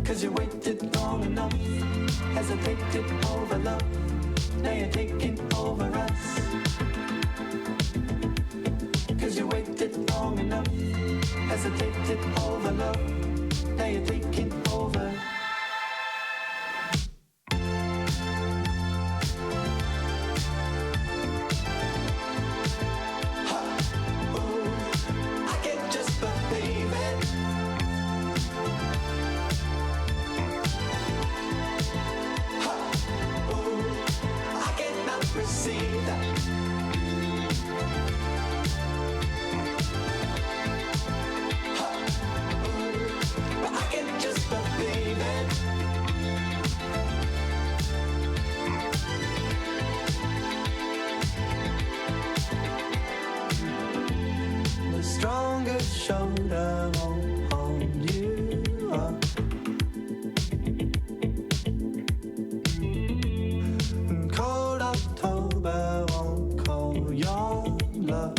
'Cause you waited long enough, hesitated over love. Now you're taking over us. 'Cause you waited long enough, hesitated over love. Now you're taking over. Shoulder won't hold you up. Cold October won't call your love.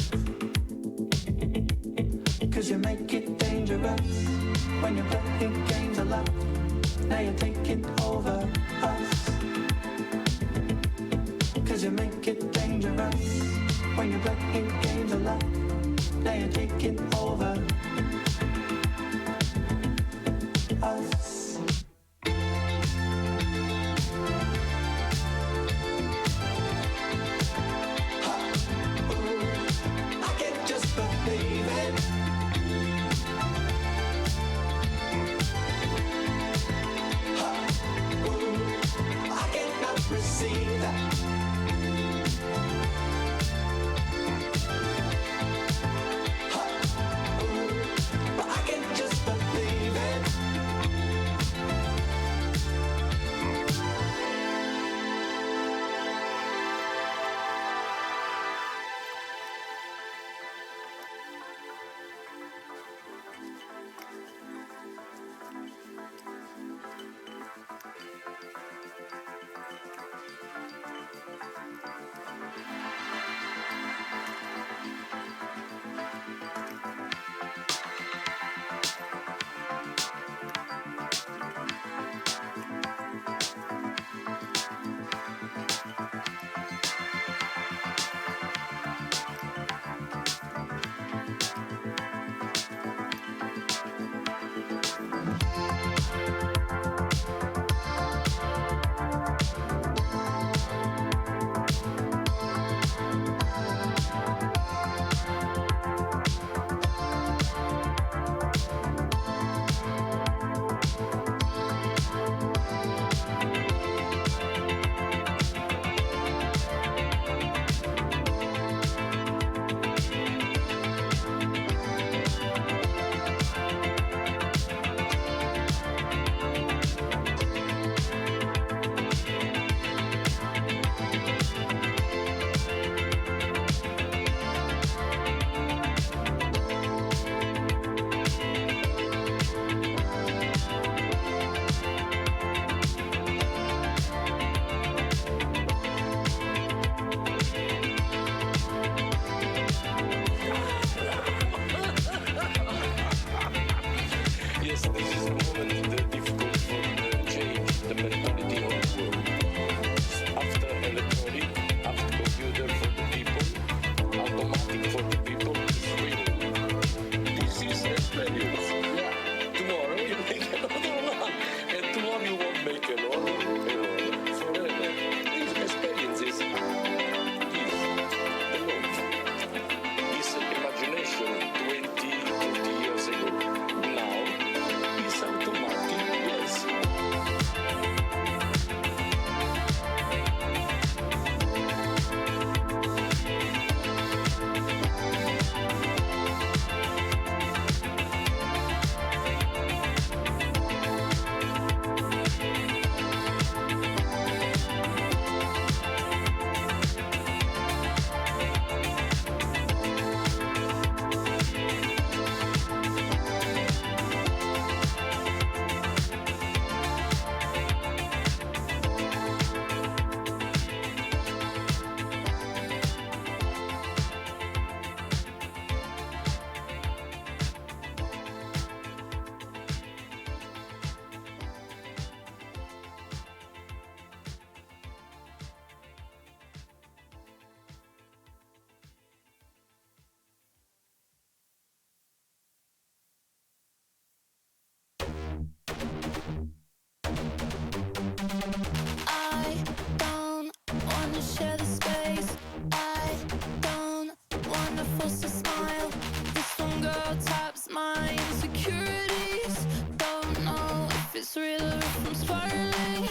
'Cause you make it dangerous when you're playing games of love. Now you're taking over us. 'Cause you make it dangerous when you're playing games of love. Now you're taking over us. I can't just believe it. I cannot receive that. Imagination 20, 30 years ago. Now, it's automatic. I'm spiraling.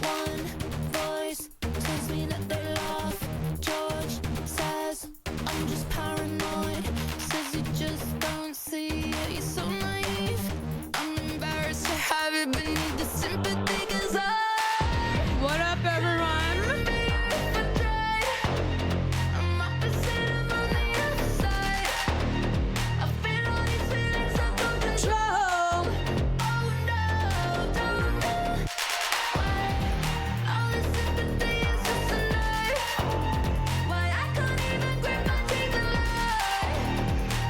One voice tells me that they laugh. George says I'm just paranoid. Says you just don't see it. You're so naive. I'm embarrassed to have it beneath the sympathy, 'cause What up, everyone? I'm opposite, I'm on the other side. I feel all these feelings out of control. Oh no, don't know why. All this sympathy is just a knife. Why I can't even grip my teeth and lie.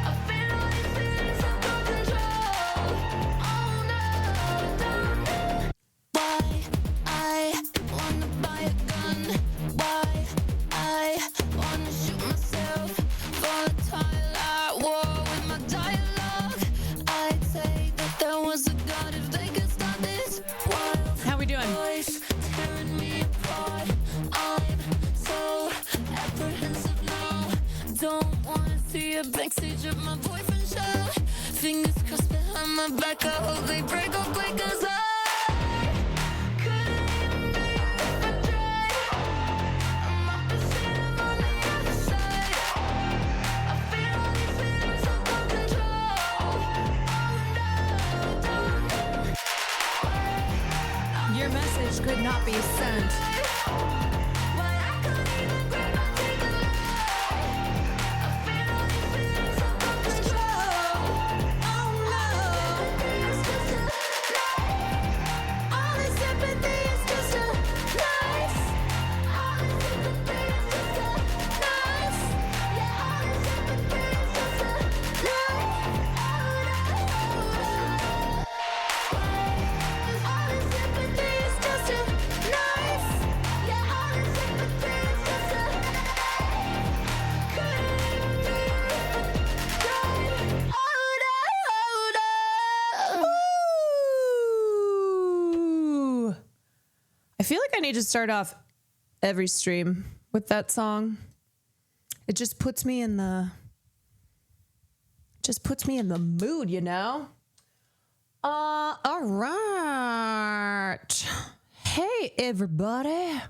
I feel all these feelings out of control. Oh no, don't know why I wanna buy a gun. Why I wanna shoot myself. Volatile at war with my dialogue. I'd say that there was a God if they could stop this wild How we doing? voice tearing me apart. I'm so apprehensive now. Don't wanna see a backstage of my boyfriend show. Fingers crossed behind my back. I hope they break up quick, 'cause I couldn't even breathe if I tried. I'm opposite, I'm on the other side. I feel all these feelings out of control. Oh no, don't know Your message could not be sent. why I can't even grip my teeth and lie. I feel all these feelings out of control. Oh no, it's just a lie. All this sympathy is just a lies. All this sympathy is just a lies. Yeah, all this sympathy is just a lie. All this sympathy is just a knife. Yeah, all this sympathy is just a couldn't even breathe if I tried. Ooh. I feel like I need to start off every stream with that song. It just puts me in the mood, you know? All right. Hey, everybody.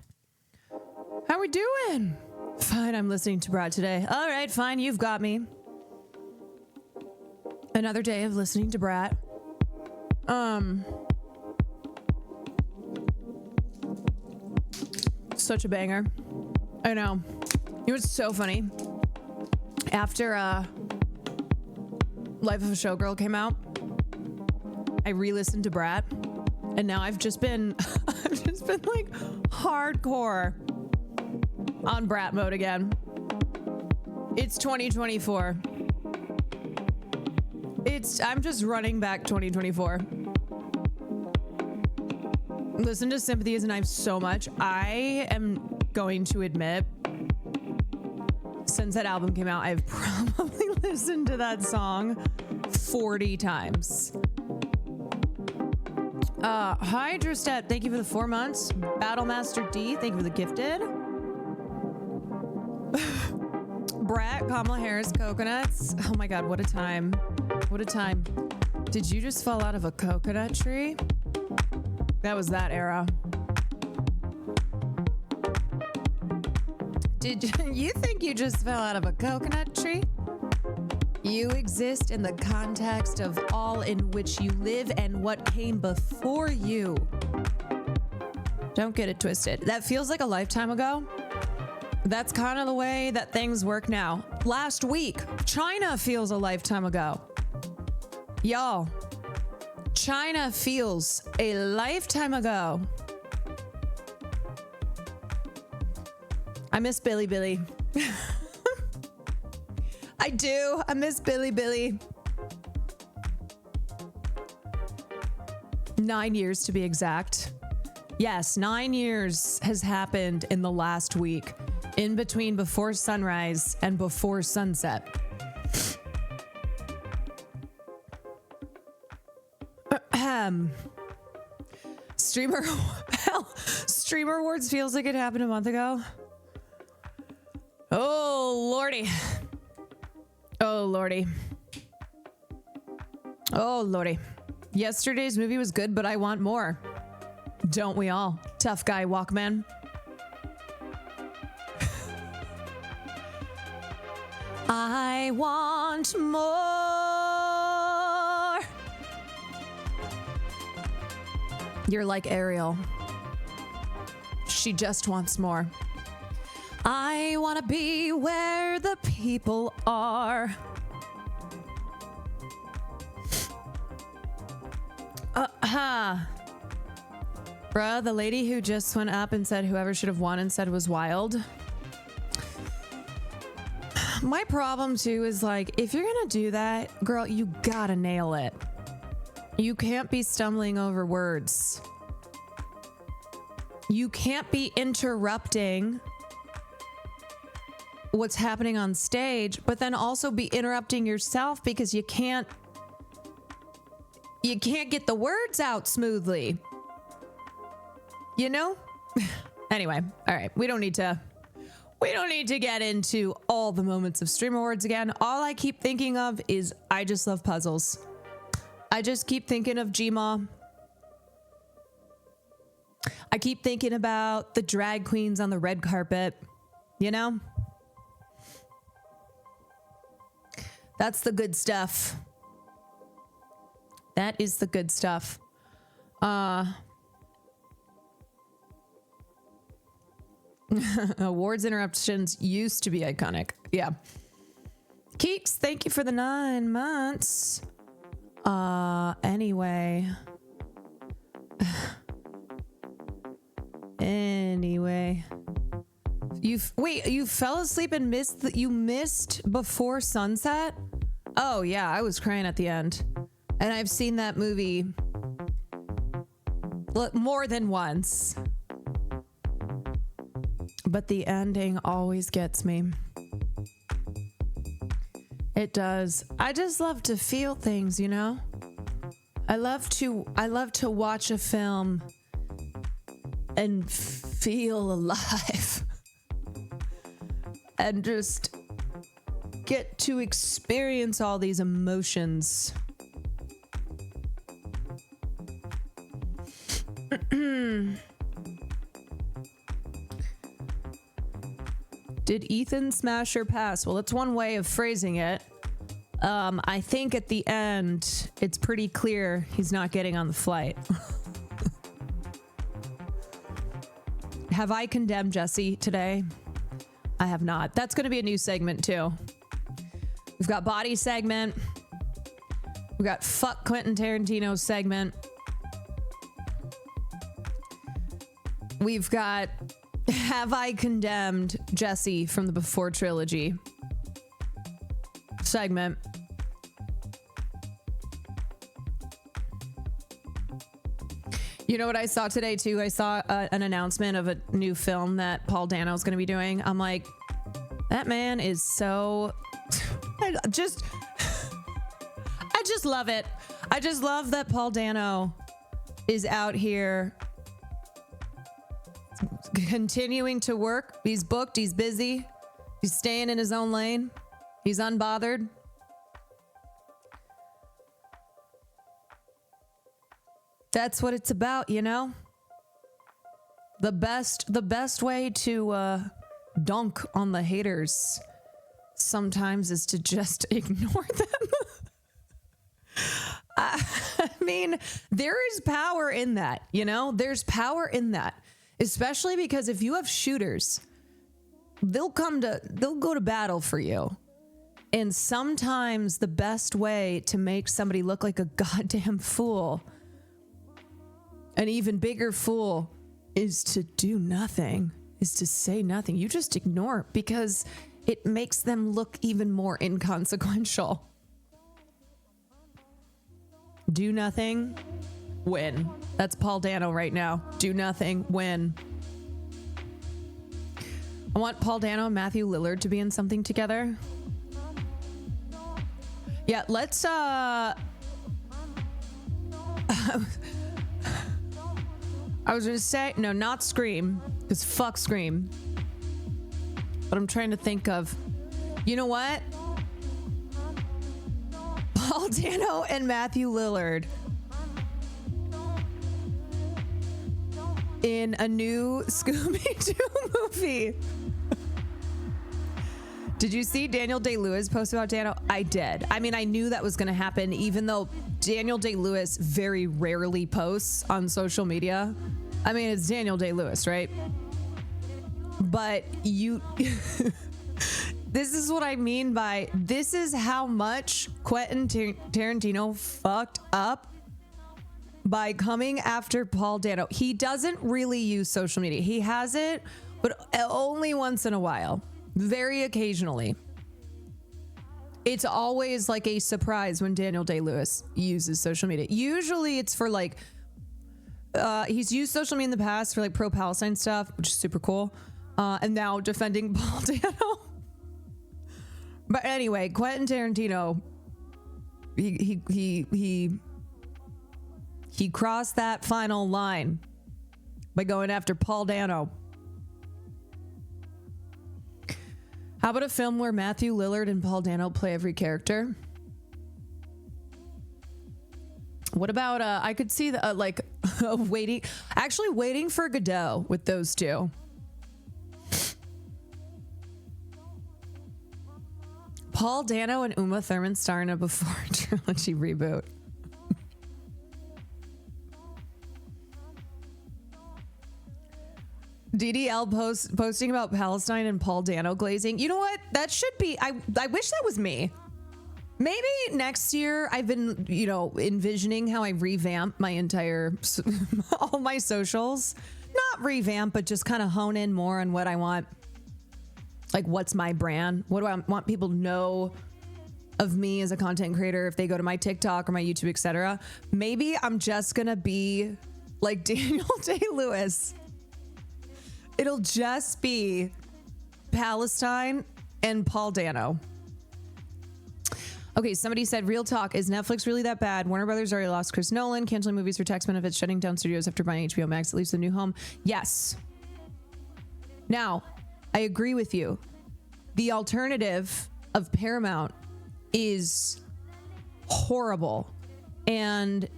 How we doing? Fine, I'm listening to Brad today. All right, fine, you've got me. Another day of listening to Brat. Such a banger. I know. It was so funny. After Life of a Showgirl came out, I re-listened to Brat, and now I've just been like hardcore on Brat mode again. It's 2024. I'm just running back 2024. Listen to Sympathies and I've so much. I am going to admit, since that album came out, I've probably listened to that song 40 times. Hydra Step, thank you for the 4 months. Battlemaster D, thank you for the gifted. Brat, Kamala Harris, coconuts. Oh my God, what a time. What a time. Did you just fall out of a coconut tree? That was that era. Did you think you just fell out of a coconut tree? You exist in the context of all in which you live and what came before you. Don't get it twisted. That feels like a lifetime ago. That's kind of the way that things work now. Last week, China feels a lifetime ago. Y'all, China feels a lifetime ago. I miss Billy Billy. I do. I miss Billy Billy. 9 years to be exact. Yes, 9 years has happened in the last week, in between before sunrise and before sunset. Streamer, hell, Streamer Awards feels like it happened a month ago. Oh, Lordy. Oh, Lordy. Oh, Lordy. Yesterday's movie was good, but I want more. Don't we all? Tough guy Walkman. I want more. You're like Ariel. She just wants more. I want to be where the people are. Bruh, the lady who just went up and said whoever should have won and said was wild. My problem too is like, if you're gonna do that, girl, you gotta nail it. You can't be stumbling over words. You can't be interrupting what's happening on stage, but then also be interrupting yourself because you can't get the words out smoothly. You know? Anyway, all right. We don't need to get into all the moments of Stream Awards again. All I keep thinking of is I just love puzzles. I just keep thinking of Gma. I keep thinking about the drag queens on the red carpet, you know? That's the good stuff. That is the good stuff. Awards interruptions used to be iconic. Yeah. Keeks, thank you for the 9 months. Anyway. Anyway. You fell asleep and missed Before Sunset? Oh yeah, I was crying at the end. And I've seen that movie more than once. But the ending always gets me. It does. I just love to feel things, you know? I love to watch a film and feel alive. And just get to experience all these emotions. Did Ethan smash or pass? Well, it's one way of phrasing it. I think at the end, it's pretty clear he's not getting on the flight. Have I condemned Jesse today? I have not. That's going to be a new segment too. We've got body segment. We've got fuck Quentin Tarantino segment. We've got have I condemned Jesse from the Before trilogy segment. You know what I saw today too? I saw an announcement of a new film that Paul Dano is going to be doing. I'm like, that man is so I just love it. I just love that Paul Dano is out here continuing to work. He's booked, he's busy, he's staying in his own lane, he's unbothered. That's what it's about, you know? The best way to dunk on the haters sometimes is to just ignore them. I mean, there is power in that, you know? There's power in that. Especially because if you have shooters, they'll go to battle for you. And sometimes the best way to make somebody look like a goddamn fool, an even bigger fool, is to do nothing, is to say nothing. You just ignore because it makes them look even more inconsequential. Do nothing, win. That's Paul Dano right now. Do nothing, win. I want Paul Dano and Matthew Lillard to be in something together. Yeah, let's I was gonna say, no, not Scream, because fuck Scream. But I'm trying to think of, you know what? Paul Dano and Matthew Lillard. in a new Scooby-Doo movie. Did you see Daniel Day-Lewis post about Dano? I did. I mean, I knew that was going to happen, even though Daniel Day-Lewis very rarely posts on social media. I mean, it's Daniel Day-Lewis, right? But you... This is what I mean by this is how much Quentin Tarantino fucked up by coming after Paul Dano. He doesn't really use social media. He has it, but only once in a while, very occasionally. It's always like a surprise when Daniel Day-Lewis uses social media. Usually it's for like, he's used social media in the past for like pro-Palestine stuff, which is super cool. And now defending Paul Dano. But anyway, Quentin Tarantino, he crossed that final line by going after Paul Dano. How about a film where Matthew Lillard and Paul Dano play every character? What about I could see the waiting for Godot with those two. Paul Dano and Uma Thurman star in a Before trilogy reboot. DDL posting about Palestine and Paul Dano glazing. You know what? That should be. I wish that was me. Maybe next year. I've been, envisioning how I revamp my entire all my socials. Not revamp, but just kind of hone in more on what I want. Like, what's my brand? What do I want people to know of me as a content creator if they go to my TikTok or my YouTube, etc.? Maybe I'm just gonna be like Daniel Day-Lewis. It'll just be Palestine and Paul Dano. Okay, somebody said, real talk, is Netflix really that bad? Warner Brothers already lost Chris Nolan, canceling movies for tax benefits, shutting down studios after buying HBO Max, at least a new home. Yes. Now, I agree with you. The alternative of Paramount is horrible. And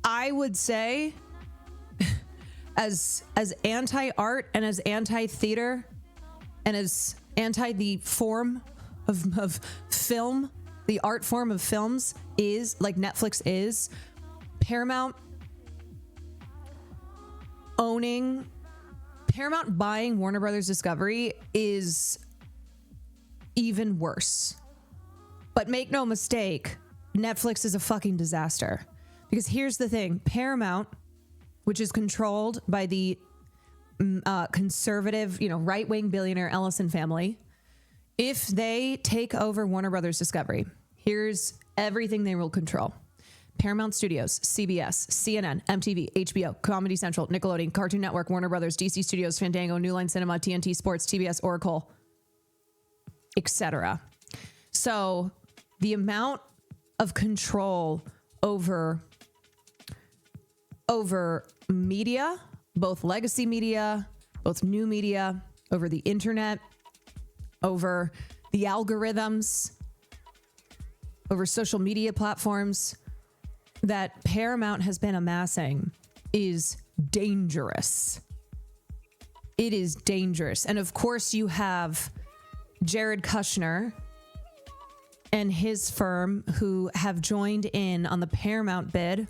I would say, as anti-art and as anti-theater and as anti the form of film, the art form of films is, like Netflix is, Paramount buying Warner Brothers Discovery is even worse. But make no mistake, Netflix is a fucking disaster. Because here's the thing, Paramount, which is controlled by the conservative, right-wing billionaire Ellison family, if they take over Warner Brothers Discovery, here's everything they will control. Paramount Studios, CBS, CNN, MTV, HBO, Comedy Central, Nickelodeon, Cartoon Network, Warner Brothers, DC Studios, Fandango, New Line Cinema, TNT Sports, TBS, Oracle, etc. So the amount of control over media, both legacy media, both new media, over the internet, over the algorithms, over social media platforms that Paramount has been amassing is dangerous. It is dangerous. And of course you have Jared Kushner and his firm who have joined in on the Paramount bid.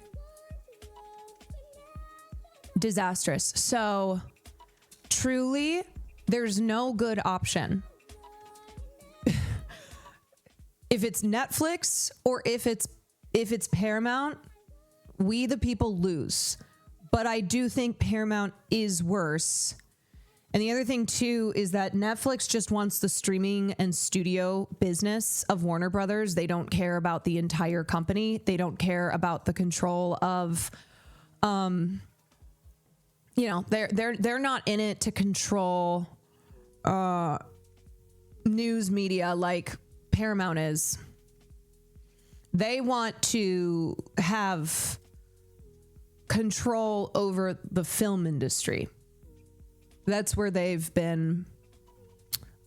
Disastrous. So truly, there's no good option. If it's Netflix or if it's Paramount, we the people lose. But I do think Paramount is worse. And the other thing too is that Netflix just wants the streaming and studio business of Warner Brothers. They don't care about the entire company. They don't care about the control of they're not in it to control news media like Paramount is. They want to have control over the film industry. That's where they've been,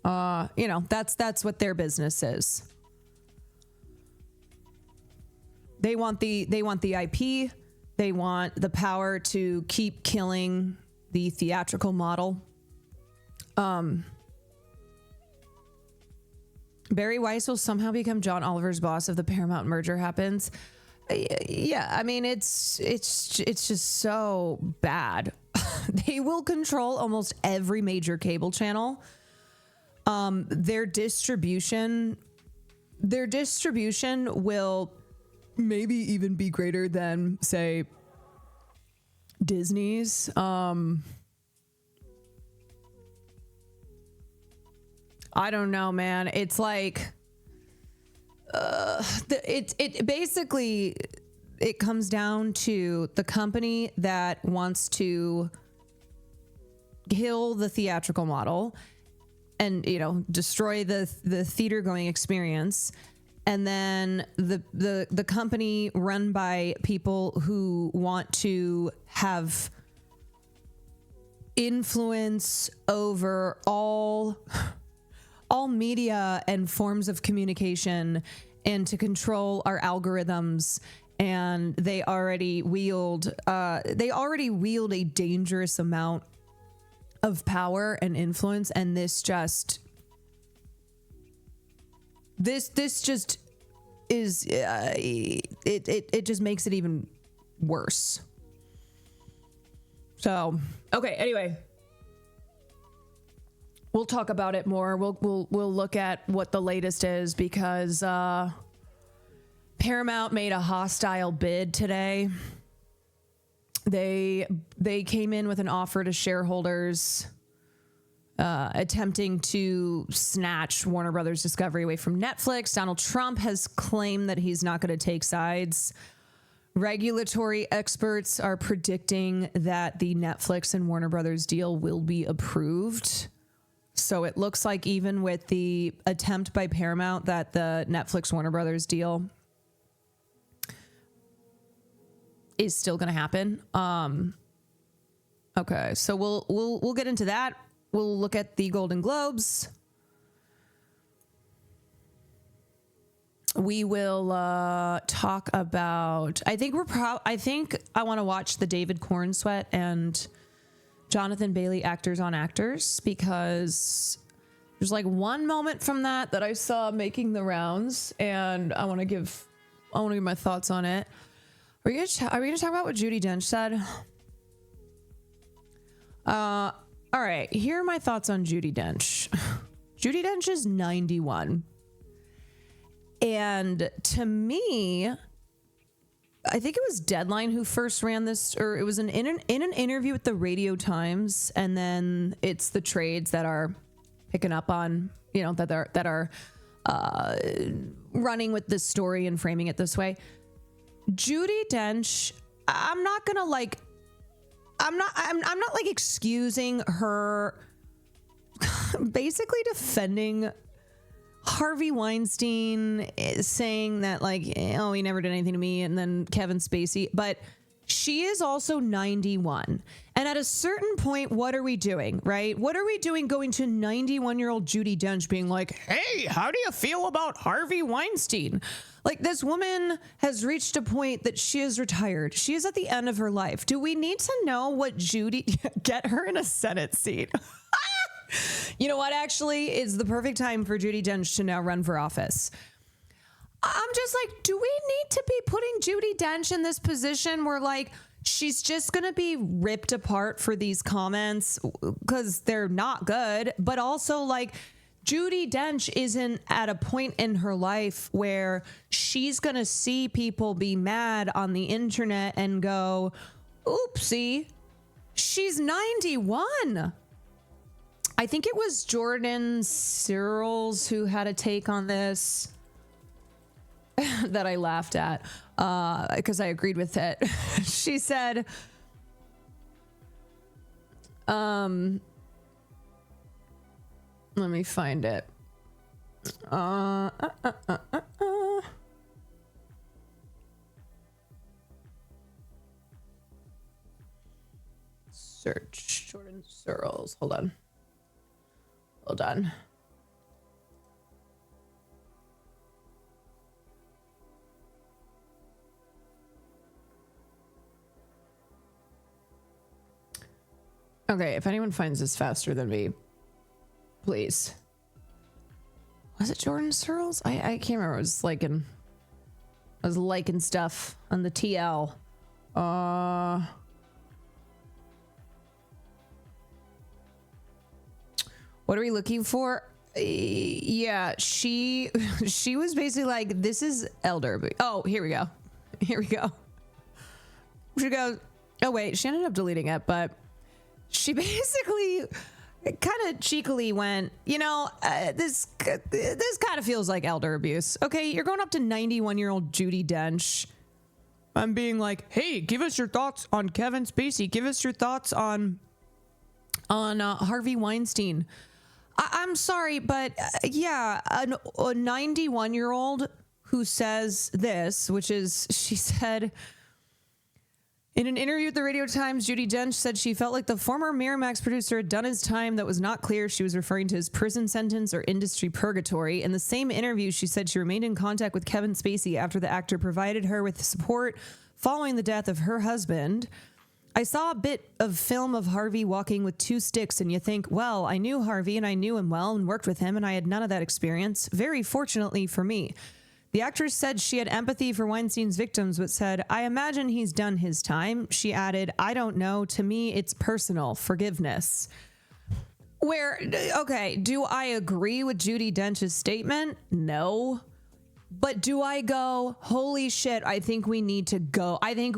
that's what their business is. They want the IP. They want the power to keep killing the theatrical model. Barry Weiss will somehow become John Oliver's boss if the Paramount merger happens. Yeah, I mean, it's just so bad. They will control almost every major cable channel. Their distribution will maybe even be greater than, say, Disney's. I don't know, man. It's like it basically it comes down to the company that wants to kill the theatrical model and, you know, destroy the theater going experience, and then the company run by people who want to have influence over all media and forms of communication, and to control our algorithms. And they already wield a dangerous amount of power and influence. And this just is it just makes it even worse. So, okay, anyway, we'll talk about it more. We'll look at what the latest is, because Paramount made a hostile bid today. They came in with an offer to shareholders, attempting to snatch Warner Brothers Discovery away from Netflix. Donald Trump has claimed that he's not going to take sides. Regulatory experts are predicting that the Netflix and Warner Brothers deal will be approved. So it looks like even with the attempt by Paramount that the Netflix Warner Brothers deal is still going to happen. Okay, so we'll get into that. We'll look at the Golden Globes. We will talk about. I think I want to watch the David CORENSWET and Jonathan Bailey Actors on Actors, because there's like one moment from that I saw making the rounds, and I want to give my thoughts on it. Are we gonna talk about what Judi Dench said? All right, here are my thoughts on Judi Dench. Judi Dench is 91. And to me, I think it was Deadline who first ran this, or it was in an interview with the Radio Times, and then it's the trades that are picking up on, you know, that are running with this story and framing it this way. Judi Dench, I'm not excusing her basically defending Harvey Weinstein, saying that, like, oh, he never did anything to me, and then Kevin Spacey. But she is also 91. And at a certain point, what are we doing, right? What are we doing going to 91-year-old Judi Dench being like, hey, how do you feel about Harvey Weinstein? Like, this woman has reached a point that she is retired. She is at the end of her life. Do we need to know what get her in a Senate seat? You know what, actually, is the perfect time for Judi Dench to now run for office. I'm just like, do we need to be putting Judi Dench in this position where, like, she's just going to be ripped apart for these comments because they're not good, but also, like, Judi Dench isn't at a point in her life where she's going to see people be mad on the internet and go, oopsie, she's 91. I think it was Jordan Searles who had a take on this that I laughed at because I agreed with it. She said, let me find it. Search Jordan Searles. Hold on. Okay, if anyone finds this faster than me, please. Was it Jordan Searles? I can't remember. I was liking stuff on the TL. What are we looking for? Yeah, she was basically like, this is elder. Oh, here we go. Here we go. She goes, oh wait, she ended up deleting it, but she basically kind of cheekily went, you know, this kind of feels like elder abuse. Okay, you're going up to 91-year-old Judi Dench. I'm being like, hey, give us your thoughts on Kevin Spacey. Give us your thoughts on Harvey Weinstein. I'm sorry, but yeah, a 91-year-old who says this, which is, she said, in an interview with the Radio Times, Judi Dench said she felt like the former Miramax producer had done his time that was not clear. She was referring to his prison sentence or industry purgatory. In the same interview, she said she remained in contact with Kevin Spacey after the actor provided her with support following the death of her husband. I saw a bit of film of Harvey walking with two sticks, and you think, well, I knew Harvey and I knew him well and worked with him, and I had none of that experience. Very fortunately for me. The actress said she had empathy for Weinstein's victims, but said, I imagine he's done his time. She added, I don't know. To me, it's personal forgiveness. Where, okay, do I agree with Judi Dench's statement? No. But do I go, holy shit, I think we need to go. I think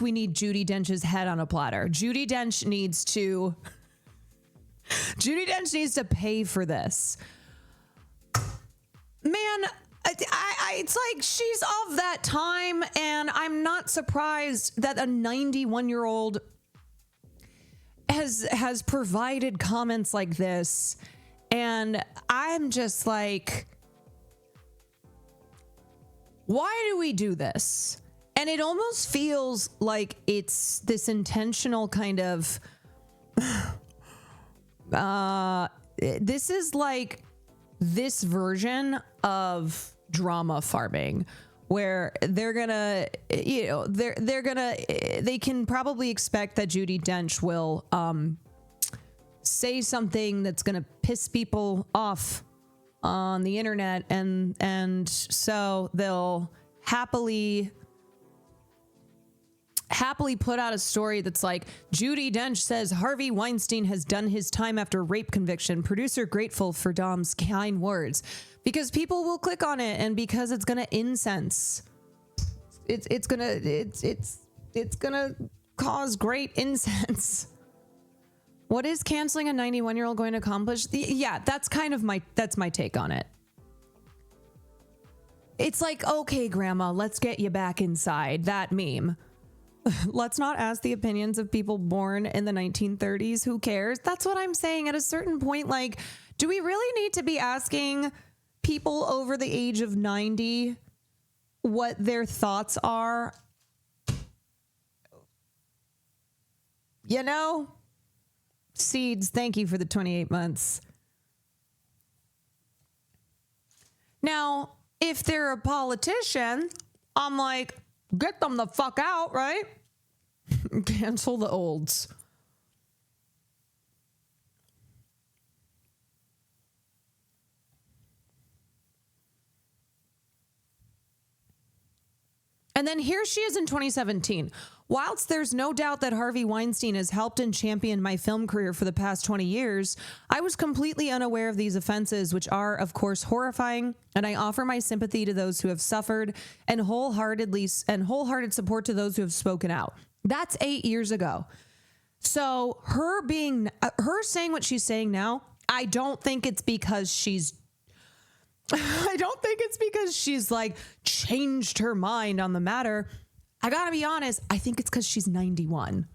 we need Judi Dench's head on a platter. Judi Dench needs to pay for this. Man, it's like she's of that time, and I'm not surprised that a 91-year-old has provided comments like this. And I'm just like, why do we do this? And it almost feels like it's this intentional kind of, this is like this version of drama farming where they're gonna, you know, they can probably expect that Judi Dench will say something that's gonna piss people off on the internet, and so they'll happily put out a story that's like, Judi Dench says Harvey Weinstein has done his time after rape conviction. Producer grateful for Dom's kind words. Because people will click on it, and because it's gonna incense. It's gonna cause great incense. What is canceling a 91-year-old going to accomplish? Yeah, that's kind of my take on it. It's like, okay, grandma, let's get you back inside. That meme. Let's not ask the opinions of people born in the 1930s. Who cares? That's what I'm saying. At a certain point, like, do we really need to be asking people over the age of 90 what their thoughts are? You know? Seeds, thank you for the 28 months. Now, if they're a politician, I'm like, get them the fuck out, right? Cancel the olds. And then here she is in 2017. Whilst there's no doubt that Harvey Weinstein has helped and championed my film career for the past 20 years, I was completely unaware of these offenses, which are, of course, horrifying, and I offer my sympathy to those who have suffered and wholehearted support to those who have spoken out. That's 8 years ago. So her saying what she's saying now, I don't think it's because she's like changed her mind on the matter. I gotta be honest, I think it's because she's 91.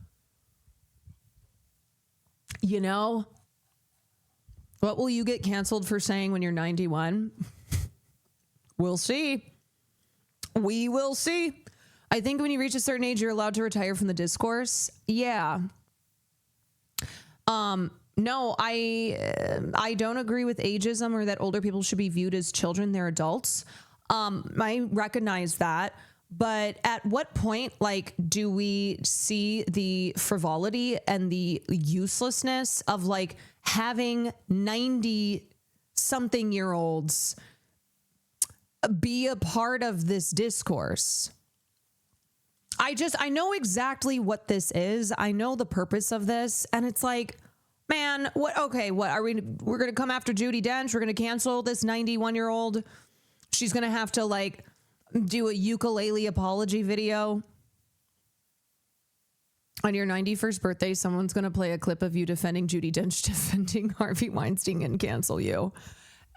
You know? What will you get canceled for saying when you're 91? We'll see. We will see. I think when you reach a certain age, you're allowed to retire from the discourse. Yeah. No, I don't agree with ageism or that older people should be viewed as children. They're adults. I recognize that. But at what point, like, do we see the frivolity and the uselessness of like having 90 something year olds be a part of this discourse? I know exactly what this is. I know the purpose of this. And it's like, man, what are we're going to come after Judi Dench. We're going to cancel this 91-year-old. She's going to have to like do a ukulele apology video. On your 91st birthday, someone's going to play a clip of you defending Judi Dench, defending Harvey Weinstein, and cancel you.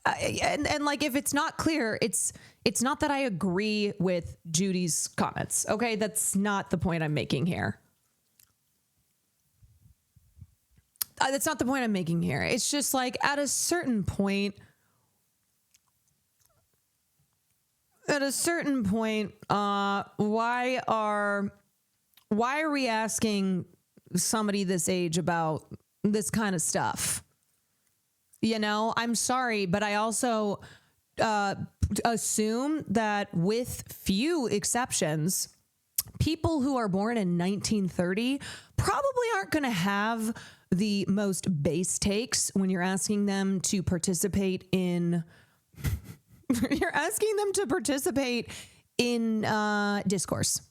And like, if it's not clear, it's not that I agree with Judy's comments. Okay, that's not the point I'm making here. That's not the point I'm making here. It's just like at a certain point, why are we asking somebody this age about this kind of stuff? You know, I'm sorry, but I also assume that with few exceptions, people who are born in 1930 probably aren't going to have the most base takes when you're asking them to participate in discourse.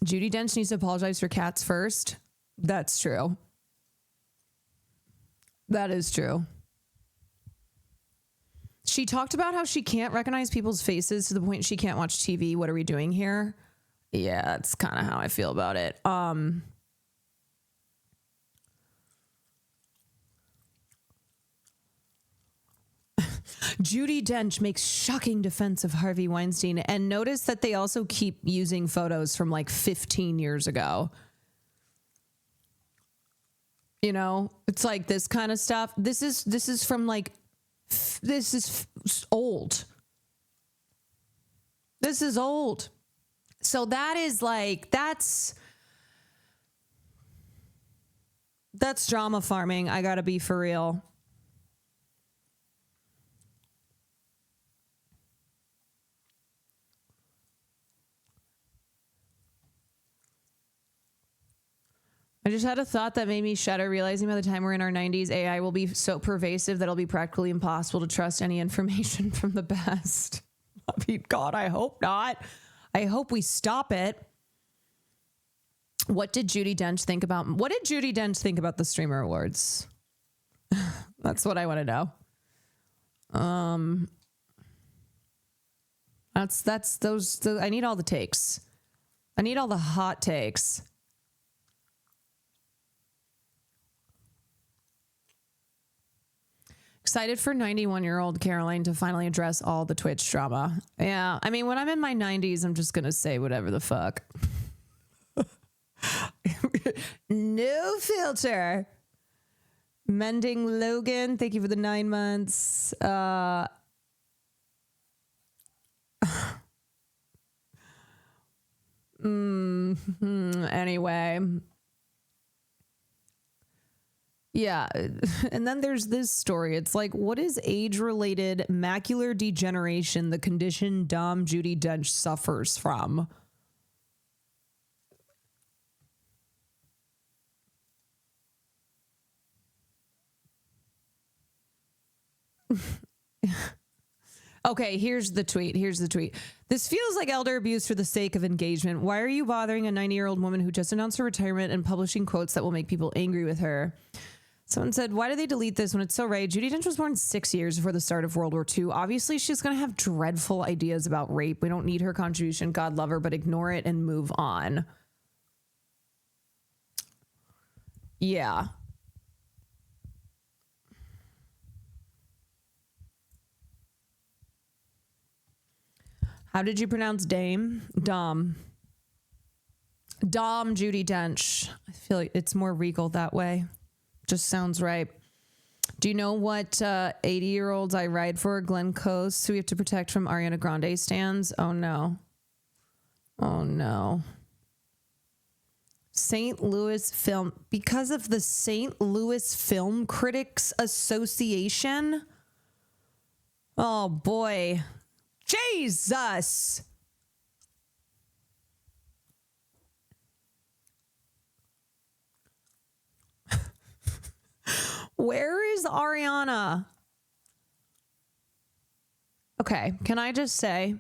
Judi Dench needs to apologize for cats first. That's true. That is true. She talked about how she can't recognize people's faces to the point she can't watch TV. What are we doing here? Yeah, that's kind of how I feel about it. Judi Dench makes shocking defense of Harvey Weinstein. And notice that they also keep using photos from like 15 years ago. You know, it's like this kind of stuff. This is from like, this is old. This is old. So that is like, that's drama farming. I gotta be for real. I just had a thought that made me shudder, realizing by the time we're in our 90s, AI will be so pervasive that it'll be practically impossible to trust any information from the past. I mean, God, I hope not. I hope we stop it. What did Judi Dench think about the Streamer Awards? That's what I want to know. That's those. I need all the takes. I need all the hot takes. Excited for 91-year-old Caroline to finally address all the Twitch drama. Yeah, I mean, when I'm in my 90s, I'm just going to say whatever the fuck. No filter. Mending Logan, thank you for the 9 months. Anyway. Yeah. And then there's this story. It's like, what is age-related macular degeneration, the condition Dom Judi Dench suffers from? Okay, here's the tweet. This feels like elder abuse for the sake of engagement. Why are you bothering a 90-year-old woman who just announced her retirement and publishing quotes that will make people angry with her? Someone said, why did they delete this when it's so right? Judi Dench was born 6 years before the start of World War II. Obviously, she's going to have dreadful ideas about rape. We don't need her contribution. God love her, but ignore it and move on. Yeah. How did you pronounce Dame? Dom Judi Dench. I feel like it's more regal that way. Just sounds right. Do you know what 80-year-olds I ride for? Glenn Coast, who we have to protect from Ariana Grande stands? Oh, no. St. Louis Film. Because of the St. Louis Film Critics Association? Oh, boy. Jesus. Where is Ariana? Okay, can I just say,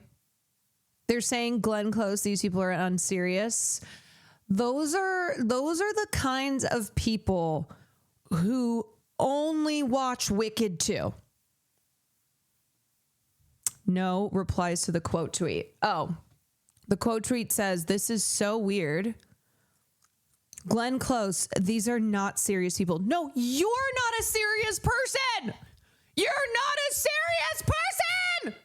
they're saying Glenn Close, these people are unserious. Those are the kinds of people who only watch Wicked 2. No replies to the quote tweet. Oh, the quote tweet says, "This is so weird. Glenn Close, these are not serious people." No, you're not a serious person. You're not a serious person.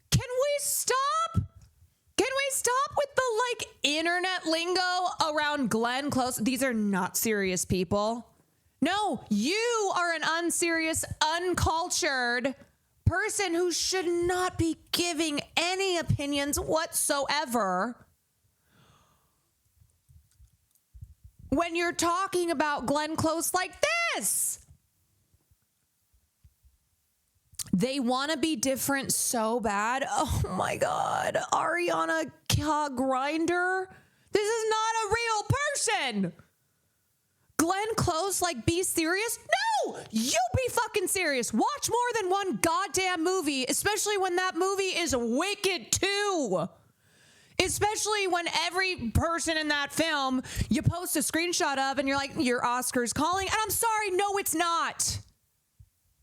Can we stop? Can we stop with the internet lingo around Glenn Close? These are not serious people. No, you are an unserious, uncultured person who should not be giving any opinions whatsoever when you're talking about Glenn Close like this. They want to be different so bad. Oh my God. Ariana Grinder. This is not a real person. Glenn Close, be serious? No, you be fucking serious. Watch more than one goddamn movie, especially when that movie is Wicked 2. Especially when every person in that film you post a screenshot of and you're like, your Oscar's calling. And I'm sorry, no, it's not.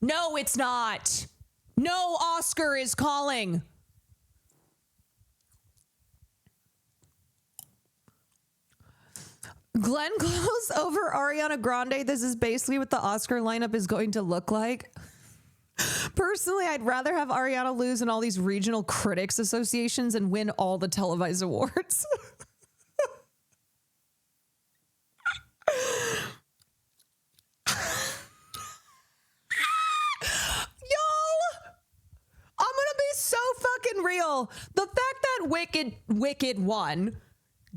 No, it's not. No Oscar is calling. Glenn Close over Ariana Grande. This is basically what the Oscar lineup is going to look like. Personally, I'd rather have Ariana lose in all these regional critics associations and win all the televised awards. I'm gonna be so fucking real. The fact that Wicked 1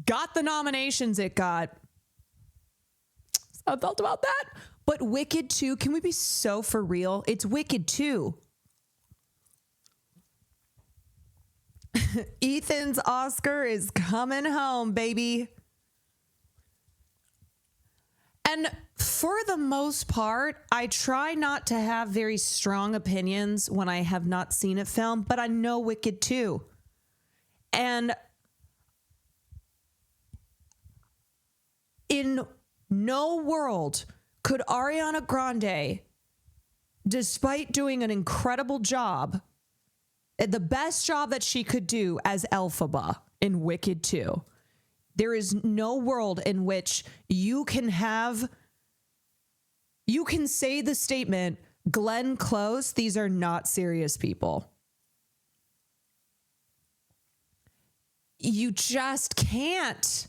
got the nominations it got, I felt about that. But Wicked 2, can we be so for real? It's Wicked 2. Ethan's Oscar is coming home, baby. And for the most part, I try not to have very strong opinions when I have not seen a film, but I know Wicked 2. And in no world could Ariana Grande, despite doing an incredible job, the best job that she could do as Elphaba in Wicked 2, there is no world in which you can say the statement, Glenn Close, these are not serious people. You just can't.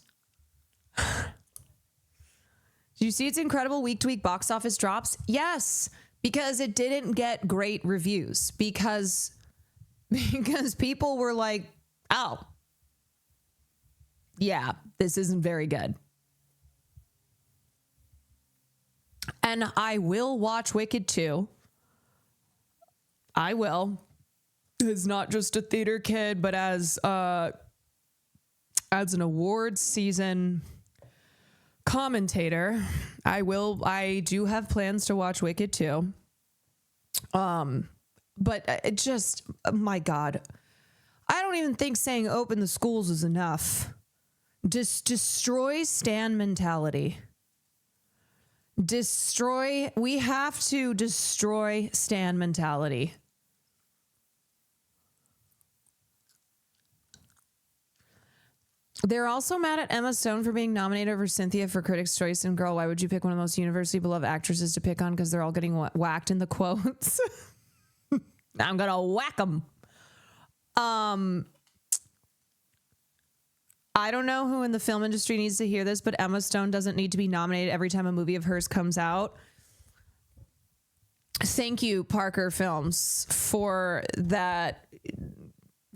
Do you see its incredible week-to-week box office drops? Yes, because it didn't get great reviews. Because people were like, oh, yeah, this isn't very good. And I will watch Wicked 2. I will. As not just a theater kid, but as an awards season commentator. I do have plans to watch Wicked 2. But it just, my God, I don't even think saying open the schools is enough. Just destroy stan mentality. We have to destroy stan mentality. They're also mad at Emma Stone for being nominated over Cynthia for Critics' Choice. And girl, why would you pick one of the most universally beloved actresses to pick on? Because they're all getting whacked in the quotes. I'm going to whack them. I don't know who in the film industry needs to hear this, but Emma Stone doesn't need to be nominated every time a movie of hers comes out. Thank you, Parker Films, for that.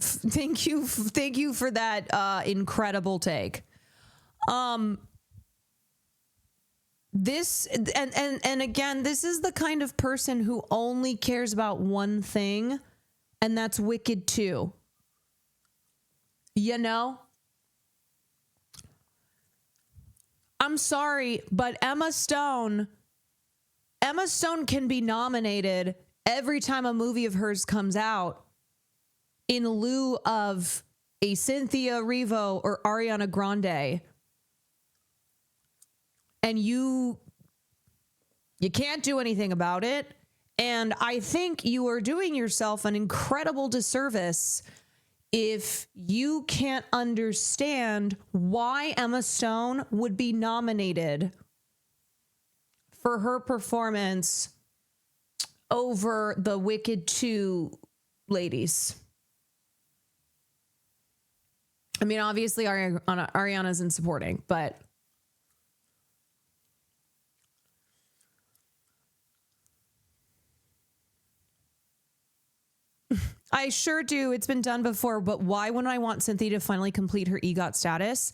Thank you for that incredible take. This and again, this is the kind of person who only cares about one thing, and that's Wicked 2. You know? I'm sorry, but Emma Stone Emma Stone can be nominated every time a movie of hers comes out in lieu of a Cynthia Erivo or Ariana Grande. And you can't do anything about it. And I think you are doing yourself an incredible disservice if you can't understand why Emma Stone would be nominated for her performance over the Wicked 2 ladies. I mean, obviously Ariana's in supporting, but I sure do. It's been done before, but why wouldn't I want Cynthia to finally complete her EGOT status?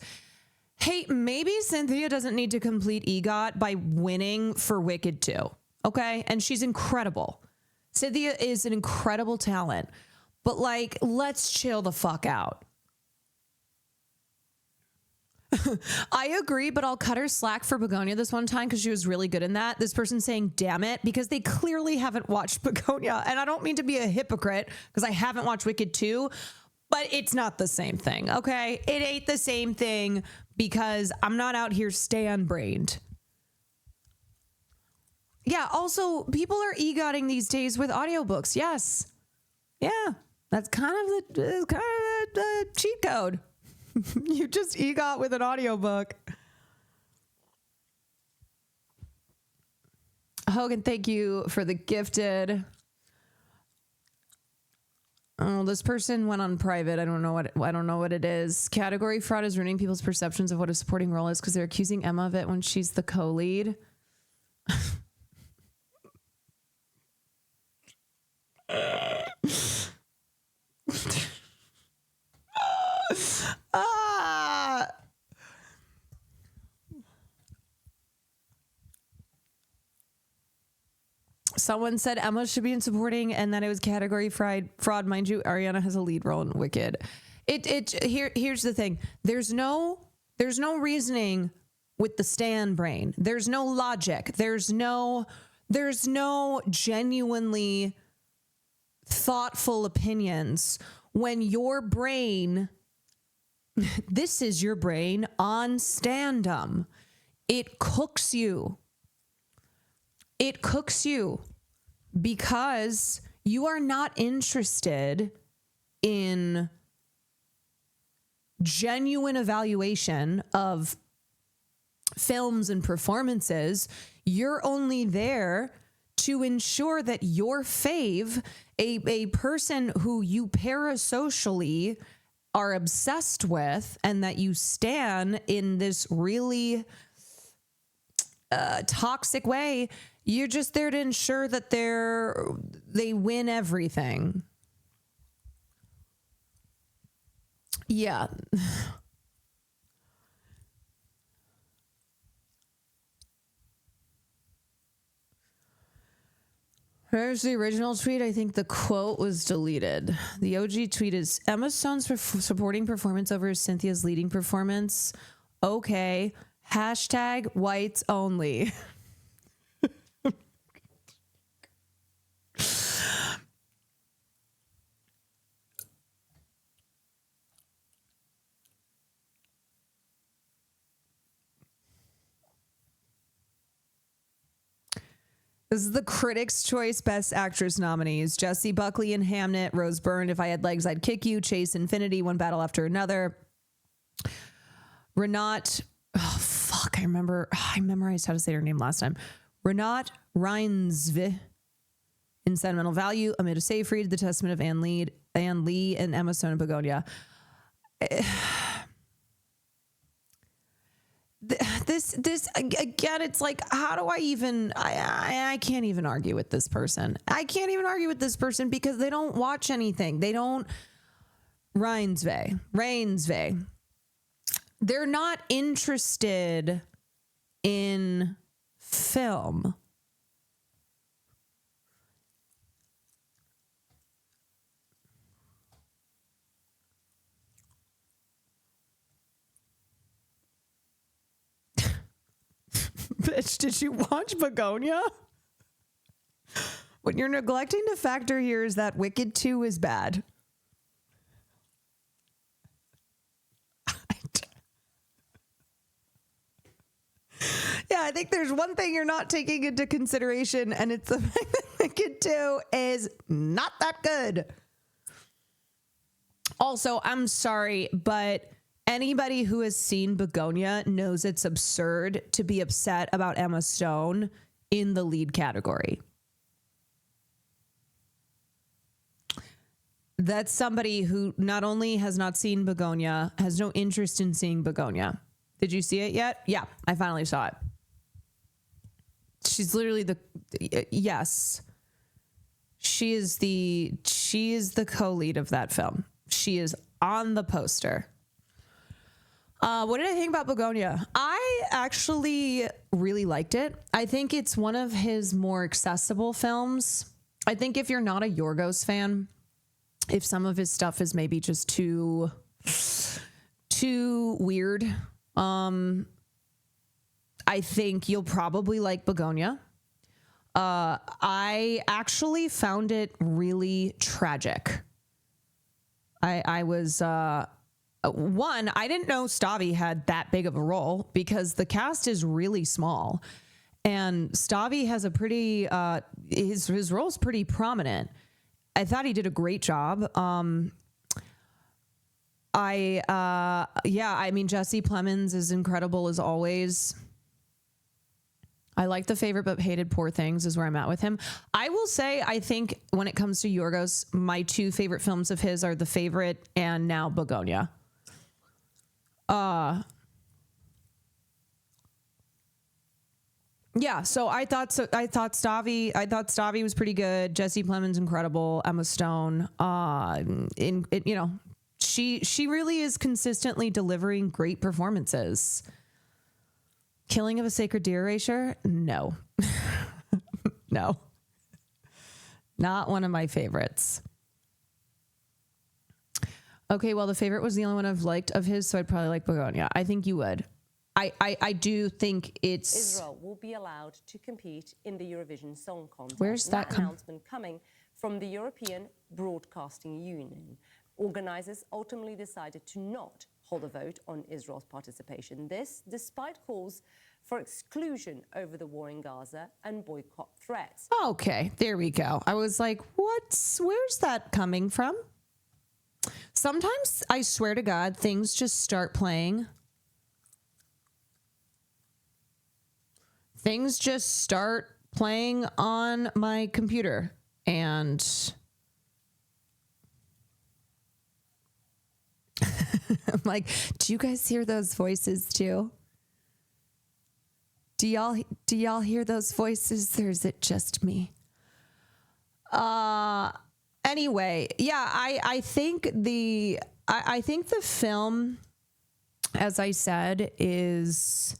Hey, maybe Cynthia doesn't need to complete EGOT by winning for Wicked 2. Okay? And she's incredible. Cynthia is an incredible talent. But like, let's chill the fuck out. I agree, but I'll cut her slack for Begonia this one time because she was really good in that. This person saying, damn it, because they clearly haven't watched Begonia. And I don't mean to be a hypocrite because I haven't watched Wicked 2, but it's not the same thing, okay? It ain't the same thing because I'm not out here stan-brained. Yeah, also, people are EGOTing these days with audiobooks. Yes. Yeah, that's kind of the cheat code. You just EGOT with an audiobook. Hogan, thank you for the gifted. Oh, this person went on private. I don't know what it is. Category fraud is ruining people's perceptions of what a supporting role is because they're accusing Emma of it when she's the co-lead. Someone said Emma should be in supporting and that it was category fraud. Mind you, Ariana has a lead role in Wicked. Here's the thing. There's no reasoning with the stan brain. There's no logic. There's no genuinely thoughtful opinions when your brain, this is your brain on standum. It cooks you. It cooks you because you are not interested in genuine evaluation of films and performances. You're only there to ensure that your fave, a person who you parasocially are obsessed with and that you stan in this really toxic way, you're just there to ensure that they win everything. Yeah. Here's the original tweet. I think the quote was deleted. The OG tweet is Emma Stone's supporting performance over Cynthia's leading performance. Okay. Hashtag whites only. This is the Critics' Choice Best Actress nominees. Jessie Buckley in Hamnet, Rose Byrne, If I Had Legs, I'd Kick You, Chase Infinity, One Battle After Another. Renate, oh fuck, I memorized how to say her name last time. Renate Reinsve in Sentimental Value, Amanda Seyfried, The Testament of Anne Lee, and Emma Stone in Begonia. This again, it's like, how do I even, I can't even argue with this person. I can't even argue with this person because they don't watch anything. They don't, Reinsve. They're not interested in film. Bitch, did you watch Begonia? What you're neglecting to factor here is that Wicked 2 is bad. Yeah, I think there's one thing you're not taking into consideration, and it's the fact that Wicked 2 is not that good. Also, I'm sorry, but anybody who has seen Begonia knows it's absurd to be upset about Emma Stone in the lead category. That's somebody who not only has not seen Begonia, has no interest in seeing Begonia. Did you see it yet? Yeah, I finally saw it. She's literally yes. She is the co-lead of that film. She is on the poster. What did I think about Begonia? I actually really liked it. I think it's one of his more accessible films. I think if you're not a Yorgos fan, if some of his stuff is maybe just too weird, I think you'll probably like Begonia. I actually found it really tragic. I was I didn't know Stavi had that big of a role because the cast is really small, and Stavi has a pretty his role's pretty prominent. I thought he did a great job. I mean, Jesse Plemons is incredible as always. I like The Favorite but Hated Poor Things is where I'm at with him. I will say, I think when it comes to Yorgos, my two favorite films of his are The Favorite and now Begonia. Yeah, so I thought Stavi was pretty good. Jesse Plemons incredible. Emma Stone, she really is consistently delivering great performances. Killing of a Sacred Deer Erasure? No. No. Not one of my favorites. Okay, well, The Favorite was the only one I've liked of his, so I'd probably like Begonia. I think you would. I do think it's... Israel will be allowed to compete in the Eurovision Song Contest. Where's that announcement coming from the European Broadcasting Union. Organizers ultimately decided to not hold a vote on Israel's participation. This, despite calls for exclusion over the war in Gaza and boycott threats. Okay, there we go. I was like, where's that coming from? Sometimes, I swear to God, things just start playing. Things just start playing on my computer, and I'm like, do you guys hear those voices too? Do y'all hear those voices, or is it just me? Anyway, yeah, I think the film, as I said, is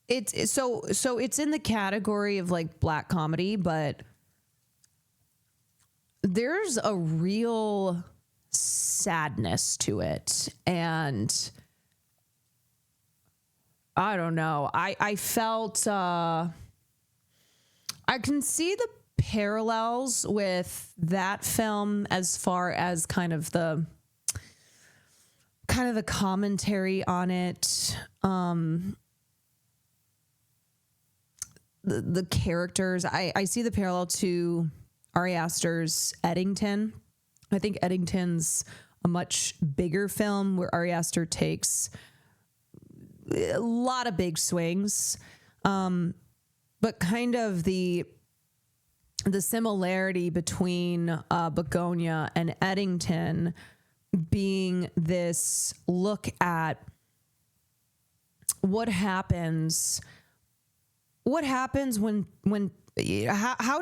it's so it's in the category of like black comedy, but there's a real sadness to it, and I don't know. I felt I can see the parallels with that film as far as kind of the commentary on it. The characters, I see the parallel to Ari Aster's Eddington. I think Eddington's a much bigger film where Ari Aster takes a lot of big swings. But kind of the similarity between Begonia and Eddington being this look at what happens when how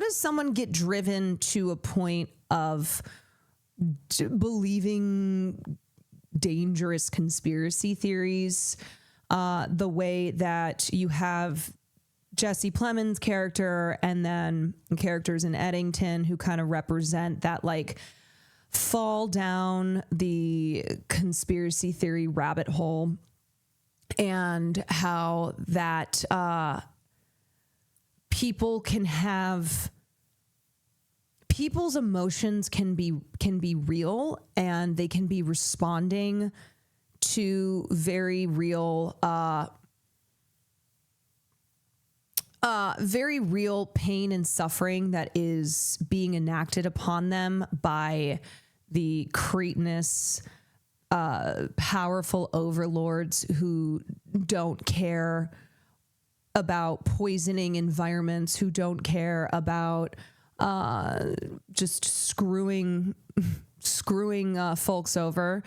does someone get driven to a point of believing dangerous conspiracy theories, the way that you have Jesse Plemons' character and then characters in Eddington who kind of represent that like fall down the conspiracy theory rabbit hole, and how that people's emotions can be real, and they can be responding to very real pain and suffering that is being enacted upon them by the cretinous, powerful overlords who don't care about poisoning environments, who don't care about just screwing folks over.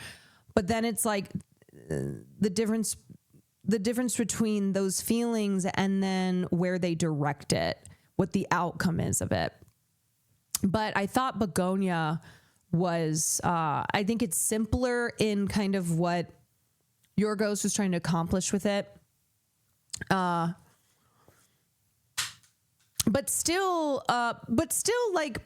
But then it's like the difference between those feelings and then where they direct it, what the outcome is of it. But I thought Begonia was, I think it's simpler in kind of what Yorgos was trying to accomplish with it. But still like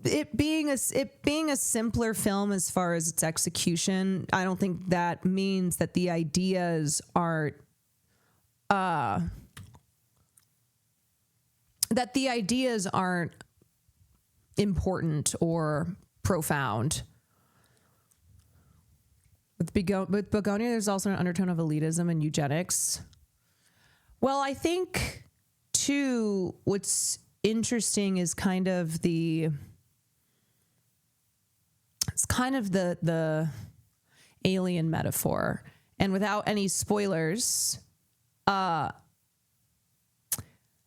it being a simpler film as far as its execution, I don't think that means that the ideas aren't important or profound. With Begonia, there's also an undertone of elitism and eugenics. Well, I think too, what's interesting is kind of the alien metaphor. And without any spoilers,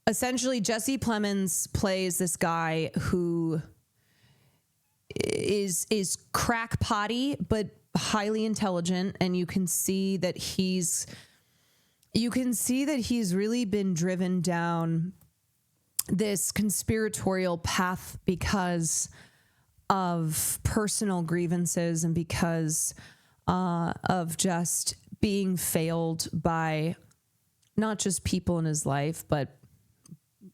essentially Jesse Plemons plays this guy who is crackpotty but highly intelligent, and you can see that he's really been driven down this conspiratorial path because of personal grievances and because of just being failed by not just people in his life, but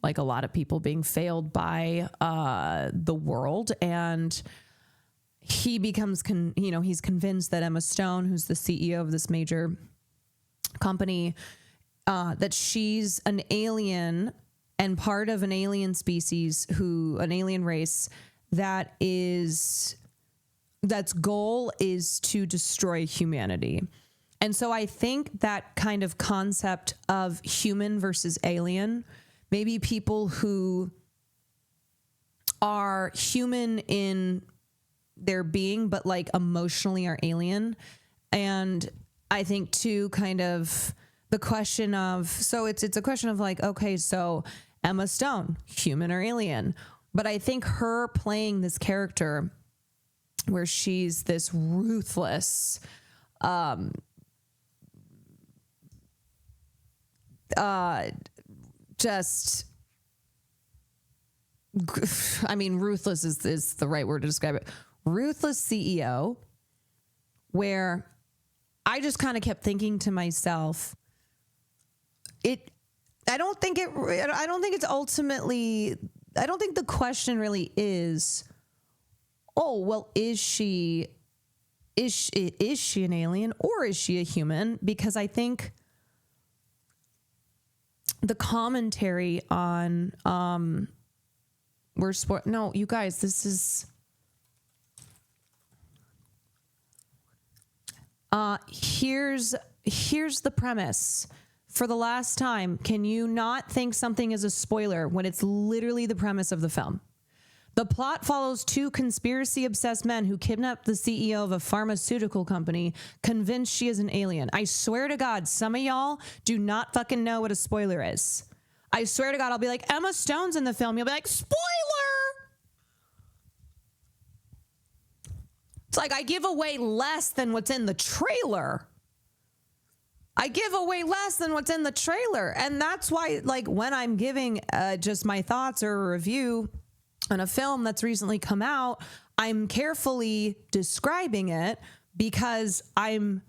like a lot of people being failed by the world. And he becomes, he's convinced that Emma Stone, who's the CEO of this major company, that she's an alien and part of an alien species, an alien race that's goal is to destroy humanity. And so I think that kind of concept of human versus alien, maybe people who are human in their being, but like emotionally are alien. And I think too, kind of the question of, so it's a question of like, okay, so Emma Stone, human or alien? But I think her playing this character where she's this ruthless, ruthless is the right word to describe it. Ruthless CEO, where I just kind of kept thinking to myself, I don't think the question really is, oh, well, is she an alien or is she a human? Because I think the commentary on, you guys, this is, here's the premise. For the last time, can you not think something is a spoiler when it's literally the premise of the film? The plot follows two conspiracy-obsessed men who kidnap the CEO of a pharmaceutical company, convinced she is an alien. I swear to God, some of y'all do not fucking know what a spoiler is. I swear to God, I'll be like, Emma Stone's in the film. You'll be like, spoiler! It's like I give away less than what's in the trailer. I give away less than what's in the trailer. And that's why, like, when I'm giving just my thoughts or a review on a film that's recently come out, I'm carefully describing it because I'm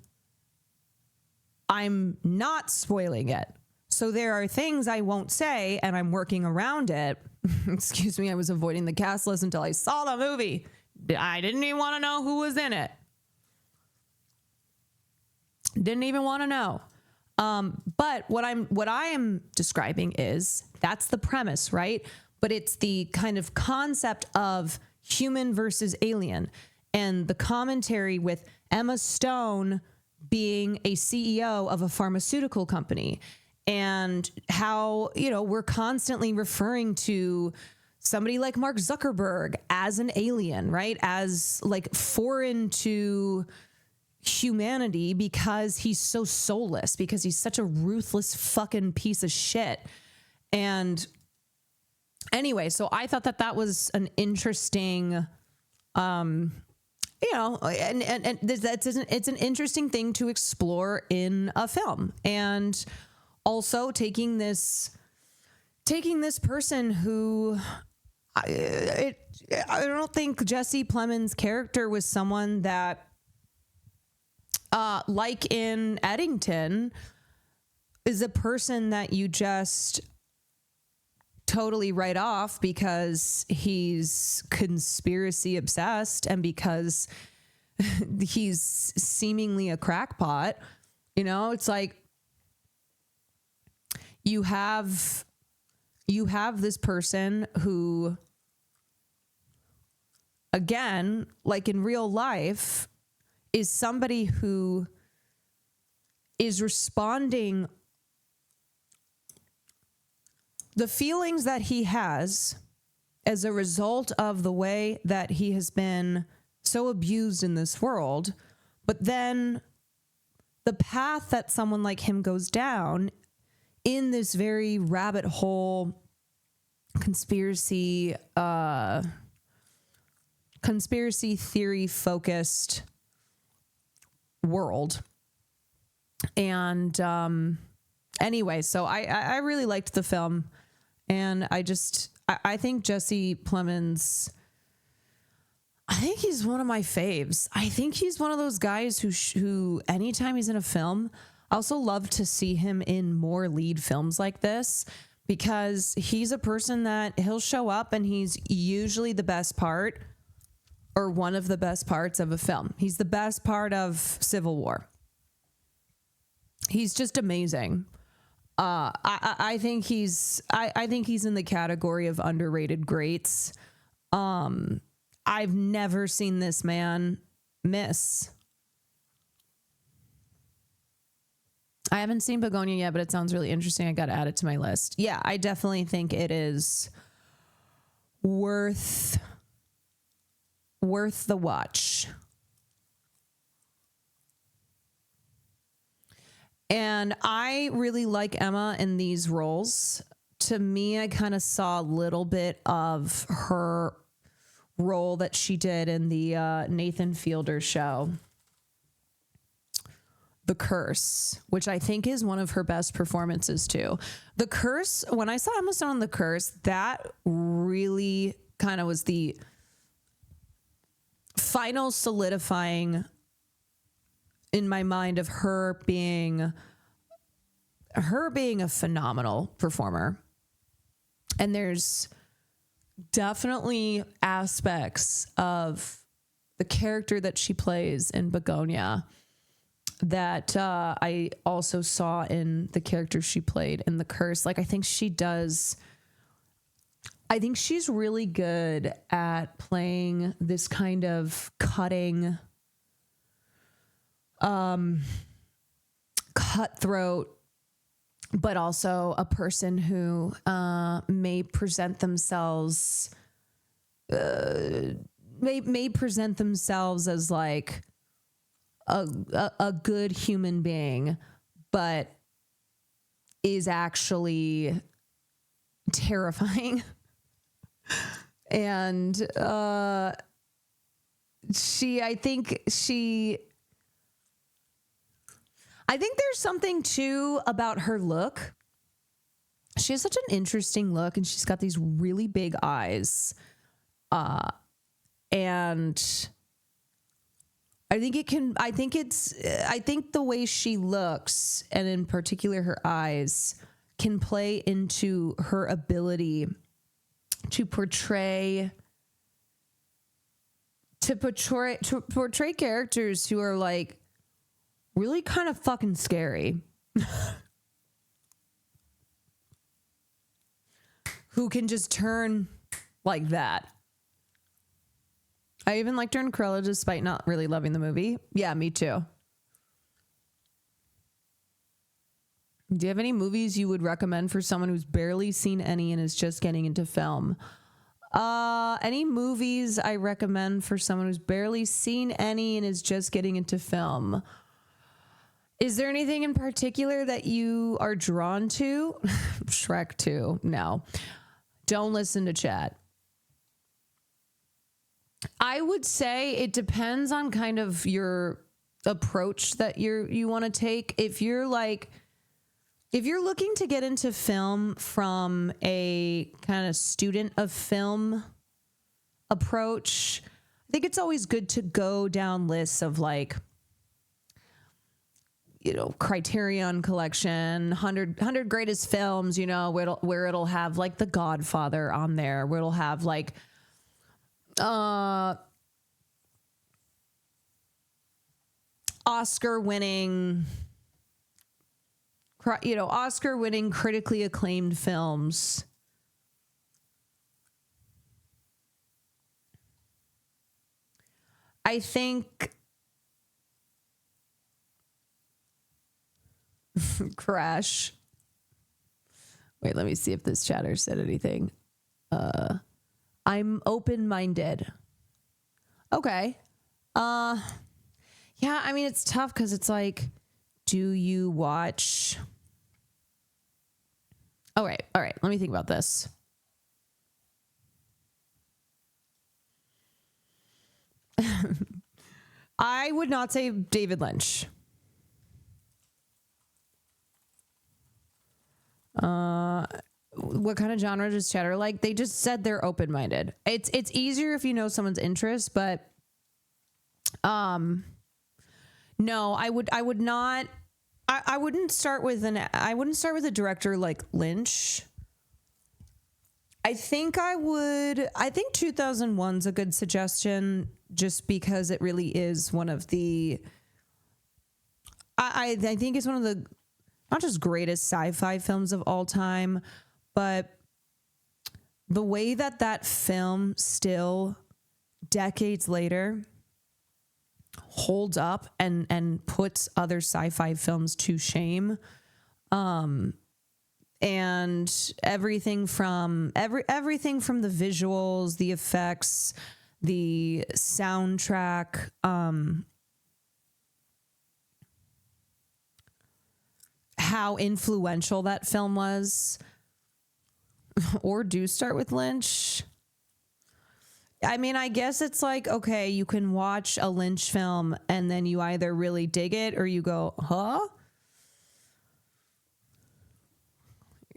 not spoiling it. So there are things I won't say, and I'm working around it. Excuse me, I was avoiding the cast list until I saw the movie. I didn't even want to know who was in it. Didn't even want to know. But what I am describing is that's the premise, right? But it's the kind of concept of human versus alien, and the commentary with Emma Stone being a CEO of a pharmaceutical company, and how, you know, we're constantly referring to somebody like Mark Zuckerberg as an alien, right? As like foreign to humanity because he's so soulless, because he's such a ruthless fucking piece of shit. And anyway, so I thought that was an interesting, you know, and it's an interesting thing to explore in a film. And also taking this person who I don't think Jesse Plemons' character was someone that, like in Eddington, is a person that you just totally write off because he's conspiracy obsessed and because he's seemingly a crackpot. You know, it's like you have this person who, again, like in real life, is somebody who is responding. The feelings that he has as a result of the way that he has been so abused in this world, but then the path that someone like him goes down in this very rabbit hole conspiracy theory focused world. And anyway, so I really liked the film. And I think Jesse Plemons, I think he's one of my faves. I think he's one of those guys who anytime he's in a film, I also love to see him in more lead films like this, because he's a person that he'll show up and he's usually the best part or one of the best parts of a film. He's the best part of Civil War. He's just amazing. I think he's in the category of underrated greats. I've never seen this man miss. I haven't seen Begonia yet, but it sounds really interesting. I got to add it to my list. Yeah, I definitely think it is worth the watch. And I really like Emma in these roles. To me, I kind of saw a little bit of her role that she did in the Nathan Fielder show, The Curse, which I think is one of her best performances too. The Curse, when I saw Emma Stone in The Curse, that really kind of was the final solidifying in my mind of her being a phenomenal performer. And there's definitely aspects of the character that she plays in Begonia that I also saw in the character she played in The Curse. Like, I think she's really good at playing this kind of cutting, cutthroat, but also a person who may present themselves as like a good human being, but is actually terrifying. And I think there's something too about her look. She has such an interesting look, and she's got these really big eyes. And I think the way she looks, and in particular her eyes, can play into her ability to portray characters who are like really kind of fucking scary. who can just turn like that. I even liked her in Cruella despite not really loving the movie. Yeah, me too. Do you have any movies you would recommend for someone who's barely seen any and is just getting into film? Any movies I recommend for someone who's barely seen any and is just getting into film? Is there anything in particular that you are drawn to? Shrek 2. No. Don't listen to chat. I would say it depends on kind of your approach that you want to take. If you're looking to get into film from a kind of student of film approach, I think it's always good to go down lists of like, you know, Criterion Collection, 100 greatest films, you know, where it'll have like The Godfather on there, where it'll have like, Oscar-winning, critically acclaimed films. I think Crash. Wait, let me see if this chatter said anything. I'm open-minded. Okay. Yeah, I mean, it's tough because it's like, do you watch? All right. Let me think about this. I would not say David Lynch. What kind of genre does chatter like? They just said they're open-minded. It's easier if you know someone's interest, but no, I would not. I wouldn't start with a director like Lynch. I think 2001's a good suggestion just because it really is one of the I think it's one of the not just greatest sci-fi films of all time, but the way that film still decades later holds up and puts other sci-fi films to shame. And everything from the visuals, the effects, the soundtrack, how influential that film was. Or do start with Lynch. I mean, I guess it's like, okay, you can watch a Lynch film and then you either really dig it or you go, huh?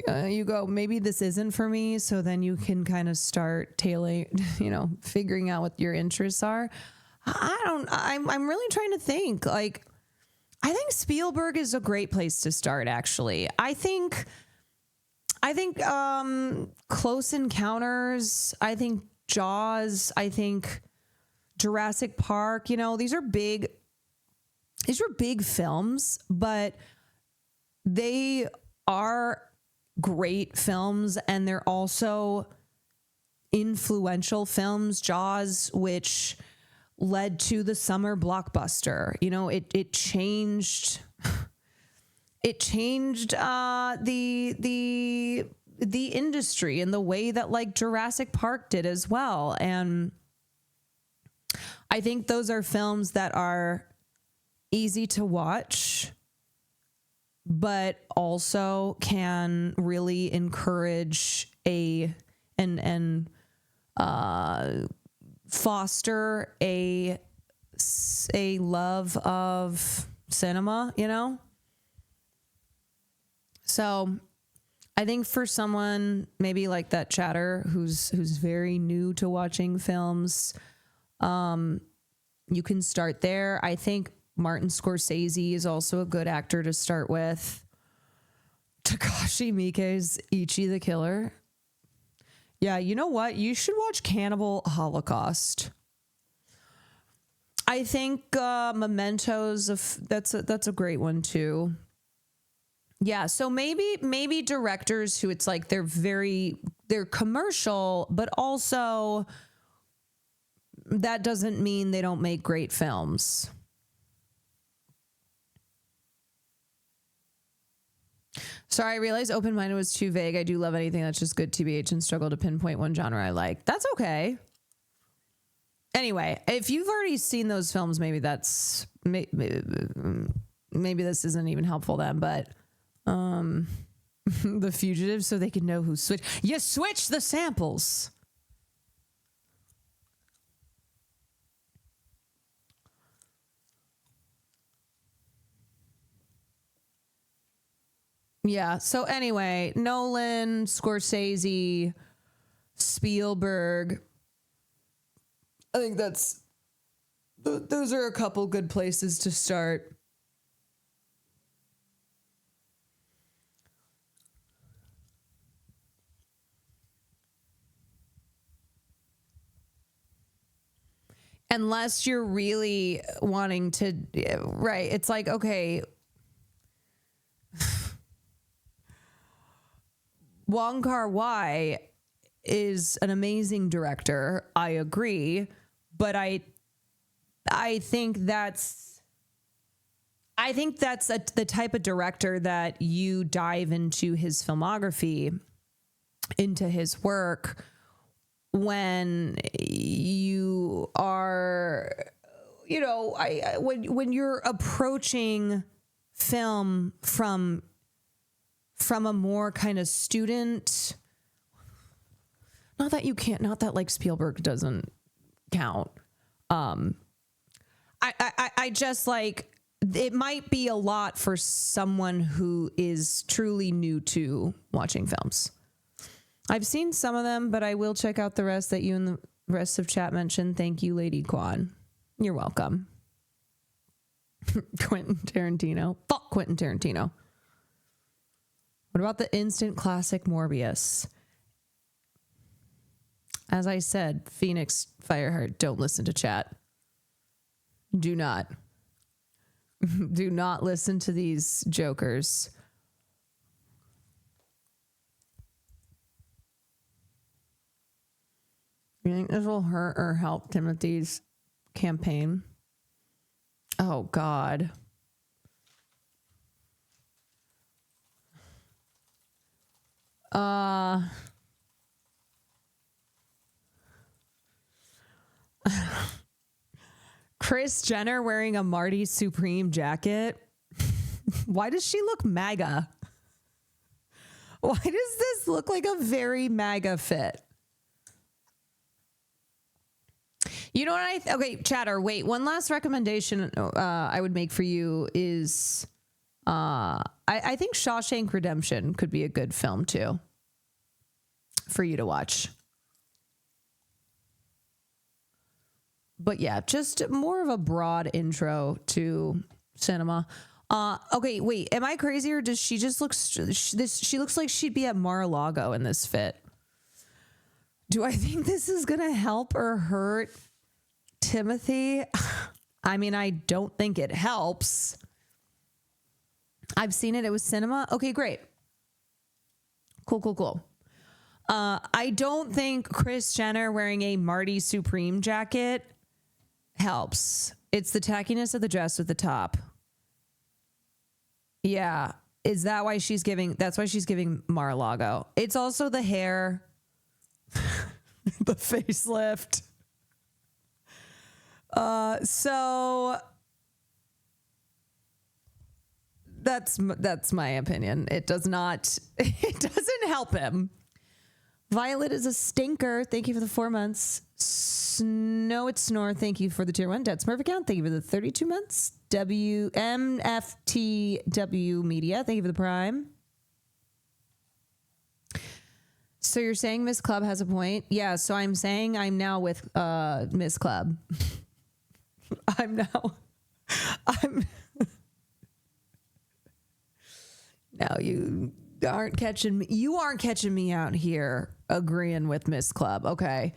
You go, maybe this isn't for me. So then you can kind of start figuring out what your interests are. I'm really trying to think. Like, I think Spielberg is a great place to start, actually. I think Close Encounters, I think Jaws, I think Jurassic Park, these were big films, but they are great films and they're also influential films. Jaws, which led to the summer blockbuster, it changed the industry in the way that like Jurassic Park did as well. And I think those are films that are easy to watch, but also can really encourage and foster a love of cinema, So I think for someone maybe like that chatter who's very new to watching films, you can start there. I think Martin Scorsese is also a good actor to start with. Takashi Miike's Ichi the Killer. Yeah, you know what? You should watch Cannibal Holocaust. I think Mementos, that's a great one too. Yeah, so maybe directors who it's like they're commercial, but also that doesn't mean they don't make great films. Sorry, I realized open-minded was too vague. I do love anything that's just good TBH and struggle to pinpoint one genre I like. That's okay. Anyway, if you've already seen those films, maybe this isn't even helpful then, but The Fugitive, so they can know who switched. You switch the samples. Yeah. So anyway, Nolan, Scorsese, Spielberg. I think those are a couple good places to start. Unless you're really wanting to, right? It's like, okay, Wong Kar-wai is an amazing director. I agree, but I think that's the type of director that you dive into his filmography, into his work, when you are, when you're approaching film from a more kind of student, not that like Spielberg doesn't count. I just like, it might be a lot for someone who is truly new to watching films. I've seen some of them, but I will check out the rest that you and the rest of chat mentioned. Thank you, Lady Kwan. You're welcome. Quentin Tarantino. Fuck Quentin Tarantino. What about the instant classic Morbius? As I said, Phoenix Fireheart, don't listen to chat. Do not. Do not listen to these jokers. You think this will hurt or help Timothy's campaign? Oh, God. Kris Jenner wearing a Marty Supreme jacket. Why does she look MAGA? Why does this look like a very MAGA fit? You know what okay, chatter, wait, one last recommendation I would make for you is I think Shawshank Redemption could be a good film too for you to watch. But yeah, just more of a broad intro to cinema. Okay, wait, am I crazy or does she just look she looks like she'd be at Mar-a-Lago in this fit? Do I think this is going to help or hurt Timothy? I mean, I don't think it helps. I've seen it. It was cinema. Okay, great. Cool. I don't think Kris Jenner wearing a Marty Supreme jacket helps. It's the tackiness of the dress with the top. Yeah. Is that why that's why she's giving Mar-a-Lago. It's also the hair, the facelift. So that's my opinion. It doesn't help him. Violet is a stinker. Thank you for the 4 months. Snow It Snore. Thank you for the tier 1. Dead Smurf account. Thank you for the 32 months. WMFTW Media. Thank you for the prime. So you're saying Miss Club has a point? Yeah. So I'm saying I'm now with Miss Club. No, you aren't catching me. You aren't catching me out here agreeing with Miss Club. Okay.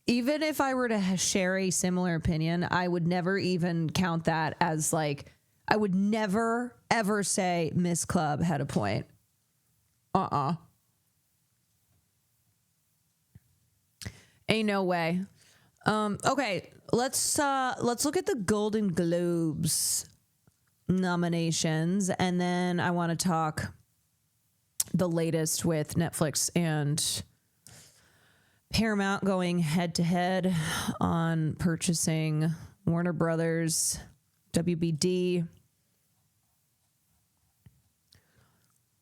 Even if I were to share a similar opinion, I would never even count that as like, I would never, ever say Miss Club had a point. Ain't no way. Okay, let's look at the Golden Globes nominations, and then I want to talk the latest with Netflix and Paramount going head to head on purchasing Warner Brothers, WBD,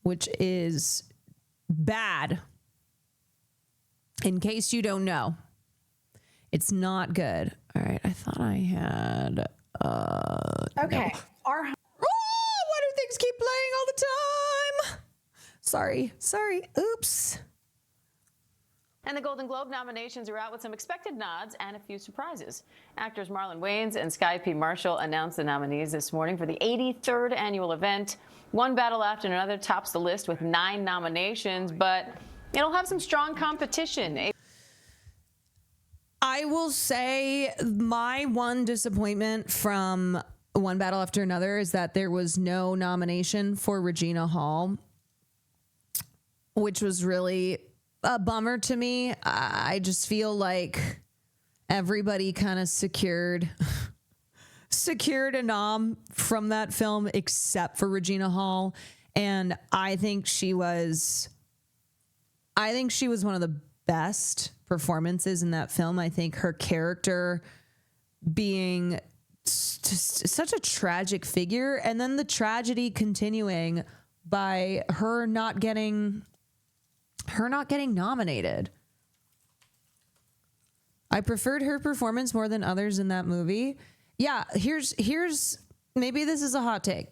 which is bad. In case you don't know, it's not good. All right, I thought I had. Okay. No. Why do things keep playing all the time? Sorry. Oops. And the Golden Globe nominations are out with some expected nods and a few surprises. Actors Marlon Wayans and Sky P. Marshall announced the nominees this morning for the 83rd annual event. One battle after another tops the list with 9 nominations, but it'll have some strong competition. I will say my one disappointment from One Battle After Another is that there was no nomination for Regina Hall, which was really a bummer to me. I just feel like everybody kind of secured a nom from that film except for Regina Hall, and I think she was one of the best performances in that film. I think her character being just such a tragic figure, and then the tragedy continuing by her not getting nominated. I preferred her performance more than others in that movie. Yeah, here's maybe this is a hot take.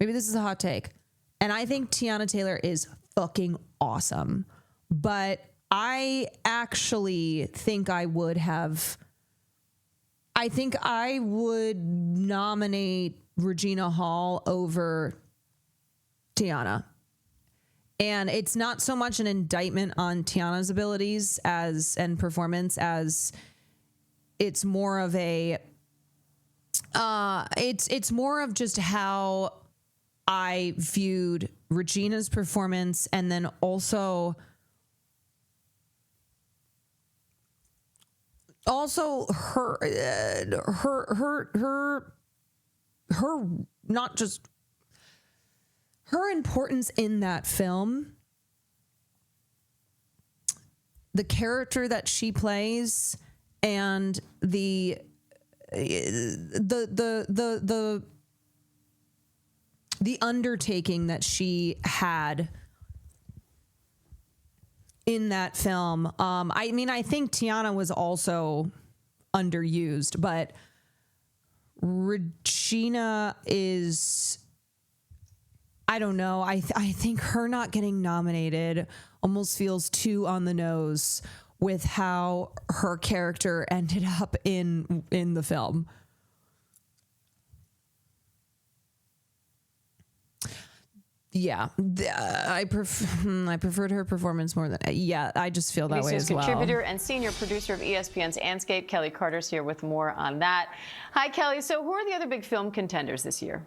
And I think Tiana Taylor is fucking awesome. But I actually think I would nominate Regina Hall over Tiana. And it's not so much an indictment on Tiana's abilities and performance as it's more of it's more of just how I viewed Regina's performance, and then also her not just her importance in that film, the character that she plays, and the undertaking that she had in that film. I mean, I think Tiana was also underused, but Regina is, I don't know. I think her not getting nominated almost feels too on the nose with how her character ended up in the film. Yeah, I preferred her performance more than. Yeah, I just feel that way as well. Contributor and senior producer of ESPN's Anscape, Kelly Carter's here with more on that. Hi, Kelly. So, who are the other big film contenders this year?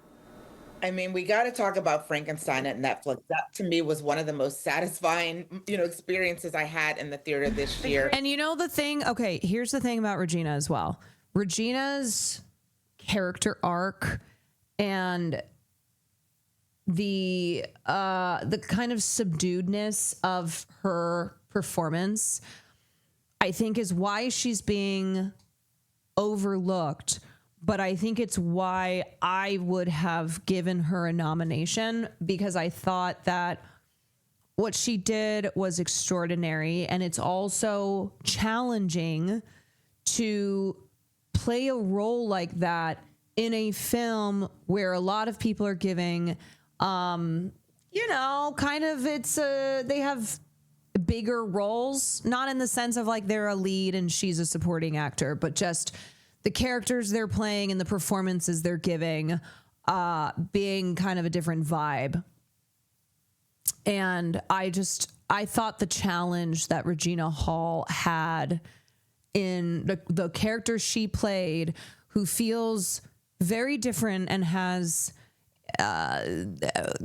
I mean, we got to talk about Frankenstein at Netflix. That to me was one of the most satisfying, experiences I had in the theater this year. And the thing, okay, here's the thing about Regina as well. Regina's character arc and the kind of subduedness of her performance, I think, is why she's being overlooked. But I think it's why I would have given her a nomination, because I thought that what she did was extraordinary. And it's also challenging to play a role like that in a film where a lot of people are giving, kind of they have bigger roles, not in the sense of like they're a lead and she's a supporting actor, but just the characters they're playing and the performances they're giving, being kind of a different vibe. And I thought the challenge that Regina Hall had in the character she played, who feels very different and has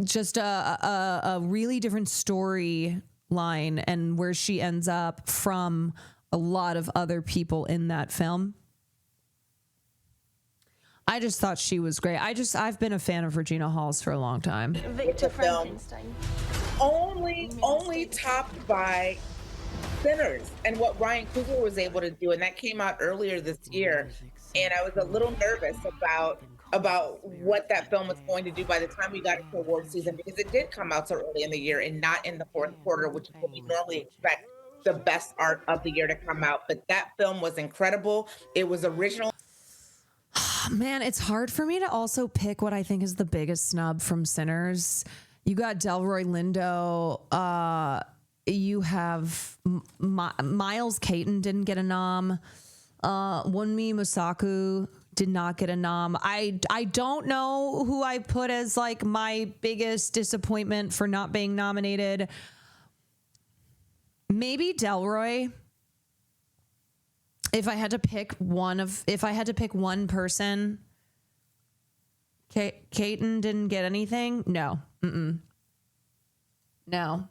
just a really different storyline and where she ends up from a lot of other people in that film. I just thought she was great. I've been a fan of Regina Hall's for a long time. Victor Frankenstein. Only topped by Sinners and what Ryan Coogler was able to do, and that came out earlier this year. And I was a little nervous about what that film was going to do by the time we got into award season, because it did come out so early in the year and not in the fourth quarter, which is what we normally expect the best art of the year to come out. But that film was incredible. It was original. Man, it's hard for me to also pick what I think is the biggest snub from Sinners. You got Delroy Lindo. You have Miles Caton didn't get a nom. Wunmi Mosaku did not get a nom. I don't know who I put as like my biggest disappointment for not being nominated. Maybe Delroy. If I had to pick one person, Caton didn't get anything. No. No.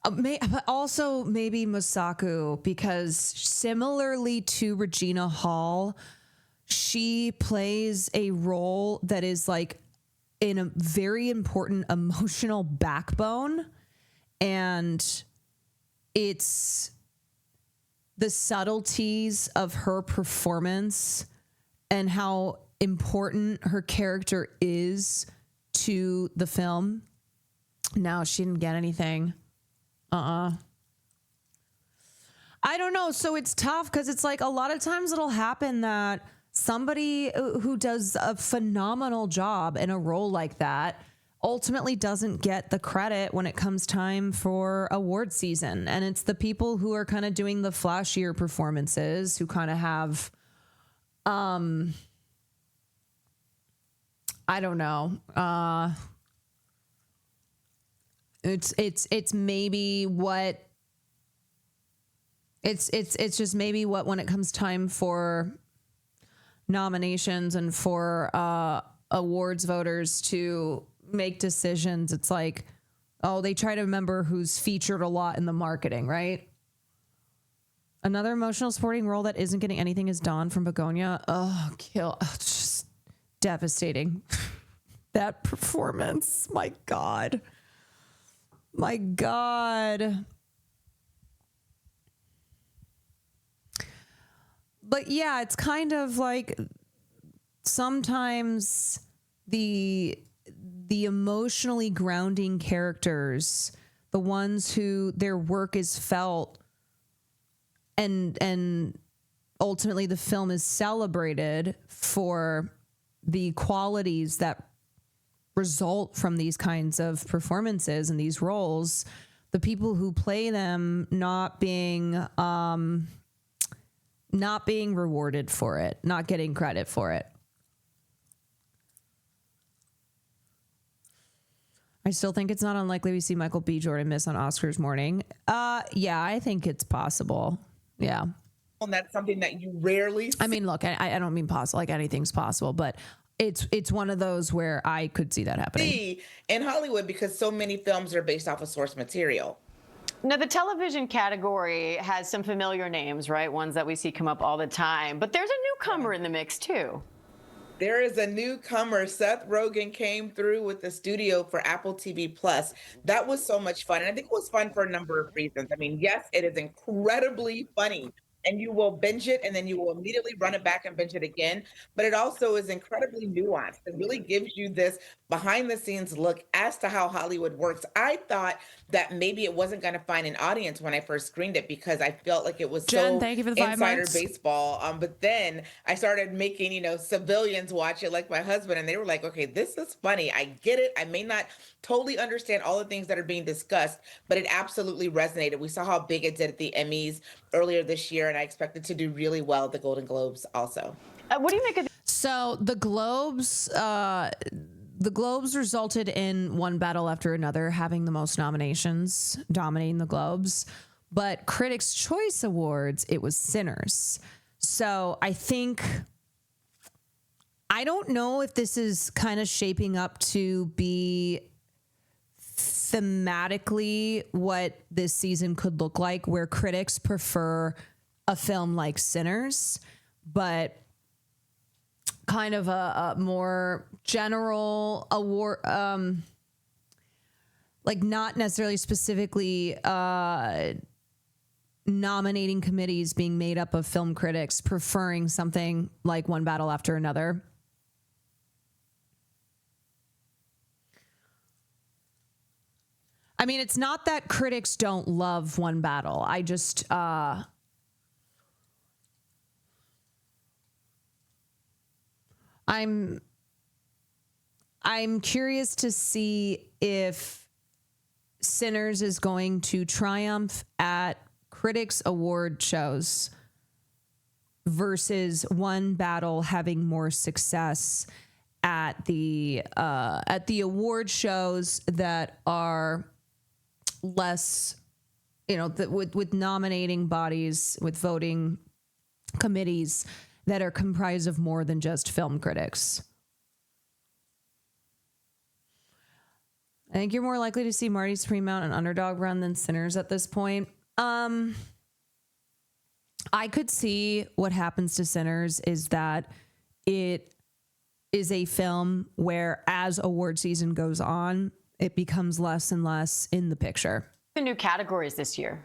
But also maybe Mosaku, because similarly to Regina Hall, she plays a role that is like in a very important emotional backbone, and it's the subtleties of her performance and how important her character is to the film. No, she didn't get anything. I don't know. So it's tough because it's like a lot of times it'll happen that somebody who does a phenomenal job in a role like that ultimately doesn't get the credit when it comes time for award season. And it's the people who are kind of doing the flashier performances who kind of have, I don't know. It's maybe what it's just maybe what when it comes time for nominations and for awards voters to make decisions, it's like, oh, they try to remember who's featured a lot in the marketing, right? Another emotional supporting role that isn't getting anything is Dawn from Begonia. It's just devastating. That performance, my God. But yeah, it's kind of like sometimes the emotionally grounding characters, the ones who their work is felt and ultimately the film is celebrated for the qualities that result from these kinds of performances and these roles, the people who play them not being rewarded for it, not getting credit for it. I still think it's not unlikely we see Michael B. Jordan miss on Oscars morning. Yeah, I think it's possible. Yeah. And that's something that you rarely see. I mean, look, I don't mean possible, like anything's possible, but it's one of those where I could see that happening in Hollywood because so many films are based off of source material. Now, the television category has some familiar names, right? Ones that we see come up all the time. But there's a newcomer in the mix, too. There is a newcomer. Seth Rogen came through with the studio for Apple TV Plus. That was so much fun. And I think it was fun for a number of reasons. I mean, yes, it is incredibly funny. And you will binge it and then you will immediately run it back and binge it again. But it also is incredibly nuanced. It really gives you this behind the scenes look as to how Hollywood works. I thought that maybe it wasn't going to find an audience when I first screened it because I felt like it was Jen, thank you for the 5 insider months. baseball. But then I started making, civilians watch it like my husband. And they were like, okay, this is funny. I get it. I may not totally understand all the things that are being discussed, but it absolutely resonated. We saw how big it did at the Emmys earlier this year, and I expect it to do really well at the Golden Globes also. What do you make of So the Globes resulted in one battle after another having the most nominations, dominating the Globes. But Critics' Choice Awards, it was Sinners. So I think, I don't know if this is kind of shaping up to be thematically what this season could look like, where critics prefer a film like Sinners, but kind of a more general award, like not necessarily specifically nominating committees being made up of film critics preferring something like One Battle After Another. I mean, it's not that critics don't love One Battle. I just, I'm curious to see if Sinners is going to triumph at critics award shows versus One Battle having more success at the award shows that are less, with nominating bodies, with voting committees that are comprised of more than just film critics. I think you're more likely to see Marty Supreme mount an underdog run than Sinners at this point. I could see what happens to Sinners is that it is a film where as award season goes on, it becomes less and less in the picture. The new categories this year.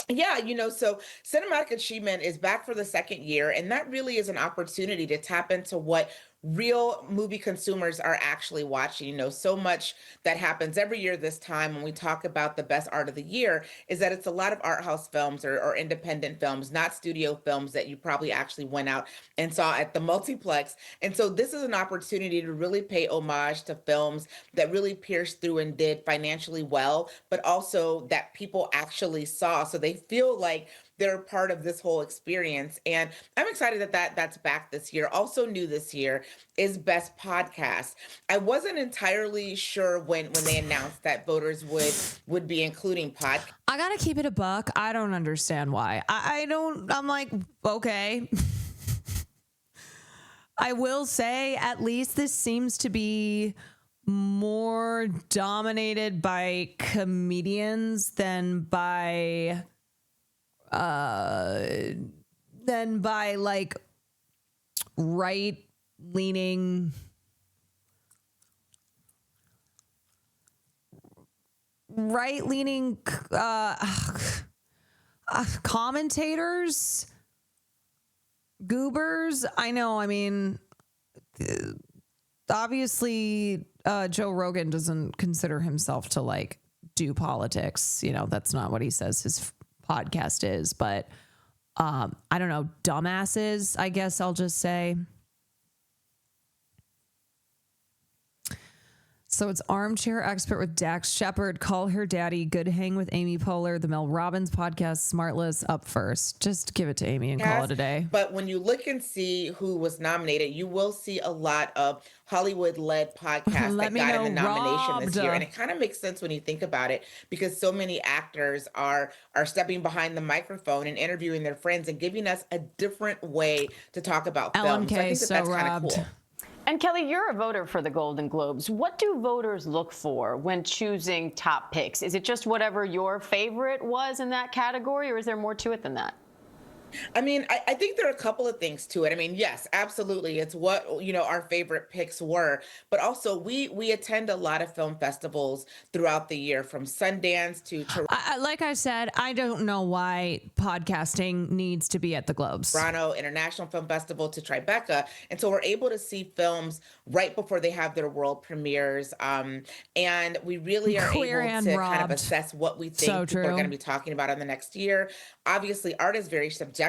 Yeah, so cinematic achievement is back for the second year, and that really is an opportunity to tap into what real movie consumers are actually watching. So much that happens every year this time when we talk about the best art of the year is that it's a lot of art house films or independent films, not studio films that you probably actually went out and saw at the multiplex. And so this is an opportunity to really pay homage to films that really pierced through and did financially well, but also that people actually saw. So they feel like they're part of this whole experience. And I'm excited that that's back this year. Also new this year is Best Podcast. I wasn't entirely sure when they announced that voters would be including podcast. I gotta keep it a buck. I don't understand why. I'm like, okay. I will say at least this seems to be more dominated by comedians than by like right-leaning commentators, goobers. I know. I mean, obviously, Joe Rogan doesn't consider himself to like do politics. That's not what he says his podcast is, but I don't know, dumbasses, I guess I'll just say. So it's Armchair Expert with Dax Shepard, Call Her Daddy, Good Hang with Amy Poehler, the Mel Robbins podcast, Smartless up first. Just give it to Amy and call it a day. But when you look and see who was nominated, you will see a lot of Hollywood-led podcasts that got in the nomination this year. And it kind of makes sense when you think about it, because so many actors are stepping behind the microphone and interviewing their friends and giving us a different way to talk about film. So I think that's kind of cool. And Kelly, you're a voter for the Golden Globes. What do voters look for when choosing top picks? Is it just whatever your favorite was in that category, or is there more to it than that? I mean, I think there are a couple of things to it. I mean, yes, absolutely. It's what, our favorite picks were, but also we attend a lot of film festivals throughout the year, from Sundance to like I said, I don't know why podcasting needs to be at the Globes. Toronto International Film Festival to Tribeca. And so we're able to see films right before they have their world premieres. And we really are able to kind of assess what we think people are going to be talking about in the next year. Obviously, art is very subjective,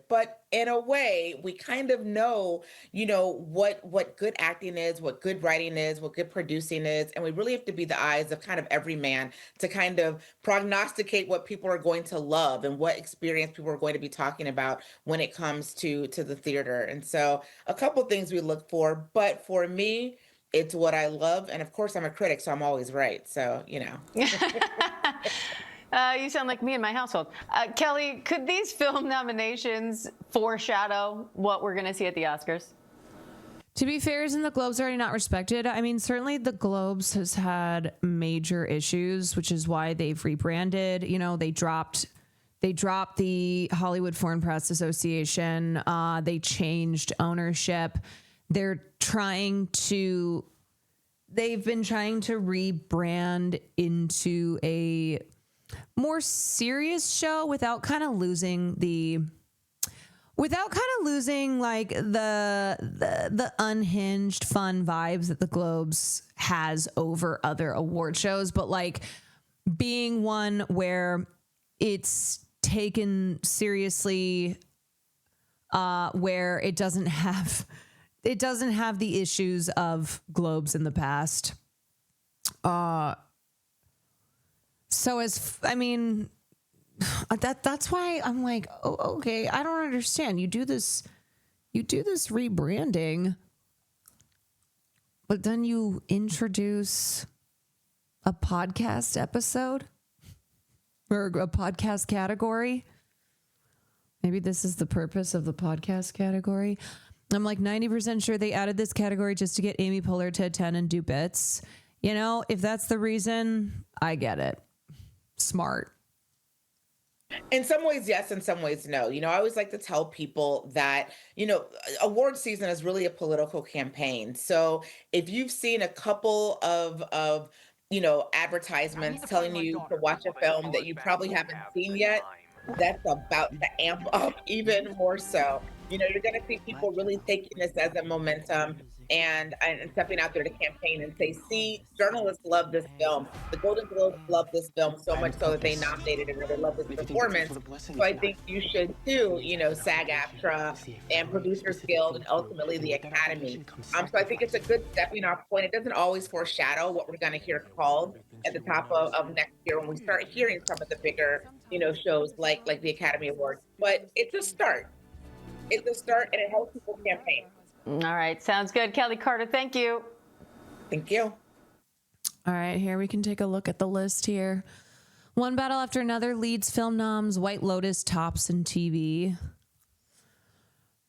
but in a way, we kind of know, what good acting is, what good writing is, what good producing is. And we really have to be the eyes of kind of every man to kind of prognosticate what people are going to love and what experience people are going to be talking about when it comes to the theater. And so a couple things we look for, but for me, it's what I love. And of course, I'm a critic, so I'm always right. So, You sound like me in my household. Kelly, could these film nominations foreshadow what we're going to see at the Oscars? To be fair, isn't the Globes already not respected? I mean, certainly the Globes has had major issues, which is why they've rebranded. You know, they dropped the Hollywood Foreign Press Association. They changed ownership. They've been trying to rebrand into a more serious show without kind of losing like the unhinged fun vibes that the Globes has over other award shows, but like being one where it's taken seriously, where it doesn't have the issues of Globes in the past. That's why I'm like, oh, okay, I don't understand. You do this rebranding, but then you introduce a podcast episode or a podcast category. Maybe this is the purpose of the podcast category. I'm like 90% sure they added this category just to get Amy Poehler to attend and do bits. You know, if that's the reason, I get it. Smart. In some ways, yes. In some ways, no. You know, I always like to tell people that, you know, award season is really a political campaign. So if you've seen a couple of you know, advertisements telling you to watch a film that you probably haven't seen yet, that's about to amp up even more so. You know, you're going to see people really taking this as a momentum and stepping out there to campaign and say, see, journalists love this film. The Golden Globes love this film so much so that they nominated it and they love this performance. So I think you should too, you know, SAG-AFTRA and Producers Guild and ultimately the Academy. So I think it's a good stepping off point. It doesn't always foreshadow what we're going to hear called at the top of next year when we start hearing some of the bigger, you know, shows like the Academy Awards. But it's a start. It's a start and it helps people campaign. All right. Sounds good. Kelly Carter, thank you. Thank you. All right, here we can take a look at the list here. One battle after another leads film noms. White Lotus tops in TV.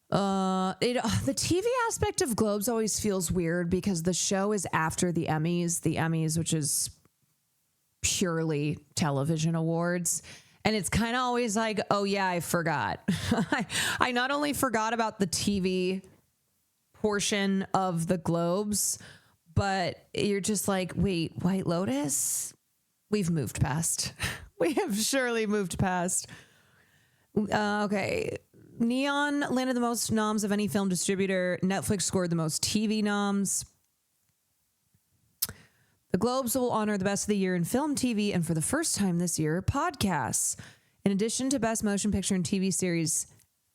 The TV aspect of Globes always feels weird because the show is after the Emmys, which is purely television awards. And it's kind of always like, oh yeah, I forgot. I not only forgot about the TV portion of the Globes, but you're just like, wait, White Lotus? We've moved past. We have surely moved past. Okay. Neon landed the most noms of any film distributor. Netflix scored the most TV noms. The Globes will honor the best of the year in film, TV, and for the first time this year, podcasts. In addition to Best Motion Picture and TV Series,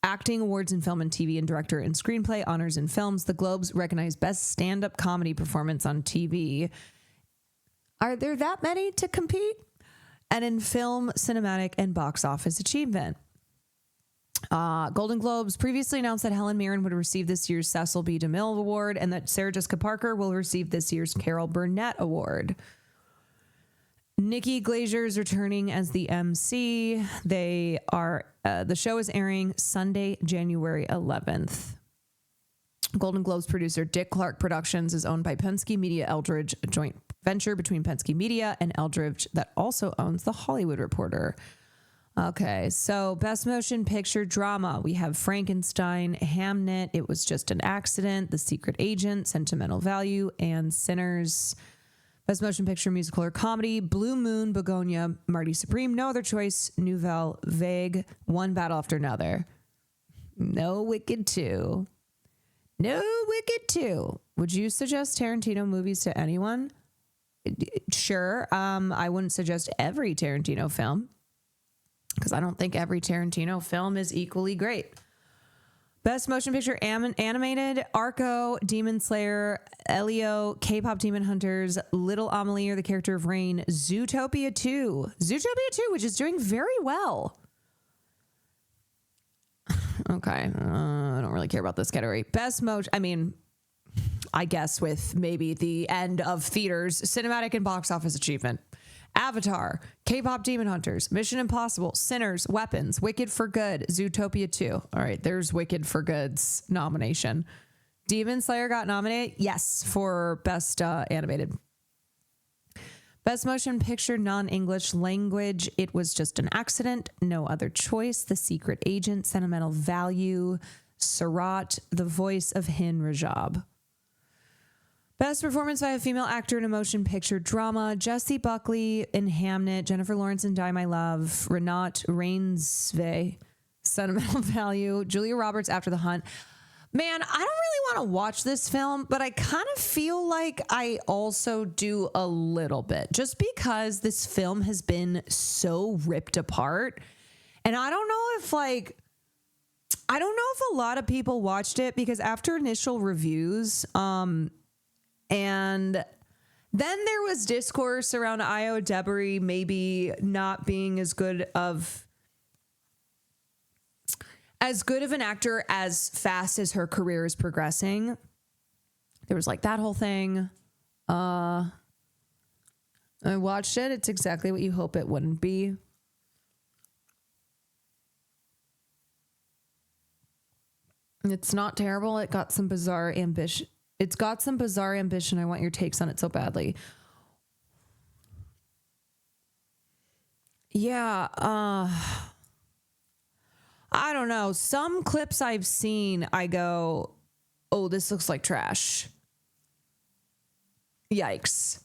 acting awards in film and TV, and director and screenplay honors in films, the Globes recognize Best Stand-Up Comedy Performance on TV. Are there that many to compete? And in film, cinematic, and box office achievement. Golden Globes previously announced that Helen Mirren would receive this year's Cecil B. DeMille Award and that Sarah Jessica Parker will receive this year's Carol Burnett Award. Nikki Glazer is returning as the MC. The show is airing Sunday, January 11th. Golden Globes producer Dick Clark Productions is owned by Penske Media Eldridge, a joint venture between Penske Media and Eldridge that also owns The Hollywood Reporter. Okay, so Best Motion Picture Drama. We have Frankenstein, Hamnet, It Was Just an Accident, The Secret Agent, Sentimental Value, and Sinners. Best Motion Picture Musical or Comedy, Blue Moon, Begonia, Marty Supreme, No Other Choice, Nouvelle Vague, One Battle After Another. No Wicked 2. No Wicked 2. Would you suggest Tarantino movies to anyone? Sure. I wouldn't suggest every Tarantino film, because I don't think every Tarantino film is equally great. Best Motion Picture Animated, Arco, Demon Slayer, Elio, K-Pop Demon Hunters, Little Amelie, or the character of Rain, Zootopia 2. Zootopia 2, which is doing very well. Okay, I don't really care about this category. Best Motion, I guess with maybe the end of theaters, cinematic and box office achievement. Avatar, K-pop Demon Hunters, Mission Impossible, Sinners, Weapons, Wicked for Good, Zootopia 2. All right, there's Wicked for Good's nomination. Demon Slayer got nominated, yes, for Best Animated. Best Motion Picture, non-English language, It Was Just an Accident, No Other Choice, The Secret Agent, Sentimental Value, Surat, The Voice of Hin Rajab. Best Performance by a Female Actor in a Motion Picture Drama, Jessie Buckley in Hamnet, Jennifer Lawrence in Die My Love, Renate Reinsve, Sentimental Value, Julia Roberts, After the Hunt. Man, I don't really want to watch this film, but I kind of feel like I also do a little bit, just because this film has been so ripped apart. And I don't know if a lot of people watched it, because after initial reviews, and then there was discourse around Io Debris maybe not being as good of an actor as fast as her career is progressing. There was like that whole thing. I watched it. It's exactly what you hope it wouldn't be. It's not terrible. It got some bizarre ambition. I want your takes on it so badly. Yeah. I don't know. Some clips I've seen, I go, oh, this looks like trash. Yikes.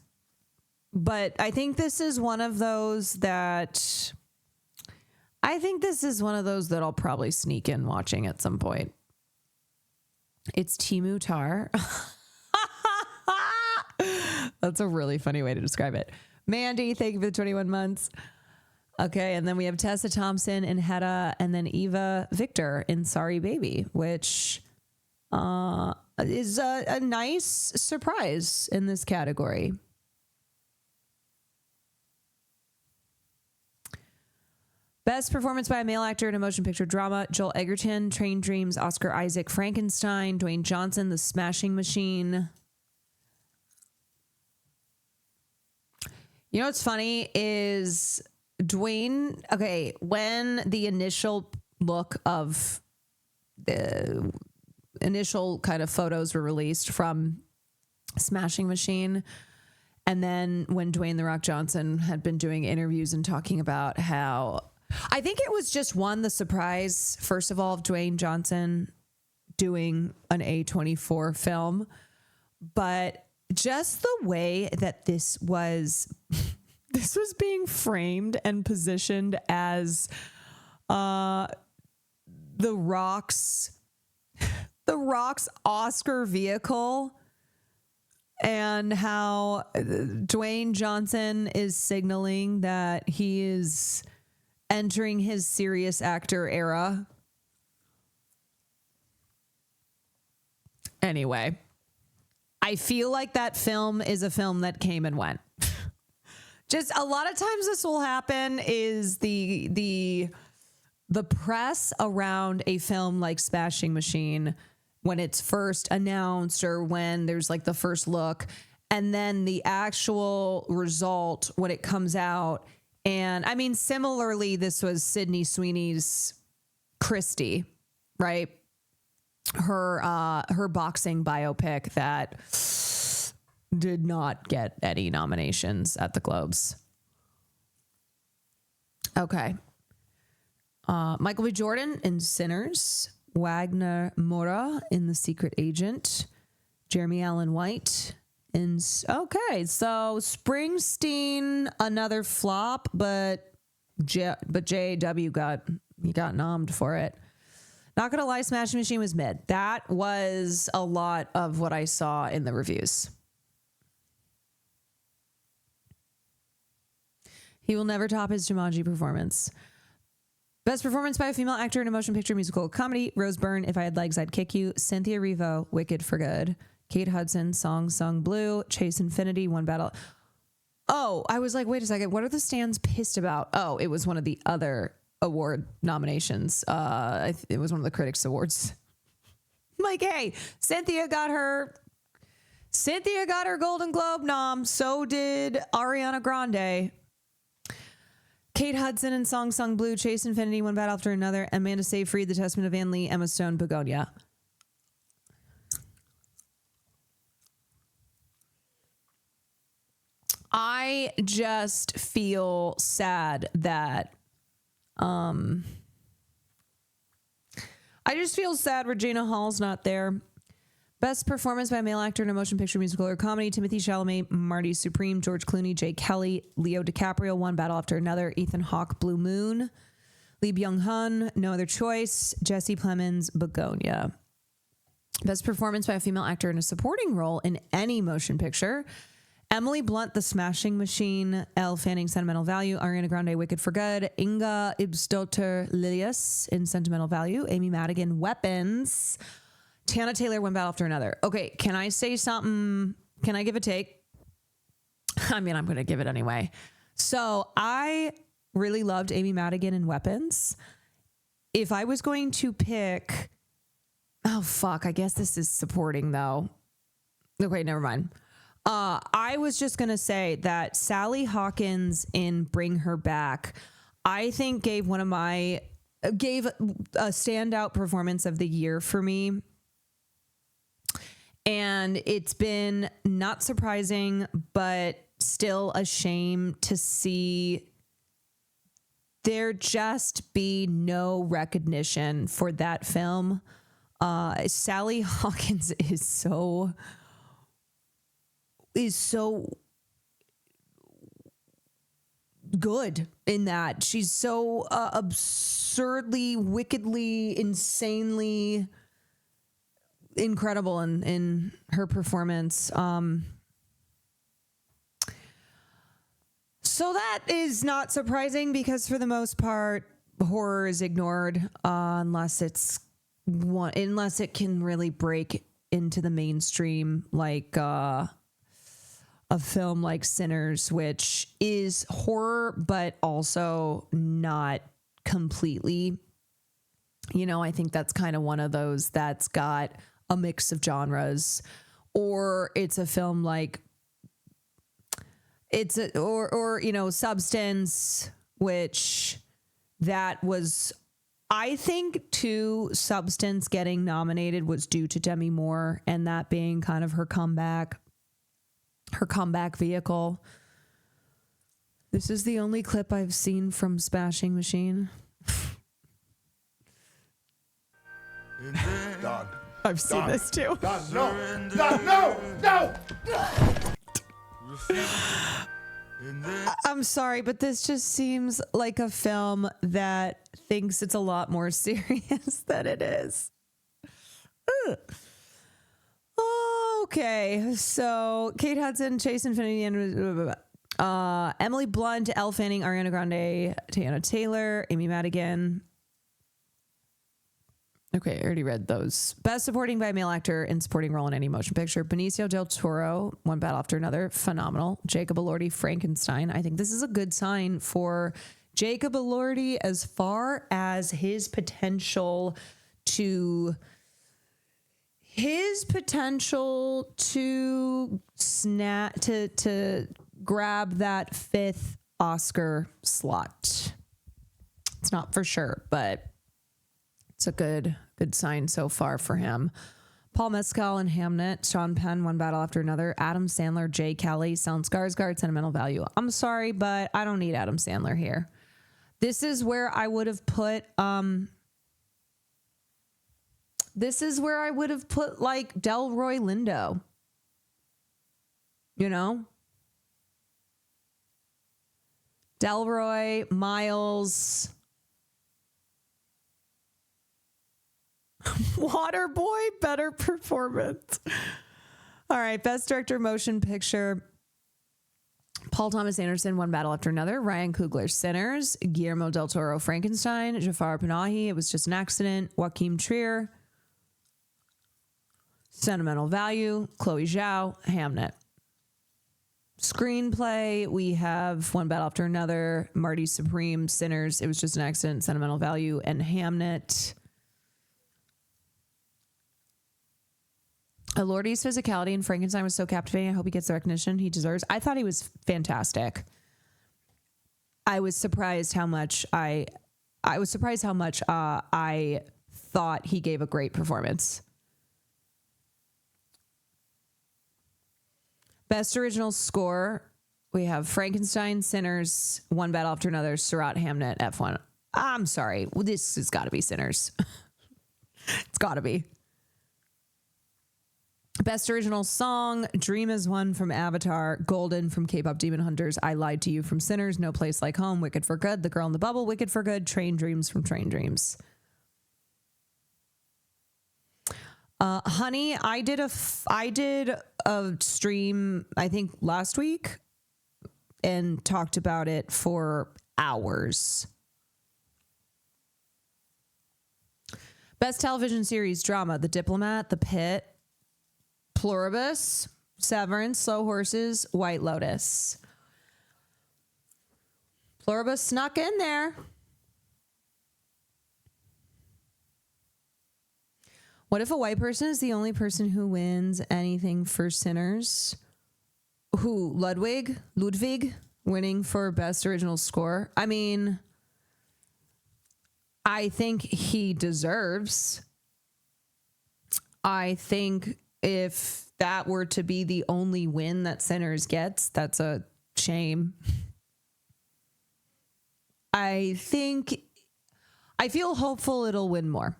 But I think this is one of those that I'll probably sneak in watching at some point. It's Timu Tar. That's a really funny way to describe it. Mandy, thank you for the 21 months. Okay, and then we have Tessa Thompson in Hedda, and then Eva Victor in Sorry Baby, which is a nice surprise in this category. Best Performance by a Male Actor in a Motion Picture Drama, Joel Edgerton, Train Dreams, Oscar Isaac, Frankenstein, Dwayne Johnson, The Smashing Machine. You know what's funny is Dwayne, okay, when the initial look of the initial kind of photos were released from Smashing Machine, and then when Dwayne The Rock Johnson had been doing interviews and talking about how, I think it was just the surprise, first of all, of Dwayne Johnson doing an A24 film, but just the way that this was being framed and positioned as the Rock's Oscar vehicle, and how Dwayne Johnson is signaling that he is entering his serious actor era. Anyway, I feel like that film is a film that came and went. Just a lot of times this will happen is the press around a film like Smashing Machine, when it's first announced or when there's like the first look, and then the actual result when it comes out. And I mean, similarly, this was Sydney Sweeney's Christie, right? Her boxing biopic that did not get any nominations at the Globes. Okay. Michael B. Jordan in Sinners, Wagner Moura in The Secret Agent, Jeremy Allen White in, okay, so Springsteen, another flop, but J.W. got nommed for it. Not gonna lie, Smashing Machine was mid. That was a lot of what I saw in the reviews. He will never top his Jumanji performance. Best Performance by a Female Actor in a Motion Picture Musical Comedy, Rose Byrne, If I Had Legs, I'd Kick You, Cynthia Erivo, Wicked for Good, Kate Hudson, Song Sung Blue, Chase Infinity, One Battle. Oh, I was like, wait a second, what are the stands pissed about? Oh, it was one of the other award nominations. It was one of the Critics Awards. I'm like, hey, Cynthia got her Golden Globe nom. So did Ariana Grande. Kate Hudson and Song Sung Blue, Chase Infinity, One Battle After Another, Amanda Seyfried, The Testament of Anne Lee, Emma Stone, Begonia. I just feel sad that I just feel sad Regina Hall's not there. Best performance by male actor in a motion picture, musical, or comedy: Timothée Chalamet, Marty Supreme, George Clooney, Jay Kelly, Leo DiCaprio, One Battle After Another, Ethan Hawke, Blue Moon, Lee Byung-hun, No Other Choice, Jesse Plemons, Begonia. Best performance by a female actor in a supporting role in any motion picture: Emily Blunt, The Smashing Machine, Elle Fanning, Sentimental Value, Ariana Grande, Wicked for Good, Inga Ibsdotter Lilius in Sentimental Value, Amy Madigan, Weapons, Tana Taylor, One Battle After Another. Okay, can I say something? Can I give a take? I mean, I'm going to give it anyway. So I really loved Amy Madigan in Weapons. If I was going to pick... Oh, fuck. I guess this is supporting, though. Okay, never mind. I was just going to say that Sally Hawkins in Bring Her Back, I think gave a standout performance of the year for me. And it's been not surprising, but still a shame to see there just be no recognition for that film. Sally Hawkins is so good in that. She's so absurdly, wickedly, insanely incredible in her performance. So that is not surprising because for the most part, horror is ignored unless it can really break into the mainstream, like a film like Sinners, which is horror, but also not completely. You know, I think that's kind of one of those that's got a mix of genres. Or it's a film like Substance, which that was, I think, Substance getting nominated was due to Demi Moore and that being kind of her comeback vehicle. This is the only clip I've seen from Smashing Machine. Don. I've seen this too. Don, no! Don, no! No! I'm sorry, but this just seems like a film that thinks it's a lot more serious than it is. Ugh. Okay, so Kate Hudson, Chase Infinity, and Emily Blunt, Elle Fanning, Ariana Grande, Tana Taylor, Amy Madigan. Okay, I already read those. Best supporting by a male actor in supporting role in any motion picture: Benicio del Toro, One Battle After Another, phenomenal. Jacob Elordi, Frankenstein. I think this is a good sign for Jacob Elordi as far as his potential to grab that 5th Oscar slot. It's not for sure, but it's a good sign so far for him. Paul Mescal and Hamnet, Sean Penn, One Battle After Another, Adam Sandler, Jay Kelly, Stellan Skarsgård, Sentimental Value. I'm sorry, but I don't need Adam Sandler here. This is where I would have put like Delroy Lindo. You know? Delroy, Miles, Waterboy, better performance. All right, Best Director Motion Picture: Paul Thomas Anderson, One Battle After Another, Ryan Coogler, Sinners, Guillermo del Toro, Frankenstein, Jafar Panahi, It Was Just an Accident, Joaquin Trier, Sentimental Value, Chloe Zhao, Hamnet. Screenplay, we have One Battle After Another, Marty Supreme, Sinners, It Was Just an Accident, Sentimental Value, and Hamnet. Elordi's physicality in Frankenstein was so captivating. I hope he gets the recognition he deserves. I thought he was fantastic. I was surprised how much I thought he gave a great performance. Best original score, we have Frankenstein, Sinners, One Battle After Another, Surat, Hamnet, F1. I'm sorry, this has got to be Sinners. It's got to be. Best original song, Dream Is One from Avatar, Golden from K-Pop Demon Hunters, I Lied to You from Sinners, No Place Like Home, Wicked for Good, The Girl in the Bubble, Wicked for Good, Train Dreams from Train Dreams. Honey, I did a stream, I think last week, and talked about it for hours. Best television series, drama, The Diplomat, The Pit, Pluribus, Severance, Slow Horses, White Lotus. Pluribus snuck in there. What if a white person is the only person who wins anything for Sinners? Who? Ludwig winning for best original score? I mean, I think he deserves. I think if that were to be the only win that Sinners gets, that's a shame. I feel hopeful it'll win more.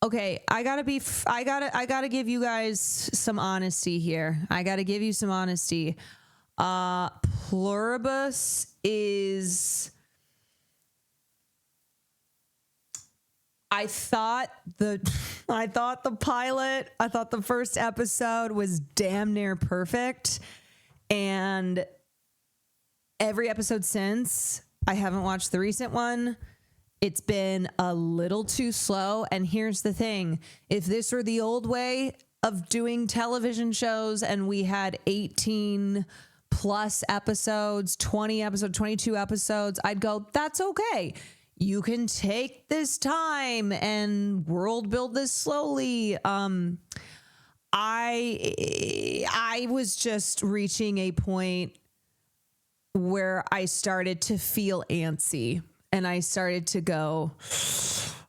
Okay, I gotta give you guys some honesty here. I gotta give you some honesty. Pluribus is... I thought the first episode was damn near perfect, and every episode since, I haven't watched the recent one, it's been a little too slow. And here's the thing, if this were the old way of doing television shows and we had 18 plus episodes, 20 episodes, 22 episodes, I'd go, that's okay. You can take this time and world build this slowly. I was just reaching a point where I started to feel antsy, and I started to go,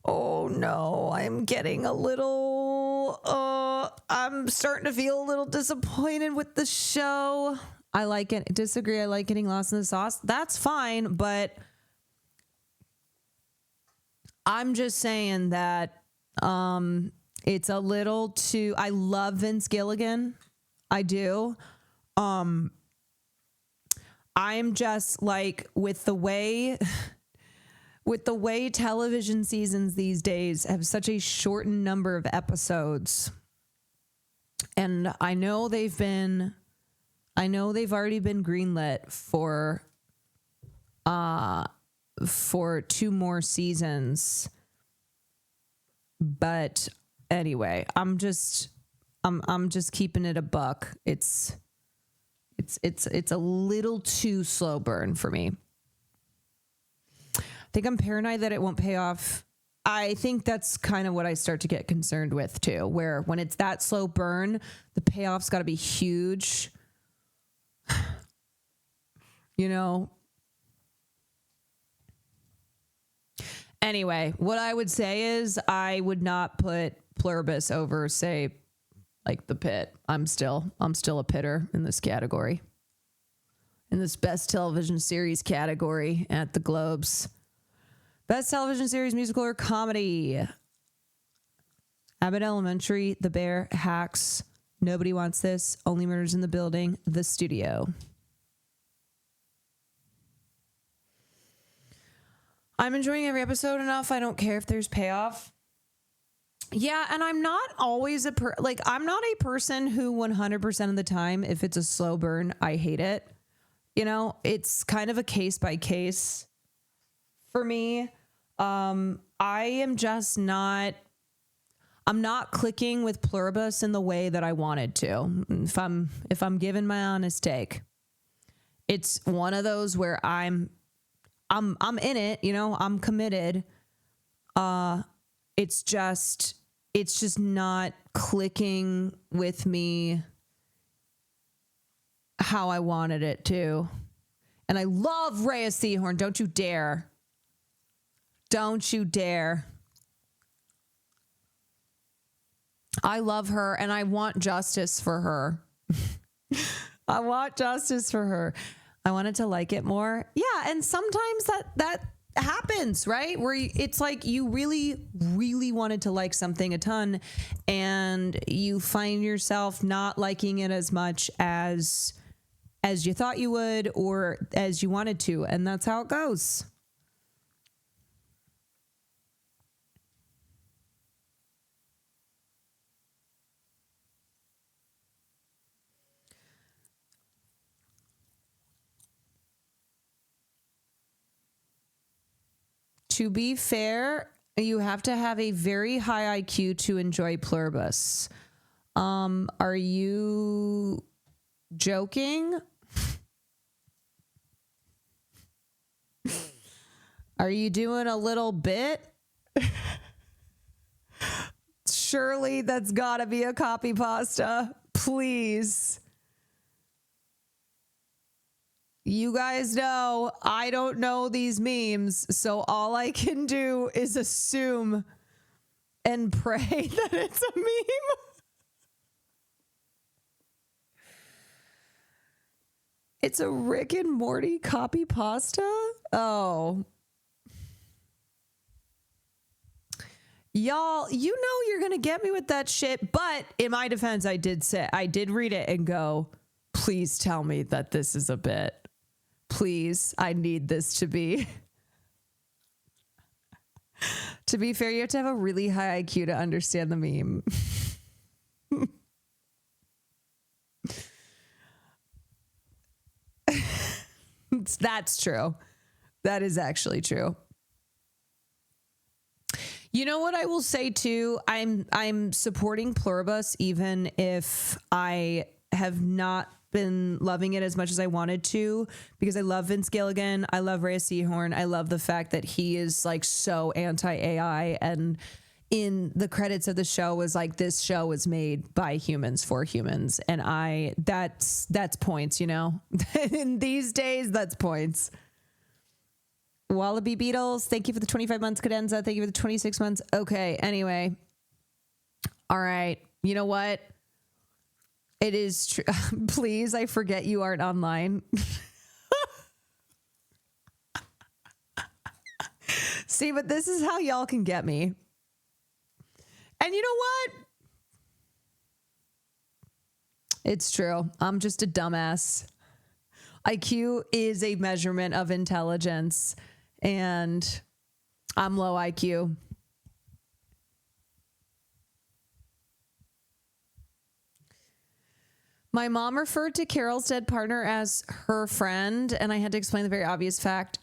oh no, I'm getting a little, I'm starting to feel a little disappointed with the show. I like it. Disagree. I like getting lost in the sauce. That's fine, but I'm just saying that it's a little too... I love Vince Gilligan. I do. I'm just like, with the way television seasons these days have such a shortened number of episodes, and I know they've already been greenlit for 2 more seasons. But anyway, I'm just keeping it a buck. It's a little too slow burn for me. I think I'm paranoid that it won't pay off. I think that's kind of what I start to get concerned with too, where when it's that slow burn, the payoff's got to be huge. You know? Anyway, what I would say is I would not put Pluribus over, say, like The Pit. I'm still a pitter in this category. In this best television series category at the Globes. Best television series, musical or comedy. Abbott Elementary, The Bear, Hacks, Nobody Wants This, Only Murders in the Building, The Studio. I'm enjoying every episode enough. I don't care if there's payoff. Yeah, and I'm not always I'm not a person who 100% of the time, if it's a slow burn, I hate it. You know, it's kind of a case by case for me. I'm not clicking with Pluribus in the way that I wanted to. If I'm giving my honest take, it's one of those where I'm in it, you know, I'm committed. It's just not clicking with me how I wanted it to. And I love Rhea Seehorn. Don't you dare. Don't you dare. I love her and I want justice for her. I want justice for her. I wanted to like it more. Yeah, and sometimes that happens, right? Where it's like you really, really wanted to like something a ton and you find yourself not liking it as much as you thought you would or as you wanted to. And that's how it goes. To be fair, you have to have a very high IQ to enjoy Pluribus. Are you joking? Are you doing a little bit? Surely that's gotta be a copy pasta. Please. You guys know I don't know these memes, so all I can do is assume and pray that it's a meme. It's a Rick and Morty copy pasta? Oh. Y'all, you know you're going to get me with that shit, but in my defense, I did read it and go, please tell me that this is a bit. Please, I need this to be. To be fair, you have to have a really high IQ to understand the meme. That's true. That is actually true. You know what I will say too? I'm supporting Pluribus even if I have not been loving it as much as I wanted to, because I love Vince Gilligan. I love Rhea Seehorn. I love the fact that he is like so anti-AI, and in the credits of the show was like, this show was made by humans for humans. And that's points, you know, in these days, that's points. Wallaby Beatles, thank you for the 25 months. Cadenza, thank you for the 26 months. Okay, anyway. All right. You know what? It is true. Please, I forget you aren't online. See, but this is how y'all can get me. And you know what? It's true. I'm just a dumbass. IQ is a measurement of intelligence, and I'm low IQ. My mom referred to Carol's dead partner as her friend, and I had to explain the very obvious fact.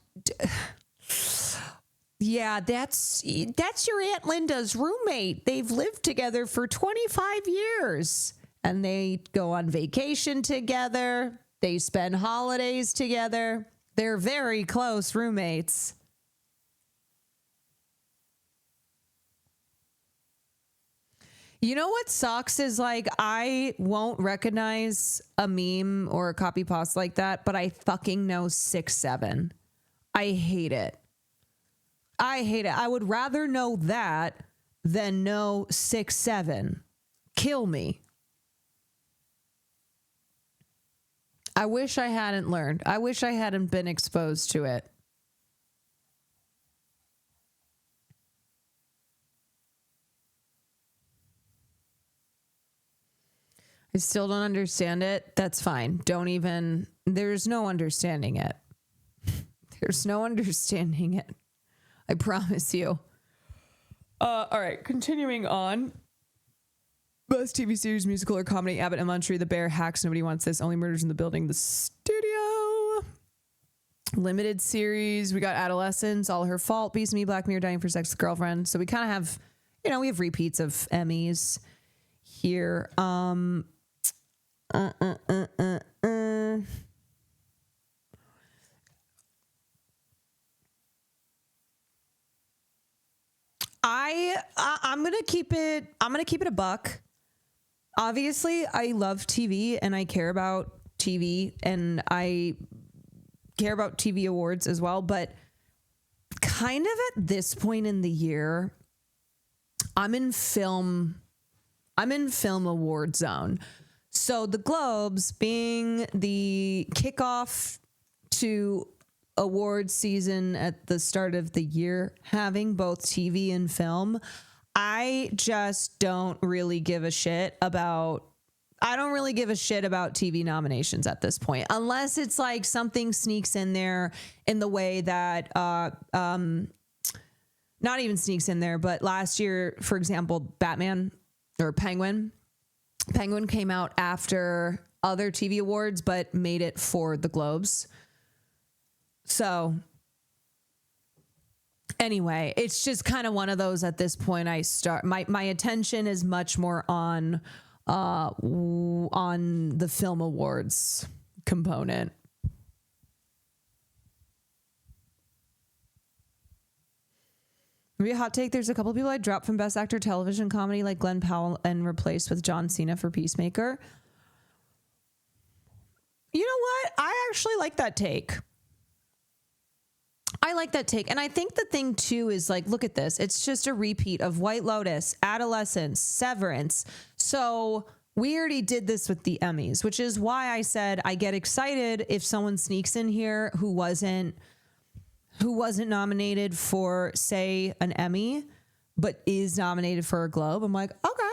Yeah, that's your Aunt Linda's roommate. They've lived together for 25 years, and they go on vacation together. They spend holidays together. They're very close roommates. You know what sucks is like I won't recognize a meme or a copy pasta like that, but I fucking know 6'7". I hate it. I hate it. I would rather know that than know 6'7". Kill me. I wish I hadn't learned. I wish I hadn't been exposed to it. I still don't understand it. That's fine. There's no understanding it. There's no understanding it. I promise you. All right, continuing on. Best TV series, musical, or comedy: Abbott Elementary, The Bear, Hacks, Nobody Wants This, Only Murders in the Building, The Studio. Limited series, we got Adolescence, All Her Fault, Beast Me, Black Mirror, Dying for Sex with Girlfriend. So we kind of have, we have repeats of Emmys here. I'm gonna keep it a buck. Obviously, I love TV and I care about TV and I care about TV awards as well, but kind of at this point in the year, I'm in film award zone. So the Globes being the kickoff to awards season at the start of the year, having both TV and film, I just don't really give a shit about TV nominations at this point, unless it's like something sneaks in there in the way that, not even sneaks in there, but last year, for example, Batman or Penguin came out after other TV awards, but made it for the Globes. So anyway, it's just kind of one of those at this point. My attention is much more on the film awards component. Maybe a hot take. There's a couple people I dropped from Best Actor Television Comedy, like Glenn Powell, and replaced with John Cena for Peacemaker. You know what? I actually like that take. And I think the thing too is like, look at this. It's just a repeat of White Lotus, Adolescence, Severance. So we already did this with the Emmys, which is why I said I get excited if someone sneaks in here who wasn't nominated for, say, an Emmy, but is nominated for a Globe. I'm like, okay.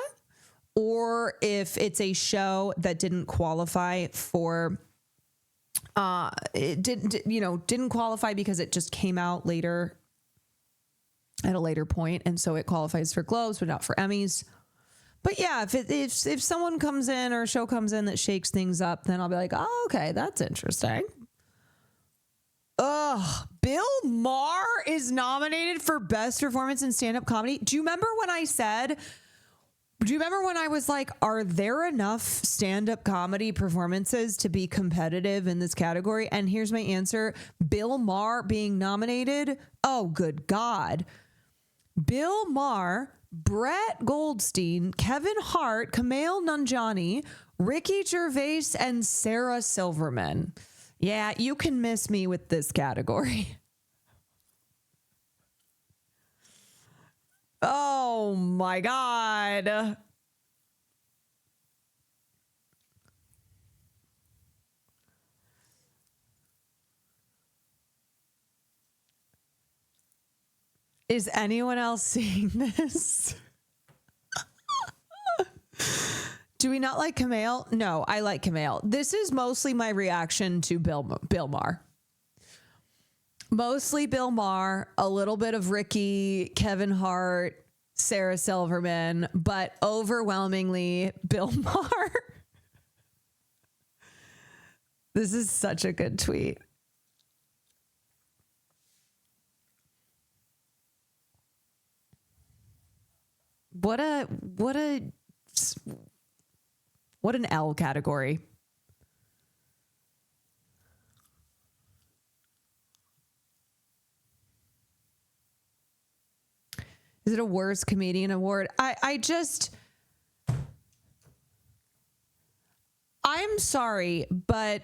Or if it's a show that didn't qualify for, didn't qualify because it just came out later at a later point, and so it qualifies for Globes, but not for Emmys. But yeah, if someone comes in or a show comes in that shakes things up, then I'll be like, oh, okay, that's interesting. Ugh, Bill Maher is nominated for Best Performance in Stand-Up Comedy. Do you remember when I was like, are there enough stand-up comedy performances to be competitive in this category? And here's my answer. Bill Maher being nominated? Oh, good God. Bill Maher, Brett Goldstein, Kevin Hart, Kumail Nanjiani, Ricky Gervais, and Sarah Silverman. Yeah, you can miss me with this category. Oh my God. Is anyone else seeing this? Do we not like Kumail? No, I like Kumail. This is mostly my reaction to Bill Maher. Mostly Bill Maher, a little bit of Ricky, Kevin Hart, Sarah Silverman, but overwhelmingly Bill Maher. This is such a good tweet. What an L category. Is it a worst comedian award? I'm sorry, but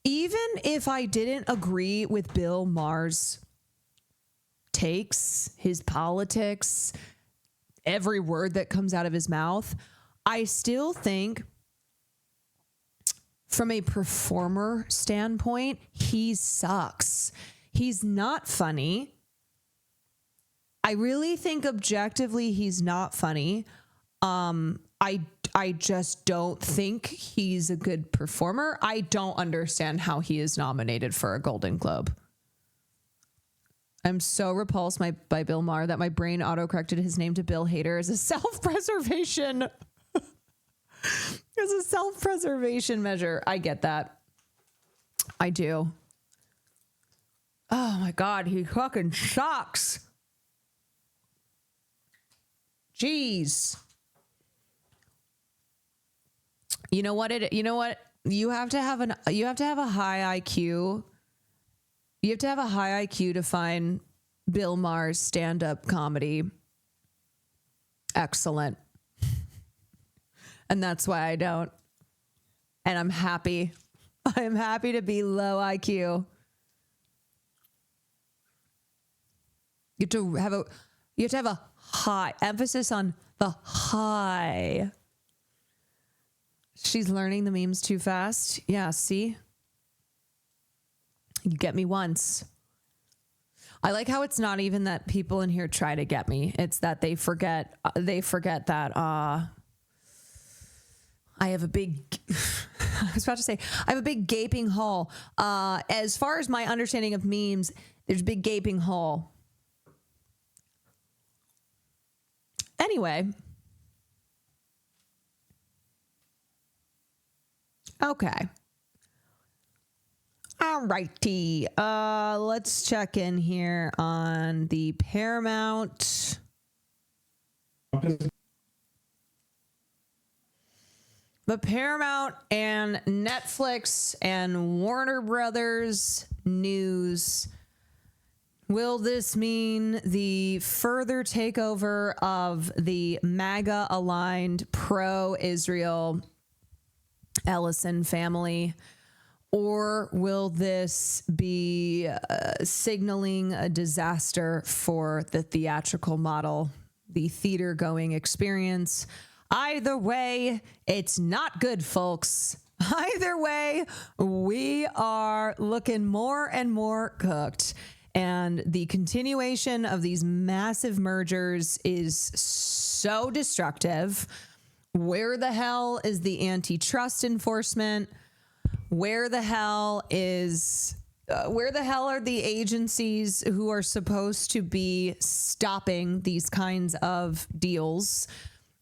even if I didn't agree with Bill Maher's takes, his politics, every word that comes out of his mouth, I still think from a performer standpoint, he sucks. He's not funny. I really think objectively he's not funny. I just don't think he's a good performer. I don't understand how he is nominated for a Golden Globe. I'm so repulsed by Bill Maher that my brain autocorrected his name to Bill Hader as a self-preservation. As a self-preservation measure. I get that. I do. Oh my God, he fucking sucks. Jeez. You know what? You have to have a high IQ. You have to have a high IQ to find Bill Maher's stand-up comedy excellent. And that's why I don't. And I'm happy. I'm happy to be low IQ. You have to have a high emphasis on the high. She's learning the memes too fast. Yeah, see? You get me once. I like how it's not even that people in here try to get me. It's that they forget that I have a big I was about to say I have a big gaping hole. As far as my understanding of memes, there's a big gaping hole. Anyway. Okay. All righty. Let's check in here on the Paramount. The Paramount and Netflix and Warner Brothers news. Will this mean the further takeover of the MAGA-aligned pro-Israel Ellison family? Or will this be signaling a disaster for the theatrical model, the theater-going experience? Either way, it's not good, folks. Either way, we are looking more and more cooked. And the continuation of these massive mergers is so destructive. Where the hell is the antitrust enforcement? Where the hell are the agencies who are supposed to be stopping these kinds of deals,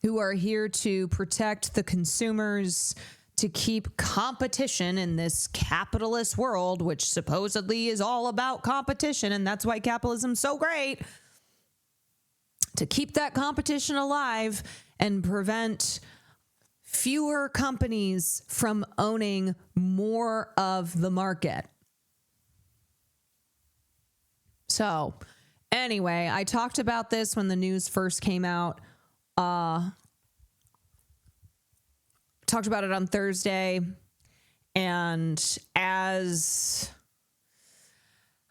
who are here to protect the consumers, to keep competition in this capitalist world, which supposedly is all about competition, and that's why capitalism's so great, to keep that competition alive and prevent fewer companies from owning more of the market. So, anyway, I talked about this when the news first came out. Talked about it on Thursday, and as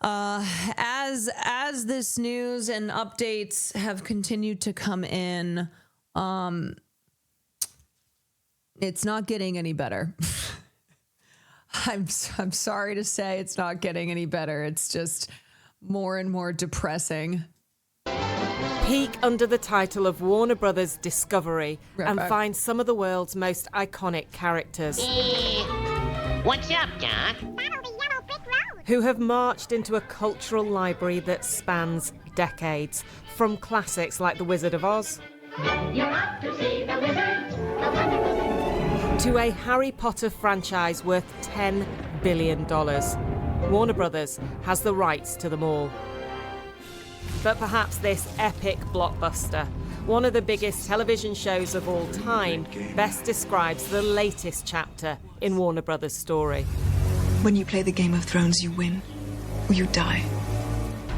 this news and updates have continued to come in, it's not getting any better. I'm sorry to say it's not getting any better. It's just more and more depressing. Peek under the title of Warner Brothers Discovery and find some of the world's most iconic characters. What's up, Doc? Who have marched into a cultural library that spans decades, from classics like The Wizard of Oz You're off to see the wizard. to a Harry Potter franchise worth $10 billion. Warner Brothers has the rights to them all. But perhaps this epic blockbuster, one of the biggest television shows of all time, best describes the latest chapter in Warner Brothers' story. When you play the Game of Thrones, you win, or you die.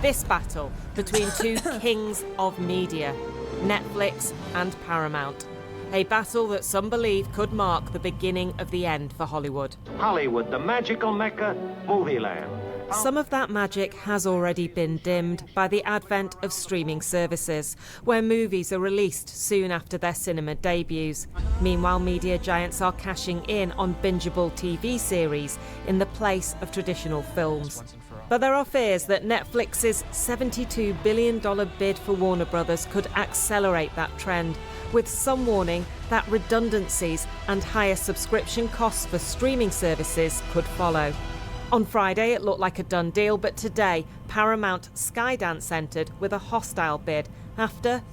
This battle between two kings of media, Netflix and Paramount. A battle that some believe could mark the beginning of the end for Hollywood. Hollywood, the magical mecca, movie land. Some of that magic has already been dimmed by the advent of streaming services, where movies are released soon after their cinema debuts. Meanwhile, media giants are cashing in on bingeable TV series in the place of traditional films. But there are fears that Netflix's $72 billion bid for Warner Brothers could accelerate that trend, with some warning that redundancies and higher subscription costs for streaming services could follow. On Friday, it looked like a done deal, but today, Paramount Skydance entered with a hostile bid after,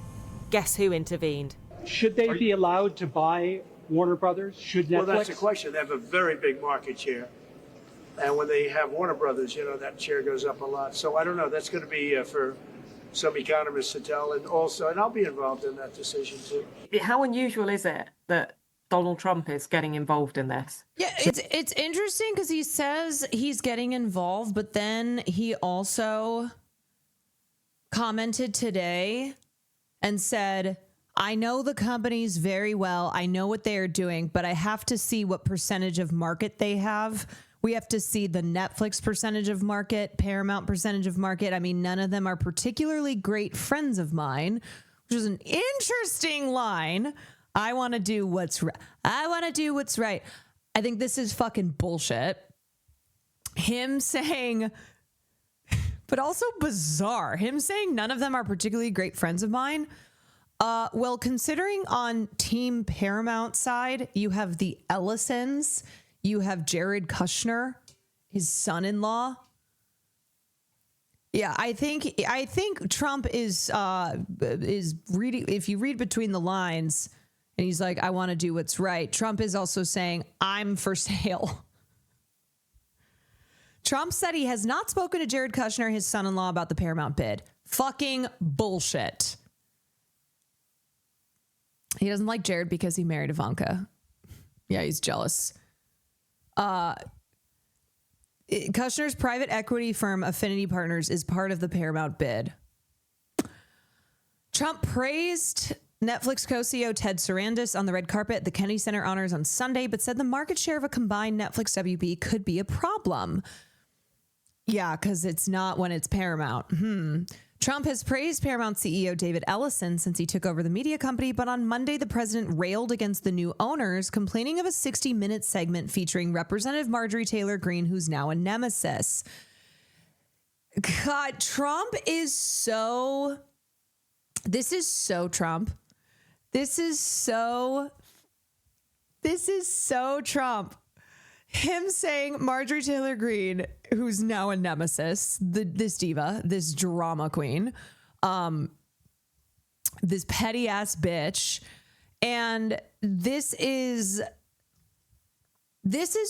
guess who intervened? Should they be allowed to buy Warner Brothers? Should Netflix? Well, that's a question. They have a very big market share. And when they have Warner Brothers, that share goes up a lot. So I don't know. That's going to be for some economists to tell. And I'll be involved in that decision too. How unusual is it that Donald Trump is getting involved in this? Yeah, it's interesting because he says he's getting involved, but then he also commented today and said, I know the companies very well. I know what they are doing, but I have to see what percentage of market they have We have to see the Netflix percentage of market, Paramount percentage of market. I mean, none of them are particularly great friends of mine, which is an interesting line. I want to do what's right. I want to do what's right. I think this is fucking bullshit. Him saying, but also bizarre, him saying none of them are particularly great friends of mine. Well, considering on Team Paramount side, you have the Ellisons, you have Jared Kushner, his son-in-law. Yeah, I think Trump is reading. If you read between the lines, and he's like, "I want to do what's right." Trump is also saying, "I'm for sale." Trump said he has not spoken to Jared Kushner, his son-in-law, about the Paramount bid. Fucking bullshit. He doesn't like Jared because he married Ivanka. Yeah, he's jealous. Kushner's private equity firm Affinity Partners is part of the Paramount bid. Trump praised Netflix co-CEO Ted Sarandis on the red carpet at the Kennedy Center honors on Sunday, but said the market share of a combined Netflix WB could be a problem. Yeah, because it's not when it's Paramount. Trump has praised Paramount CEO David Ellison since he took over the media company, but on Monday, the president railed against the new owners, complaining of a 60-minute segment featuring Representative Marjorie Taylor Greene, who's now a nemesis. God, Trump is so... This is so Trump. This is so Trump. Him saying Marjorie Taylor Greene, who's now a nemesis, this diva, this drama queen, this petty ass bitch. And this is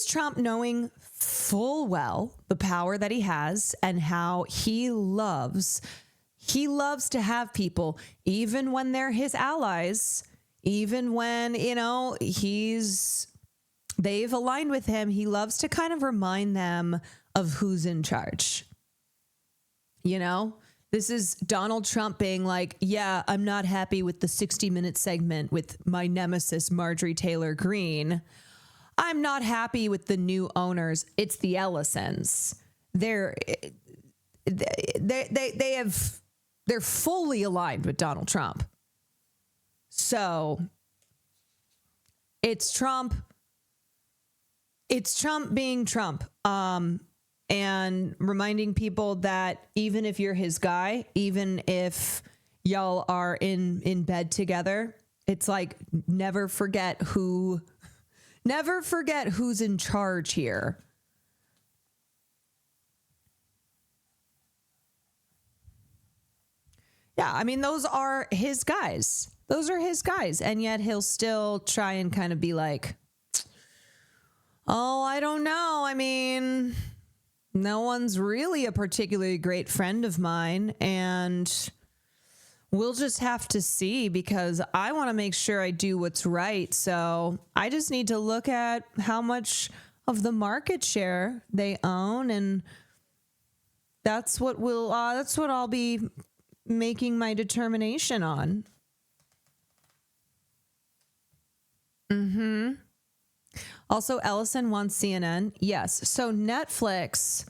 Trump knowing full well the power that he has and how he loves to have people, even when they're his allies, even when, they've aligned with him. He loves to kind of remind them of who's in charge. This is Donald Trump being like, yeah, I'm not happy with the 60-minute segment with my nemesis, Marjorie Taylor Greene. I'm not happy with the new owners. It's the Ellisons. They're fully aligned with Donald Trump. So it's Trump. It's Trump being Trump, and reminding people that even if you're his guy, even if y'all are in bed together, it's like never forget who's in charge here. Yeah, I mean, those are his guys. And yet he'll still try and kind of be like, oh, I don't know. I mean, no one's really a particularly great friend of mine, and we'll just have to see because I want to make sure I do what's right. So I just need to look at how much of the market share they own, and that's what I'll be making my determination on. Also, Ellison wants CNN. Yes. So Netflix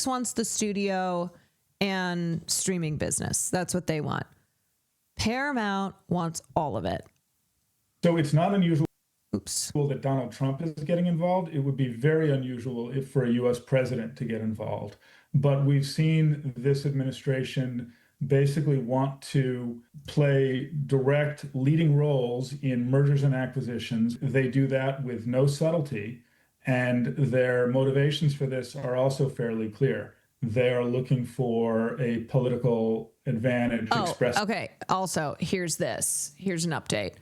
wants the studio and streaming business. That's what they want. Paramount wants all of it. So it's not unusual that Donald Trump is getting involved. It would be very unusual for a U.S. president to get involved. But we've seen this administration basically want to play direct leading roles in mergers and acquisitions. They do that with no subtlety, and their motivations for this are also fairly clear. They are looking for a political advantage. Okay. Also, here's an update.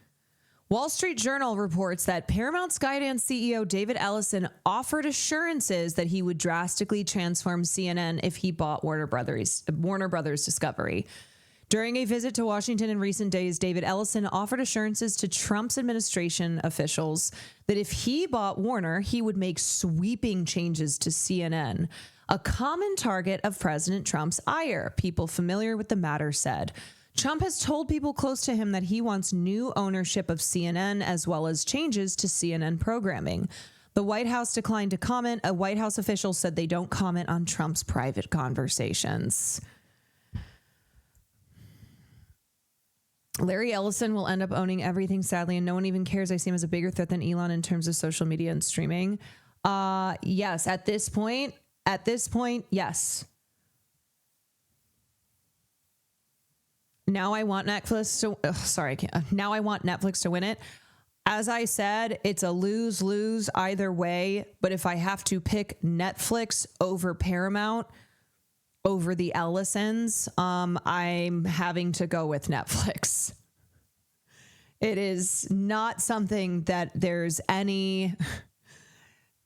Wall Street Journal reports that Paramount Skydance CEO David Ellison offered assurances that he would drastically transform CNN if he bought Warner Brothers Discovery. During a visit to Washington in recent days, David Ellison offered assurances to Trump's administration officials that if he bought Warner, he would make sweeping changes to CNN, a common target of President Trump's ire, people familiar with the matter said. Trump has told people close to him that he wants new ownership of CNN as well as changes to CNN programming. The White House declined to comment. A White House official said they don't comment on Trump's private conversations. Larry Ellison will end up owning everything, sadly, and no one even cares. I see him as a bigger threat than Elon in terms of social media and streaming. Yes, at this point, yes. Now I want Netflix to, now I want Netflix to win it. As I said, it's a lose-lose either way, but if I have to pick Netflix over Paramount, over the Ellisons, I'm having to go with Netflix. It is not something that there's any,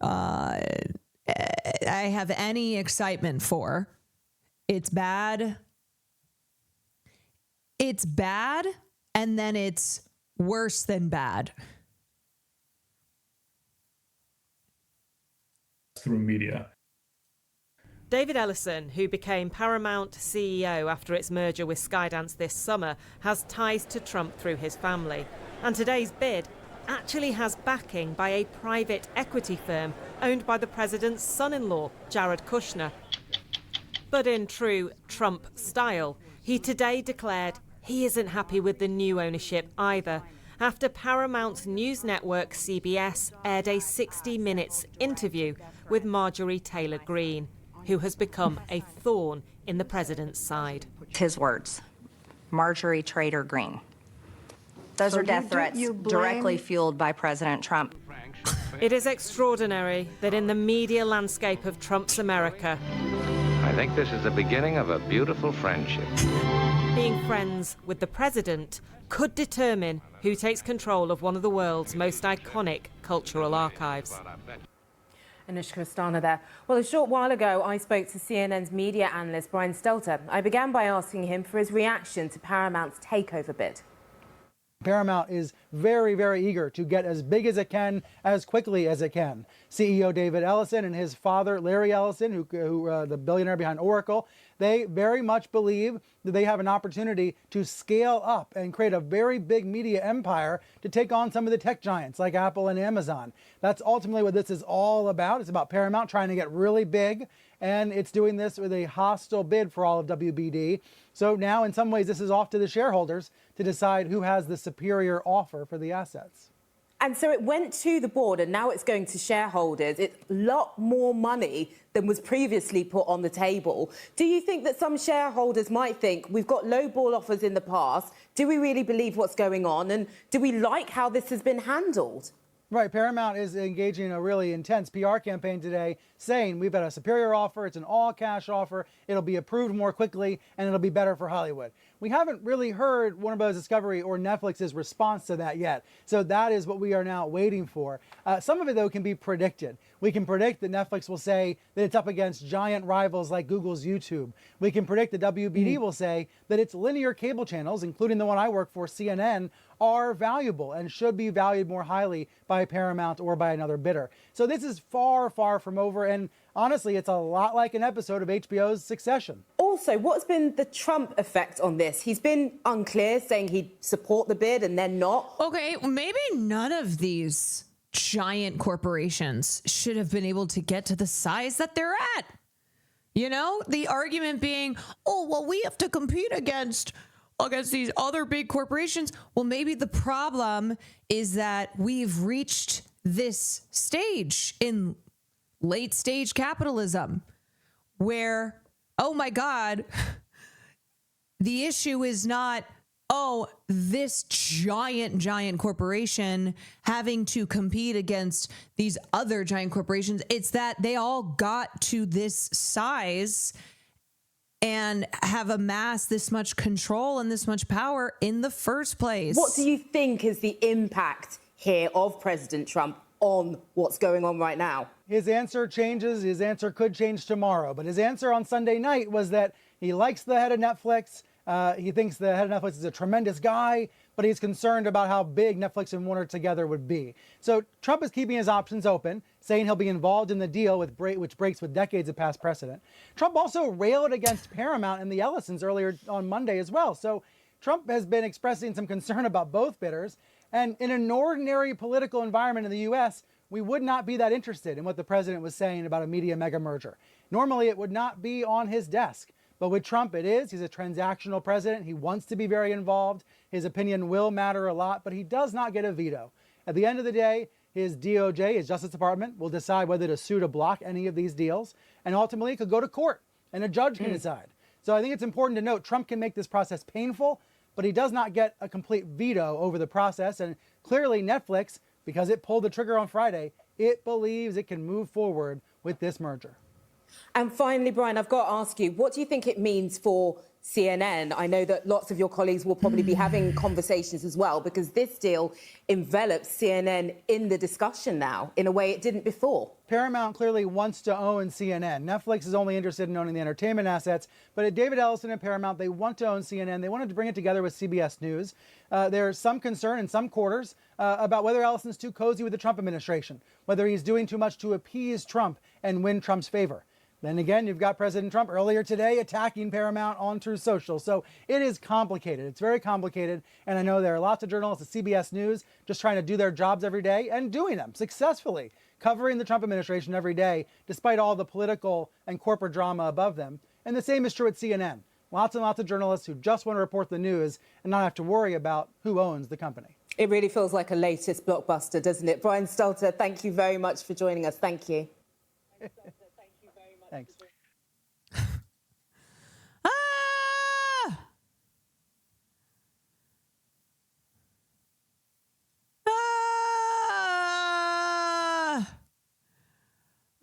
I have any excitement for. It's bad. It's bad, and then it's worse than bad. Through media. David Ellison, who became Paramount CEO after its merger with Skydance this summer, has ties to Trump through his family. And today's bid actually has backing by a private equity firm owned by the president's son-in-law, Jared Kushner. But in true Trump style, he today declared he isn't happy with the new ownership either, after Paramount's news network CBS aired a 60 Minutes interview with Marjorie Taylor Greene, who has become a thorn in the president's side. His words, Marjorie Taylor Greene. Those are death threats directly fueled by President Trump. It is extraordinary that in the media landscape of Trump's America, I think this is the beginning of a beautiful friendship. being friends with the president could determine who takes control of one of the world's most iconic cultural archives. Anushka Rastana there. Well, a short while ago, I spoke to CNN's media analyst, Brian Stelter. I began by asking him for his reaction to Paramount's takeover bid. Paramount is very, very eager to get as big as it can, as quickly as it can. CEO David Ellison and his father, Larry Ellison, who the billionaire behind Oracle, they very much believe that they have an opportunity to scale up and create a very big media empire to take on some of the tech giants like Apple and Amazon. That's ultimately what this is all about. It's about Paramount trying to get really big, and it's doing this with a hostile bid for all of WBD. So now, in some ways, this is off to the shareholders to decide who has the superior offer for the assets. And so it went to the board, and now it's going to shareholders. It's a lot more money than was previously put on the table. Do you think that some shareholders might think, we've got low ball offers in the past, do we really believe what's going on, and do we like how this has been handled? Right, Paramount is engaging in a really intense PR campaign today, saying we've got a superior offer, it's an all-cash offer, it'll be approved more quickly, and it'll be better for Hollywood. We haven't really heard Warner Bros. Discovery or Netflix's response to that yet, so that is what we are now waiting for. Some of it, though, can be predicted. We can predict that Netflix will say that it's up against giant rivals like Google's YouTube. We can predict that WBD will say that its linear cable channels, including the one I work for, CNN, are valuable and should be valued more highly by Paramount or by another bidder. So this is far, far from over, and honestly, it's a lot like an episode of HBO's Succession. Also, what's been the Trump effect on this? He's been unclear, saying he'd support the bid and then not. Okay, maybe none of these giant corporations should have been able to get to the size that they're at. You know, the argument being, oh, well, we have to compete against these other big corporations. Well, maybe the problem is that we've reached this stage in late stage capitalism where, oh my God, the issue is not, oh, this giant corporation having to compete against these other giant corporations. It's that they all got to this size and have amassed this much control and this much power in the first place. What do you think is the impact here of President Trump on what's going on right now? His answer changes. His answer could change tomorrow. But his answer on Sunday night was that he likes the head of Netflix. He thinks the head of Netflix is a tremendous guy, but he's concerned about how big Netflix and Warner together would be. So Trump is keeping his options open, saying he'll be involved in the deal which breaks with decades of past precedent. Trump also railed against Paramount and the Ellisons earlier on Monday as well. So Trump has been expressing some concern about both bidders. And in an ordinary political environment in the U.S., we would not be that interested in what the president was saying about a media mega merger. Normally, it would not be on his desk. But with Trump, it is. He's a transactional president. He wants to be very involved. His opinion will matter a lot, but he does not get a veto. At the end of the day, his DOJ, his Justice Department, will decide whether to sue to block any of these deals. And ultimately, it could go to court, and a judge can decide. So I think it's important to note Trump can make this process painful, but he does not get a complete veto over the process. And clearly, Netflix, because it pulled the trigger on Friday, it believes it can move forward with this merger. And finally, Brian, I've got to ask you, what do you think it means for CNN? I know that lots of your colleagues will probably be having conversations as well, because this deal envelops CNN in the discussion now in a way it didn't before. Paramount clearly wants to own CNN. Netflix is only interested in owning the entertainment assets, but at David Ellison and Paramount, they want to own CNN. They wanted to bring it together with CBS News. There's some concern in some quarters about whether Ellison's too cozy with the Trump administration, whether he's doing too much to appease Trump and win Trump's favor. Then again, you've got President Trump earlier today attacking Paramount on Truth Social. So it is complicated. It's very complicated. And I know there are lots of journalists at CBS News just trying to do their jobs every day and doing them successfully, covering the Trump administration every day, despite all the political and corporate drama above them. And the same is true at CNN. Lots and lots of journalists who just want to report the news and not have to worry about who owns the company. It really feels like a latest blockbuster, doesn't it? Brian Stelter, thank you very much for joining us. Thank you. Thanks.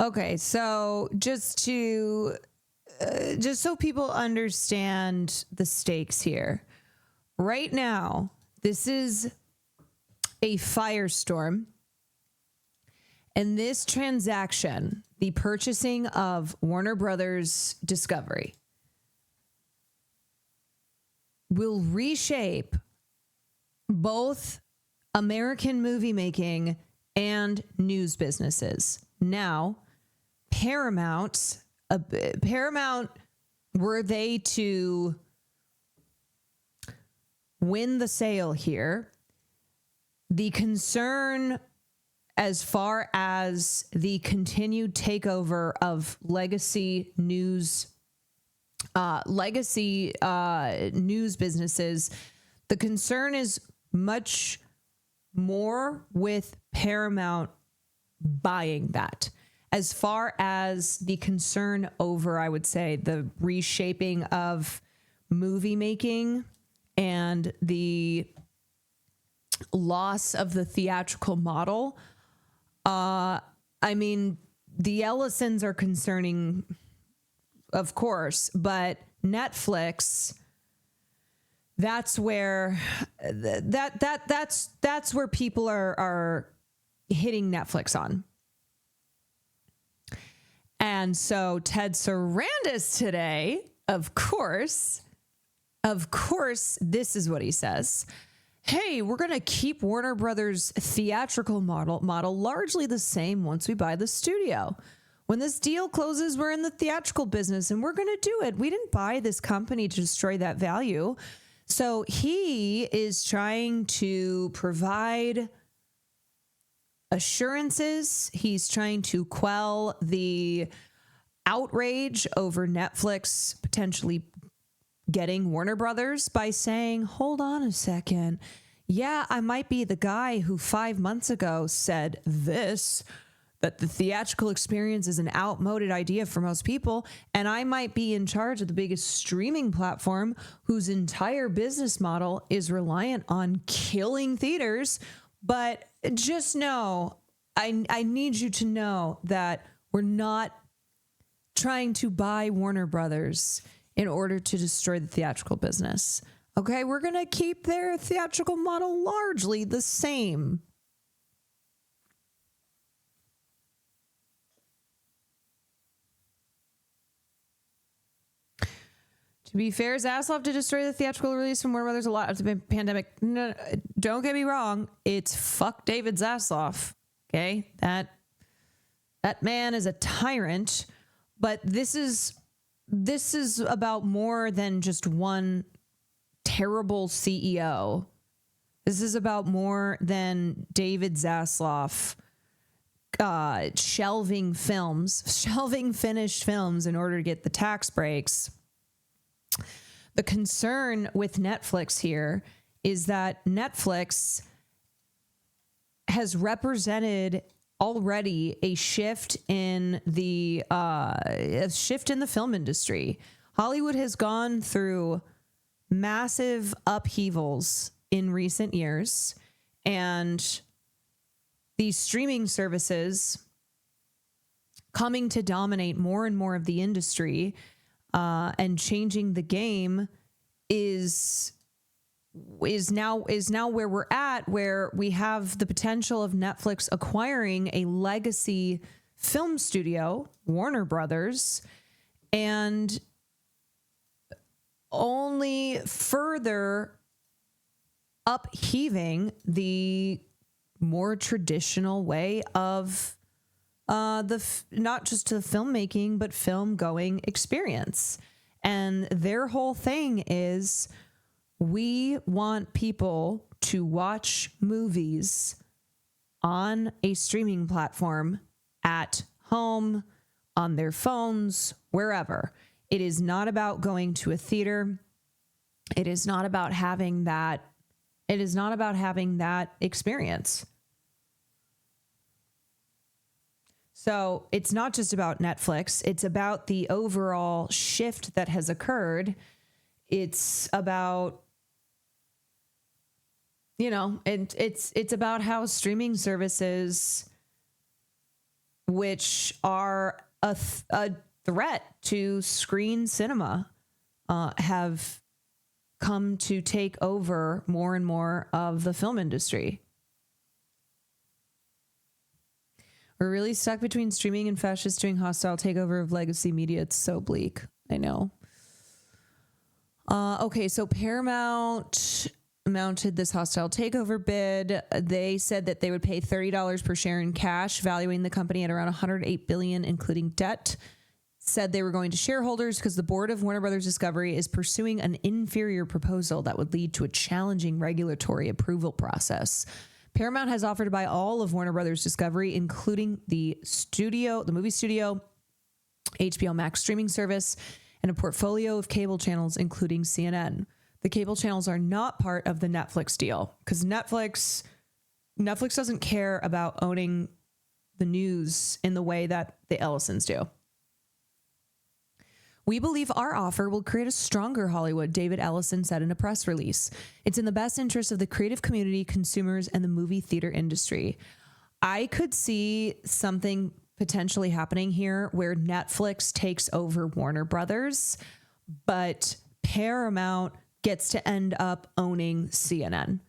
Okay, so just so people understand the stakes here. Right now, this is a firestorm. And this transaction, the purchasing of Warner Brothers Discovery, will reshape both American movie making and news businesses. Now, Paramount, were they to win the sale here, the concern as far as the continued takeover of legacy news businesses, the concern is much more with Paramount buying that. As far as the concern over, I would say, the reshaping of movie making and the loss of the theatrical model, I mean, the Ellisons are concerning, of course, but Netflix, that's where that's where people are hitting Netflix on. And so Ted Sarandis today, of course, this is what he says. Hey, we're going to keep Warner Brothers' theatrical model largely the same once we buy the studio. When this deal closes, we're in the theatrical business and we're going to do it. We didn't buy this company to destroy that value. So he is trying to provide assurances. He's trying to quell the outrage over Netflix potentially getting Warner Brothers by saying, hold on a second. Yeah, I might be the guy who 5 months ago said this, that the theatrical experience is an outmoded idea for most people. And I might be in charge of the biggest streaming platform whose entire business model is reliant on killing theaters. But just know, I need you to know that we're not trying to buy Warner Brothers in order to destroy the theatrical business. Okay, we're going to keep their theatrical model largely the same. To be fair, Zaslav to destroy the theatrical release from Warner Brothers a lot after the pandemic. No, don't get me wrong. It's fuck David Zaslav. Okay, that man is a tyrant. But this is about more than just one terrible CEO. This is about more than David Zaslav shelving finished films in order to get the tax breaks. The concern with Netflix here is that Netflix has represented already a shift in the film industry. Hollywood has gone through massive upheavals in recent years, and these streaming services coming to dominate more and more of the industry and changing the game is now where we're at, where we have the potential of Netflix acquiring a legacy film studio, Warner Brothers, and only further upheaving the more traditional way of not just the filmmaking, but film going experience. And their whole thing is, we want people to watch movies on a streaming platform at home, on their phones, wherever. It is not about going to a theater. It is not about having that. It is not about having that experience. So it's not just about Netflix. It's about the overall shift that has occurred. It's about, it's about how streaming services, which are a threat to screen cinema, have come to take over more and more of the film industry. We're really stuck between streaming and fascist doing hostile takeover of legacy media. It's so bleak. I know. Okay, so Paramount mounted this hostile takeover bid. They said that they would pay $30 per share in cash, valuing the company at around $108 billion, including debt. Said they were going to shareholders because the board of Warner Brothers Discovery is pursuing an inferior proposal that would lead to a challenging regulatory approval process. Paramount has offered to buy all of Warner Brothers Discovery, including the movie studio, HBO Max streaming service, and a portfolio of cable channels, including CNN. The cable channels are not part of the Netflix deal because Netflix doesn't care about owning the news in the way that the Ellisons do. We believe our offer will create a stronger Hollywood, David Ellison said in a press release. It's in the best interest of the creative community, consumers, and the movie theater industry. I could see something potentially happening here where Netflix takes over Warner Brothers, but Paramount gets to end up owning CNN.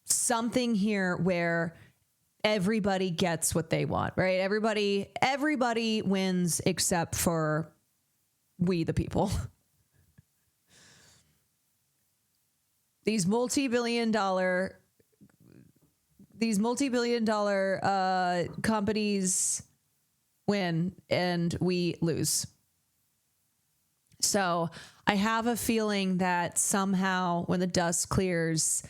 Something here where everybody gets what they want, right? Everybody wins except for we the people. These multi-billion dollar companies win and we lose. So I have a feeling that somehow when the dust clears,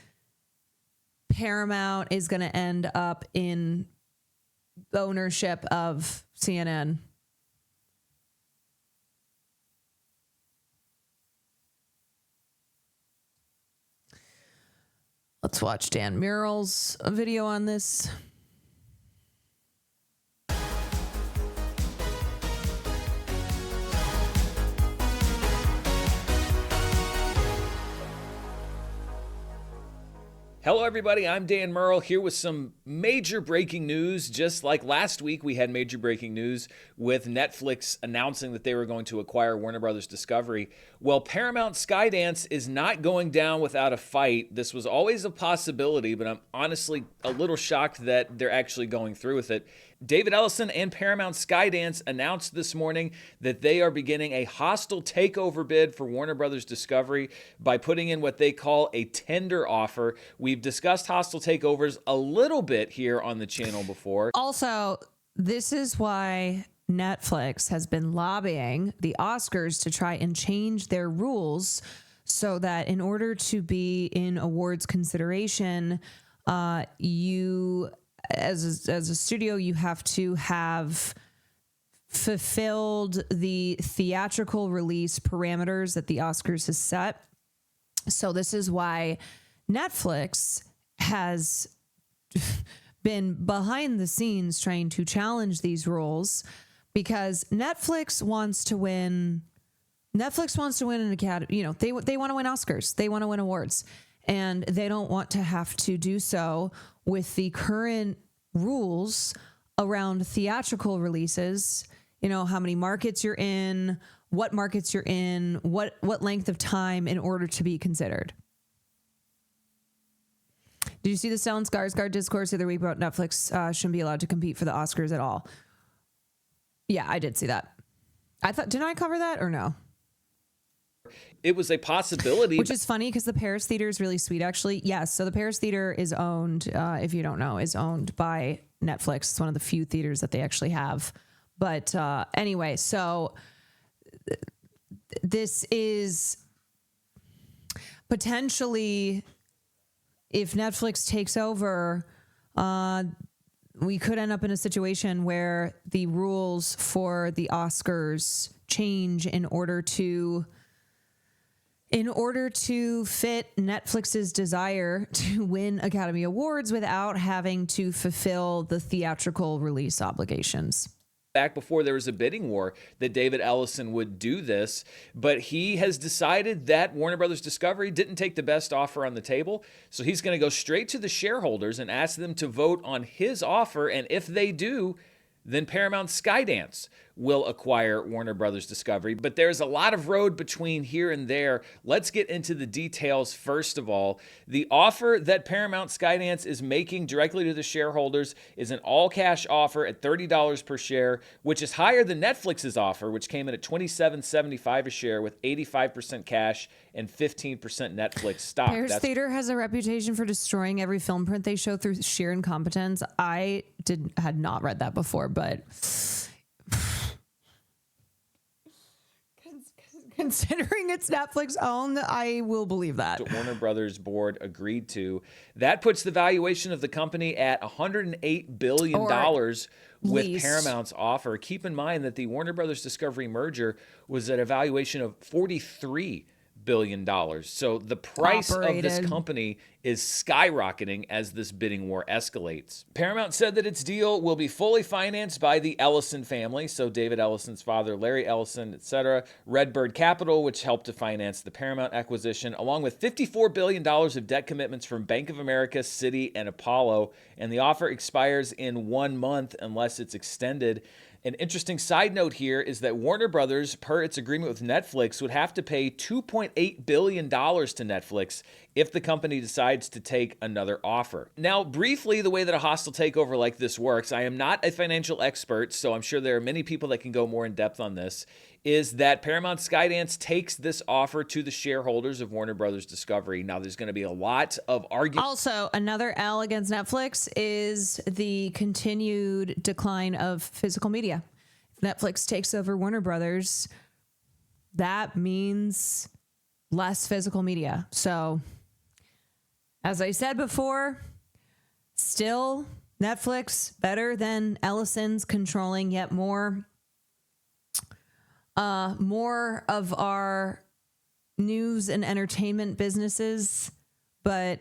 Paramount is going to end up in ownership of CNN. Let's watch Dan Murrell's video on this. Hello, everybody. I'm Dan Murrell here with some major breaking news. Just like last week, we had major breaking news with Netflix announcing that they were going to acquire Warner Brothers Discovery. Well, Paramount Skydance is not going down without a fight. This was always a possibility, but I'm honestly a little shocked that they're actually going through with it. David Ellison and Paramount Skydance announced this morning that they are beginning a hostile takeover bid for Warner Brothers Discovery by putting in what they call a tender offer. We've discussed hostile takeovers a little bit here on the channel before. Also, this is why Netflix has been lobbying the Oscars to try and change their rules so that in order to be in awards consideration, you as a studio, you have to have fulfilled the theatrical release parameters that the Oscars has set. So this is why Netflix has been behind the scenes trying to challenge these rules, because Netflix wants to win an Academy. You know, they want to win Oscars. They want to win awards, and they don't want to have to do so with the current rules around theatrical releases. You know, how many markets you're in, what markets you're in, what length of time in order to be considered. Did you see the Stellan Skarsgård discourse the other week about Netflix shouldn't be allowed to compete for the Oscars at all? Yeah, I did see that. Didn't I cover that or no? It was a possibility. Which is funny because the Paris Theater is really sweet, actually. Yes, so the Paris Theater is owned, if you don't know, is owned by Netflix. It's one of the few theaters that they actually have. But anyway, so this is potentially, if Netflix takes over, we could end up in a situation where the rules for the Oscars change in order to fit Netflix's desire to win Academy Awards without having to fulfill the theatrical release obligations. Back before there was a bidding war, that David Ellison would do this, but he has decided that Warner Brothers Discovery didn't take the best offer on the table, so he's going to go straight to the shareholders and ask them to vote on his offer, and if they do, then Paramount Skydance will acquire Warner Brothers Discovery. But there's a lot of road between here and there. Let's get into the details first of all. The offer that Paramount Skydance is making directly to the shareholders is an all-cash offer at $30 per share, which is higher than Netflix's offer, which came in at $27.75 a share with 85% cash and 15% Netflix stock. Paris Theater has a reputation for destroying every film print they show through sheer incompetence. I had not read that before, but considering it's Netflix owned, I will believe that. The Warner Brothers board agreed to. That puts the valuation of the company at $108 billion with Paramount's offer. Keep in mind that the Warner Brothers Discovery merger was at a valuation of $43 billion. So the price of this company is skyrocketing as this bidding war escalates. Paramount said that its deal will be fully financed by the Ellison family, so David Ellison's father, Larry Ellison, etc., Redbird Capital, which helped to finance the Paramount acquisition, along with $54 billion of debt commitments from Bank of America, Citi, and Apollo, and the offer expires in 1 month unless it's extended. An interesting side note here is that Warner Brothers, per its agreement with Netflix, would have to pay $2.8 billion to Netflix if the company decides to take another offer. Now, briefly, the way that a hostile takeover like this works, I am not a financial expert, so I'm sure there are many people that can go more in depth on this, is that Paramount Skydance takes this offer to the shareholders of Warner Brothers Discovery. Now, there's going to be a lot of argument. Also, another L against Netflix is the continued decline of physical media. If Netflix takes over Warner Brothers, that means less physical media. So, as I said before, still Netflix better than Ellison's controlling yet more of our news and entertainment businesses, but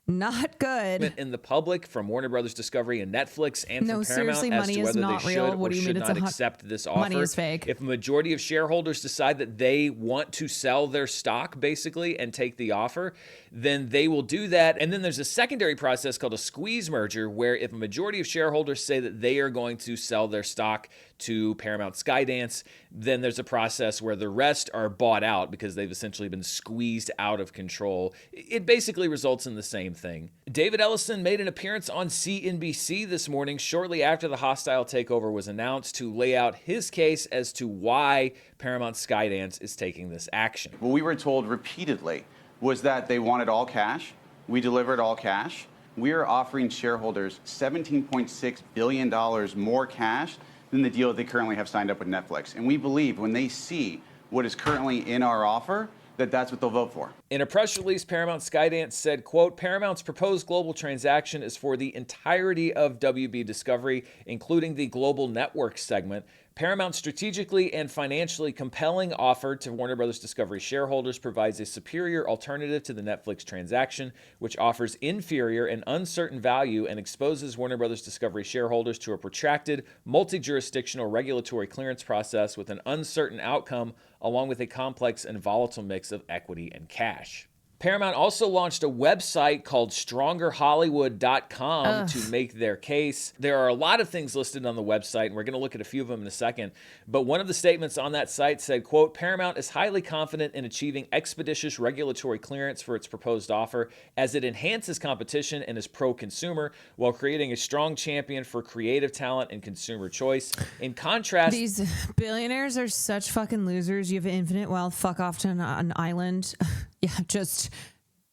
not good. In the public from Warner Brothers Discovery and Netflix and from Paramount seriously, as money to is whether not they real. should What or do you should mean? not accept this offer. Money is fake. If a majority of shareholders decide that they want to sell their stock, basically, and take the offer, then they will do that. And then there's a secondary process called a squeeze merger, where if a majority of shareholders say that they are going to sell their stock to Paramount Skydance, then there's a process where the rest are bought out because they've essentially been squeezed out of control. It basically results in the same thing. David Ellison made an appearance on CNBC this morning shortly after the hostile takeover was announced to lay out his case as to why Paramount Skydance is taking this action. What we were told repeatedly was that they wanted all cash. We delivered all cash. We are offering shareholders $17.6 billion more cash than the deal that they currently have signed up with Netflix. And we believe when they see what is currently in our offer, that that's what they'll vote for. In a press release, Paramount Skydance said, quote, Paramount's proposed global transaction is for the entirety of WB Discovery, including the global network segment. Paramount's strategically and financially compelling offer to Warner Bros. Discovery shareholders provides a superior alternative to the Netflix transaction, which offers inferior and uncertain value and exposes Warner Bros. Discovery shareholders to a protracted, multi-jurisdictional regulatory clearance process with an uncertain outcome, along with a complex and volatile mix of equity and cash. Paramount also launched a website called StrongerHollywood.com to make their case. There are a lot of things listed on the website, and we're going to look at a few of them in a second. But one of the statements on that site said, quote, Paramount is highly confident in achieving expeditious regulatory clearance for its proposed offer as it enhances competition and is pro-consumer while creating a strong champion for creative talent and consumer choice. In contrast, these billionaires are such fucking losers. You have infinite wealth. Fuck off to an island. Yeah, just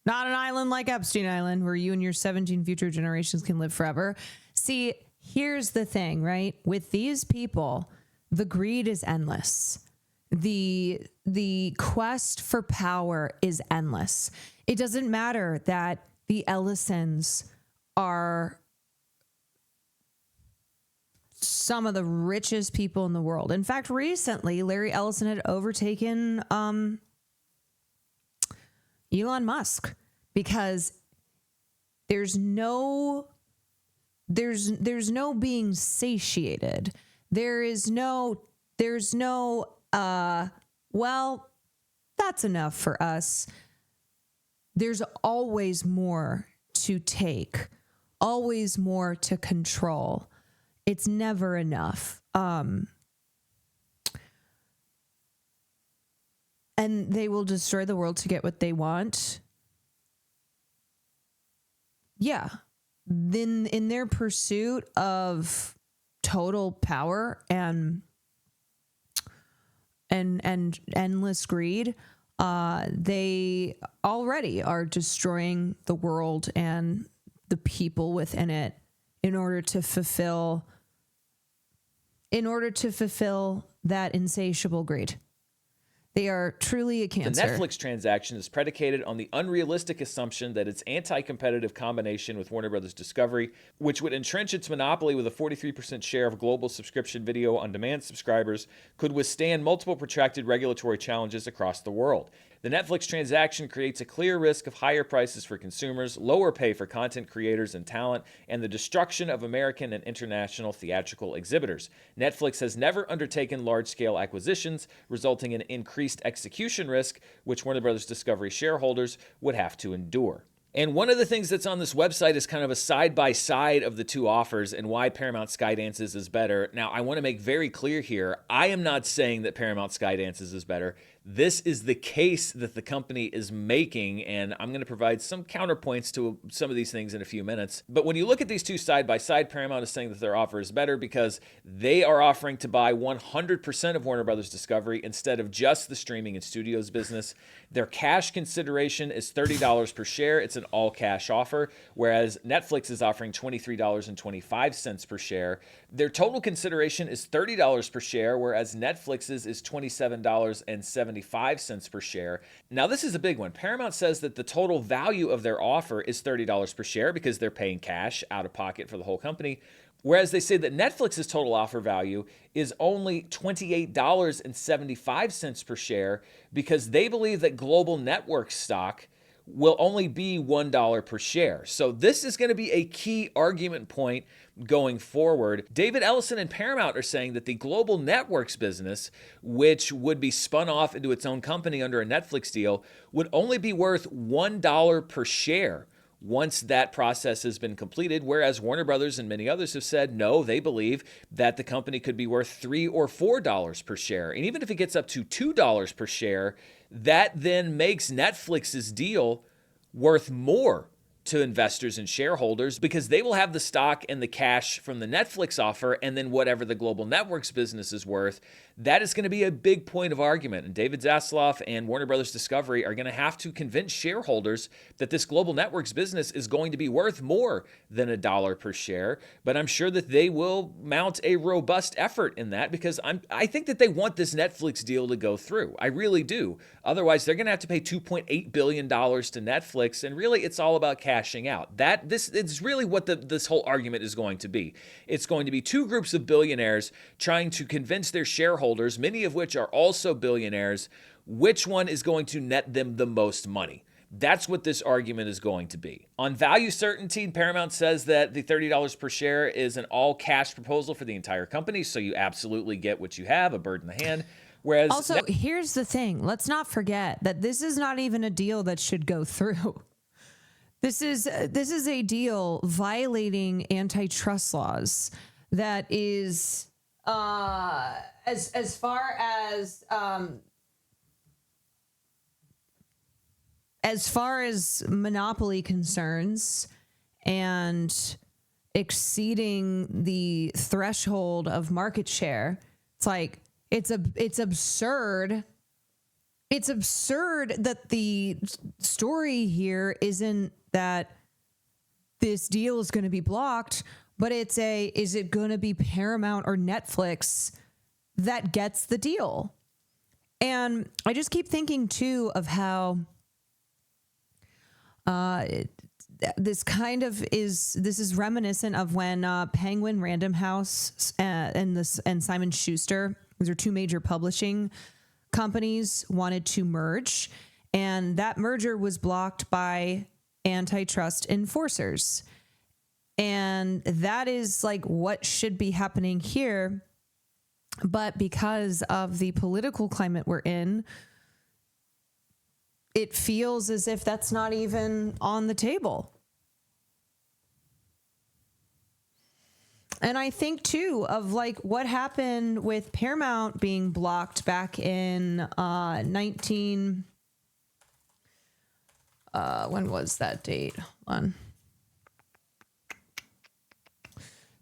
not an island like Epstein Island where you and your 17 future generations can live forever. See, here's the thing, right? With these people, the greed is endless. The quest for power is endless. It doesn't matter that the Ellisons are some of the richest people in the world. In fact, recently, Larry Ellison had overtaken Elon Musk because there's no being satiated. There's no well, that's enough for us. There's always more to take, always more to control. It's never enough. And they will destroy the world to get what they want. Yeah. Then in their pursuit of total power and endless greed, they already are destroying the world and the people within it in order to fulfill that insatiable greed. They are truly a cancer. The Netflix transaction is predicated on the unrealistic assumption that its anti-competitive combination with Warner Bros. Discovery, which would entrench its monopoly with a 43% share of global subscription video on demand subscribers, could withstand multiple protracted regulatory challenges across the world. The Netflix transaction creates a clear risk of higher prices for consumers, lower pay for content creators and talent, and the destruction of American and international theatrical exhibitors. Netflix has never undertaken large-scale acquisitions, resulting in increased execution risk, which Warner Bros. Discovery shareholders would have to endure. And one of the things that's on this website is kind of a side-by-side of the two offers and why Paramount Skydance's is better. Now, I want to make very clear here, I am not saying that Paramount Skydance's is better. This is the case that the company is making, and I'm going to provide some counterpoints to some of these things in a few minutes. But when you look at these two side by side, Paramount is saying that their offer is better because they are offering to buy 100% of Warner Bros. Discovery instead of just the streaming and studios business. Their cash consideration is $30 per share. It's an all-cash offer, whereas Netflix is offering $23.25 per share. Their total consideration is $30 per share, whereas Netflix's is $27.75 per share. Now, this is a big one. Paramount says that the total value of their offer is $30 per share because they're paying cash out of pocket for the whole company, whereas they say that Netflix's total offer value is only $28.75 per share because they believe that Global Network stock will only be $1 per share. So this is going to be a key argument point going forward. David Ellison and Paramount are saying that the Global Networks business, which would be spun off into its own company under a Netflix deal, would only be worth $1 per share once that process has been completed, whereas Warner Brothers and many others have said no, they believe that the company could be worth $3 or $4 per share. And even if it gets up to $2 per share, that then makes Netflix's deal worth more to investors and shareholders because they will have the stock and the cash from the Netflix offer, and then whatever the Global Networks business is worth, That is going to be a big point of argument. And David Zaslav and Warner Brothers Discovery are going to have to convince shareholders that this Global Networks business is going to be worth more than $1 per share. But I'm sure that they will mount a robust effort in that, because I think that they want this Netflix deal to go through. I really do. Otherwise, they're going to have to pay $2.8 billion to Netflix. And really, it's all about cashing out. It's really what this whole argument is going to be. It's going to be two groups of billionaires trying to convince their shareholders, many of which are also billionaires, which one is going to net them the most money. That's what this argument is going to be. On value certainty, Paramount says that the $30 per share is an all-cash proposal for the entire company, so you absolutely get what you have, a bird in the hand. Whereas also, here's the thing. Let's not forget that this is not even a deal that should go through. This is a deal violating antitrust laws that is as far as monopoly concerns and exceeding the threshold of market share. It's like it's absurd. It's absurd that the story here isn't that this deal is going to be blocked, but is it going to be Paramount or Netflix that gets the deal? And I just keep thinking too of how this is reminiscent of when Penguin Random House and Simon Schuster, these are two major publishing companies, wanted to merge, and that merger was blocked by antitrust enforcers. And that is like what should be happening here. But because of the political climate we're in, it feels as if that's not even on the table. And I think too of like what happened with Paramount being blocked back in when was that date? Hold on.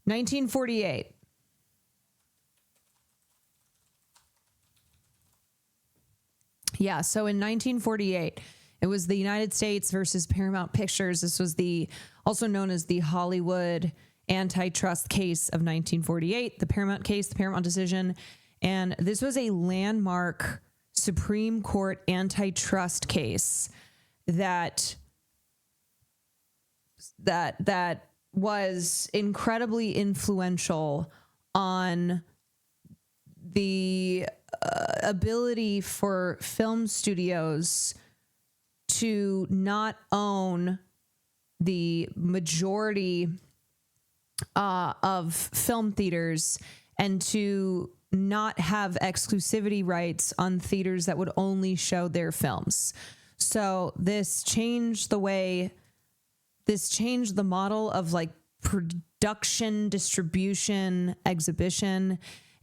1948. Yeah, so in 1948, it was the United States versus Paramount Pictures. This was also known as the Hollywood antitrust case of 1948, the Paramount case, the Paramount decision. And this was a landmark Supreme Court antitrust case that was incredibly influential on the ability for film studios to not own the majority of film theaters and to not have exclusivity rights on theaters that would only show their films. So this changed the model of like production, distribution, exhibition,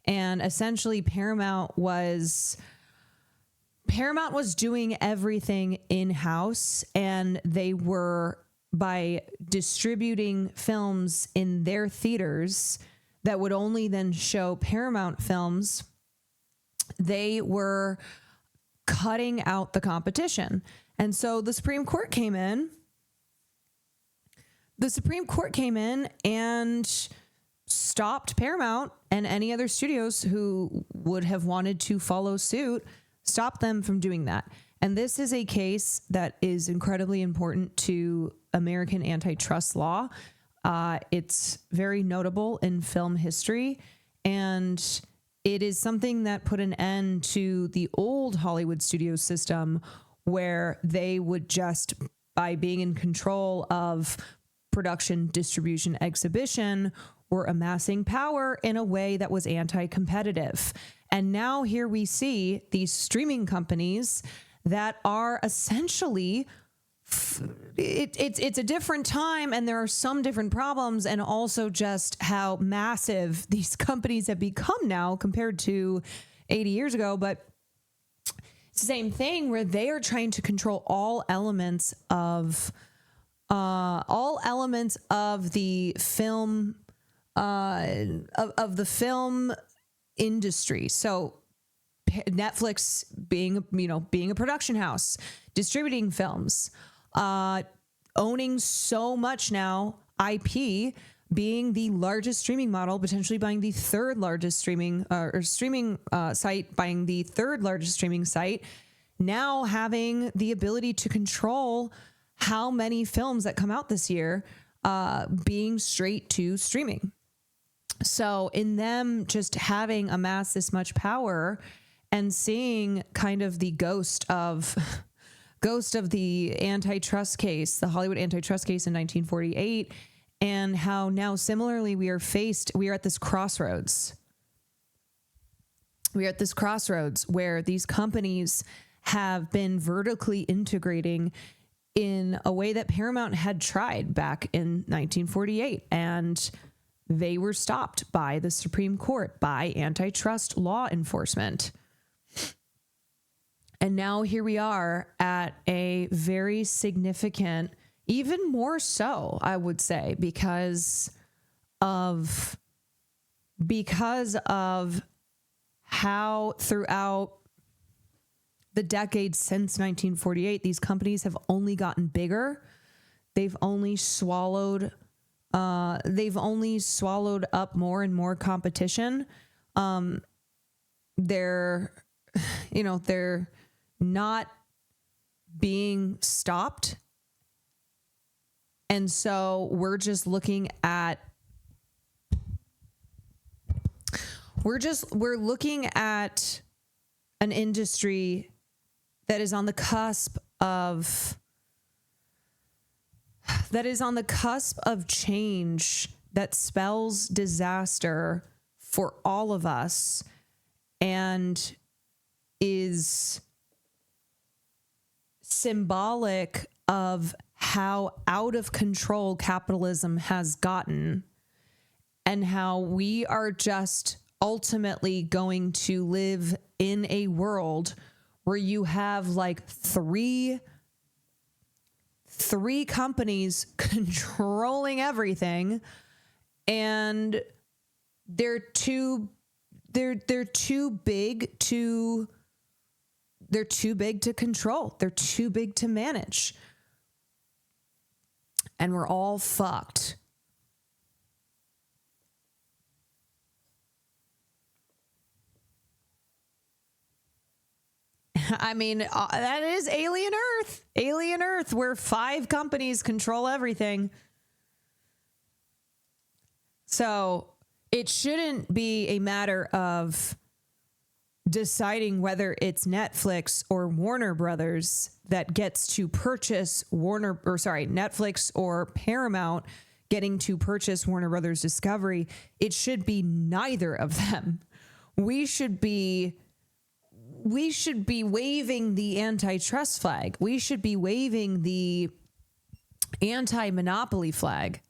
and essentially Paramount was doing everything in-house, and they were, by distributing films in their theaters that would only then show Paramount films, they were cutting out the competition. And so the Supreme Court came in. And stopped Paramount and any other studios who would have wanted to follow suit, stopped them from doing that. And this is a case that is incredibly important to American antitrust law. It's very notable in film history, and it is something that put an end to the old Hollywood studio system where they would just, by being in control of production, distribution, exhibition, were amassing power in a way that was anti-competitive. And now here we see these streaming companies that are essentially, it's a different time, and there are some different problems, and also just how massive these companies have become now compared to 80 years ago. But it's the same thing where they are trying to control all elements of the film of the film industry. So Netflix being, being a production house, distributing films, owning so much now, IP, being the largest streaming model, potentially buying the third largest streaming site, buying the third largest streaming site, now having the ability to control how many films that come out this year being straight to streaming. So in them just having amassed this much power and seeing kind of the ghost of the antitrust case, the Hollywood antitrust case in 1948, and how now similarly we are at this crossroads. We are at this crossroads where these companies have been vertically integrating in a way that Paramount had tried back in 1948, and they were stopped by the Supreme Court, by antitrust law enforcement. And now here we are at a very significant, even more so, I would say, because of how throughout the decades since 1948, these companies have only gotten bigger. They've only swallowed up more and more competition. They're not being stopped. And so we're looking at an industry that is on the cusp of change that spells disaster for all of us and is symbolic of how out of control capitalism has gotten and how we are just ultimately going to live in a world where you have like three companies controlling everything, and they're too big to control. They're too big to manage. And we're all fucked. I mean, that is Alien Earth. Alien Earth, where 5 companies control everything. So it shouldn't be a matter of deciding whether it's Netflix or Warner Brothers that gets to purchase Netflix or Paramount getting to purchase Warner Brothers Discovery. It should be neither of them. We should be waving the antitrust flag. We should be waving the anti-monopoly flag.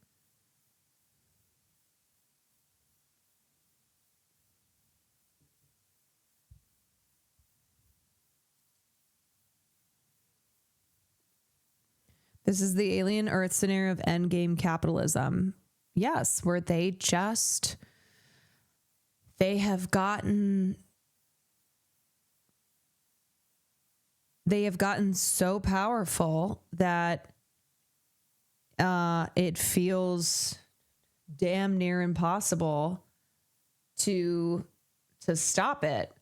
This is the Alien Earth scenario of endgame capitalism. Yes, where they have gotten so powerful that it feels damn near impossible to stop it.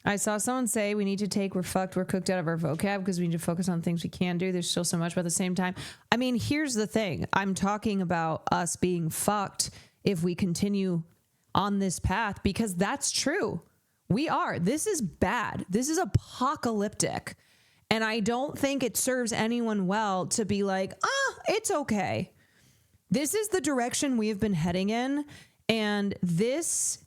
I saw someone say we need to take "we're fucked, we're cooked" out of our vocab because we need to focus on things we can do. There's still so much, but at the same time, I mean, here's the thing. I'm talking about us being fucked if we continue on this path, because that's true. We are. This is bad. This is apocalyptic. And I don't think it serves anyone well to be like, it's okay. This is the direction we have been heading in. And this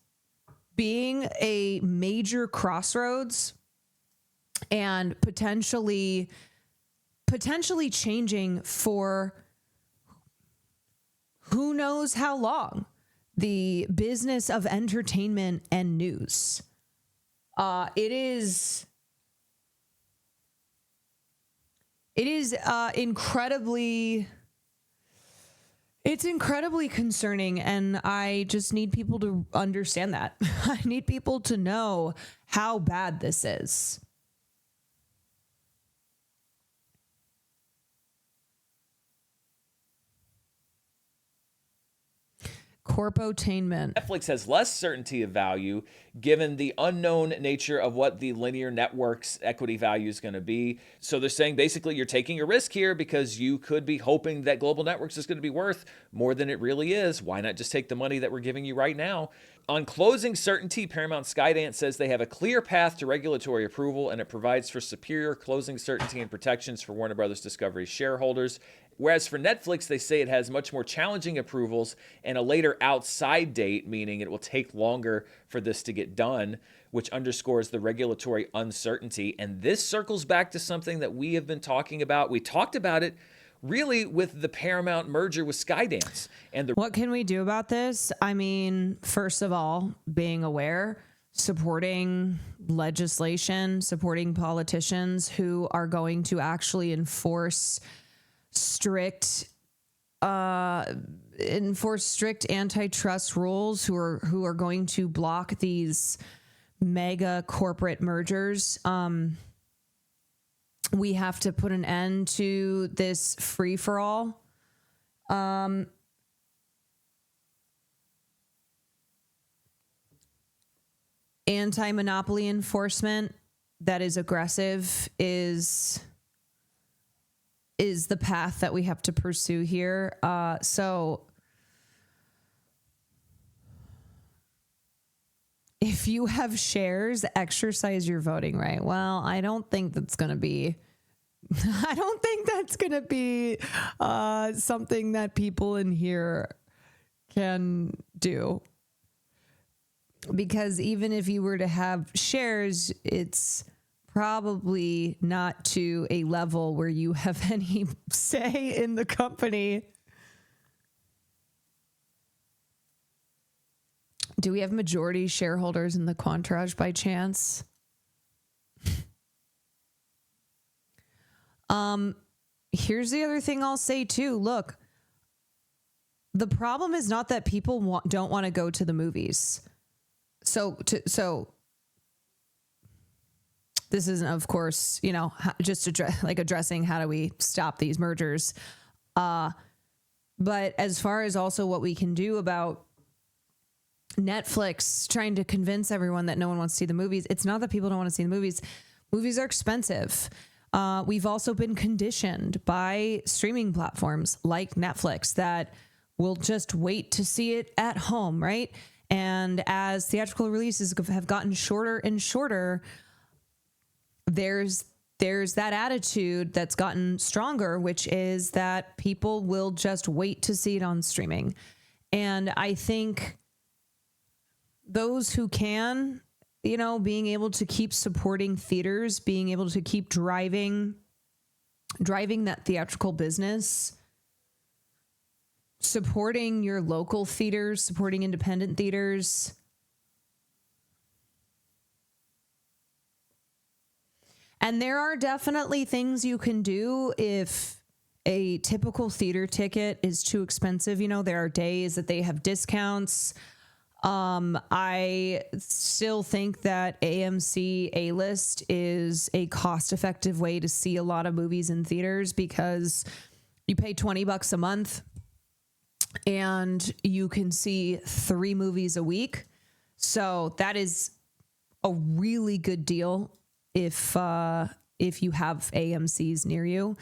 being a major crossroads and potentially changing for who knows how long the business of entertainment and news. It is incredibly It's incredibly concerning, and I just need people to understand that. I need people to know how bad this is. Corpotainment. Netflix has less certainty of value given the unknown nature of what the linear network's equity value is going to be. So they're saying basically you're taking a risk here because you could be hoping that Global Networks is going to be worth more than it really is. Why not just take the money that we're giving you right now? On closing certainty, Paramount Skydance says they have a clear path to regulatory approval, and it provides for superior closing certainty and protections for Warner Brothers Discovery shareholders. Whereas for Netflix, they say it has much more challenging approvals and a later outside date, meaning it will take longer for this to get done, which underscores the regulatory uncertainty. And this circles back to something that we have been talking about. We talked about it really with the Paramount merger with Skydance. And what can we do about this? I mean, first of all, being aware, supporting legislation, supporting politicians who are going to actually enforce strict antitrust rules, who are going to block these mega corporate mergers. We have to put an end to this free-for-all. Anti-monopoly enforcement that is aggressive is the path that we have to pursue here. So if you have shares, exercise your voting right. Well, I don't think that's going to be something that people in here can do. Because even if you were to have shares, it's probably not to a level where you have any say in the company. Do we have majority shareholders in the Quantarage by chance? Here's the other thing I'll say too. Look, the problem is not that people don't want to go to the movies. So this isn't, of course, just addressing how do we stop these mergers. But as far as also what we can do about Netflix trying to convince everyone that no one wants to see the movies, it's not that people don't want to see the movies. Movies are expensive. We've also been conditioned by streaming platforms like Netflix that will just wait to see it at home, right? And as theatrical releases have gotten shorter and shorter, there's that attitude that's gotten stronger, which is that people will just wait to see it on streaming. And I think those who can, being able to keep supporting theaters, being able to keep driving that theatrical business, supporting your local theaters, supporting independent theaters. And there are definitely things you can do if a typical theater ticket is too expensive. There are days that they have discounts. I still think that AMC A-List is a cost-effective way to see a lot of movies in theaters because you pay $20 a month and you can see 3 movies a week. So that is a really good deal if you have AMCs near you.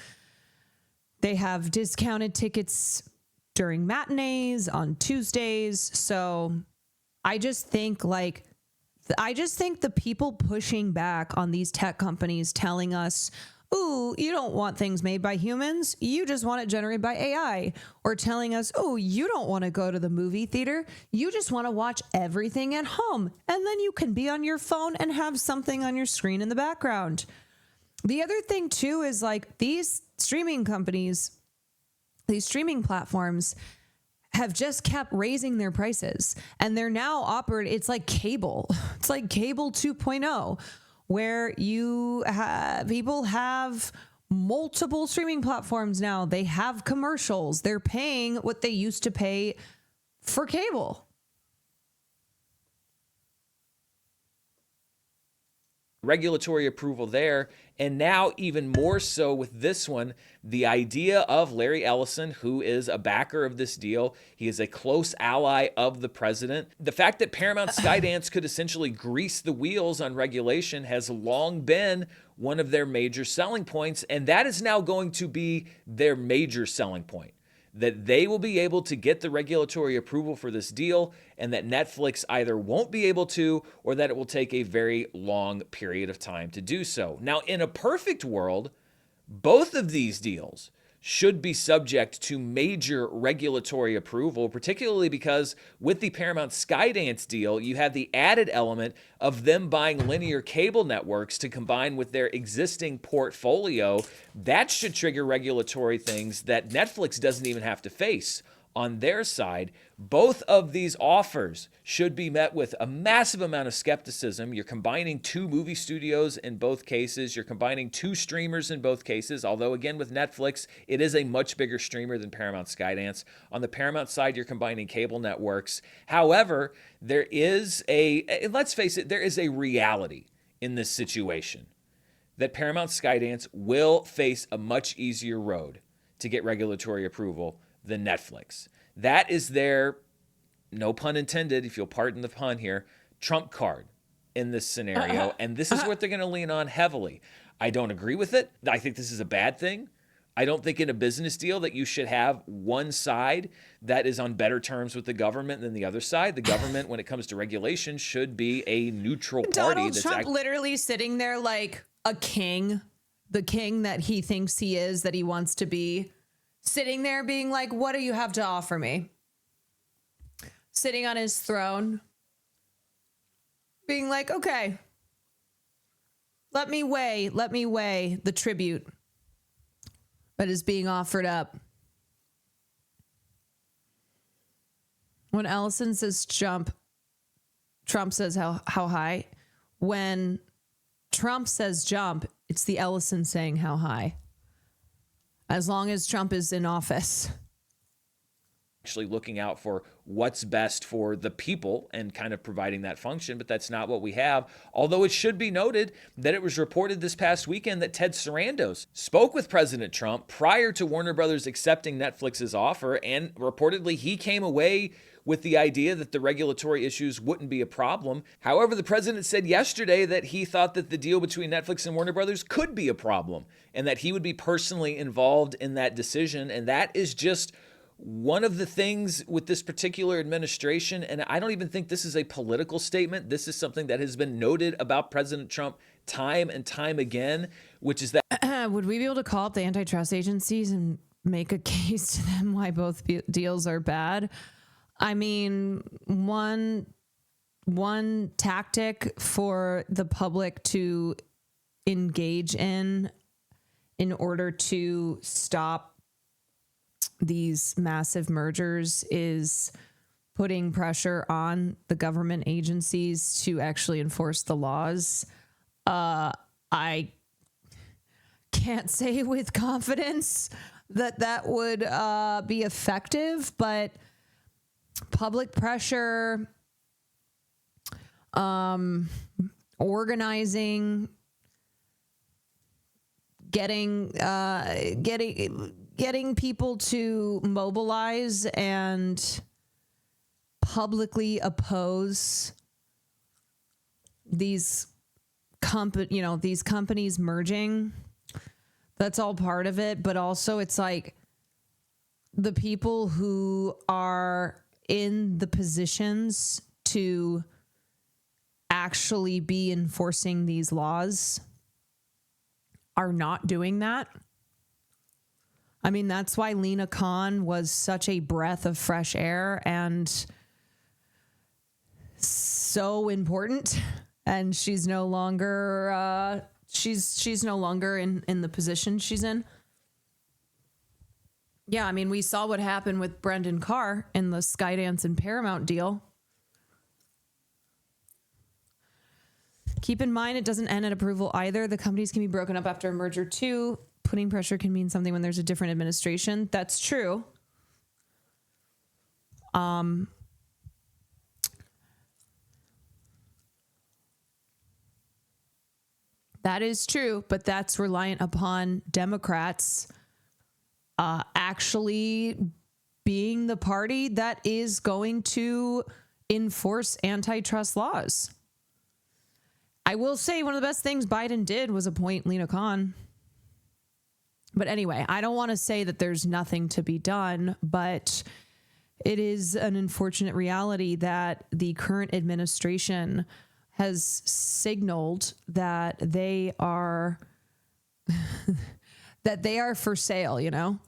They have discounted tickets during matinees on Tuesdays. So I just think the people pushing back on these tech companies telling us, ooh, you don't want things made by humans. You just want it generated by AI. Or telling us, oh, you don't want to go to the movie theater. You just want to watch everything at home. And then you can be on your phone and have something on your screen in the background. The other thing, too, is these streaming companies, these streaming platforms have just kept raising their prices. And they're now operating, it's like cable. It's like cable 2.0. Where people have multiple streaming platforms now. They have commercials. They're paying what they used to pay for cable. Regulatory approval there, and now even more so with this one, the idea of Larry Ellison, who is a backer of this deal. He is a close ally of the president. The fact that Paramount Skydance could essentially grease the wheels on regulation has long been one of their major selling points, and that is now going to be their major selling point. That they will be able to get the regulatory approval for this deal, and that Netflix either won't be able to, or that it will take a very long period of time to do so. Now, in a perfect world, both of these deals should be subject to major regulatory approval, particularly because with the Paramount Skydance deal, you have the added element of them buying linear cable networks to combine with their existing portfolio. That should trigger regulatory things that Netflix doesn't even have to face on their side. Both of these offers should be met with a massive amount of skepticism. You're combining two movie studios in both cases. You're combining two streamers in both cases. Although, again, with Netflix, it is a much bigger streamer than Paramount Skydance. On the Paramount side, you're combining cable networks. However, there is let's face it, there is a reality in this situation that Paramount Skydance will face a much easier road to get regulatory approval than Netflix. That is their, no pun intended, if you'll pardon the pun here, trump card in this scenario. And this is what they're going to lean on heavily. I don't agree with it. I think this is a bad thing. I don't think in a business deal that you should have one side that is on better terms with the government than the other side. The government, when it comes to regulation, should be a neutral party. Donald Trump literally sitting there like a king, the king that he thinks he is, that he wants to be. Sitting there being like, what do you have to offer me? Sitting on his throne. Being like, okay, let me weigh the tribute that is being offered up. When Ellison says jump, Trump says how high. When Trump says jump, it's the Ellison saying how high. As long as Trump is in office. Actually looking out for what's best for the people and kind of providing that function, but that's not what we have. Although it should be noted that it was reported this past weekend that Ted Sarandos spoke with President Trump prior to Warner Brothers accepting Netflix's offer, and reportedly he came away with the idea that the regulatory issues wouldn't be a problem. However, the president said yesterday that he thought that the deal between Netflix and Warner Brothers could be a problem and that he would be personally involved in that decision. And that is just one of the things with this particular administration. And I don't even think this is a political statement. This is something that has been noted about President Trump time and time again, which is that. Would we be able to call up the antitrust agencies and make a case to them why both deals are bad? I mean, one tactic for the public to engage in order to stop these massive mergers is putting pressure on the government agencies to actually enforce the laws. I can't say with confidence that would be effective, but public pressure, organizing, getting people to mobilize and publicly oppose these companies merging. That's all part of it, but also it's like the people who are in the positions to actually be enforcing these laws are not doing that. I mean, that's why Lena Khan was such a breath of fresh air and so important. And she's no longer she's no longer in the position she's in. Yeah, I mean, we saw what happened with Brendan Carr in the Skydance and Paramount deal. Keep in mind, it doesn't end at approval either. The companies can be broken up after a merger too. putting pressure can mean something when there's a different administration. That's true. That is true, but that's reliant upon Democrats actually being the party that is going to enforce antitrust laws. I will say one of the best things Biden did was appoint Lena Khan. But anyway, I don't want to say that there's nothing to be done, but it is an unfortunate reality that the current administration has signaled that they are that they are for sale, you know?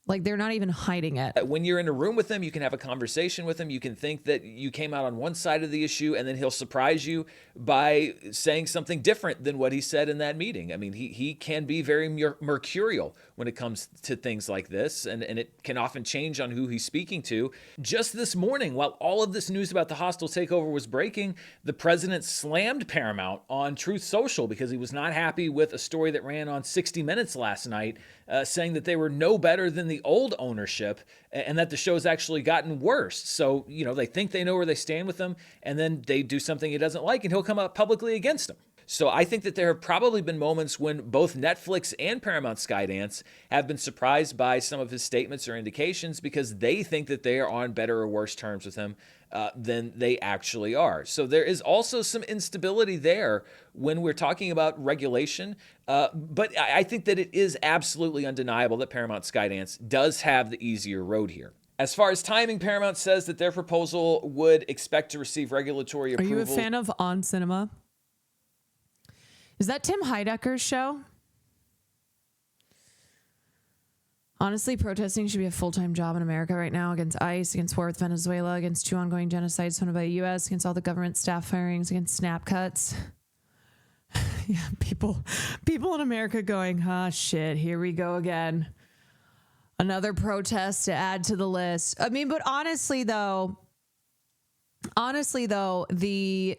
Like, they're not even hiding it. When you're in a room with him, you can have a conversation with him. You can think that you came out on one side of the issue, and then he'll surprise you by saying something different than what he said in that meeting. I mean, he can be very mercurial when it comes to things like this, and it can often change on who he's speaking to. Just this morning, while all of this news about the hostile takeover was breaking, the president slammed Paramount on Truth Social because he was not happy with a story that ran on 60 Minutes last night, saying that they were no better than the old ownership and that the show's actually gotten worse. So, you know, they think they know where they stand with them, and then they do something he doesn't like, and he'll come out publicly against them. So I think that there have probably been moments when both Netflix and Paramount Skydance have been surprised by some of his statements or indications because they think that they are on better or worse terms with him than they actually are. So there is also some instability there when we're talking about regulation. But I think that it is absolutely undeniable that Paramount Skydance does have the easier road here. As far as timing, Paramount says that their proposal would expect to receive regulatory approval. Are you a fan of On Cinema? Is that Tim Heidecker's show? Honestly, protesting should be a full-time job in America right now against ICE, against war with Venezuela, against 2 ongoing genocides funded by the U.S., against all the government staff firings, against snap cuts. Yeah, people in America going, shit, here we go again. Another protest to add to the list. I mean, but honestly though, the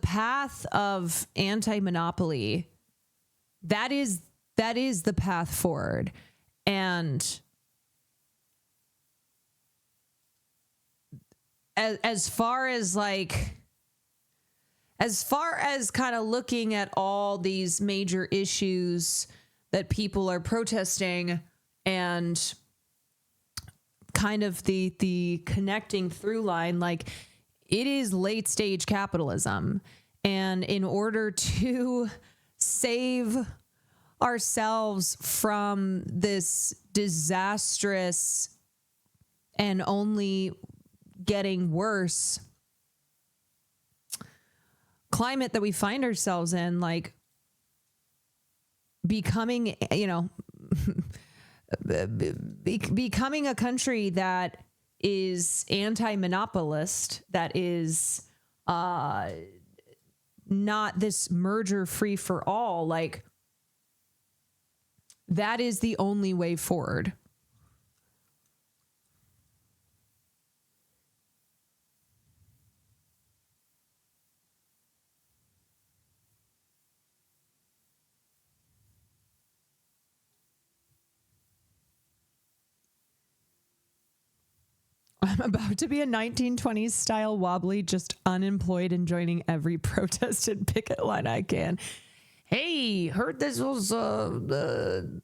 path of anti-monopoly, that is the path forward. And as far as kind of looking at all these major issues that people are protesting and kind of the connecting through line, like, it is late stage capitalism. And in order to save ourselves from this disastrous and only getting worse climate that we find ourselves in, like becoming, becoming a country that is anti-monopolist, that is not this merger free for all, like, that is the only way forward. I'm about to be a 1920s style wobbly, just unemployed and joining every protest and picket line I can. Hey, heard this was the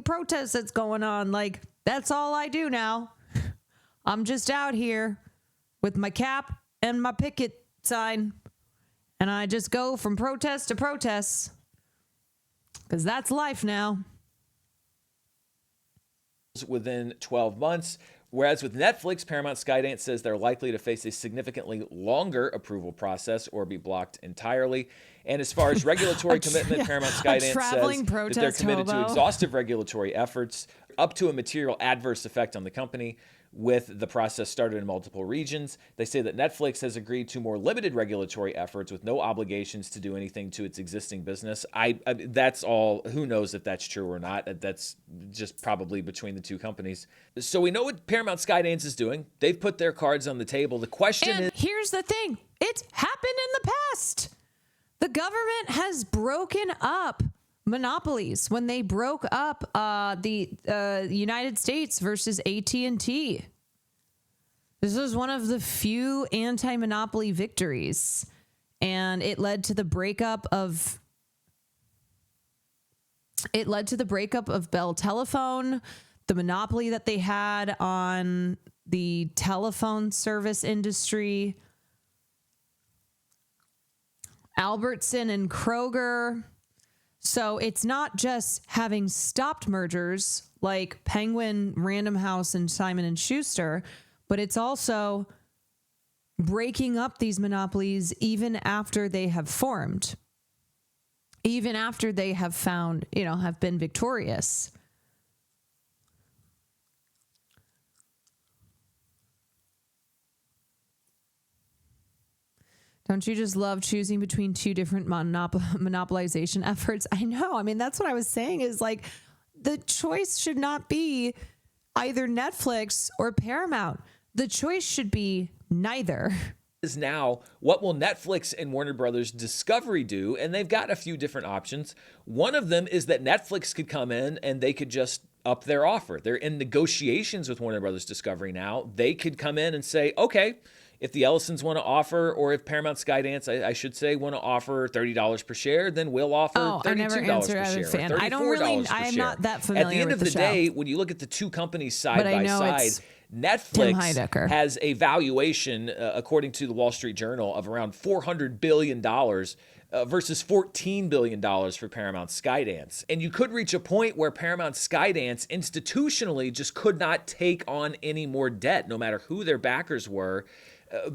protest that's going on. Like, that's all I do now. I'm just out here with my cap and my picket sign, and I just go from protest to protest, because that's life now. Within 12 months. Whereas with Netflix, Paramount Skydance says they're likely to face a significantly longer approval process or be blocked entirely. And as far as regulatory commitment, Paramount Skydance says that they're committed to exhaustive regulatory efforts up to a material adverse effect on the company, with the process started in multiple regions. They say that Netflix has agreed to more limited regulatory efforts with no obligations to do anything to its existing business. That's all. Who knows if that's true or not? That's just probably between the two companies. So we know what Paramount Skydance is doing. They've put their cards on the table. The question is, here's the thing. It's happened in the past. The government has broken up monopolies when they broke up the United States versus AT&T. This was one of the few anti-monopoly victories, and it led to the breakup of Bell Telephone, the monopoly that they had on the telephone service industry. Albertson and Kroger. So it's not just having stopped mergers like Penguin, Random House, and Simon & Schuster, but it's also breaking up these monopolies even after they have formed, even after they have found, have been victorious. Don't you just love choosing between two different monopolization efforts? I know. I mean, that's what I was saying is like the choice should not be either Netflix or Paramount. The choice should be neither. Is now, what will Netflix and Warner Brothers Discovery do? And they've got a few different options. One of them is that Netflix could come in and they could just up their offer. They're in negotiations with Warner Brothers Discovery now. They could come in and say, okay, if the Ellisons want to offer, or if Paramount Skydance, I should say, want to offer $30 per share, then we'll offer $32 per share. Fan. I don't really, I'm not that familiar with the show. At the end of the day, when you look at the two companies side by side, Netflix has a valuation, according to the Wall Street Journal, of around $400 billion versus $14 billion for Paramount Skydance. And you could reach a point where Paramount Skydance institutionally just could not take on any more debt, no matter who their backers were,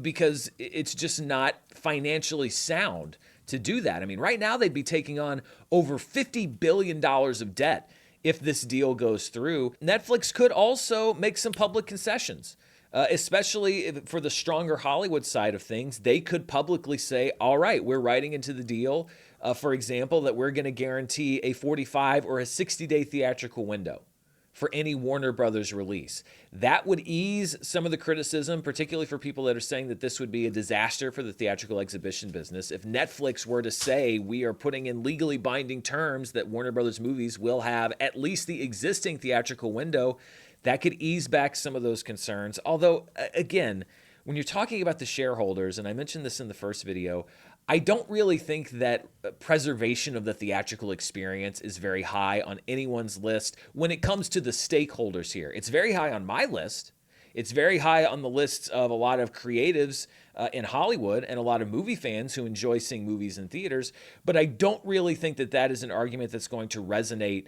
because it's just not financially sound to do that. I mean, right now they'd be taking on over $50 billion of debt if this deal goes through. Netflix could also make some public concessions, especially for the stronger Hollywood side of things. They could publicly say, all right, we're writing into the deal, for example, that we're going to guarantee a 45 or a 60-day theatrical window for any Warner Brothers release. That would ease some of the criticism, particularly for people that are saying that this would be a disaster for the theatrical exhibition business. If Netflix were to say, we are putting in legally binding terms that Warner Brothers movies will have at least the existing theatrical window, that could ease back some of those concerns. Although, again, when you're talking about the shareholders, and I mentioned this in the first video, I don't really think that preservation of the theatrical experience is very high on anyone's list when it comes to the stakeholders here. It's very high on my list. It's very high on the lists of a lot of creatives in Hollywood and a lot of movie fans who enjoy seeing movies in theaters. But I don't really think that that is an argument that's going to resonate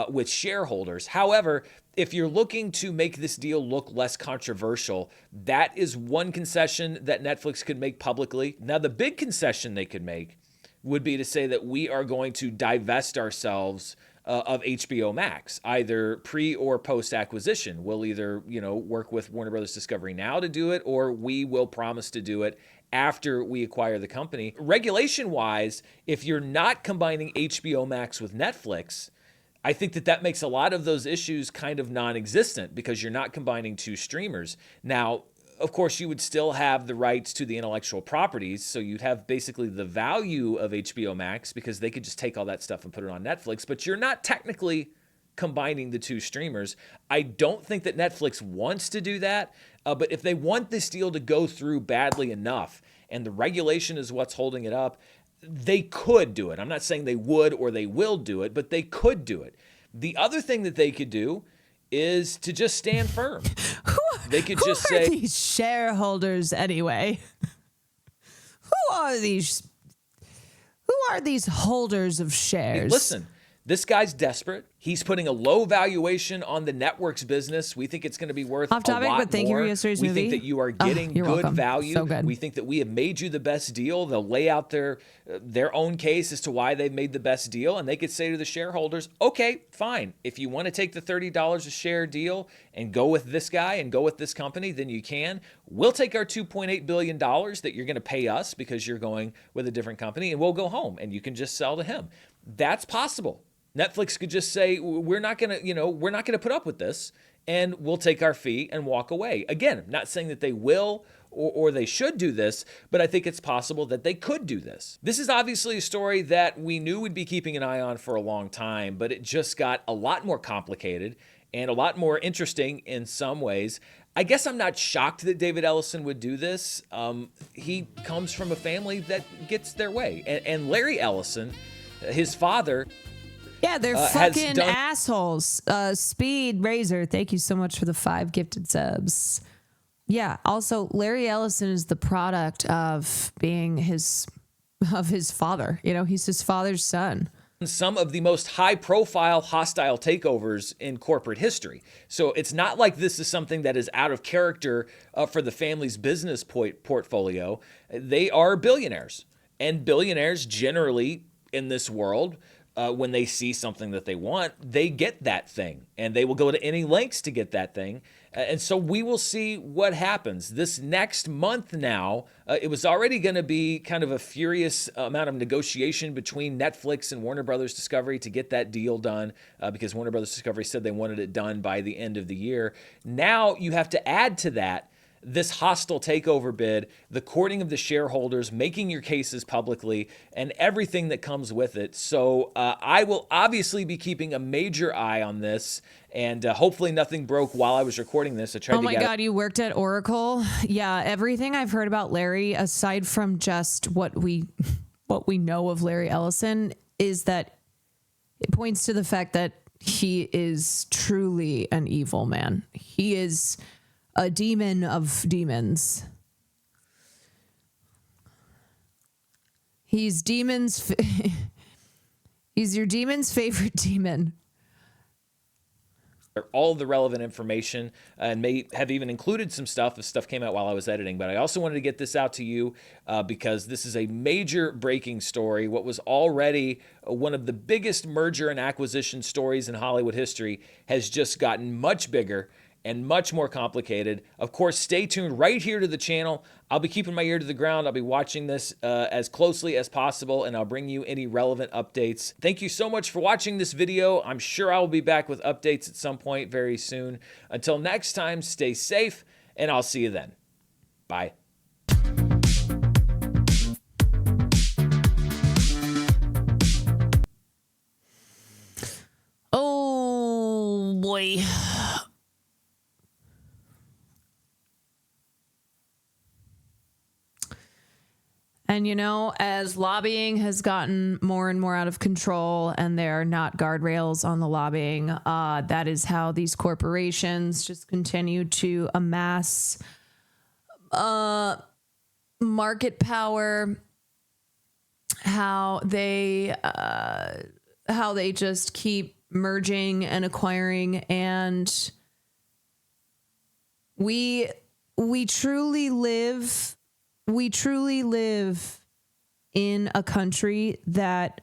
with shareholders. However, if you're looking to make this deal look less controversial, that is one concession that Netflix could make publicly. Now, the big concession they could make would be to say that we are going to divest ourselves of HBO Max, either pre or post acquisition. We'll either, work with Warner Brothers Discovery now to do it, or we will promise to do it after we acquire the company. Regulation-wise, if you're not combining HBO Max with Netflix, I think that makes a lot of those issues kind of non-existent because you're not combining two streamers. Now, of course, you would still have the rights to the intellectual properties, so you'd have basically the value of HBO Max because they could just take all that stuff and put it on Netflix, but you're not technically combining the two streamers. I don't think that Netflix wants to do that, but if they want this deal to go through badly enough, and the regulation is what's holding it up, they could do it. I'm not saying they would or they will do it, but they could do it. The other thing that they could do is to just stand firm. They could just say, who are these shareholders anyway? Who are these holders of shares? Listen, This guy's desperate. He's putting a low valuation on the network's business. We think it's going to be worth Off topic, a lot but thank you for more. yesterday's We movie. think that you are getting you're good welcome. value. So good. We think that we have made you the best deal. They'll lay out their own case as to why they've made the best deal, and they could say to the shareholders, okay, fine. If you want to take the $30 a share deal and go with this guy and go with this company, then you can. We'll take our $2.8 billion that you're going to pay us because you're going with a different company, and we'll go home, and you can just sell to him. That's possible. Netflix could just say, we're not going to put up with this, and we'll take our fee and walk away. Again, I'm not saying that they will or they should do this, but I think it's possible that they could do this. This is obviously a story that we knew we'd be keeping an eye on for a long time, but it just got a lot more complicated and a lot more interesting in some ways. I guess I'm not shocked that David Ellison would do this. He comes from a family that gets their way. And Larry Ellison, his father... Yeah, they're fucking assholes. Speed Razor, thank you so much for the 5 gifted subs. Yeah, also Larry Ellison is the product of being his father. You know, he's his father's son. Some of the most high-profile hostile takeovers in corporate history. So it's not like this is something that is out of character for the family's business portfolio. They are billionaires, and billionaires generally in this world, when they see something that they want, they get that thing, and they will go to any lengths to get that thing. And so we will see what happens this next month now. It was already going to be kind of a furious amount of negotiation between Netflix and Warner Brothers Discovery to get that deal done because Warner Brothers Discovery said they wanted it done by the end of the year. Now you have to add to that this hostile takeover bid, the courting of the shareholders, making your cases publicly, and everything that comes with it. So I will obviously be keeping a major eye on this, and hopefully nothing broke while I was recording this. I tried Oh to my God, you worked at Oracle? Yeah, everything I've heard about Larry, aside from just what we know of Larry Ellison, is that it points to the fact that he is truly an evil man. He is a demon of demons. He's he's your demon's favorite demon. All the relevant information and may have even included some stuff if stuff came out while I was editing. But I also wanted to get this out to you because this is a major breaking story. What was already one of the biggest merger and acquisition stories in Hollywood history has just gotten much bigger and much more complicated. Of course, stay tuned right here to the channel. I'll be keeping my ear to the ground. I'll be watching this as closely as possible, and I'll bring you any relevant updates. Thank you so much for watching this video. I'm sure I will be back with updates at some point very soon. Until next time, stay safe, and I'll see you then. Bye. Oh, boy. And, you know, as lobbying has gotten more and more out of control and there are not guardrails on the lobbying, that is how these corporations just continue to amass market power, how they just keep merging and acquiring. And we truly live in a country that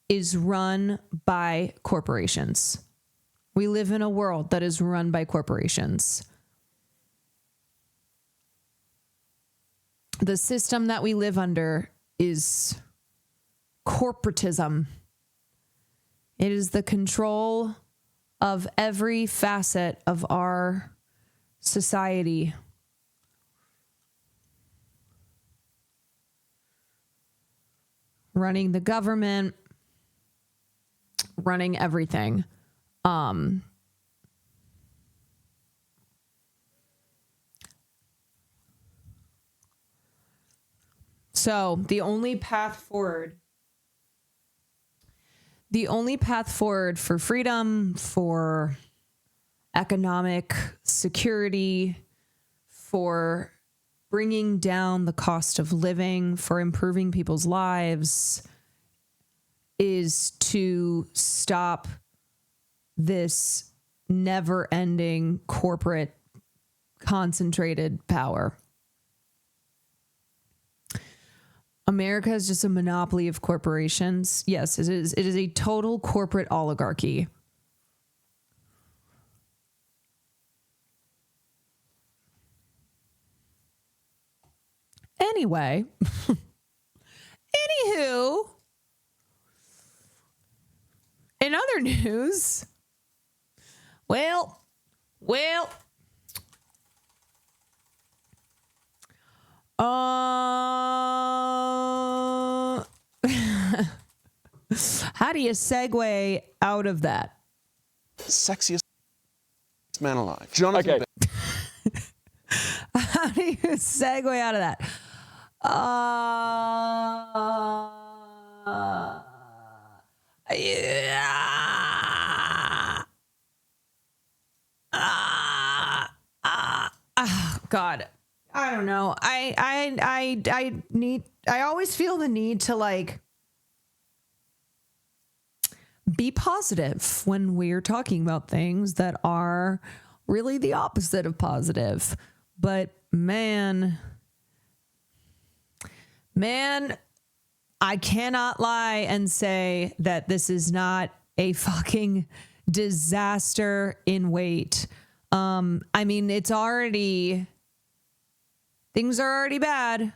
is run by corporations. We live in a world that is run by corporations. The system that we live under is corporatism. It is the control of every facet of our society. Running the government, running everything. So the only path forward for freedom, for economic security, for bringing down the cost of living, for improving people's lives, is to stop this never-ending corporate concentrated power. America is just a monopoly of corporations. Yes, it is. It is a total corporate oligarchy. Anyway, anywho, in other news, how do you segue out of that? Sexiest man alive. Jonathan. How do you segue out of that? God, I don't know. I always feel the need to like be positive when we're talking about things that are really the opposite of positive. But man, I cannot lie and say that this is not a fucking disaster in wait. I mean, things are already bad,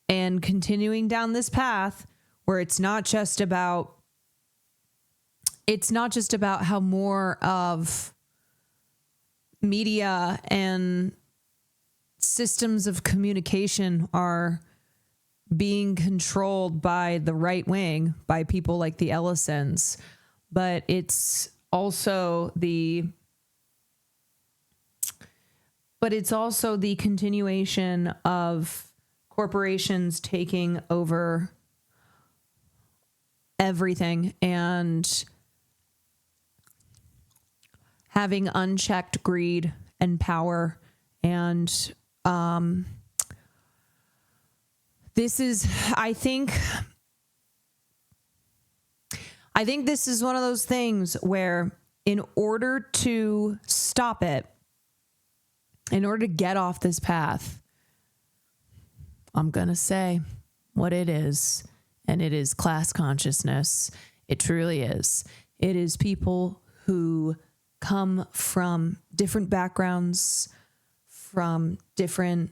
and continuing down this path where it's not just about how more of media and systems of communication are being controlled by the right wing, by people like the Ellisons, but it's also the continuation of corporations taking over everything and having unchecked greed and power. And this is, I think this is one of those things where in order to stop it, in order to get off this path, I'm going to say what it is, and it is class consciousness. It truly is. It is people who come from different backgrounds, from different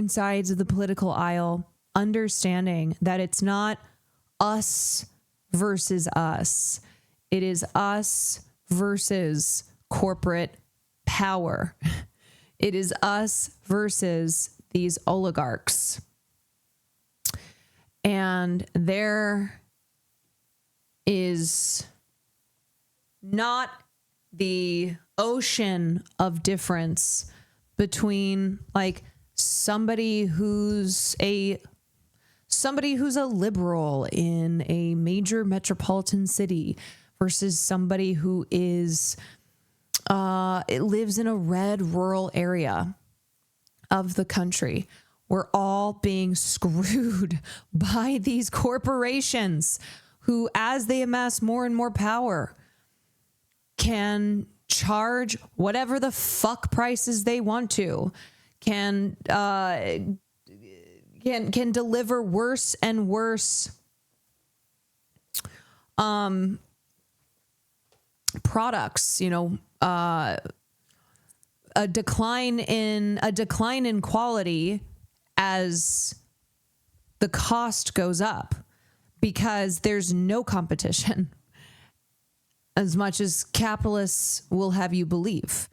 sides of the political aisle, understanding that it's not us versus us. It is us versus corporate power. It is us versus these oligarchs. And there is not the ocean of difference between like somebody who's a liberal in a major metropolitan city versus somebody who is it lives in a red rural area of the country. We're all being screwed by these corporations who, as they amass more and more power, can charge whatever the fuck prices they want to, can deliver worse and worse products, a decline in quality as the cost goes up, because there's no competition, as much as capitalists will have you believe.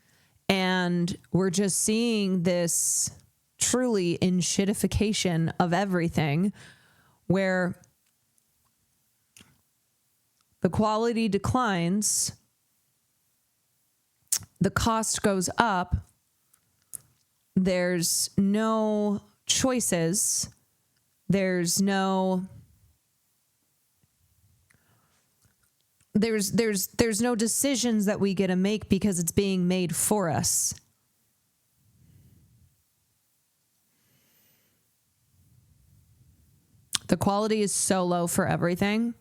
And we're just seeing this truly enshittification of everything, where the quality declines, the cost goes up, there's no choices, there's no decisions that we get to make because it's being made for us. The quality is so low for everything.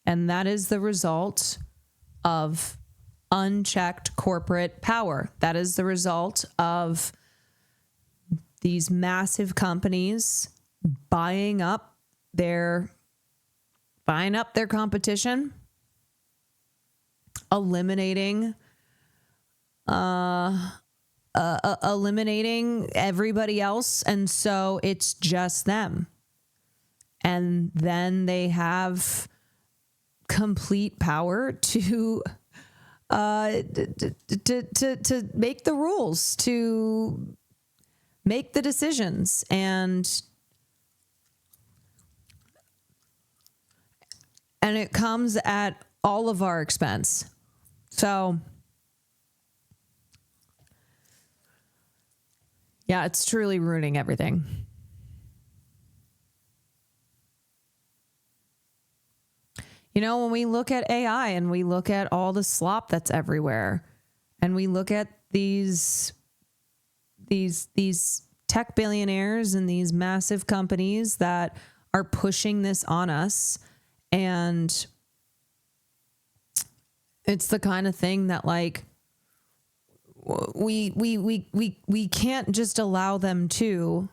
And that is the result of unchecked corporate power. That is the result of these massive companies buying up their competition, eliminating everybody else, and so it's just them. And then they have complete power to make the rules, to make the decisions, and it comes at all of our expense. So yeah, it's truly ruining everything. You know, when we look at AI and we look at all the slop that's everywhere, and we look at these tech billionaires and these massive companies that are pushing this on us, and it's the kind of thing that, like, we can't just allow them to.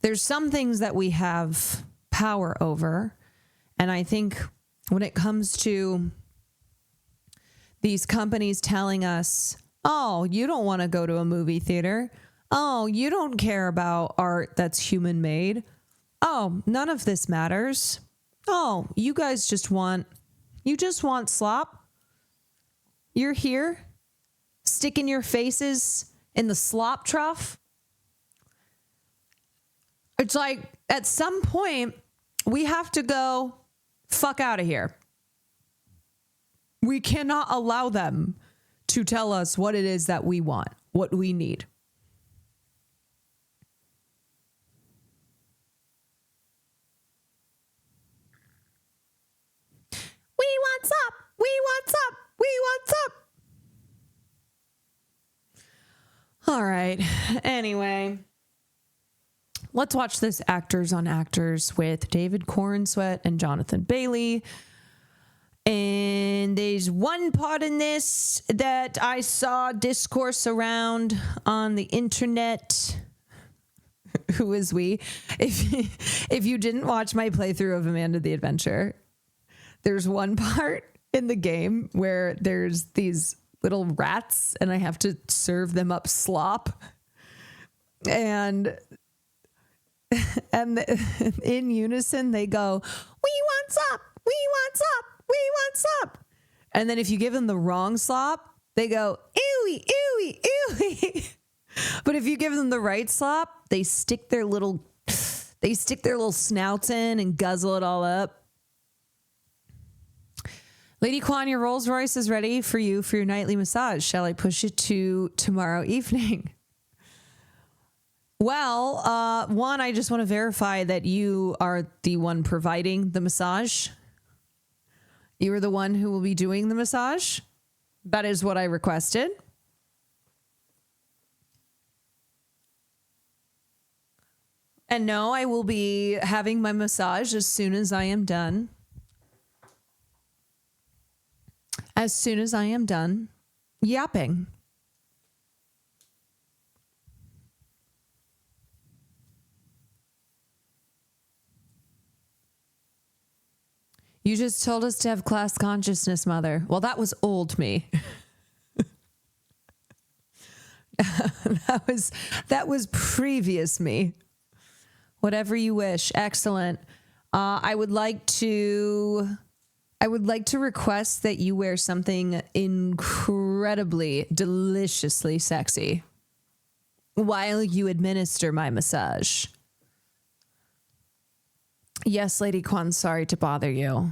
There's some things that we have power over, and I think when it comes to these companies telling us, oh, you don't want to go to a movie theater. Oh, you don't care about art that's human made. Oh, none of this matters. Oh, you guys just want slop. You're here sticking your faces in the slop trough. It's like, at some point, we have to go fuck out of here. We cannot allow them to tell us what it is that we want, what we need. We want up. We want up. We want up. All right. Anyway, let's watch this Actors on Actors with David CORENSWET and Jonathan Bailey. And there's one part in this that I saw discourse around on the internet. Who is we? If you didn't watch my playthrough of Amanda the Adventure, there's one part in the game where there's these little rats and I have to serve them up slop. And in unison, they go, we want up, we want up, we want up. And then if you give them the wrong slop, they go, ooey, ooey, ooey. But if you give them the right slop, they stick their little snouts in and guzzle it all up. Lady Kwan, your Rolls Royce is ready for you for your nightly massage. Shall I push it to tomorrow evening? Well, one, I just want to verify that you are the one providing the massage. You are the one who will be doing the massage. That is what I requested. And no, I will be having my massage as soon as I am done. As soon as I am done yapping. You just told us to have class consciousness, Mother. Well, that was old me. That was previous me. Whatever you wish. Excellent. I would like to request that you wear something incredibly, deliciously sexy while you administer my massage. Yes, Lady Kwan, sorry to bother you.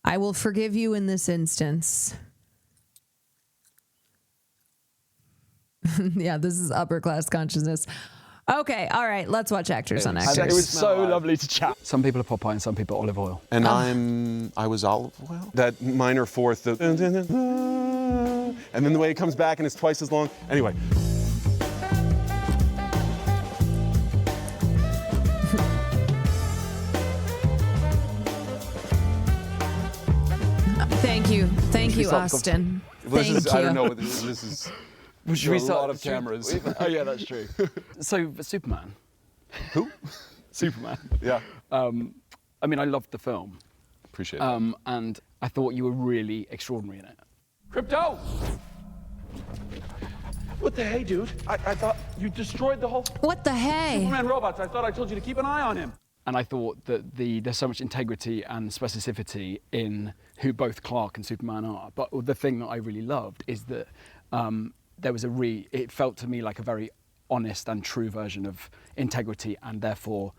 I will forgive you in this instance. Yeah, this is upper class consciousness. Okay, all right, let's watch Actors on Actors. It was so lovely to chat. Some people are Popeye and some people olive oil. And I was olive oil. That minor fourth, and then the way it comes back and it's twice as long. Anyway. Thank you, Austin. Thank you. I don't know. This is. Should we a start? lot of cameras. Oh yeah, that's true. So Superman. Who? Superman. Yeah. I mean, I loved the film. Appreciate it. And I thought you were really extraordinary in it. Crypto! What the hey, dude? I thought you destroyed the whole What the hey? Superman robots. I thought I told you to keep an eye on him. And I thought that there's so much integrity and specificity in who both Clark and Superman are. But the thing that I really loved is that there was it felt to me like a very honest and true version of integrity and therefore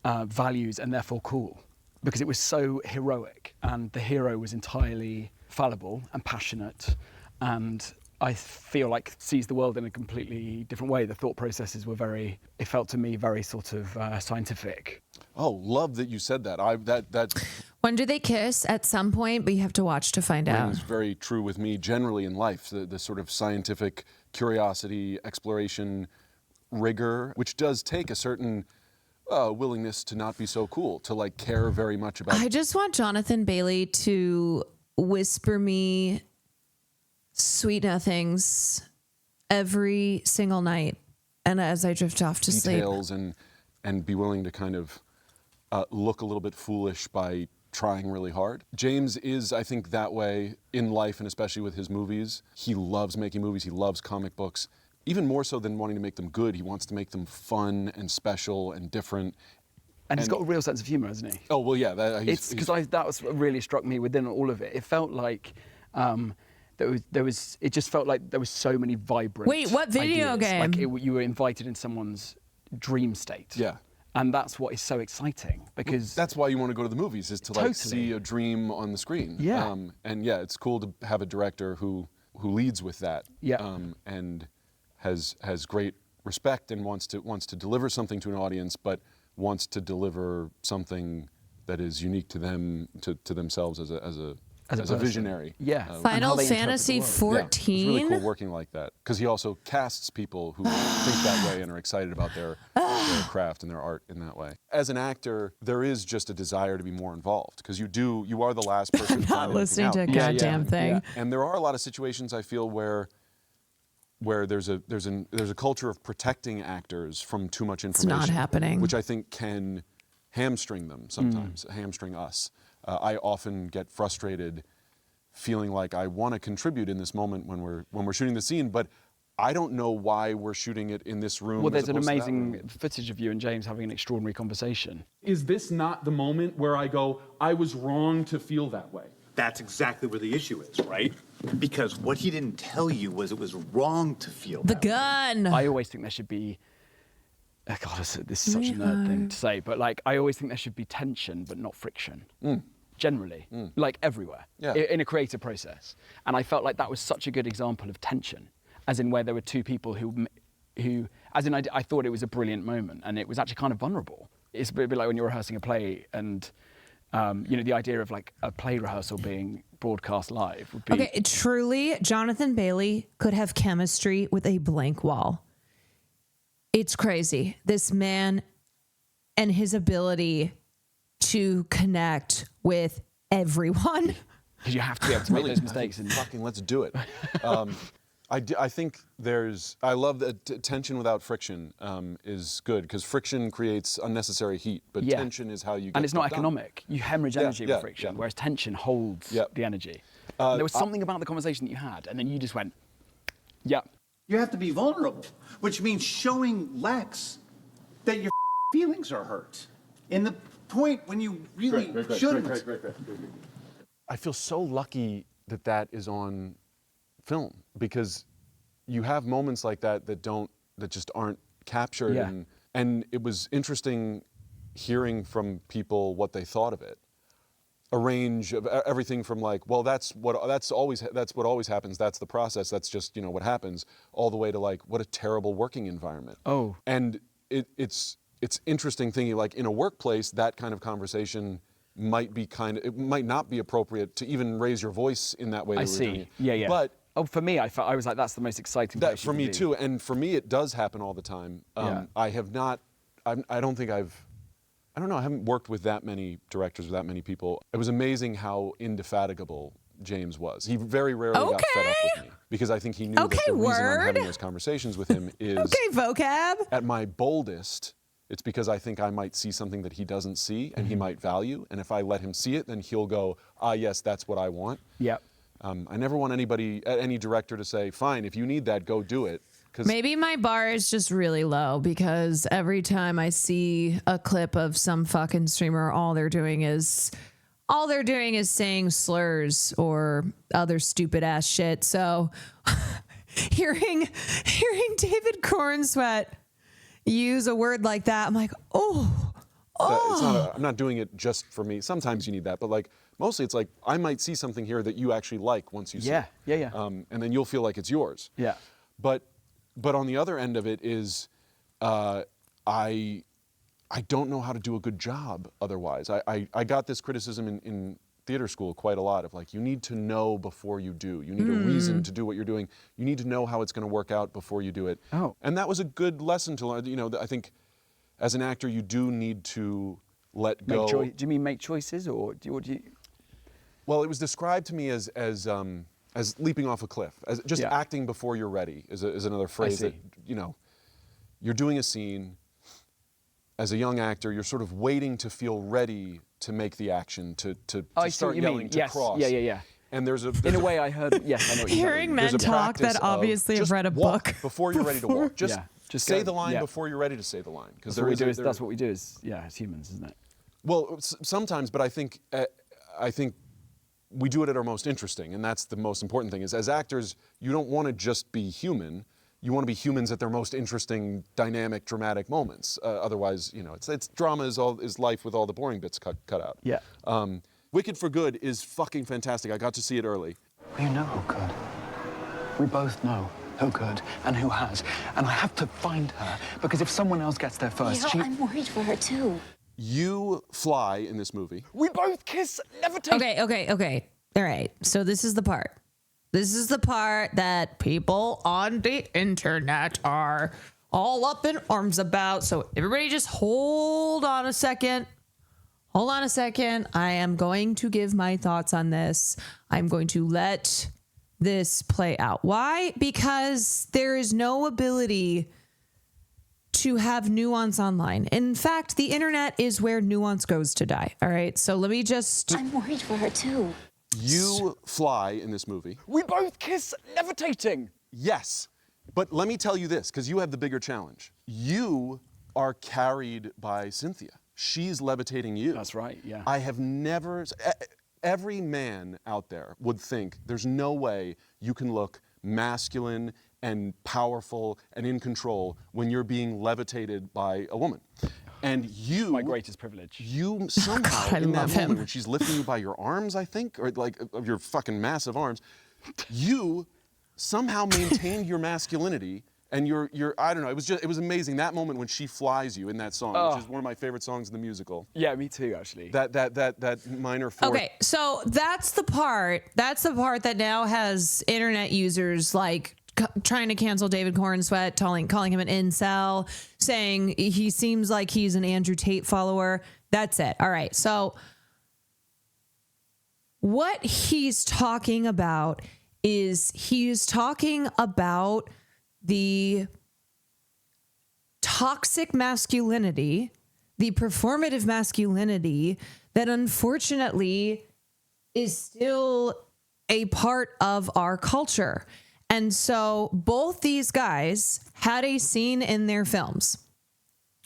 values and therefore cool. Because it was so heroic and the hero was entirely fallible and passionate and I feel like sees the world in a completely different way. The thought processes were it felt to me very sort of scientific. Oh, love that you said that. That When do they kiss? At some point, but you have to watch to find out. is very true with me generally in life. The sort of scientific curiosity, exploration, rigor, which does take a certain willingness to not be so cool, to like care very much about. I just want Jonathan Bailey to whisper me sweet nothings every single night, and as I drift off to sleep. Details and be willing to kind of look a little bit foolish by trying really hard. James is, I think, that way in life, and especially with his movies. He loves making movies. He loves comic books. Even more so than wanting to make them good, he wants to make them fun and special and different. And he's got a real sense of humor, hasn't he? Oh, well, yeah. That was what really struck me within all of it. It felt like it just felt like there was so many vibrant Wait, what video ideas. game? Like you were invited in someone's dream state. Yeah. And that's what is so exciting because that's why you want to go to the movies, is to like Totally. see a dream on the screen. Yeah. And yeah, it's cool to have a director who leads with that. Yeah. And has great respect and wants to deliver something to an audience, but wants to deliver something that is unique to them, to themselves as a visionary. Yeah. Final Fantasy 14. Yeah, it's really cool working like that, because he also casts people who think that way and are excited about their craft and their art in that way. As an actor, there is just a desire to be more involved, because you are the last person. I'm not listening to a goddamn thing. Yeah. And there are a lot of situations I feel where there's a culture of protecting actors from too much information. It's not happening. Which I think can hamstring them sometimes, hamstring us. I often get frustrated feeling like I want to contribute in this moment when we're shooting the scene, but I don't know why we're shooting it in this room. Well, there's an amazing footage of you and James having an extraordinary conversation. Is this not the moment where I go, I was wrong to feel that way? That's exactly where the issue is, right? Because what he didn't tell you was it was wrong to feel the that gun. I always think there should be, God, this is such a nerd thing to say, but like I always think there should be tension but not friction. Generally, like everywhere, in a creative process. And I felt like that was such a good example of tension, as in where there were two people who as in I thought it was a brilliant moment, and it was actually kind of vulnerable. It's a bit like when you're rehearsing a play and the idea of like a play rehearsal being broadcast live would be... Okay, truly, Jonathan Bailey could have chemistry with a blank wall. It's crazy. This man and his ability to connect with everyone. Because you have to be able to make those mistakes. And fucking let's do it. I think I love that tension without friction is good, because friction creates unnecessary heat, but tension is how you get and it's not stuff economic. You hemorrhage energy with friction, whereas tension holds the energy. There was something about the conversation that you had, and then you just went, yeah. You have to be vulnerable, which means showing Lex that your feelings are hurt. In the point when you really shouldn't. I feel so lucky that is on film, because you have moments like that that just aren't captured. Yeah. And it was interesting hearing from people what they thought of it. A range of everything from like, well, that's what always happens. That's the process. That's just what happens. All the way to like, what a terrible working environment. Oh. And it's interesting thinking like in a workplace, that kind of conversation might not be appropriate to even raise your voice in that way. I see. Yeah. But for me, I was like, that's the most exciting. That for me too, and for me, it does happen all the time. I have not. I don't think I don't know. I haven't worked with that many directors, with that many people. It was amazing how indefatigable James was. He very rarely got fed up with me because I think he knew that the reason I'm having those conversations with him is vocab. At my boldest, it's because I think I might see something that he doesn't see and he might value. And if I let him see it, then he'll go, yes, that's what I want. Yep. I never want any director to say, fine, if you need that, go do it. Maybe my bar is just really low because every time I see a clip of some fucking streamer, all they're doing is saying slurs or other stupid ass shit. So hearing David Corenswet use a word like that, I'm like, I'm not doing it just for me. Sometimes you need that, but like mostly it's like I might see something here that you actually like once you see it. Yeah. And then you'll feel like it's yours. Yeah. But on the other end of it is, I don't know how to do a good job otherwise. I got this criticism in theater school quite a lot of like, you need to know before you do. You need a reason to do what you're doing. You need to know how it's going to work out before you do it. Oh. And that was a good lesson to learn. You know, I think as an actor, you do need to let go. Do you mean make choices or do you? Well, it was described to me as leaping off a cliff, as just acting before you're ready is another phrase that, you know, you're doing a scene. As a young actor, you're sort of waiting to feel ready to make the action, to start yelling, to cross. Yeah. And there's in a way I heard, yes, I know what you're Hearing men talk that obviously have read a book. Before you're ready to walk. Just say the line yeah. before you're ready to say the line. Because that's what we do as humans, isn't it? Well, sometimes, but I think we do it at our most interesting, and that's the most important thing, is as actors, you don't want to just be human. You want to be humans at their most interesting, dynamic, dramatic moments. Otherwise, you know, it's drama is life with all the boring bits cut out. Yeah. Wicked for Good is fucking fantastic. I got to see it early. You know who could. We both know who could and who has. And I have to find her, because if someone else gets there first, I'm worried for her too. You fly in this movie. We both kiss, never take. Okay. All right. So this is the part. This is the part that people on the internet are all up in arms about. So everybody just hold on a second. Hold on a second. I am going to give my thoughts on this. I'm going to let this play out. Why? Because there is no ability to have nuance online. In fact, the internet is where nuance goes to die. All right. So let me just... I'm worried for her too. You fly in this movie. We both kiss, levitating. Yes. But let me tell you this, because you have the bigger challenge. You are carried by Cynthia. She's levitating you. That's right, yeah. I have never... Every man out there would think there's no way you can look masculine and powerful and in control when you're being levitated by a woman. And you... My greatest privilege. You somehow, in that moment, when she's lifting you by your arms, I think, or like of your fucking massive arms, you somehow maintained your masculinity and your I don't know, it was amazing. That moment when she flies you in that song, which is one of my favorite songs in the musical. Yeah, me too, actually. That minor fourth. Okay, so that's the part that now has internet users like trying to cancel David Corenswet, calling him an incel, saying he seems like he's an Andrew Tate follower. That's it. All right. So what he's talking about is he's talking about the toxic masculinity, the performative masculinity that unfortunately is still a part of our culture. And so both these guys had a scene in their films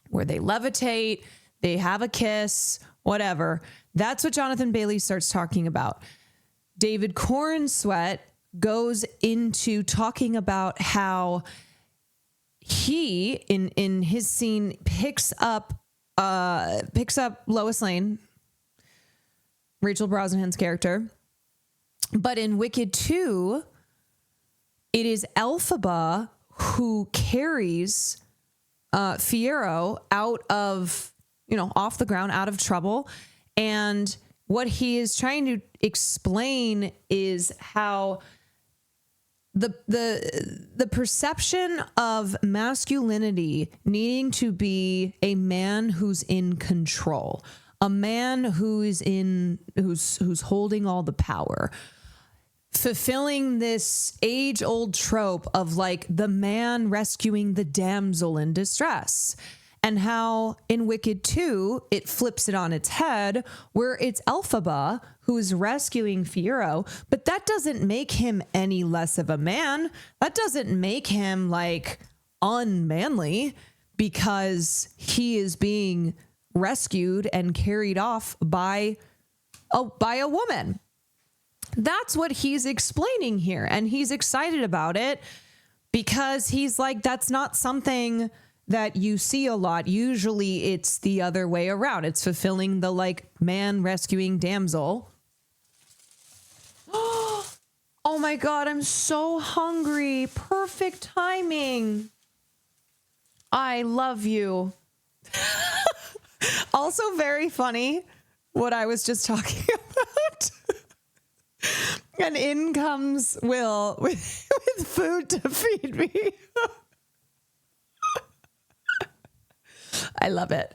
where they levitate, they have a kiss, whatever. That's what Jonathan Bailey starts talking about. David Corenswet goes into talking about how he, in his scene, picks up Lois Lane, Rachel Brosnahan's character. But in Wicked 2, it is Elphaba who carries Fiyero out of, off the ground, out of trouble. And what he is trying to explain is how the perception of masculinity needing to be a man who's in control, a man who's holding all the power, fulfilling this age-old trope of like the man rescuing the damsel in distress. And how in Wicked 2, it flips it on its head, where it's Elphaba who's rescuing Fiyero, but that doesn't make him any less of a man. That doesn't make him like unmanly because he is being rescued and carried off by a woman. That's what he's explaining here. And he's excited about it because he's like, that's not something that you see a lot. Usually it's the other way around. It's fulfilling the like man rescuing damsel. Oh my God, I'm so hungry. Perfect timing. I love you. Also very funny what I was just talking about. And in comes Will with food to feed me. I love it.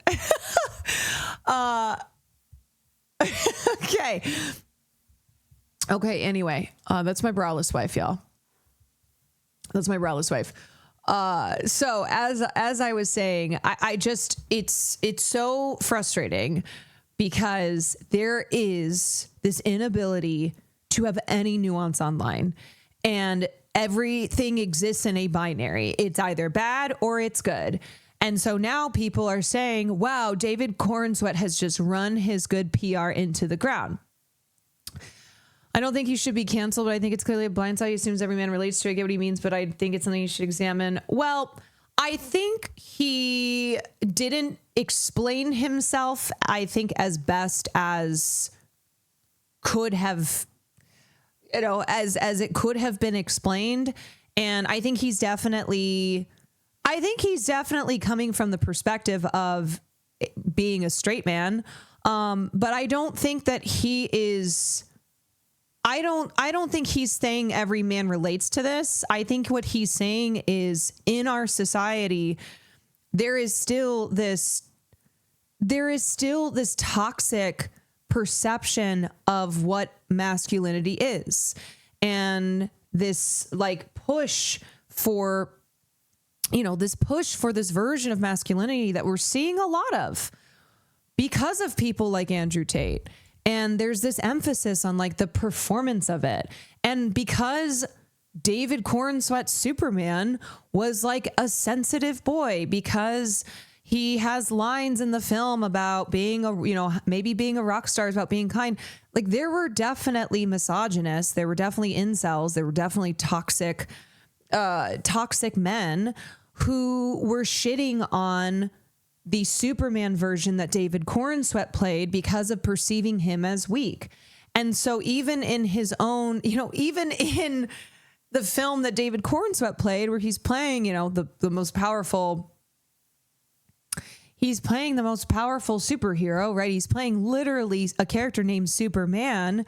Okay, anyway, that's my braless wife, y'all. That's my braless wife. So as I was saying, I just, it's so frustrating because there is this inability to have any nuance online, and everything exists in a binary. It's either bad or it's good. And so now people are saying, wow, David CORENSWET has just run his good PR into the ground. I don't think he should be canceled, but I think it's clearly a blindside. He assumes every man relates to it. I get what he means, but I think it's something you should examine. Well, I think he didn't explain himself, I think, as best as could have, as it could have been explained. And I think he's definitely coming from the perspective of being a straight man. But I don't think that he is, I don't think he's saying every man relates to this. I think what he's saying is in our society, there is still this toxic perception of what masculinity is. And this like push for, this version of masculinity that we're seeing a lot of because of people like Andrew Tate. And there's this emphasis on like the performance of it. And because David CORENSWET Superman was like a sensitive boy, because he has lines in the film about being maybe being a rock star is about being kind. Like there were definitely misogynists. There were definitely incels. There were definitely toxic men who were shitting on the Superman version that David CORENSWET played because of perceiving him as weak. And so even in his own, even in the film that David CORENSWET played, where he's playing, the most powerful superhero, right? He's playing literally a character named Superman.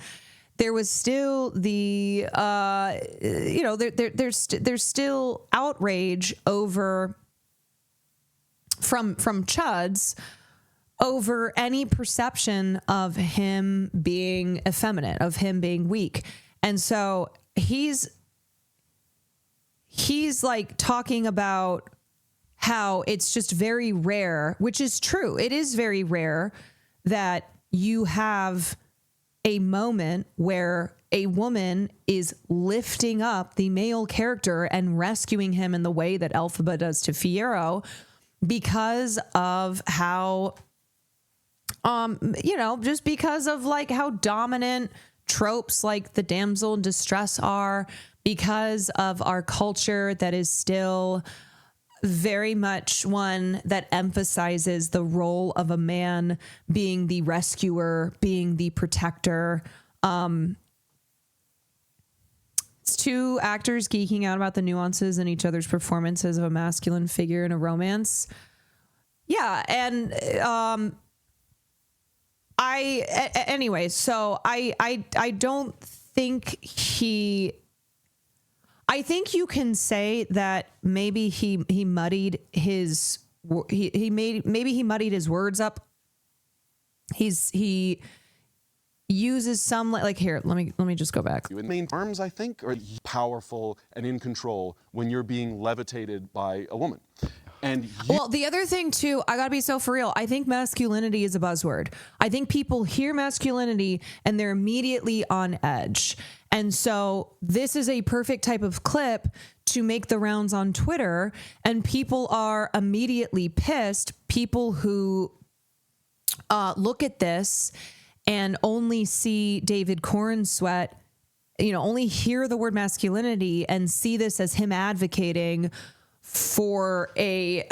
There was still the, there's still outrage over from chuds over any perception of him being effeminate, of him being weak. And so he's like talking about how it's just very rare, which is true. It is very rare that you have a moment where a woman is lifting up the male character and rescuing him in the way that Elphaba does to Fiyero, because of how, just because of like how dominant tropes like the damsel in distress are, because of our culture that is still very much one that emphasizes the role of a man being the rescuer, being the protector. It's two actors geeking out about the nuances in each other's performances of a masculine figure in a romance. Yeah. And, so I don't think I think you can say that maybe he muddied his words up. He uses some like here, let me just go back. You main arms, I think, are powerful and in control when you're being levitated by a woman. And well, the other thing too, I gotta be so for real. I think masculinity is a buzzword. I think people hear masculinity and they're immediately on edge. And so this is a perfect type of clip to make the rounds on Twitter, and people are immediately pissed. People who look at this and only see David CORENSWET, only hear the word masculinity and see this as him advocating for a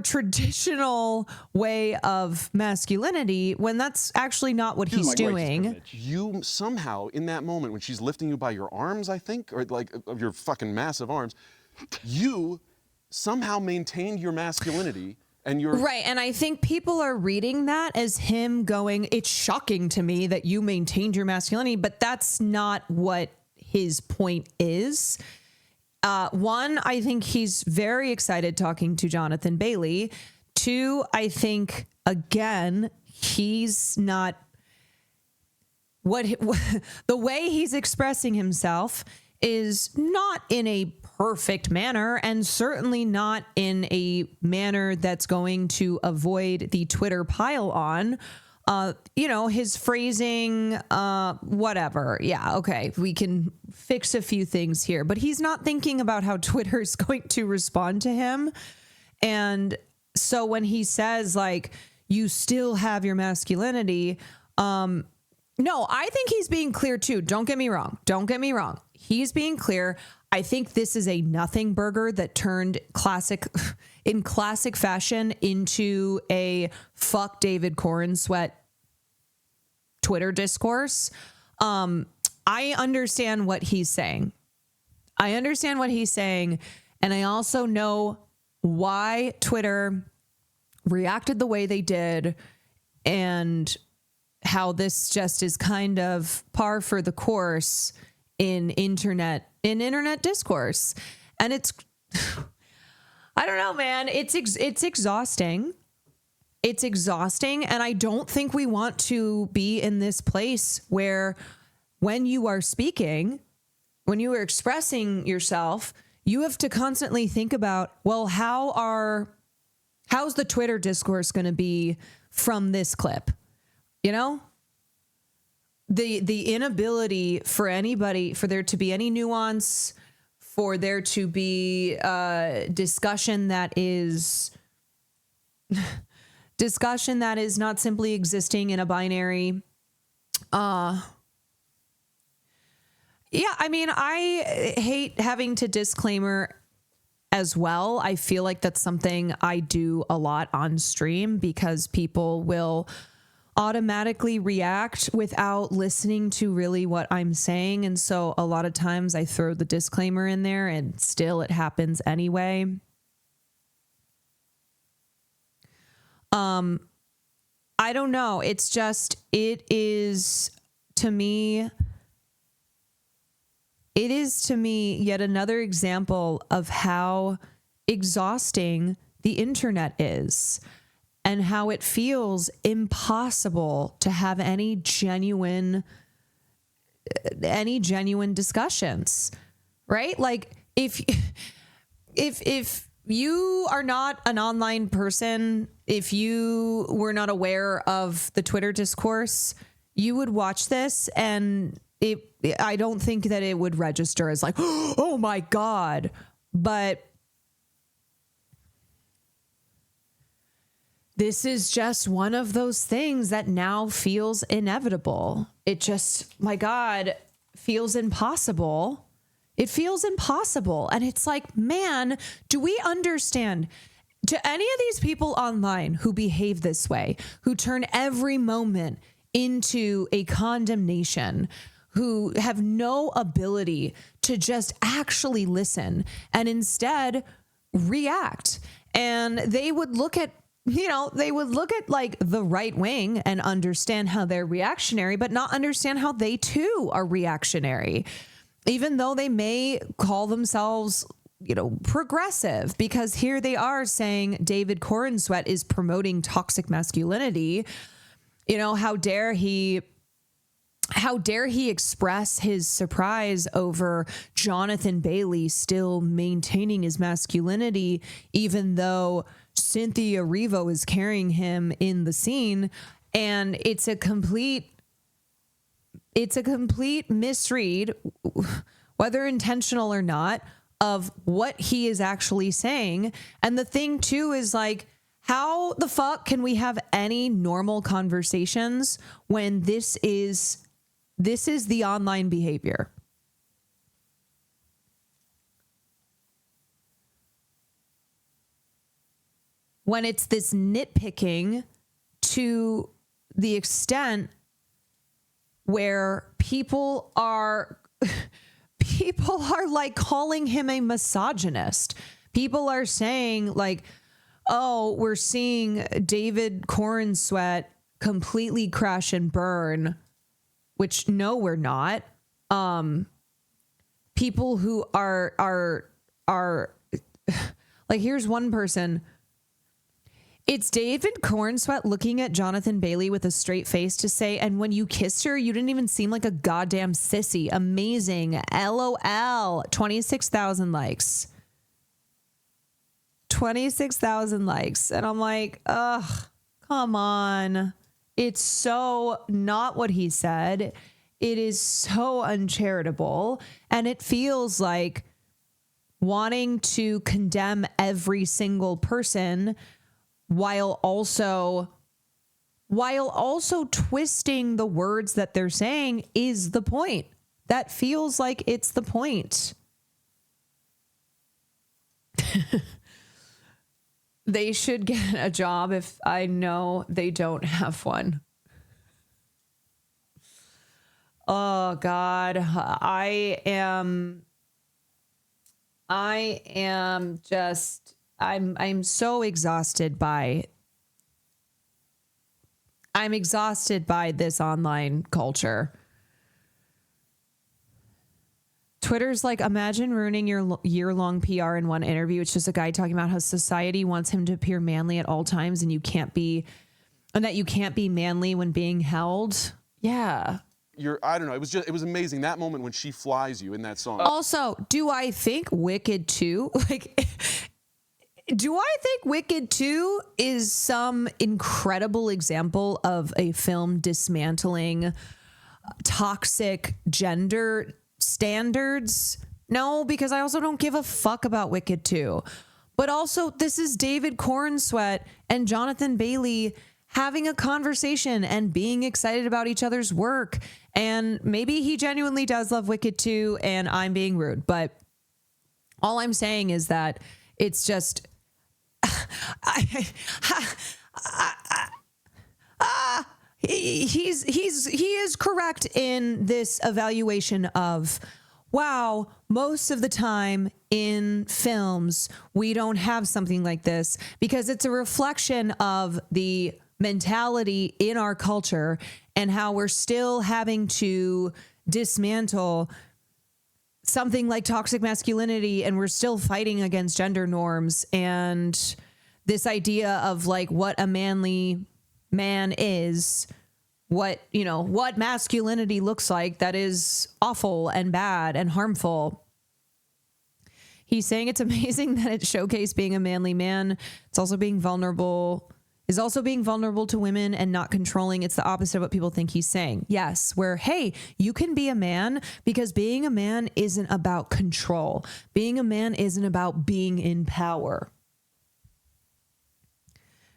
traditional way of masculinity, when that's actually not what he's doing. You somehow, in that moment when she's lifting you by your arms, I think, or like of your fucking massive arms, you somehow maintained your masculinity. And you're right. And I think people are reading that as him going, it's shocking to me that you maintained your masculinity, but that's not what his point is. One, I think he's very excited talking to Jonathan Bailey. Two, I think, again, he's not the way he's expressing himself is not in a perfect manner, and certainly not in a manner that's going to avoid the Twitter pile on. His phrasing, whatever. Yeah, okay, we can fix a few things here, but he's not thinking about how Twitter is going to respond to him. And so when he says, like, you still have your masculinity, no, I think he's being clear too. Don't get me wrong. He's being clear. I think this is a nothing burger that turned in classic fashion into a fuck David CORENSWET Twitter discourse. I understand what he's saying. And I also know why Twitter reacted the way they did, and how this just is kind of par for the course in internet discourse. And it's, I don't know, man, it's exhausting. It's exhausting. And I don't think we want to be in this place where when you are speaking, when you are expressing yourself, you have to constantly think about, well, how's the Twitter discourse going to be from this clip? The inability for there to be any nuance, for there to be discussion that is not simply existing in a binary. Yeah, I mean, I hate having to disclaimer as well. I feel like that's something I do a lot on stream, because people will automatically react without listening to really what I'm saying. And so a lot of times I throw the disclaimer in there, and still it happens anyway. I don't know. It is to me yet another example of how exhausting the internet is, and how it feels impossible to have any genuine discussions, right? Like if you are not an online person, if you were not aware of the Twitter discourse, you would watch this, and I don't think that it would register as like, oh my God. But this is just one of those things that now feels inevitable. It just, my God, feels impossible. It feels impossible. And it's like, man, do we understand? To any of these people online who behave this way, who turn every moment into a condemnation, who have no ability to just actually listen and instead react, and they would look at like the right wing and understand how they're reactionary, but not understand how they too are reactionary, even though they may call themselves, progressive, because here they are saying David CORENSWET is promoting toxic masculinity. How dare he how dare he express his surprise over Jonathan Bailey still maintaining his masculinity, even though Cynthia Erivo is carrying him in the scene. And it's a complete misread, whether intentional or not, of what he is actually saying. And the thing too is like, how the fuck can we have any normal conversations when this is the online behavior? When it's this nitpicking to the extent where people are like calling him a misogynist. People are saying like, oh, we're seeing David CORENSWET completely crash and burn, which no, we're not. People who are like, here's one person. It's David CORENSWET looking at Jonathan Bailey with a straight face to say, and when you kissed her, you didn't even seem like a goddamn sissy. Amazing. LOL. 26,000 likes. 26,000 likes. And I'm like, ugh, come on. It's so not what he said. It is so uncharitable. And it feels like wanting to condemn every single person while also twisting the words that they're saying is the point. That feels like it's the point. They should get a job if I know they don't have one. Oh God, I am just, I'm so exhausted by this online culture. Twitter's like, imagine ruining your year-long PR in one interview. It's just a guy talking about how society wants him to appear manly at all times and that you can't be manly when being held. Yeah. I don't know. It was amazing. That moment when she flies you in that song. Also, do I think Wicked 2, do I think Wicked 2 is some incredible example of a film dismantling toxic gender standards? No, because I also don't give a fuck about Wicked 2. But also, this is David CORENSWET and Jonathan Bailey having a conversation and being excited about each other's work. And maybe he genuinely does love Wicked 2 and I'm being rude. But all I'm saying is that it's just... he is correct in this evaluation of, wow, most of the time in films, we don't have something like this because it's a reflection of the mentality in our culture and how we're still having to dismantle something like toxic masculinity, and we're still fighting against gender norms and this idea of like what a manly man is, what masculinity looks like that is awful and bad and harmful. He's saying it's amazing that it showcased being a manly man. It's also being vulnerable to women and not controlling. It's the opposite of what people think he's saying. Yes, where, hey, you can be a man because being a man isn't about control. Being a man isn't about being in power.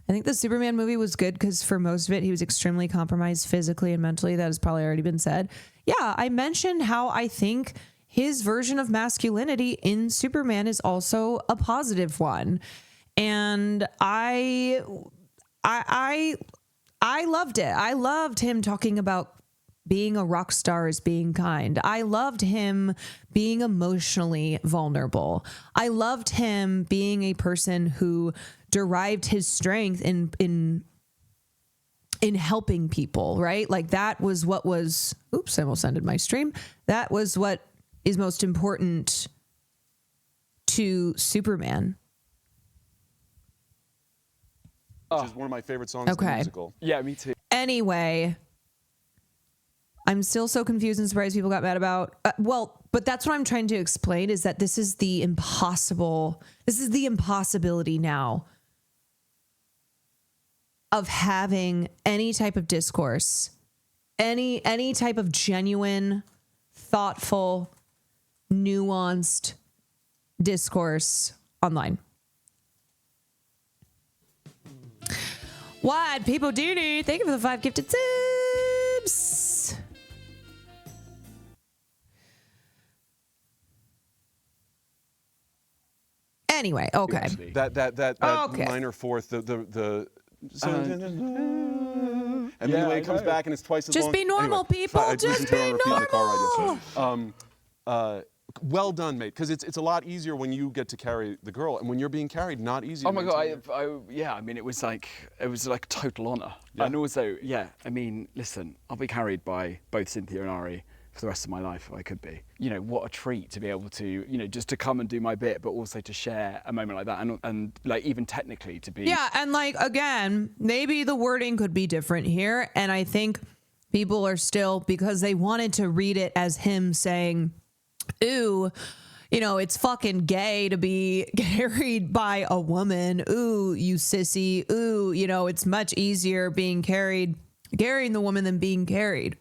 I think the Superman movie was good because for most of it, he was extremely compromised physically and mentally. That has probably already been said. Yeah, I mentioned how I think his version of masculinity in Superman is also a positive one. And I loved it. I loved him talking about being a rock star as being kind. I loved him being emotionally vulnerable. I loved him being a person who derived his strength in helping people, right? Like that was what was, oops, I almost ended my stream. That was what is most important to Superman. Which is one of my favorite songs in the musical. Yeah, me too. Anyway, I'm still so confused and surprised people got mad about. But that's what I'm trying to explain, is that this is the impossibility now of having any type of discourse, any type of genuine, thoughtful, nuanced discourse online. What people do need? Thank you for the 5 gifted subs. Anyway, okay. That Okay. minor fourth, and then the way it comes back and it's twice as long. Just be normal, Anyway, people. I Just listened to it on be repeat in the car normal. ride yesterday. Well done, mate. Because it's a lot easier when you get to carry the girl, and when you're being carried, not easy. Oh my God, I mean, it was like total honor. Yeah. And also, yeah, I mean, listen, I'll be carried by both Cynthia and Ari for the rest of my life, if I could be. You know, what a treat to be able to, you know, just to come and do my bit, but also to share a moment like that, and like even technically to be. Yeah, and like, again, maybe the wording could be different here, and I think people are still, because they wanted to read it as him saying, ooh, you know, it's fucking gay to be carried by a woman. Ooh, you sissy. Ooh, you know, it's much easier carrying the woman than being carried.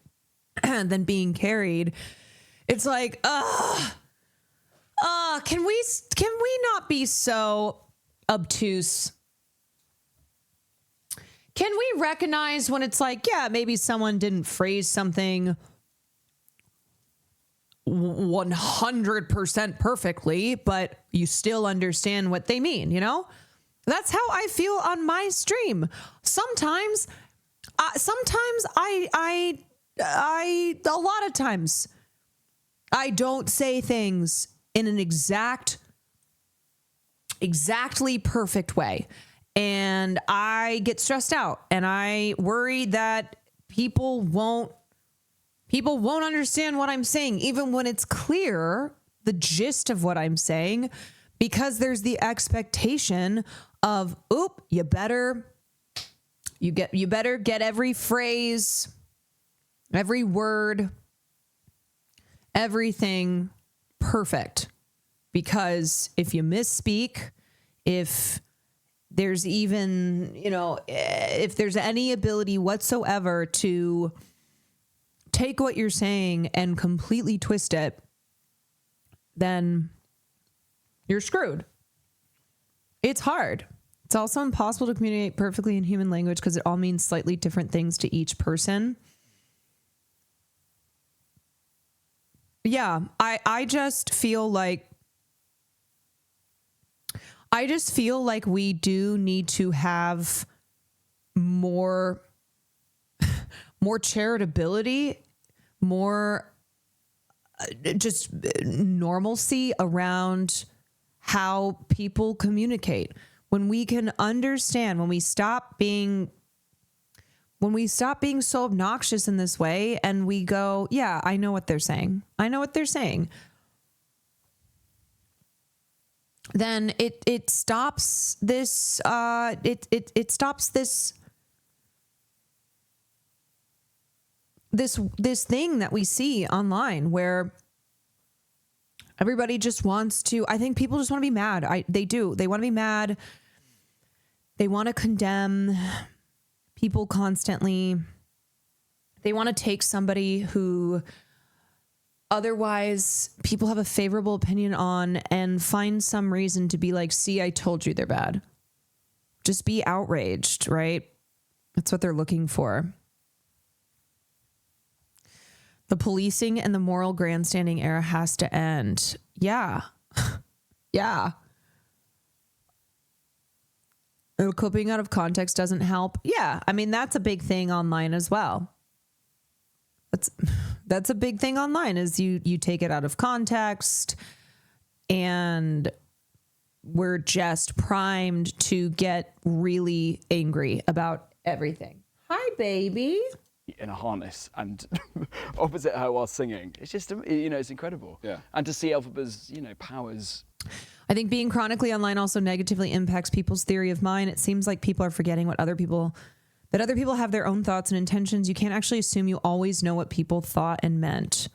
It's like, can we not be so obtuse? Can we recognize when it's like, yeah, maybe someone didn't phrase something 100% perfectly, but you still understand what they mean, you know? That's how I feel on my stream. Sometimes a lot of times I don't say things in an exactly perfect way. And I get stressed out, and I worry that people won't understand what I'm saying, even when it's clear, the gist of what I'm saying, because there's the expectation of, oop, you better get every phrase, every word, everything perfect. Because if you misspeak, if there's even, you know, if there's any ability whatsoever to take what you're saying and completely twist it, then you're screwed. It's hard. It's also impossible to communicate perfectly in human language because it all means slightly different things to each person. Yeah, I just feel like we do need to have more charitability, more just normalcy around how people communicate. When we can understand, when we stop being so obnoxious in this way, and we go, yeah, I know what they're saying. Then it stops this it stops this thing that we see online where everybody just wants to, I think people just want to be mad. They do. They want to be mad. They want to condemn people constantly. They want to take somebody who otherwise people have a favorable opinion on and find some reason to be like, see, I told you they're bad. Just be outraged, right? That's what they're looking for. The policing and the moral grandstanding era has to end. Yeah. Yeah. Clipping out of context doesn't help. Yeah. I mean, that's a big thing online as well. That's a big thing online is you take it out of context, and we're just primed to get really angry about everything. Hi, baby. In a harness and opposite her while singing. It's just, you know, it's incredible. Yeah. And to see Elphaba's, you know, powers. I think being chronically online also negatively impacts people's theory of mind. It seems like people are forgetting what other people that other people have their own thoughts and intentions. You can't actually assume you always know what people thought and meant.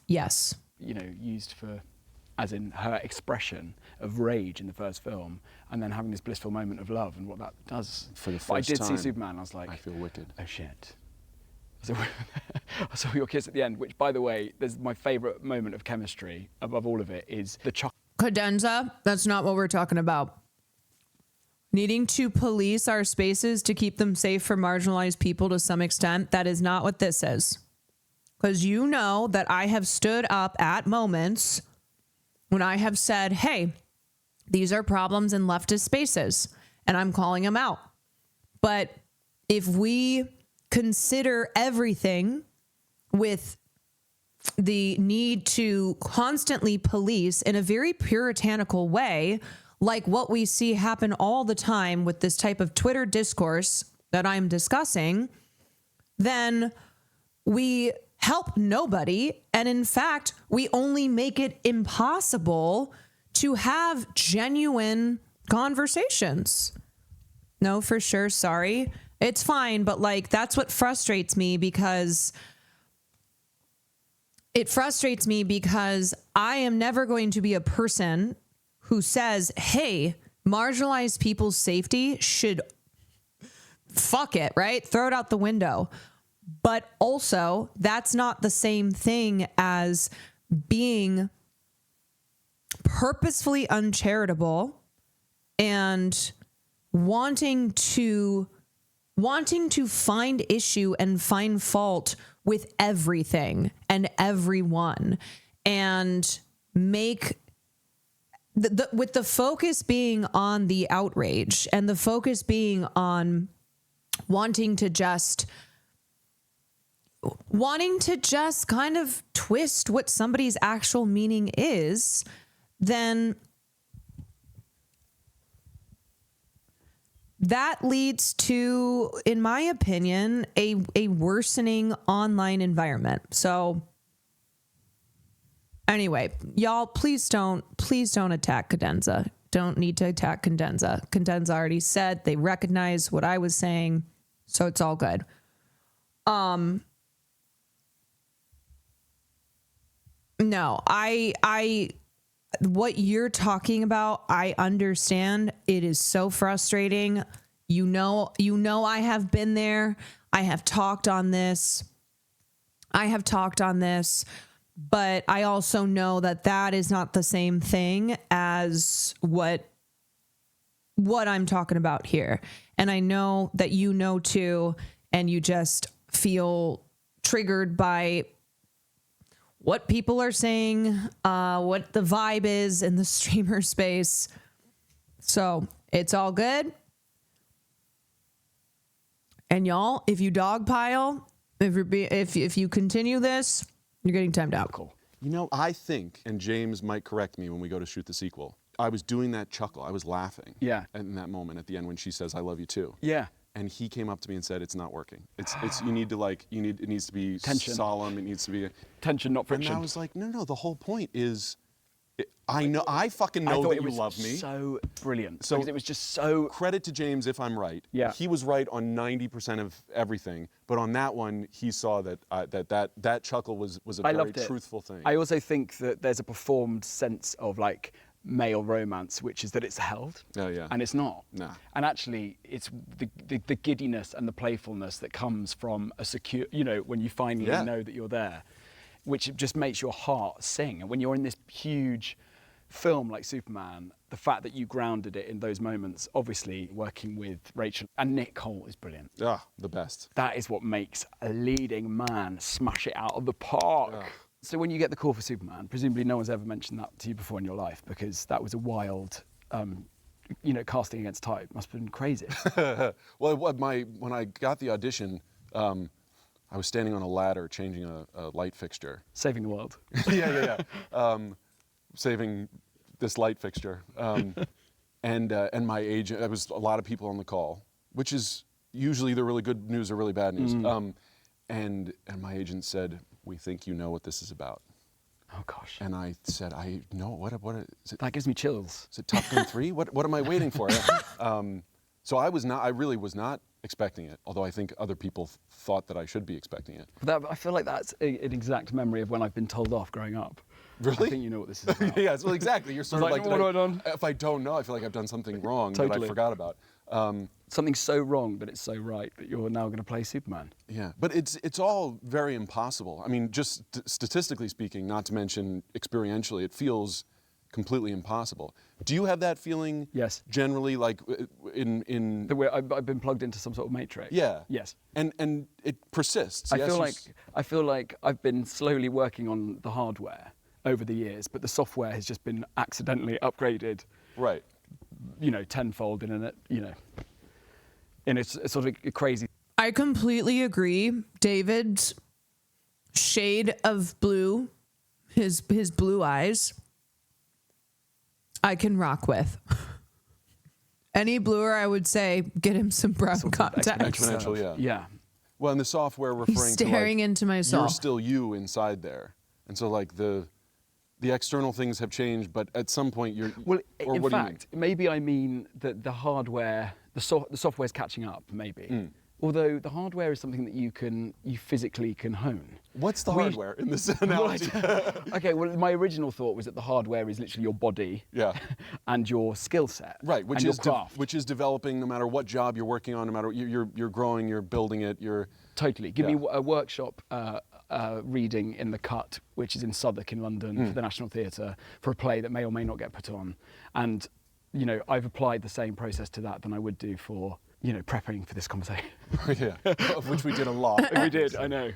Yes. You know, used for, as in her expression of rage in the first film, and then having this blissful moment of love and what that does. For the first but I did time, see Superman, I was like, I feel wicked. Oh shit. So I saw your kiss at the end, which, by the way, there's my favourite moment of chemistry above all of it is the chocolate. Cadenza, that's not what we're talking about. Needing to police our spaces to keep them safe for marginalized people to some extent, that is not what this is. Because you know that I have stood up at moments when I have said, hey, these are problems in leftist spaces, and I'm calling them out. But if we consider everything with the need to constantly police in a very puritanical way, like what we see happen all the time with this type of Twitter discourse that I'm discussing, then we help nobody. And in fact, we only make it impossible to have genuine conversations. No, for sure. Sorry. It's fine. But like, that's what frustrates me because I am never going to be a person who says, hey, marginalized people's safety should fuck it, right? Throw it out the window. But also, that's not the same thing as being purposefully uncharitable and wanting to find issue and find fault with everything and everyone, and make with the focus being on the outrage and the focus being on wanting to just kind of twist what somebody's actual meaning is, then that leads to, in my opinion, a worsening online environment. So anyway, y'all, please don't attack Cadenza. Don't need to attack Cadenza. Cadenza already said they recognize what I was saying, so it's all good. No, I what you're talking about, I understand. It is so frustrating. You know I have been there. I have talked on this. But I also know that that is not the same thing as what I'm talking about here. And I know that you know too, and you just feel triggered by what people are saying, what the vibe is in the streamer space. So it's all good. And y'all, if you dogpile, if you continue this, you're getting timed out. Cool. You know, I think, and James might correct me when we go to shoot the sequel, I was doing that chuckle. I was laughing. Yeah. In that moment at the end when she says, "I love you too." Yeah. And he came up to me and said, "It's not working. It needs to be tension. Solemn. It needs to be tension, not friction." And I was like, no. The whole point is, I fucking know that you love me. So brilliant. So because it was just so. Credit to James if I'm right. Yeah. He was right on 90% of everything, but on that one, he saw that that chuckle was a very truthful thing. I also think that there's a performed sense of like male romance, which is that it's held. Oh yeah. And it's not. Nah. And actually, it's the giddiness and the playfulness that comes from a secure, when you finally know that you're there, which just makes your heart sing. And when you're in this huge film like Superman, the fact that you grounded it in those moments, obviously working with Rachel and Nick Cole is brilliant. Ah, the best. That is what makes a leading man smash it out of the park. So when you get the call for Superman, presumably no one's ever mentioned that to you before in your life, because that was a wild, casting against type. Must have been crazy. Well, when I got the audition, I was standing on a ladder changing a light fixture. Saving the world. Yeah. Saving this light fixture. And my agent, there was a lot of people on the call, which is usually either really good news or really bad news. And my agent said, "We think you know what this is about." Oh gosh. And I said, what is it? That gives me chills. Is it Top Gun 3? What am I waiting for? So I really was not expecting it, although I think other people thought that I should be expecting it. I feel like that's an exact memory of when I've been told off growing up. Really? I think you know what this is about. Yes, well, exactly. You're sort of like, what have I done? If I don't know, I feel like I've done something wrong that Totally. I forgot about. Something so wrong, but it's so right that you're now going to play Superman. Yeah, but it's all very impossible. I mean, just statistically speaking, not to mention experientially, it feels completely impossible. Do you have that feeling? Yes. Generally, like in the way I've been plugged into some sort of matrix. Yeah. Yes. And it persists. I feel like I've been slowly working on the hardware over the years, but the software has just been accidentally upgraded. Right. Tenfold in it's sort of crazy. I completely agree. David's shade of blue, his blue eyes, I can rock with. Any bluer, I would say, get him some brown contacts. Exponential, yeah. Yeah. Well, and the software referring He's staring to into my soul. You're still you inside there, and so like the external things have changed, but at some point you're. Well, or in what fact, do you mean? maybe I mean that the hardware, the software's catching up, maybe. Although the hardware is something that you physically can hone. What's the hardware in this analogy? Okay, well, my original thought was that the hardware is literally your body, and your skill set, right? Which is craft, which is developing no matter what job you're working on, no matter you're growing, you're building it, you're totally. Give me a workshop reading in the Cut, which is in Southwark in London for the National Theatre, for a play that may or may not get put on, and I've applied the same process to that than I would do for prepping for this conversation. Yeah, of which we did a lot. We did, I know.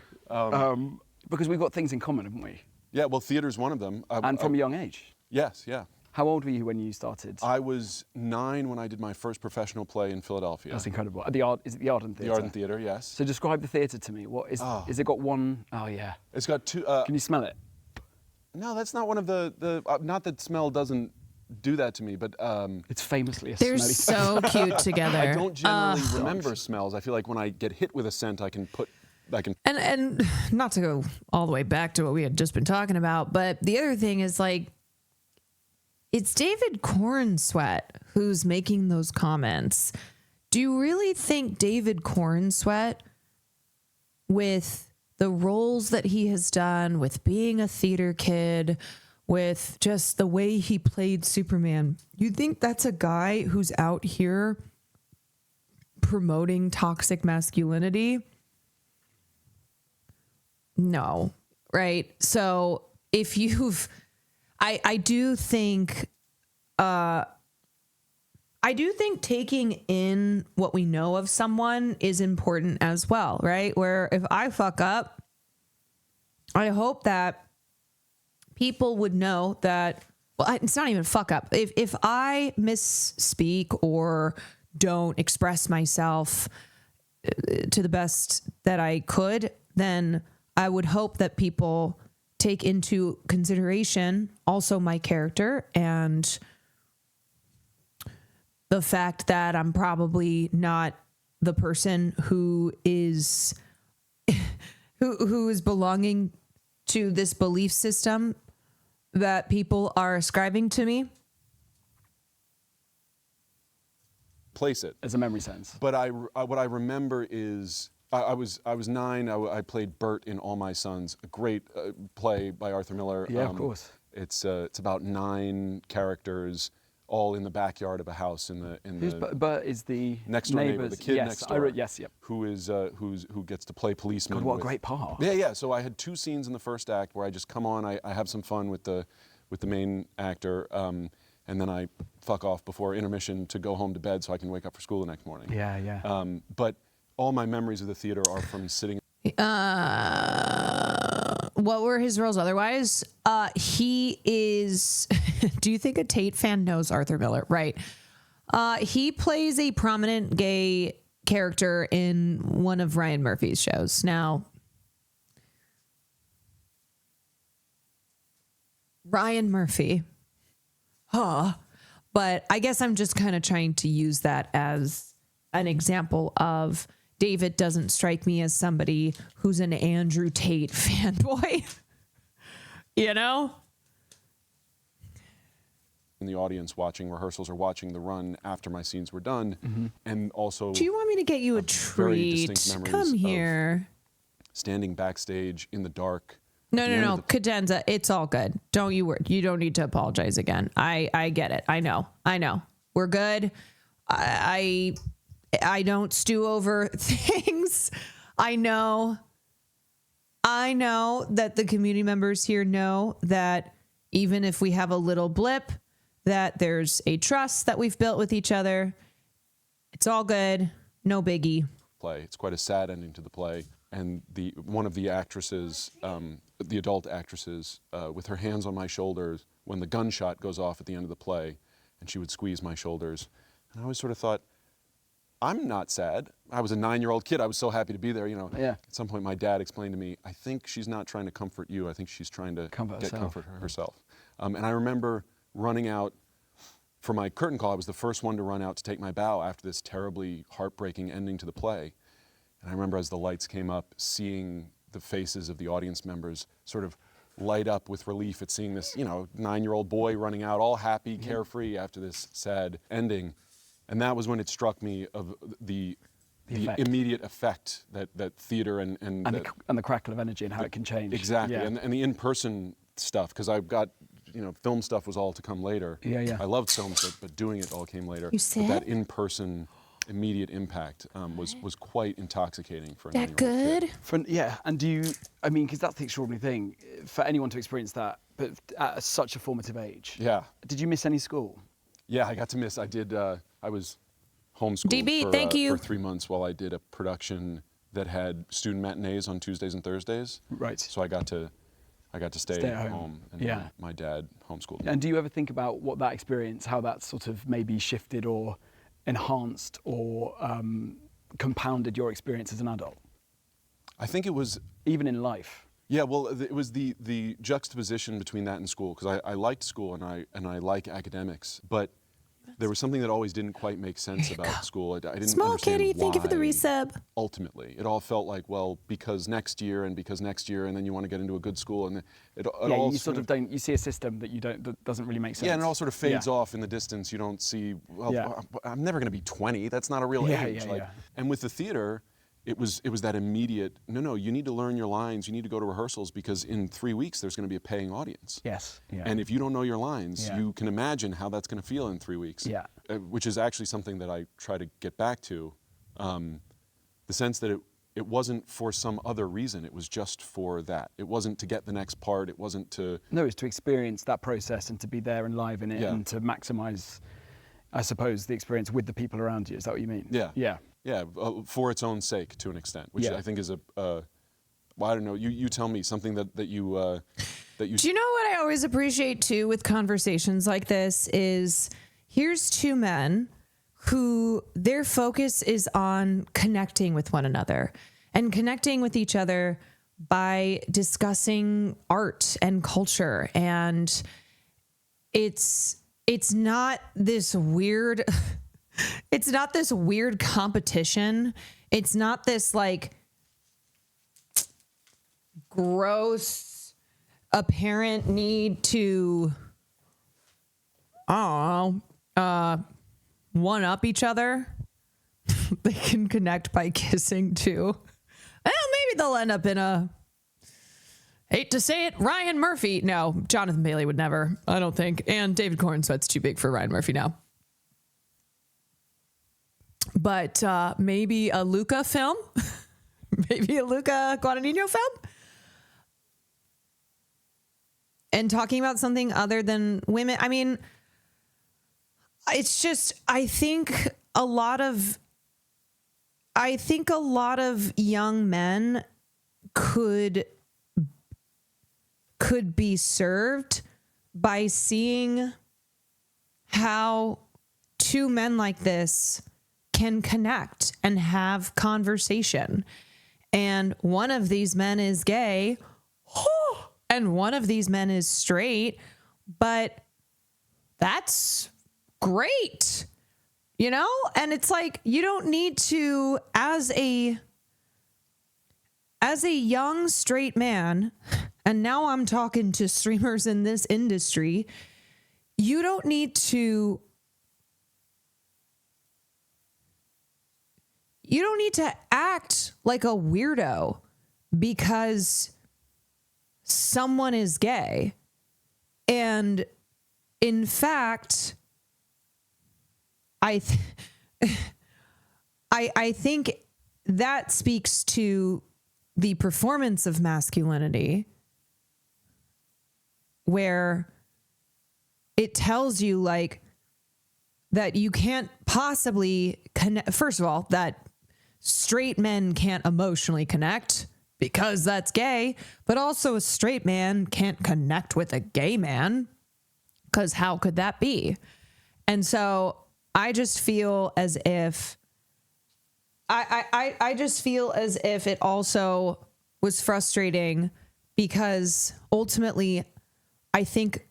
Because we've got things in common, haven't we? Yeah, well, theatre's one of them. And from a young age. Yes, yeah. How old were you when you started? I was 9 when I did my first professional play in Philadelphia. That's incredible. Is it the Arden Theatre? The Arden Theatre, yes. So describe the theatre to me. What is? Is it got one? Oh yeah. It's got two. Can you smell it? No, that's not one of the. Not that smell doesn't do that to me, but it's famously a they're smelly so cute together. I don't generally remember smells. I feel like when I get hit with a scent, I can. And not to go all the way back to what we had just been talking about, but the other thing is like, it's David CORENSWET who's making those comments. Do you really think David CORENSWET, with the roles that he has done, with being a theater kid, with just the way he played Superman, you think that's a guy who's out here promoting toxic masculinity? No, right? So if you've, I do think taking in what we know of someone is important as well, right? Where if I fuck up, I hope that people would know that, well, it's not even fuck up. If I misspeak or don't express myself to the best that I could, then I would hope that people take into consideration also my character and the fact that I'm probably not the person who is who is belonging to this belief system that people are ascribing to me. Place it as a memory sense. But what I remember is I was 9. I played Bert in All My Sons, a great play by Arthur Miller. Yeah, of course. It's about 9 characters, all in the backyard of a house Bert is the next door neighbor, the kid next door. Yes, yep. Who gets to play policeman. God, what a great part. Yeah. So I had 2 scenes in the first act where I just come on, I have some fun with the main actor, and then I fuck off before intermission to go home to bed so I can wake up for school the next morning. Yeah. But all my memories of the theater are from sitting. What were his roles otherwise? He is, do you think a Tate fan knows Arthur Miller? Right. He plays a prominent gay character in one of Ryan Murphy's shows. Now, Ryan Murphy. But I guess I'm just kind of trying to use that as an example of David doesn't strike me as somebody who's an Andrew Tate fanboy. you know? In the audience watching rehearsals or watching the run after my scenes were done, and also Do you want me to get you a very treat? distinct memories Come of here. standing backstage in the dark. No. Cadenza, it's all good. Don't you worry. You don't need to apologize again. I get it. I know. We're good. I don't stew over things. I know that the community members here know that even if we have a little blip, that there's a trust that we've built with each other. It's all good. No biggie. Play. It's quite a sad ending to the play. And one of the actresses, the adult actresses, with her hands on my shoulders, when the gunshot goes off at the end of the play, and she would squeeze my shoulders. And I always sort of thought, I'm not sad. I was a 9-year-old kid. I was so happy to be there. Yeah. At some point, my dad explained to me, I think she's not trying to comfort you. I think she's trying to Comfort herself. And I remember running out for my curtain call. I was the first one to run out to take my bow after this terribly heartbreaking ending to the play. And I remember as the lights came up, seeing the faces of the audience members sort of light up with relief at seeing this, 9-year-old boy running out all happy, carefree after this sad ending. And that was when it struck me of the immediate effect that theater and the crackle of energy and how it can change. Exactly, Yeah. and the in-person stuff, because I've got, film stuff was all to come later. Yeah. I loved films, but doing it all came later. You But said? that in-person immediate impact was quite intoxicating for a That 9-year-old good? kid. And because that's the extraordinary thing, for anyone to experience that, but at such a formative age. Yeah. Did you miss any school? Yeah, I got to miss. I was homeschooled DB, thank you. for 3 months while I did a production that had student matinees on Tuesdays and Thursdays. Right. So I got to stay at home. And Yeah. my dad homeschooled me. And do you ever think about what that experience, how that sort of maybe shifted or enhanced or compounded your experience as an adult? I think it was... Even in life? Yeah, well, it was the juxtaposition between that and school, because I liked school and I like academics, but there was something that always didn't quite make sense about school. I didn't Small understand kitty, thank you for the why, resub. Ultimately, it all felt like, well, because next year, and then you want to get into a good school, and it all you sort of don't. You see a system that doesn't really make sense. Yeah, and it all sort of fades off in the distance. You don't see. Well, I'm never going to be 20. That's not a real age. And with the theater, it was that immediate. No, you need to learn your lines. You need to go to rehearsals because in 3 weeks there's going to be a paying audience. Yes. Yeah. And if you don't know your lines, you can imagine how that's going to feel in 3 weeks. Yeah. Which is actually something that I try to get back to, the sense that it wasn't for some other reason. It was just for that. It wasn't to get the next part. It wasn't to... No, it's to experience that process and to be there and live in it and to maximize, I suppose, the experience with the people around you. Is that what you mean? Yeah. Yeah. Yeah, for its own sake, to an extent, which I think is well, I don't know. You tell me something that you. Do you know what I always appreciate too with conversations like this is here's two men who their focus is on connecting with one another and connecting with each other by discussing art and culture, and it's not this weird. It's not this weird competition. It's not this like gross apparent need to, one up each other. They can connect by kissing too. Well, maybe they'll end up in a, hate to say it, Ryan Murphy. No, Jonathan Bailey would never, I don't think. And David Corenswet's too big for Ryan Murphy now. But maybe a Luca film, maybe a Luca Guadagnino film, and talking about something other than women. I mean, it's just, I think a lot of young men could be served by seeing how two men like this can connect and have conversation. And one of these men is gay, and one of these men is straight, but that's great, you know? And it's like, you don't need to, as a young straight man, and now I'm talking to streamers in this industry, you don't need to act like a weirdo because someone is gay. And in fact, I think that speaks to the performance of masculinity, where it tells you like that you can't possibly connect. First of all, that straight men can't emotionally connect because that's gay, but also a straight man can't connect with a gay man because how could that be? And so I just feel as if I just feel as if it also was frustrating because ultimately I think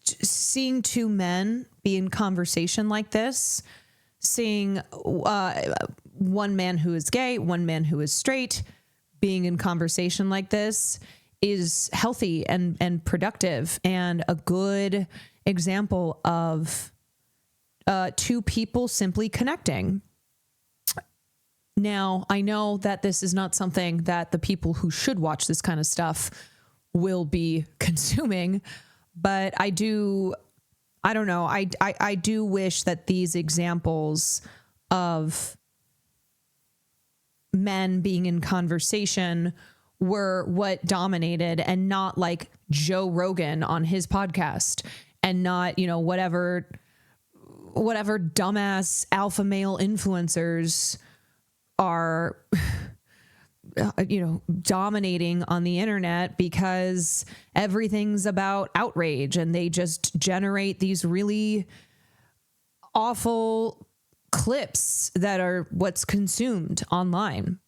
seeing two men be in conversation like this, seeing one man who is gay, one man who is straight being in conversation like this is healthy and productive and a good example of two people simply connecting. Now, I know that this is not something that the people who should watch this kind of stuff will be consuming, but I don't know. I do wish that these examples of men being in conversation were what dominated and not like Joe Rogan on his podcast and not, whatever dumbass alpha male influencers are, dominating on the internet because everything's about outrage and they just generate these really awful clips that are what's consumed online.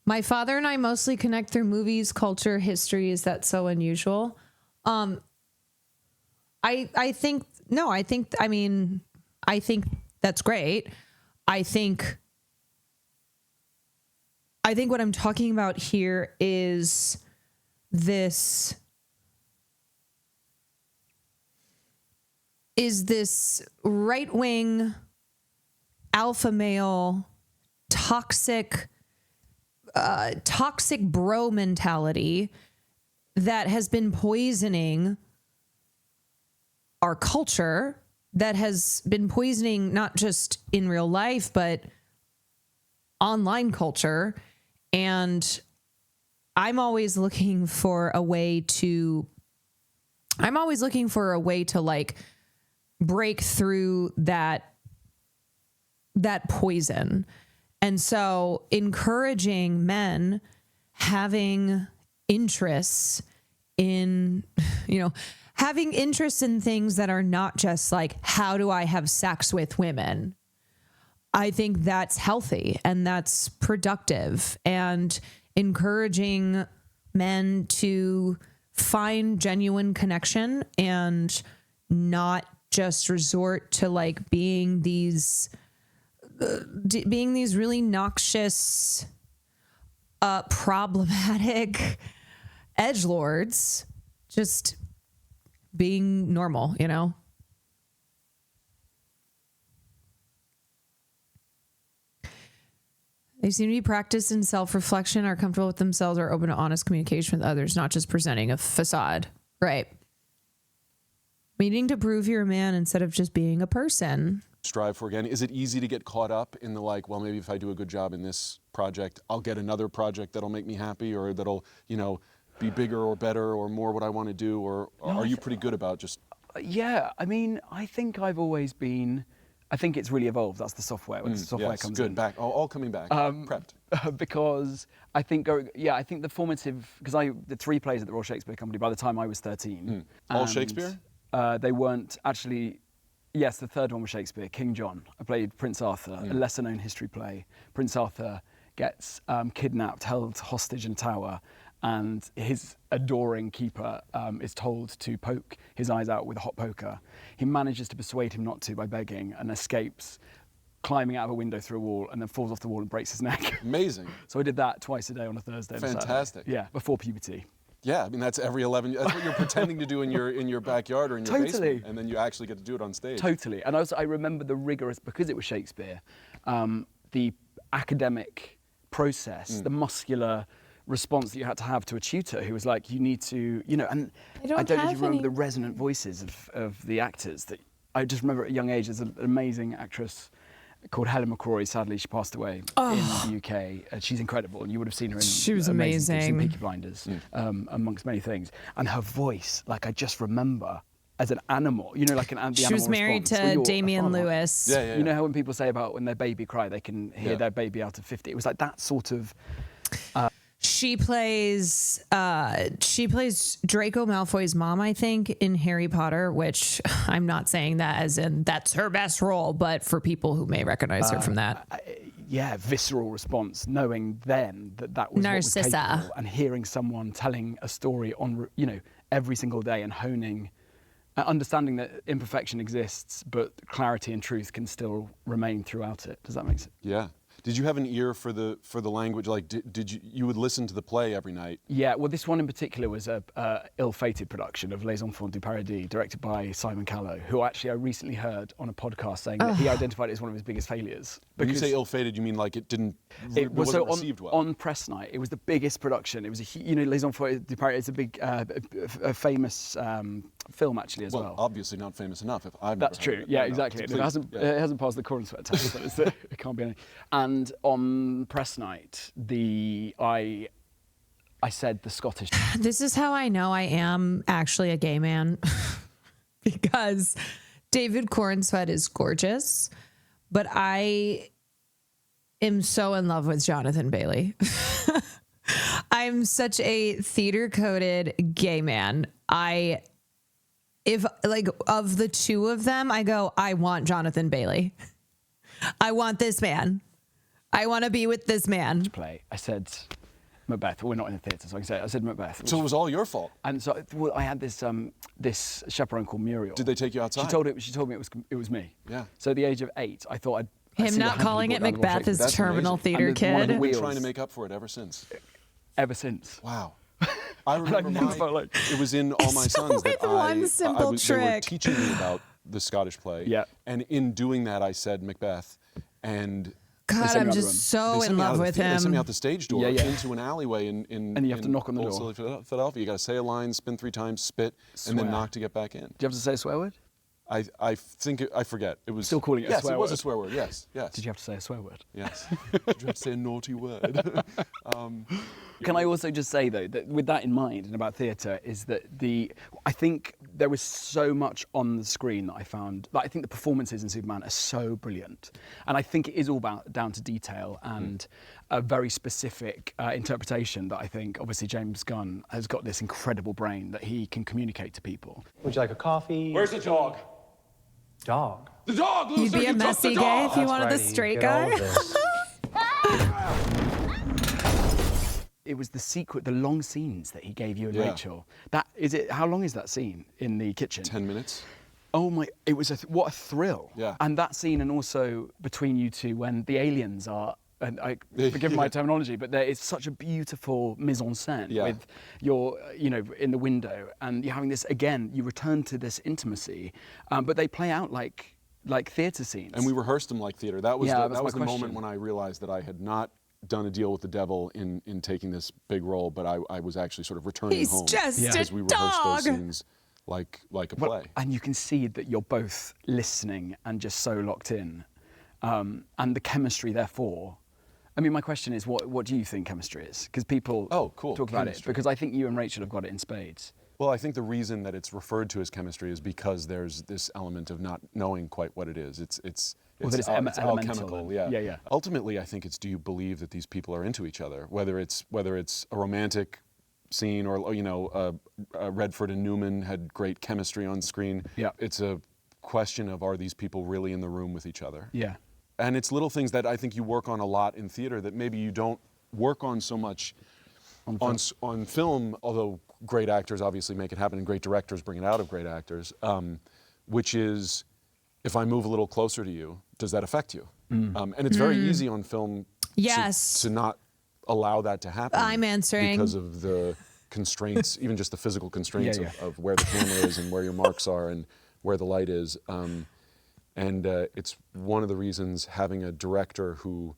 My father and I mostly connect through movies, culture, history. Is that so unusual? I think that's great. I think what I'm talking about here is this right-wing alpha male toxic bro mentality that has been poisoning our culture, that has been poisoning not just in real life, but online culture. And I'm always looking for a way to like break through that poison. And so encouraging men having interests in, having interests in things that are not just like, how do I have sex with women? I think that's healthy and that's productive, and encouraging men to find genuine connection and not just resort to like being these really noxious, problematic edgelords, just being normal, They seem to be practiced in self-reflection, are comfortable with themselves, are open to honest communication with others, not just presenting a facade. Right. Needing to prove you're a man instead of just being a person. Strive for again. Is it easy to get caught up in the like, well, maybe if I do a good job in this project, I'll get another project that'll make me happy, or that'll, be bigger or better or more what I want to do? Or are you pretty good about just... Yeah, I think I've always been... I think it's really evolved. That's the software. When the software comes in. Back, all coming back. Prepped. Because I think, I think the formative, because I did 3 plays at the Royal Shakespeare Company by the time I was 13. All Shakespeare? They weren't actually. Yes, the third one was Shakespeare, King John. I played Prince Arthur, a lesser-known history play. Prince Arthur gets kidnapped, held hostage in a tower, and his adoring keeper is told to poke his eyes out with a hot poker. He manages to persuade him not to by begging and escapes, climbing out of a window through a wall, and then falls off the wall and breaks his neck. Amazing. So I did that twice a day on a Thursday and a Saturday. Fantastic. Yeah, before puberty. Yeah, I mean that's every 11. That's what you're pretending to do in your backyard or in your basement, and then you actually get to do it on stage. Totally, and I remember the rigorous, because it was Shakespeare, the academic process, the muscular response that you had to have to a tutor who was like, you need to, and I don't know if you remember the resonant voices of the actors. That I just remember at a young age, there's an amazing actress called Helen McCrory. Sadly, she passed away in the UK. She's incredible, and you would have seen her in She was amazing. Peaky Blinders, amongst many things. And her voice, like I just remember as an animal, like the animal She was married to Damian Lewis. Yeah. You know how when people say about when their baby cry, they can hear their baby out of 50. It was like that sort of. She plays Draco Malfoy's mom, I think, in Harry Potter, which I'm not saying that as in that's her best role, but for people who may recognize her from that. Yeah, visceral response, knowing then that was Narcissa. What was capable, and hearing someone telling a story on, every single day and honing, understanding that imperfection exists, but clarity and truth can still remain throughout it. Does that make sense? Yeah. Did you have an ear for the language? Like, did you would listen to the play every night? Yeah. Well, this one in particular was a ill-fated production of Les Enfants du Paradis, directed by Simon Callow, who actually I recently heard on a podcast saying that he identified it as one of his biggest failures. When you say ill-fated, you mean like it wasn't received well? On press night, it was the biggest production. It was Les Enfants du Paradis is a big, a famous film actually as well. Obviously not famous enough. If I've That's true. Yeah, exactly. It hasn't passed the CORENSWET test, so it can't be any. And on press night, I said the Scottish. This is how I know I am actually a gay man, because David CORENSWET is gorgeous, but I am so in love with Jonathan Bailey. I'm such a theater-coded gay man. If of the two of them, I go, I want Jonathan Bailey. I want this man. I want to be with this man. Play. I said Macbeth. We're not in the theatre, so I can say it. I said Macbeth. So it was all your fault. And so I had this chaperone called Muriel. Did they take you outside? She told me it was me. Yeah. So at the age of 8, I thought him not calling it Macbeth is terminal theater kid. We've been trying to make up for it ever since. Ever since. Wow. I remember it was in All My Sons that they were teaching me about the Scottish play. Yeah. And in doing that, I said Macbeth, and God, I'm just so in love with him. They sent me out the stage door into an alleyway in and you have to knock on the door. Philadelphia. You got to say a line, spin 3 times, spit, and then knock to get back in. Do you have to say a swear word? I think I forget. It was still calling it a swear word. Yes, it was a swear word. Yes. Did you have to say a swear word? Yes. Did you have to say a naughty word? Can I also just say though that with that in mind and about theatre is that I think there was so much on the screen that I found. Like, I think the performances in Superman are so brilliant, and I think it is all down to detail and a very specific interpretation that I think obviously James Gunn has got this incredible brain that he can communicate to people. Would you like a coffee? Where's the dog? Dog. The dog, Luther! You'd be a messy gay if you wanted the straight guy. It was the long scenes that he gave you and Rachel. How long is that scene in the kitchen? 10 minutes. Oh my, it was what a thrill. Yeah. And that scene, and also between you two when the aliens are, and forgive my terminology, but there is such a beautiful mise en scène with your, in the window, and you're having this, again, you return to this intimacy, but they play out like theatre scenes. And we rehearsed them like theatre. That was the moment when I realized that I had not done a deal with the devil in taking this big role, but I was actually sort of returning home. He's just because we rehearsed those scenes like a play. And you can see that you're both listening and just so locked in. And the chemistry, therefore, I mean, my question is, what do you think chemistry is? Because people talk about it. Because I think you and Rachel have got it in spades. Well, I think the reason that it's referred to as chemistry is because there's this element of not knowing quite what it is. It's alchemical. Yeah. Ultimately, I think it's, do you believe that these people are into each other? Whether it's a romantic scene or Redford and Newman had great chemistry on screen. Yeah. It's a question of, are these people really in the room with each other? Yeah. And it's little things that I think you work on a lot in theater that maybe you don't work on so much On film, although great actors obviously make it happen and great directors bring it out of great actors, which is, if I move a little closer to you, does that affect you? And it's very easy on film to not allow that to happen. I'm answering. Because of the constraints, even just the physical constraints of where the camera is and where your marks are and where the light is. And it's one of the reasons having a director who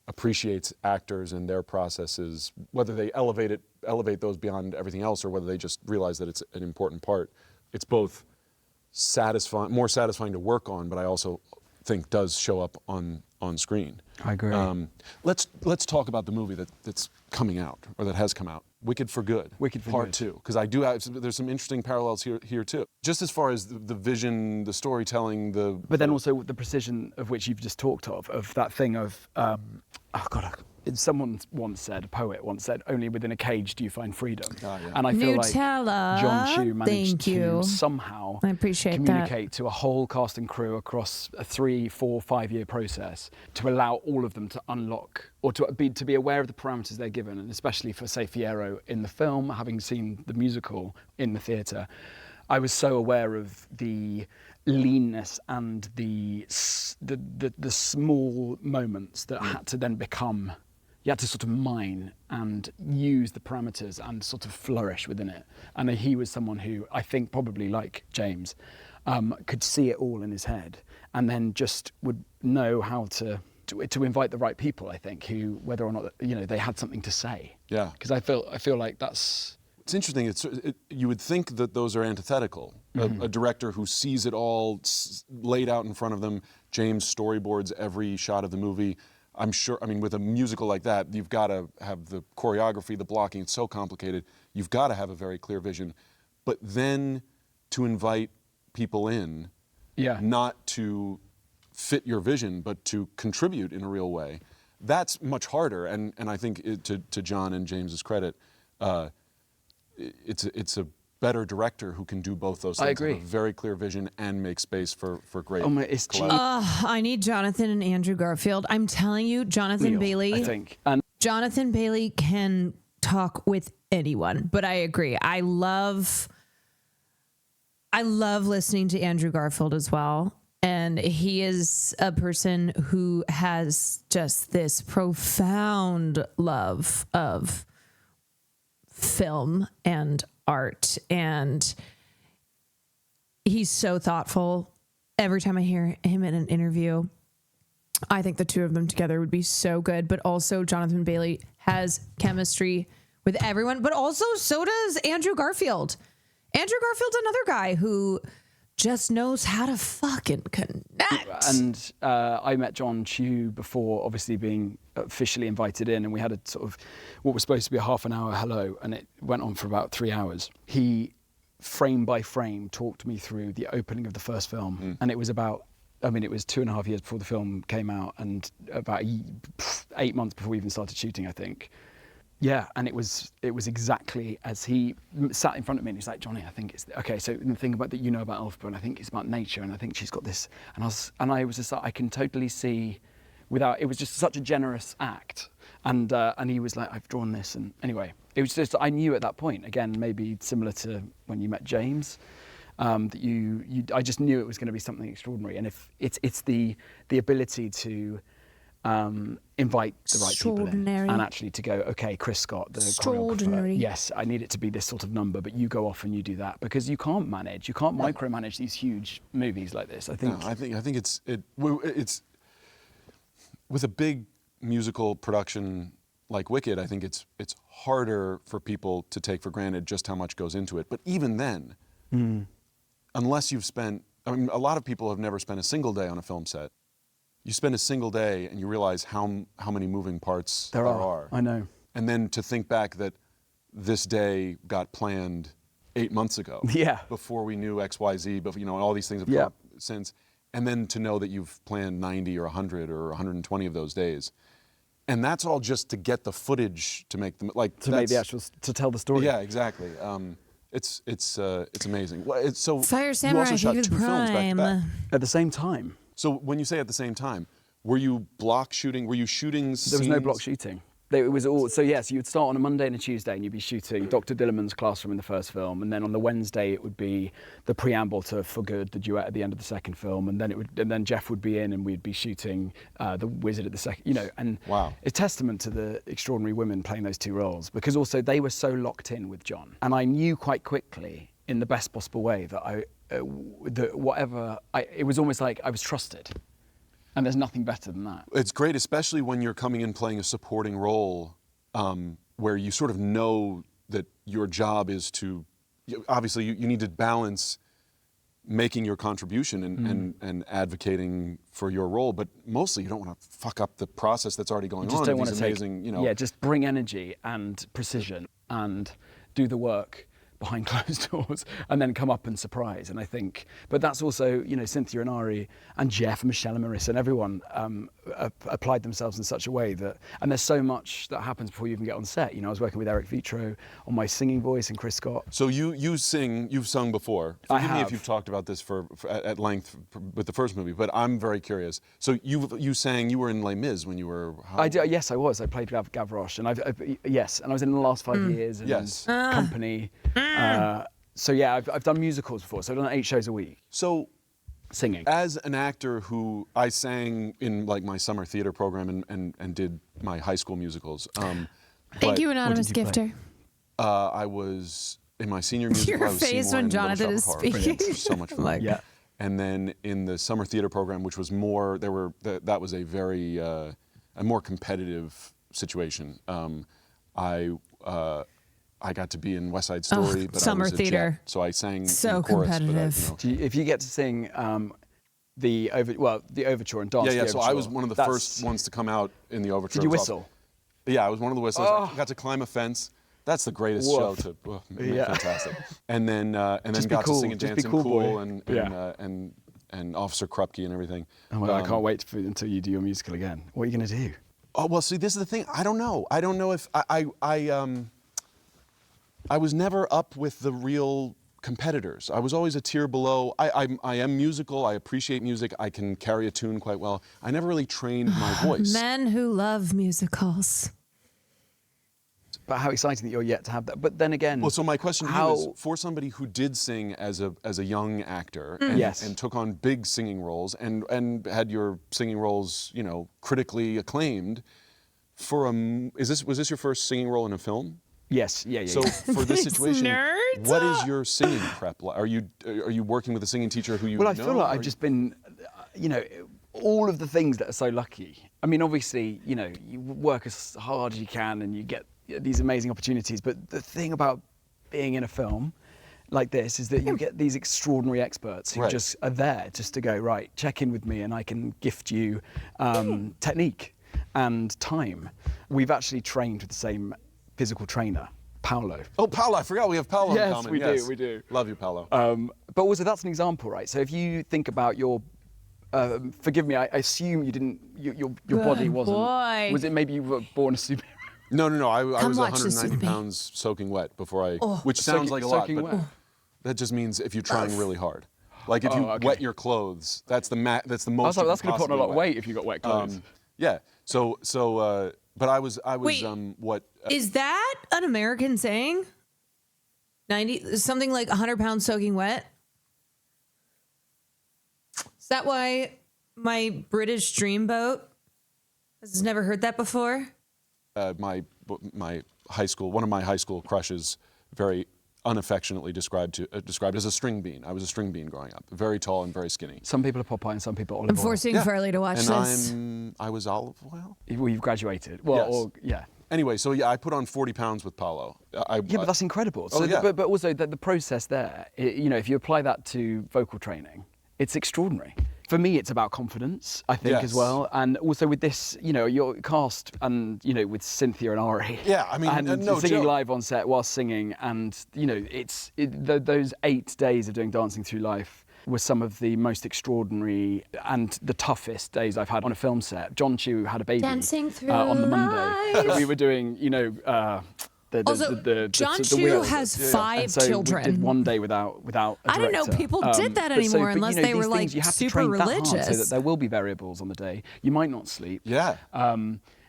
appreciates actors and their processes, whether they elevate those beyond everything else or whether they just realize that it's an important part. It's both more satisfying to work on, but I also think does show up on screen. I agree. Let's talk about the movie that's coming out, or that has come out. Wicked for Good. Wicked for Part Good. 2, because there's some interesting parallels here too. Just as far as the vision, the storytelling, But then also the precision of which you've just talked of that thing of, someone once said, a poet once said, only within a cage do you find freedom. And I feel like John Chu managed to somehow communicate to a whole cast and crew across a 3, 4, 5 year process to allow all of them to unlock or to be aware of the parameters they're given, and especially for, say, Fierro in the film, having seen the musical in the theatre, I was so aware of the leanness and the small moments that had to then become, you had to sort of mine and use the parameters and sort of flourish within it. And he was someone who, I think probably like James, could see it all in his head and then just would know how to invite the right people, I think, who, whether or not, they had something to say. Yeah. Because I feel like that's... It's interesting. You would think that those are antithetical. A director who sees it all laid out in front of them. James storyboards every shot of the movie. I'm sure, with a musical like that, you've got to have the choreography, the blocking. It's so complicated. You've got to have a very clear vision. But then to invite people in, not to fit your vision, but to contribute in a real way, that's much harder. And I think to John and James's credit, it's a better director who can do both those things. I agree. Have a very clear vision and make space for great I need Jonathan and Andrew Garfield. I'm telling you, Jonathan Bailey. I think. Jonathan Bailey can talk with anyone, but I agree. I love listening to Andrew Garfield as well. And he is a person who has just this profound love of film and art, and he's so thoughtful. Every time I hear him in an interview, I think the two of them together would be so good. But also Jonathan Bailey has chemistry with everyone, but also so does Andrew Garfield. Andrew Garfield's another guy who just knows how to fucking connect. And I met John Chu before obviously being officially invited in, and we had a sort of what was supposed to be a half an hour hello, and it went on for about 3 hours. He, frame by frame, talked me through the opening of the first film, and it was about, it was 2.5 years before the film came out, and about 8 months before we even started shooting, I think. Yeah, and it was exactly as he sat in front of me, and he's like, Johnny, I think it's okay. So the thing about that you know about Elphaba, and I think it's about nature, and I think she's got this. And I was just like, I can totally see, it was just such a generous act, and he was like, I've drawn this, and anyway, it was just, I knew at that point, again, maybe similar to when you met James, that I just knew it was going to be something extraordinary, and if it's the ability to invite the right people in and actually to go, okay, Chris Scott, the choreographer, yes, I need it to be this sort of number, but you go off and you do that, because you can't micromanage these huge movies like this. I think it's with a big musical production like Wicked, I think it's harder for people to take for granted just how much goes into it. But even then, unless you've spent, a lot of people have never spent a single day on a film set. You spend a single day and you realize how many moving parts there are. I know. And then to think back that this day got planned 8 months ago. Yeah. Before we knew XYZ, but all these things have come up since. And then to know that you've planned 90 or 100 or 120 of those days. And that's all just to get the footage to make them to tell the story. Yeah, exactly. It's amazing. Fire Samurai, you also shot 2 films back to back. At the same time. So when you say at the same time, were you block shooting? Were you shooting scenes? There was no block shooting. It was all, so yes, you'd start on a Monday and a Tuesday and you'd be shooting Dr. Dillerman's classroom in the first film, and then on the Wednesday it would be the preamble to For Good, the duet at the end of the second film, and then Jeff would be in and we'd be shooting The Wizard at the second, and wow. It's testament to the extraordinary women playing those two roles, because also they were so locked in with John. And I knew quite quickly, in the best possible way, that it was almost like I was trusted. And there's nothing better than that. It's great, especially when you're coming in playing a supporting role where you sort of know that your job is to, obviously you need to balance making your contribution and advocating for your role, but mostly you don't want to fuck up the process that's already going on. Just don't want to amazing, Yeah, just bring energy and precision and do the work behind closed doors and then come up and surprise. And I think, but that's also, Cynthia and Ari and Jeff and Michelle and Marissa and everyone applied themselves in such a way that, and there's so much that happens before you even get on set. I was working with Eric Vitro on my singing voice and Chris Scott. So you've sung before. Forgive me if you've talked about this at length with the first movie, but I'm very curious. So you sang, you were in Les Mis when you were... Yes, I was. I played Gavroche, and and I was in the last 5 years in Company. So yeah, I've done musicals before, so I've done 8 shows a week. So, singing. As an actor who, I sang in like my summer theater program and did my high school musicals. Thank you, Anonymous Gifter. I was in my senior musical. Your I was face Seymour when in Little Jonathan is Shop of Horrors. speaking. It was so much fun. Yeah. And then in the summer theater program, which was more, that was a very, a more competitive situation. I got to be in West Side Story, but summer I was a theater. Jet, so I sang so in chorus. competitive. But If you get to sing the overture and dance. Yeah. The So I was one of the first ones to come out in the overture. Did you whistle? Yeah, I was one of the whistlers. Oh. I got to climb a fence. That's the greatest Woof. show to fantastic. And then got to sing and dance and Cool and Officer Krupke and everything. Oh, well, I can't wait until you do your musical again. What are you going to do? Oh well, see, this is the thing. I don't know. I don't know if I was never up with the real competitors. I was always a tier below. I am musical. I appreciate music. I can carry a tune quite well. I never really trained my voice. Men who love musicals. But how exciting that you're yet to have that. But then again, well, so my question to you is, for somebody who did sing as a young actor and took on big singing roles and had your singing roles, critically acclaimed, was this your first singing role in a film? Yes, yeah. So for this situation, nerds. what is your singing prep like? Are you working with a singing teacher who you know? Well, I feel like I've just been, all of the things that are so lucky. I mean, obviously, you work as hard as you can and you get these amazing opportunities. But the thing about being in a film like this is that you get these extraordinary experts who just are there just to go, right, check in with me and I can gift you technique and time. We've actually trained with the same physical trainer, Paolo. Oh, Paolo, I forgot we have Paolo in common. Yes, we do. Love you, Paolo. But also that's an example, right? So if you think about your, forgive me, I assume you didn't, your body wasn't. Boy. Was it maybe you were born a superhero? No. I was watch 190 this with me. pounds soaking wet before which sounds like a lot, but that just means if you're trying really hard. Like if you wet your clothes, that's the most. I was like, that's going to put on a lot of weight if you got wet clothes. Yeah. But I was Wait, what? Is that an American saying? 90, something like 100 pounds soaking wet? Is that why my British dreamboat has never heard that before? My high school, one of my high school crushes, very unaffectionately described as a string bean. I was a string bean growing up, very tall and very skinny. Some people are Popeye and some people are olive I'm oil. forcing Farley to watch this. I was olive oil. Well, you've graduated. Well, yes. Anyway, so I put on 40 pounds with Paolo. But that's incredible. So, but also the process there, if you apply that to vocal training, it's extraordinary. For me, it's about confidence, I think, as well. And also with this, your cast and, with Cynthia and Ari. Yeah, I mean, and singing live on set while singing. And, those 8 days of doing Dancing Through Life were some of the most extraordinary and the toughest days I've had on a film set. John Chu had a baby on the Monday. So we were doing, John Chu has 5 children. We did one day without a I don't know people did that anymore unless they were like super religious. So that there will be variables on the day. You might not sleep. Yeah.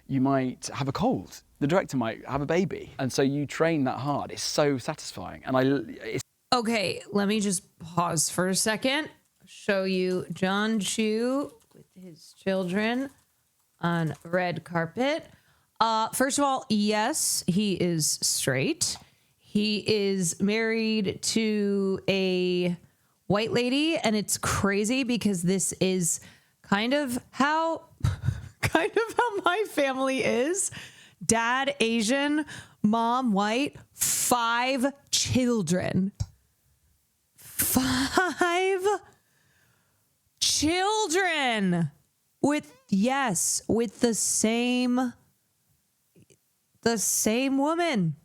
You might have a cold. the director might have a baby. And so you train that hard. It's so satisfying. And it's Okay, let me just pause for a second. Show you John Chu with his children on red carpet. First of all, yes, he is straight. He is married to a white lady, and it's crazy because this is kind of how my family is. Dad Asian, mom white, 5 children. 5 children with the same woman.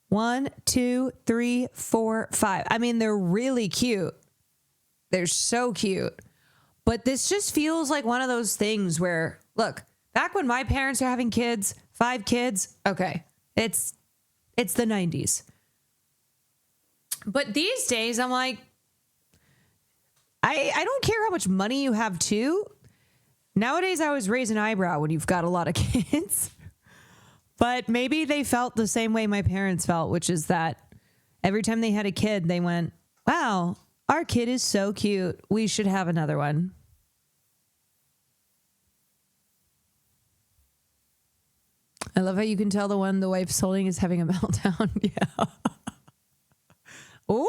1, 2, 3, 4, 5. I mean, they're really cute. They're so cute. But this just feels like one of those things where, look, back when my parents are having kids, 5 kids, okay, it's the 90s. But these days, I'm like, I don't care how much money you have too. Nowadays, I always raise an eyebrow when you've got a lot of kids. But maybe they felt the same way my parents felt, which is that every time they had a kid, they went, wow, our kid is so cute. We should have another one. I love how you can tell the one the wife's holding is having a meltdown. Yeah. Oop.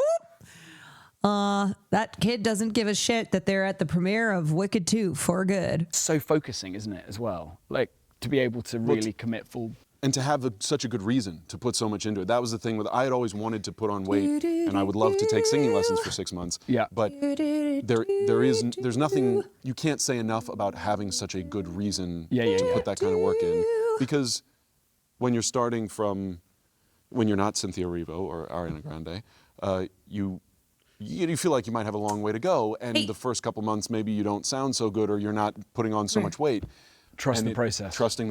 That kid doesn't give a shit that they're at the premiere of Wicked 2 for good. so focusing, isn't it, as well? Like, to be able to really commit full... And to have such a good reason to put so much into it. That was the thing with, I had always wanted to put on weight, and I would love to take singing lessons for 6 months. Yeah. But there's nothing, you can't say enough about having such a good reason to put that kind of work in. Because when you're starting from, when you're not Cynthia Erivo or Ariana Grande, you feel like you might have a long way to go, and the first couple months maybe you don't sound so good, or you're not putting on so much weight. Trusting the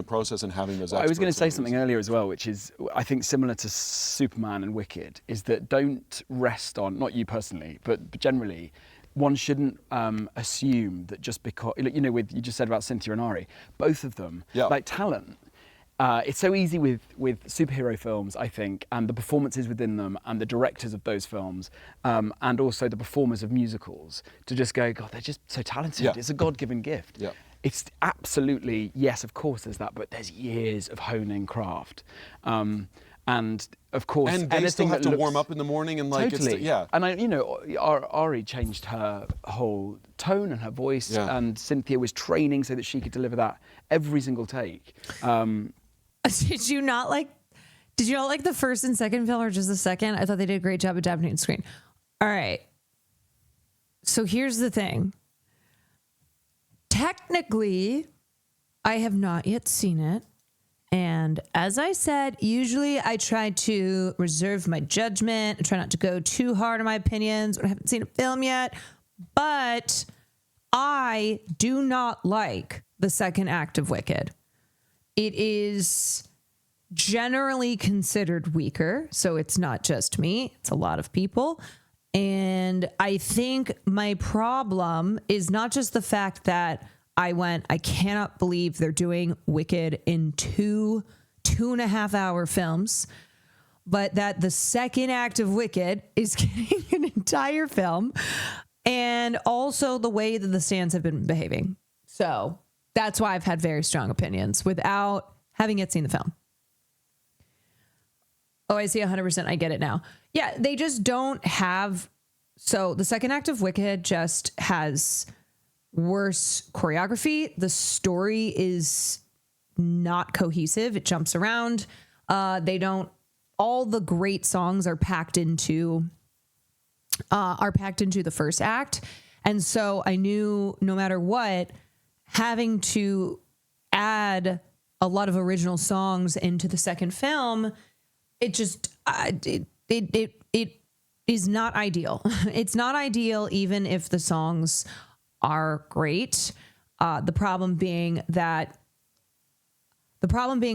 process and having those I was going to say something earlier as well, which is, I think, similar to Superman and Wicked, is that don't rest on, not you personally, but generally, one shouldn't assume that just because, you know, with you just said about Cynthia and Ari, both of them, like talent. It's so easy with superhero films, I think, and the performances within them, and the directors of those films, and also the performers of musicals, to just go, God, they're just so talented. Yeah. It's a God-given gift. Yeah. It's absolutely, yes, of course there's that, but there's years of honing craft. And of course, and they still have to warm up in the morning, and like, totally. it's, Ari changed her whole tone and her voice, and Cynthia was training so that she could deliver that every single take. Did you not like the first and second film, or just the second? I thought they did a great job adapting it to screen. All right. So here's the thing. Technically, I have not yet seen it. And as I said, usually I try to reserve my judgment. I try not to go too hard on my opinions when I haven't seen a film yet. But I do not like the second act of Wicked. It is generally considered weaker. So it's not just me. It's a lot of people. And I think my problem is not just the fact that I cannot believe they're doing Wicked in 2.5 hour films, but that the second act of Wicked is getting an entire film, and also the way that the stands have been behaving. So that's why I've had very strong opinions without having yet seen the film. Oh, I see 100%. I get it now. Yeah, they just don't have... So the second act of Wicked just has worse choreography. The story is not cohesive. It jumps around. All the great songs are packed into the first act. And so I knew no matter what, having to add a lot of original songs into the second film, it just, it is not ideal. It's not ideal, even if the songs are great. The problem being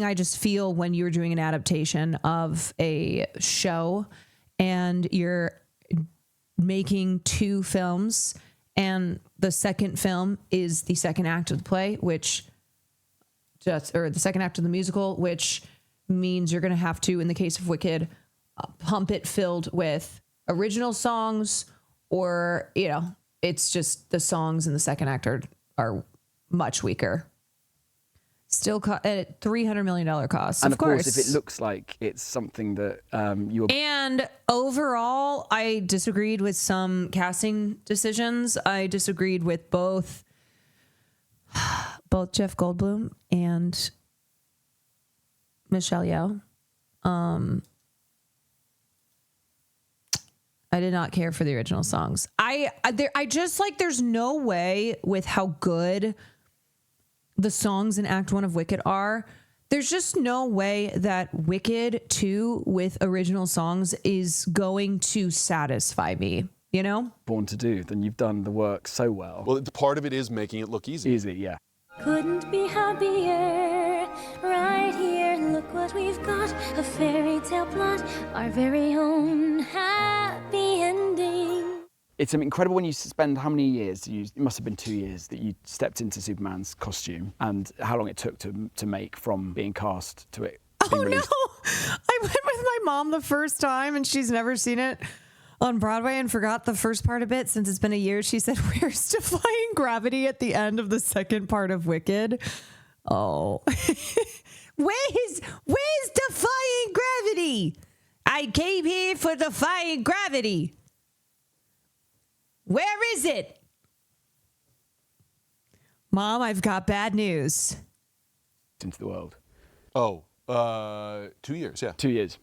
I just feel when you're doing an adaptation of a show and you're making 2 films, and the second film is the second act of the play, which or the second act of the musical, which means you're going to have to, in the case of Wicked, pump it filled with original songs, or, you know, it's just the songs in the second act are much weaker. Still at $300 million cost. And of course, if it looks like it's something that you... And overall, I disagreed with some casting decisions. I disagreed with both Jeff Goldblum and Michelle Yeoh. I did not care for the original songs. I just like, there's no way with how good the songs in Act 1 of Wicked are. There's just no way that Wicked 2 with original songs is going to satisfy me, you know? Born to do, then you've done the work so well. Well, part of it is making it look easy. Easy, yeah. Couldn't be happier, right here, look what we've got, a fairy tale plot, our very own happy ending. It's incredible when you spend how many years, it must have been 2 years, that you stepped into Superman's costume, and how long it took to make from being cast to it being released. No, I went with my mom the first time, and she's never seen it on Broadway and forgot the first part of it. Since it's been a year, she said, "Where's Defying Gravity at the end of the second part of Wicked?" Oh, where's Defying Gravity? I came here for Defying Gravity. Where is it? Mom, I've got bad news. Into the world. Oh, 2 years, yeah. 2 years.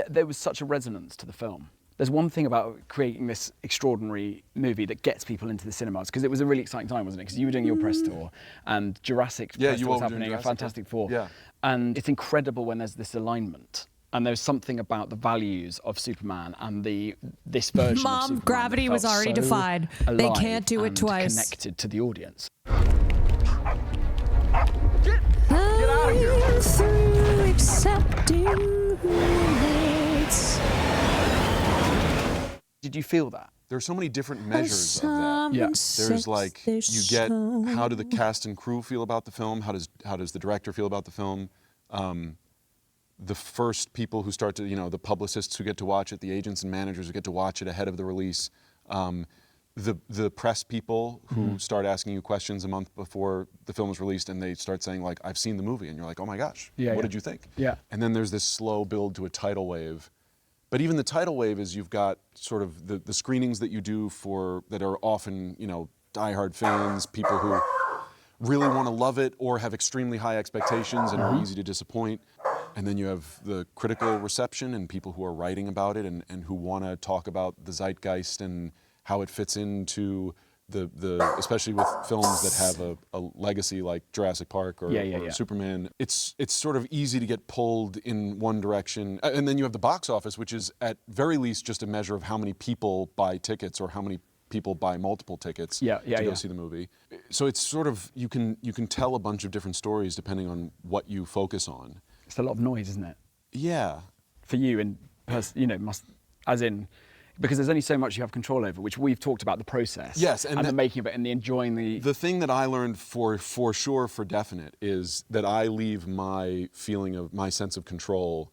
There was such a resonance to the film. There's one thing about creating this extraordinary movie that gets people into the cinemas, because it was a really exciting time, wasn't it? Because you were doing your press tour, and Jurassic press tour was happening, and Fantastic Four. Yeah. And it's incredible when there's this alignment. And there's something about the values of Superman and this version of Superman. Mom, gravity was already defied. They can't do it twice. Connected to the audience. Get out of here! Through accepting limits. Did you feel that? There are so many different measures of that. Yeah. There's like, you get, how do the cast and crew feel about the film? How does the director feel about the film? The first people who start to, the publicists who get to watch it, the agents and managers who get to watch it ahead of the release, the press people who start asking you questions a month before the film is released, and they start saying, like, "I've seen the movie," and you're like, "Oh my gosh, what did you think?" Yeah. And then there's this slow build to a tidal wave. But even the tidal wave is, you've got sort of the screenings that you do that are often, diehard fans, people who really want to love it or have extremely high expectations and are easy to disappoint. And then you have the critical reception and people who are writing about it and who want to talk about the zeitgeist and how it fits into especially with films that have a legacy like Jurassic Park or Superman. It's sort of easy to get pulled in one direction. And then you have the box office, which is at very least just a measure of how many people buy tickets or how many people buy multiple tickets to go see the movie. So it's sort of, you can tell a bunch of different stories depending on what you focus on. It's a lot of noise, isn't it? Yeah. For you, and because there's only so much you have control over, which we've talked about the process. Yes, and the making of it and the enjoying the... The thing that I learned for sure, for definite, is that I leave my sense of control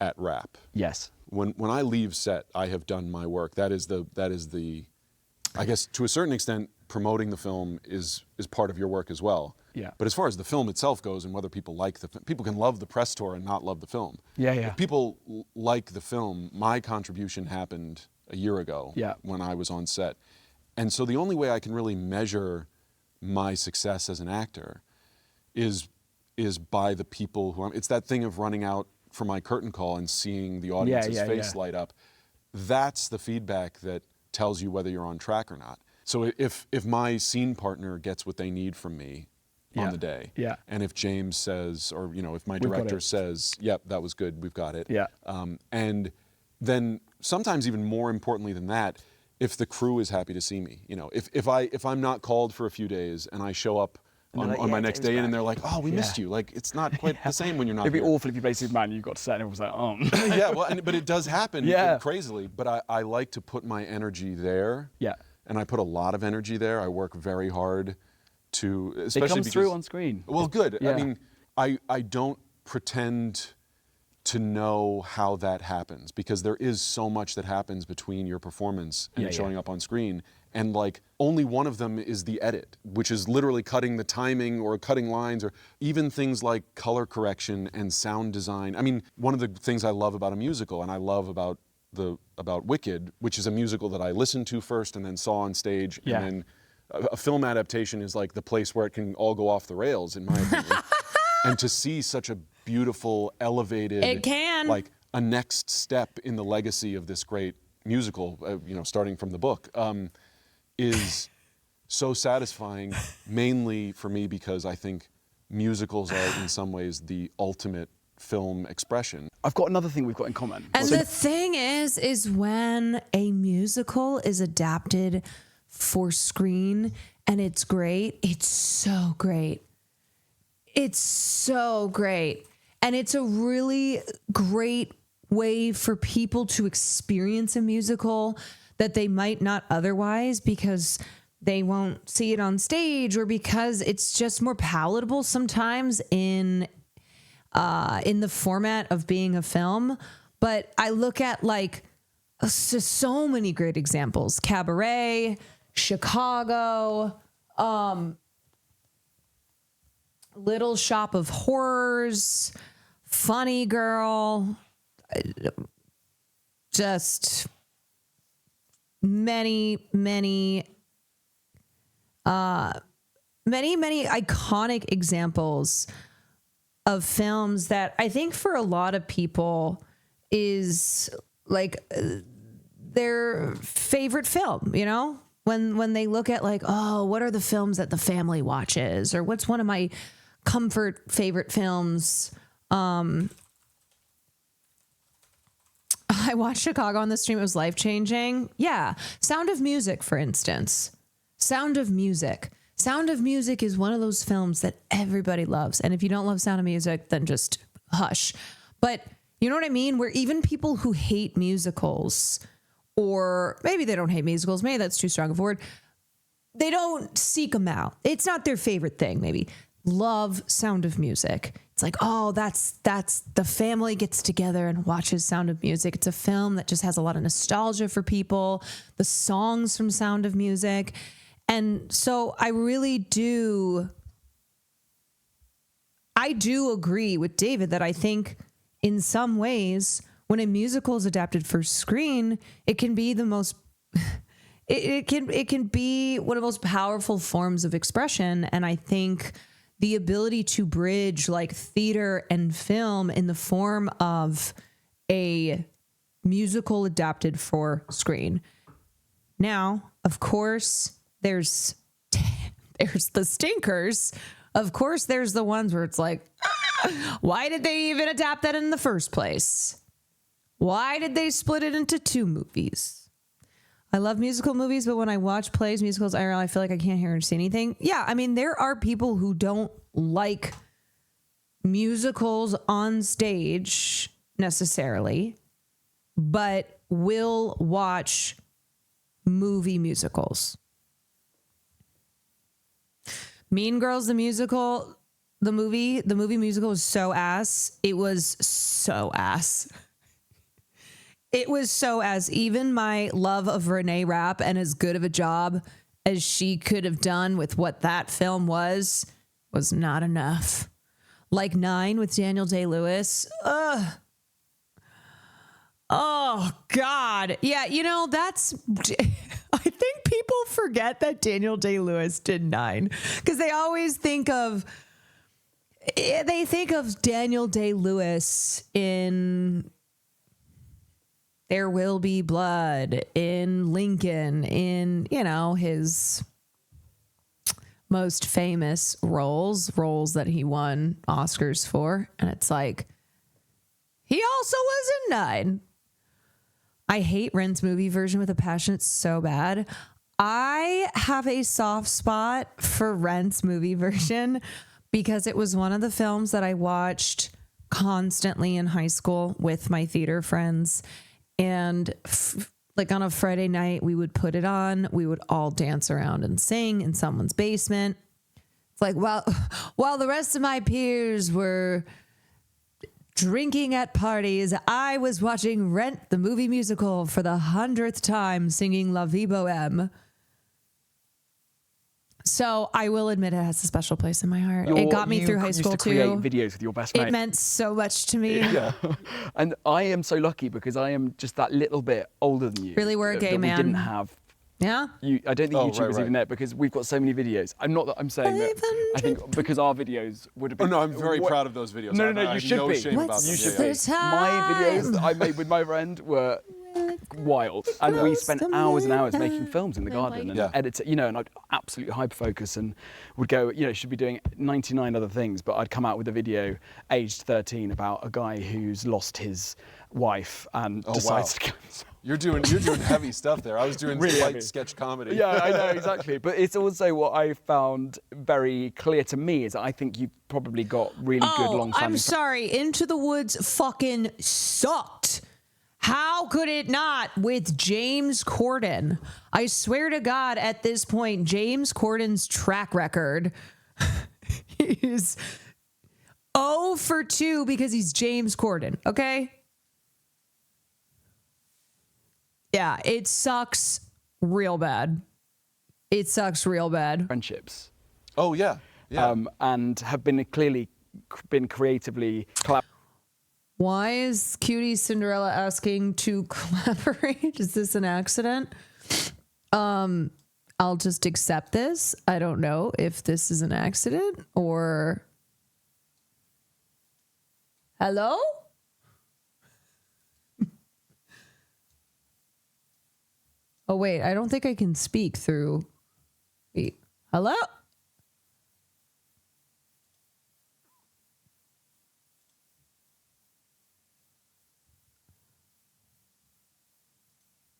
at wrap. Yes. When I leave set, I have done my work. That is the I guess to a certain extent, promoting the film is part of your work as well. Yeah. But as far as the film itself goes and whether people like people can love the press tour and not love the film. Yeah. If people like the film, my contribution happened a year ago when I was on set. And so the only way I can really measure my success as an actor is by the people who it's that thing of running out for my curtain call and seeing the audience's face light up. That's the feedback that tells you whether you're on track or not. So if my scene partner gets what they need from me on the day, and if James says, or if my director says, "Yep, that was good, we've got it," and then sometimes even more importantly than that, if the crew is happy to see me, if I'm not called for a few days and I show up on my next day in and they're like, "Oh, we missed you," like it's not quite the same when you're not. It'd be here. awful if you play Superman and you got to set and everyone's like, "Oh." Yeah, well, but it does happen crazily. But I like to put my energy there. Yeah. And I put a lot of energy there. I work very hard to, especially it comes because, through on screen. Well, good. Yeah. I mean, I don't pretend to know how that happens, because there is so much that happens between your performance and showing up on screen. And like only one of them is the edit, which is literally cutting the timing or cutting lines, or even things like color correction and sound design. I mean, one of the things I love about a musical, and I love about Wicked, which is a musical that I listened to first and then saw on stage, and then a film adaptation is like the place where it can all go off the rails, in my opinion. And to see such a beautiful, elevated, it can, like a next step in the legacy of this great musical, starting from the book, is so satisfying, mainly for me because I think musicals are in some ways the ultimate film expression. I've got another thing we've got in common. And the thing is when a musical is adapted for screen and it's great, it's so great. It's so great. And it's a really great way for people to experience a musical that they might not otherwise, because they won't see it on stage, or because it's just more palatable sometimes in the format of being a film. But I look at like so many great examples: Cabaret, Chicago, Little Shop of Horrors, Funny Girl, just many iconic examples of films that I think for a lot of people is like their favorite film, when they look at like, oh, what are the films that the family watches, or what's one of my comfort favorite films. I watched Chicago on the stream. It was life-changing. Yeah. Sound of Music, for instance. Sound of Music. Sound of Music is one of those films that everybody loves. And if you don't love Sound of Music, then just hush. But you know what I mean? Where even people who hate musicals, or maybe they don't hate musicals, maybe that's too strong of a word, they don't seek them out. It's not their favorite thing, maybe. Love Sound of Music. It's like, oh, that's the family gets together and watches Sound of Music. It's a film that just has a lot of nostalgia for people, the songs from Sound of Music. And so I do agree with David that I think in some ways when a musical is adapted for screen, it can be the most it can be one of the most powerful forms of expression. And I think the ability to bridge like theater and film in the form of a musical adapted for screen. Now, of course, there's the stinkers. Of course, there's the ones where it's like, why did they even adapt that in the first place? Why did they split it into 2 movies? I love musical movies, but when I watch plays, musicals, I feel like I can't hear or see anything. Yeah, I mean, there are people who don't like musicals on stage necessarily, but will watch movie musicals. Mean Girls, the musical, the movie musical was so ass. It was so ass. It was so ass. Even my love of Renee Rapp and as good of a job as she could have done with what that film was not enough. Like 9 with Daniel Day-Lewis. Ugh. Oh, God. Yeah, that's... I think people forget that Daniel Day-Lewis did 9. Because they always think of... They think of Daniel Day-Lewis in... There Will Be Blood, in Lincoln, in, his most famous roles that he won Oscars for. And it's like, he also was in 9. I hate Rent's movie version with a passion. It's so bad. I have a soft spot for Rent's movie version because it was one of the films that I watched constantly in high school with my theater friends. And like on a Friday night, we would put it on. We would all dance around and sing in someone's basement. It's like, while the rest of my peers were drinking at parties, I was watching Rent, the movie musical, for the 100th time, singing La Vie Boheme. So I will admit it has a special place in my heart. It got me through high school used to create too. videos with your best mate. It meant so much to me. Yeah. And I am so lucky because I am just that little bit older than you. Really, we're a gay that man. We didn't have. Yeah? I don't think YouTube was even there because we've got so many videos. I'm saying that I think because our videos would have been... Oh, no, I'm very proud of those videos. No, I you should no be. Shame about them. You should be. My videos that I made with my friend were wild. And we spent hours and hours making films in the garden and editing, and I'd absolutely hyper-focus and would go, should be doing 99 other things, but I'd come out with a video aged 13 about a guy who's lost his wife and decides to go... You're doing heavy stuff there. I was doing really light heavy. sketch comedy. Yeah, I know, exactly. But it's also what I found very clear to me is that I think you've probably got really good long-standing... I'm sorry. Into the Woods fucking sucked. How could it not with James Corden? I swear to God, at this point, James Corden's track record is 0 for 2 because he's James Corden, okay? Yeah, it sucks real bad. It sucks real bad. Friendships. Oh, yeah. And have been creatively Why is Cutie Cinderella asking to collaborate? Is this an accident? I'll just accept this. I don't know if this is an accident or... Hello? Oh, wait, I don't think I can speak through... Wait, hello?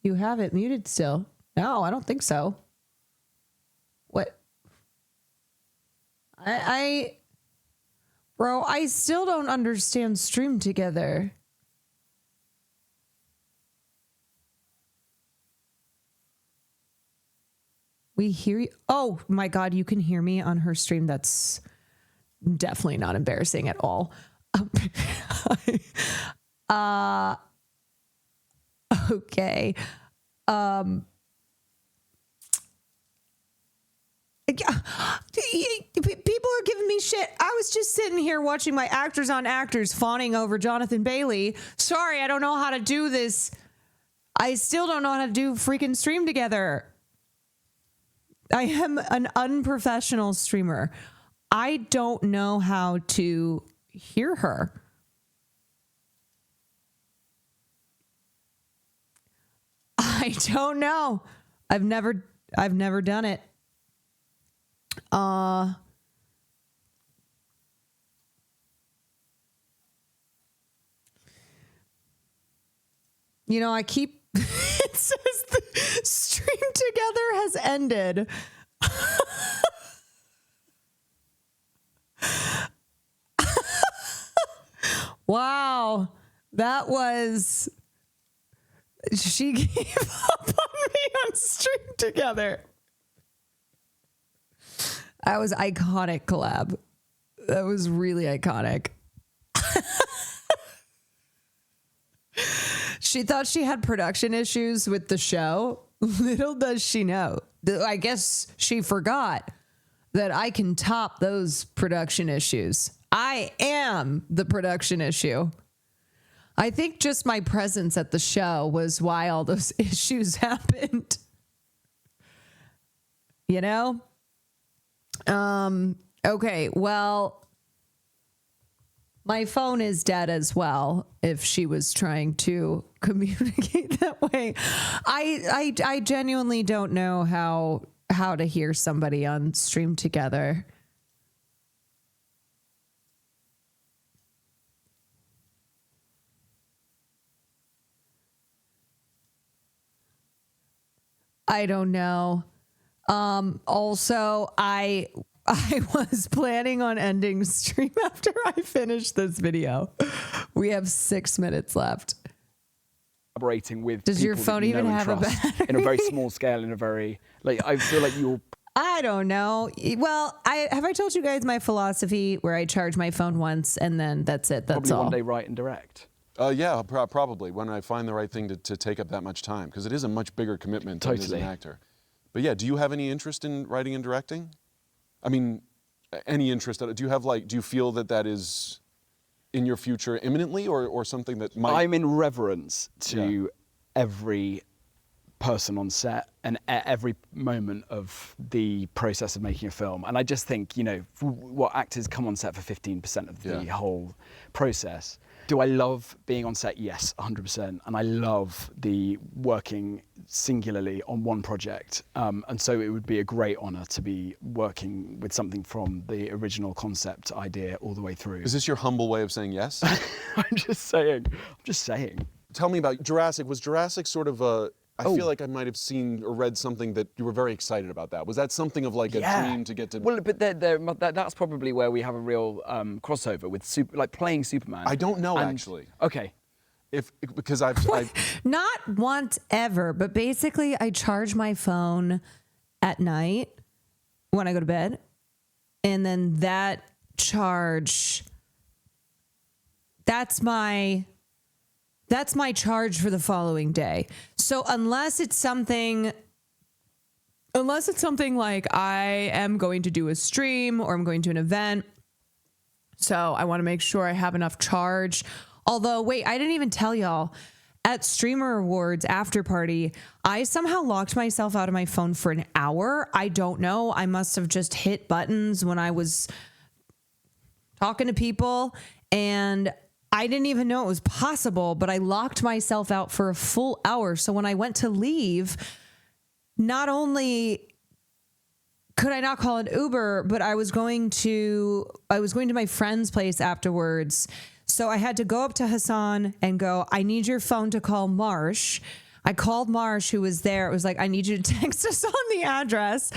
You have it muted still. No, I don't think so. What? Bro, I still don't understand Stream Together. We hear you. Oh my God, you can hear me on her stream. That's definitely not embarrassing at all. Okay. People are giving me shit. I was just sitting here watching my Actors on Actors fawning over Jonathan Bailey. Sorry, I don't know how to do this. I still don't know how to do freaking Stream Together. I am an unprofessional streamer. I don't know how to hear her. I don't know. I've never done it. I keep it says the Stream Together has ended. Wow. That was... She gave up on me on Stream Together. That was iconic collab. That was really iconic. She thought she had production issues with the show. Little does she know. I guess she forgot that I can top those production issues. I am the production issue. I think just my presence at the show was why all those issues happened. Okay, well, my phone is dead as well if she was trying to communicate that way. I genuinely don't know how to hear somebody on Stream Together. I don't know. Also, I was planning on ending stream after I finish this video. We have 6 minutes left. Collaborating with Does your people phone that you even know and have a trust battery? in a very small scale, in a very I feel like you're I don't know. Well, have I told you guys my philosophy where I charge my phone once and then that's it. That's Probably all. one day write and direct. Yeah, probably when I find the right thing to take up that much time, because it is a much bigger commitment than as an actor. But yeah, do you have any interest in writing and directing? I mean, any interest? Do you feel that is in your future imminently, or something that might? I'm in reverence to every person on set and every moment of the process of making a film. And I just think, what actors come on set for 15% of the whole process. Do I love being on set? Yes, 100%. And I love the working singularly on one project. And so it would be a great honor to be working with something from the original concept idea all the way through. Is this your humble way of saying yes? I'm just saying. Tell me about Jurassic. Was Jurassic sort of a... I feel like I might have seen or read something that you were very excited about that. Was that something of like a dream to get to... Well, but that's probably where we have a real crossover with playing Superman. I don't know, actually. Okay. Because I've... Not once ever, but basically I charge my phone at night when I go to bed. And then that charge... That's my charge for the following day. So unless it's something like I am going to do a stream or I'm going to an event, so I want to make sure I have enough charge. Although, wait, I didn't even tell y'all. At Streamer Awards after party, I somehow locked myself out of my phone for an hour. I don't know. I must have just hit buttons when I was talking to people, and I didn't even know it was possible, but I locked myself out for a full hour. So when I went to leave, not only could I not call an Uber, but I was going to my friend's place afterwards. So I had to go up to Hassan and go, I need your phone to call Marsh. I called Marsh, who was there. It was like, I need you to text us on the address.